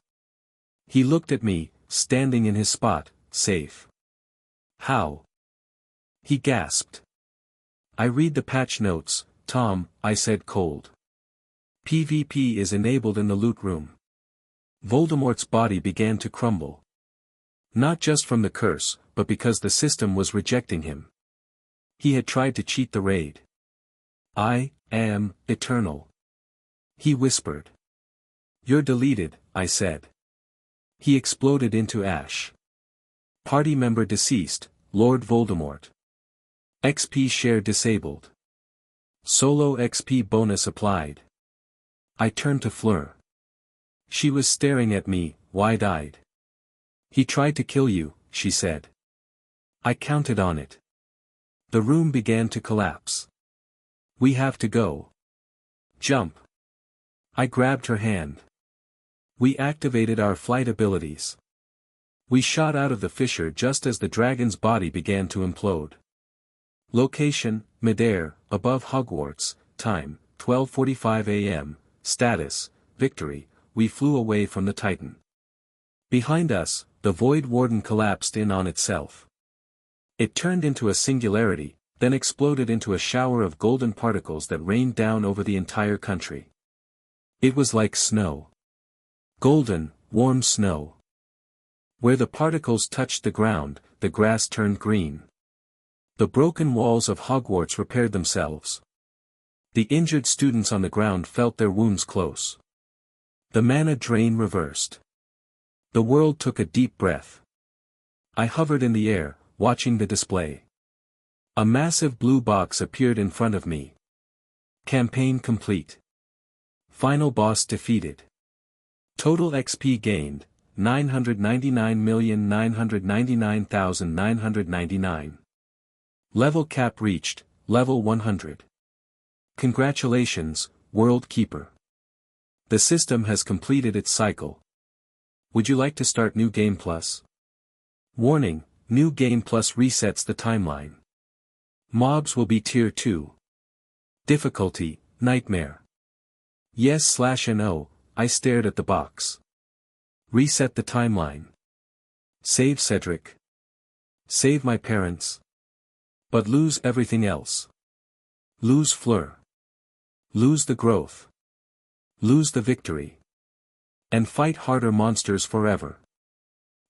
He looked at me, standing in his spot, safe. How? He gasped. I read the patch notes, Tom, I said cold. PvP is enabled in the loot room. Voldemort's body began to crumble. Not just from the curse, but because the system was rejecting him. He had tried to cheat the raid. I am eternal. He whispered. You're deleted, I said. He exploded into ash. Party member deceased, Lord Voldemort. XP share disabled. Solo XP bonus applied. I turned to Fleur. She was staring at me, wide-eyed. He tried to kill you, she said. I counted on it. The room began to collapse. We have to go. Jump. I grabbed her hand. We activated our flight abilities. We shot out of the fissure just as the dragon's body began to implode. Location, midair, above Hogwarts, time, 12:45 a.m., status, victory, we flew away from the Titan. Behind us, the Void Warden collapsed in on itself. It turned into a singularity, then exploded into a shower of golden particles that rained down over the entire country. It was like snow. Golden, warm snow. Where the particles touched the ground, the grass turned green. The broken walls of Hogwarts repaired themselves. The injured students on the ground felt their wounds close. The mana drain reversed. The world took a deep breath. I hovered in the air, watching the display. A massive blue box appeared in front of me. Campaign complete. Final boss defeated. Total XP gained, 999,999,999. Level cap reached, level 100. Congratulations, World Keeper. The system has completed its cycle. Would you like to start New Game Plus? Warning, New Game Plus resets the timeline. Mobs will be Tier 2. Difficulty, Nightmare. Yes/no, I stared at the box. Reset the timeline. Save Cedric. Save my parents. But lose everything else. Lose Fleur. Lose the growth. Lose the victory. And fight harder monsters forever.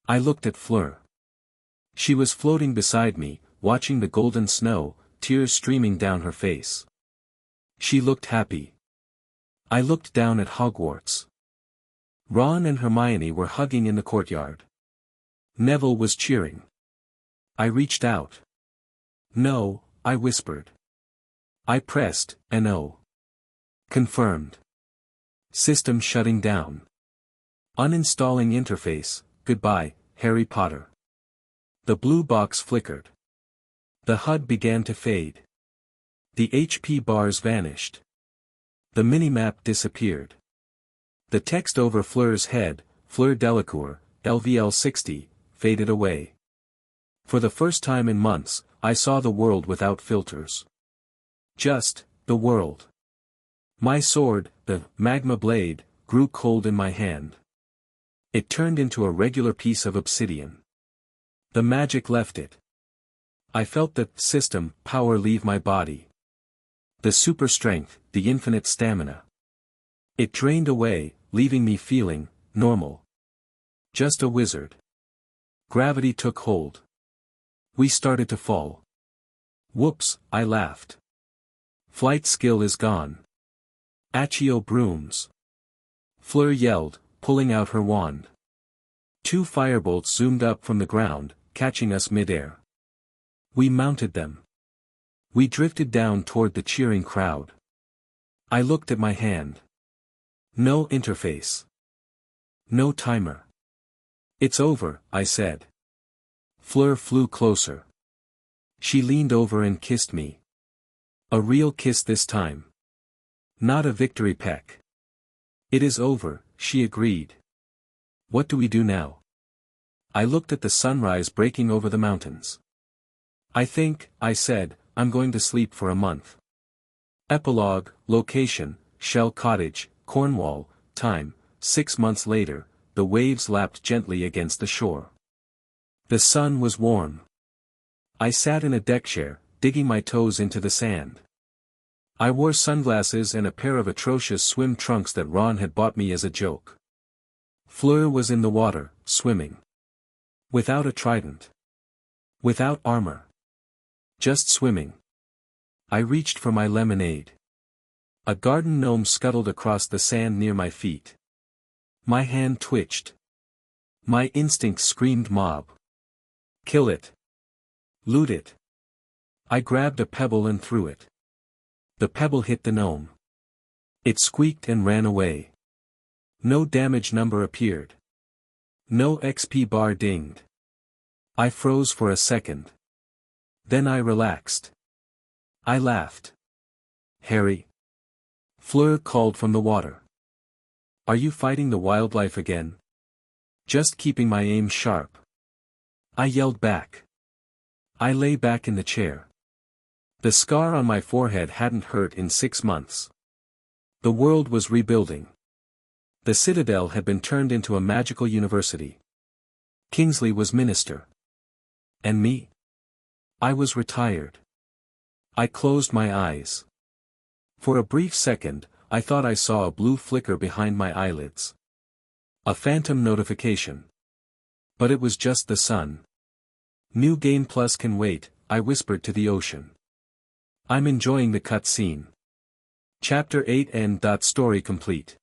I looked at Fleur. She was floating beside me, watching the golden snow, tears streaming down her face. She looked happy. I looked down at Hogwarts. Ron and Hermione were hugging in the courtyard. Neville was cheering. I reached out. No, I whispered. I pressed, no. Confirmed. System shutting down. Uninstalling interface, goodbye, Harry Potter. The blue box flickered. The HUD began to fade. The HP bars vanished. The minimap disappeared. The text over Fleur's head, Fleur Delacour, LVL 60, faded away. For the first time in months, I saw the world without filters. Just, the world. My sword, the magma blade, grew cold in my hand. It turned into a regular piece of obsidian. The magic left it. I felt the system power leave my body. The super strength, the infinite stamina. It drained away, leaving me feeling normal. Just a wizard. Gravity took hold. We started to fall. Whoops, I laughed. Flight skill is gone. Accio brooms. Fleur yelled, pulling out her wand. 2 firebolts zoomed up from the ground, catching us mid-air. We mounted them. We drifted down toward the cheering crowd. I looked at my hand. No interface. No timer. It's over, I said. Fleur flew closer. She leaned over and kissed me. A real kiss this time. Not a victory peck. It is over, she agreed. What do we do now? I looked at the sunrise breaking over the mountains. I think, I said, I'm going to sleep for a month. Epilogue, location, Shell Cottage, Cornwall, time, 6 months later, the waves lapped gently against the shore. The sun was warm. I sat in a deck chair, digging my toes into the sand. I wore sunglasses and a pair of atrocious swim trunks that Ron had bought me as a joke. Fleur was in the water, swimming. Without a trident. Without armor. Just swimming. I reached for my lemonade. A garden gnome scuttled across the sand near my feet. My hand twitched. My instinct screamed mob. Kill it. Loot it. I grabbed a pebble and threw it. The pebble hit the gnome. It squeaked and ran away. No damage number appeared. No XP bar dinged. I froze for a second. Then I relaxed. I laughed. Harry. Fleur called from the water. Are you fighting the wildlife again? Just keeping my aim sharp. I yelled back. I lay back in the chair. The scar on my forehead hadn't hurt in 6 months. The world was rebuilding. The Citadel had been turned into a magical university. Kingsley was minister. And me? I was retired. I closed my eyes. For a brief second, I thought I saw a blue flicker behind my eyelids. A phantom notification. But it was just the sun. New Game Plus can wait, I whispered to the ocean. I'm enjoying the cutscene. Chapter 8 End. Story complete.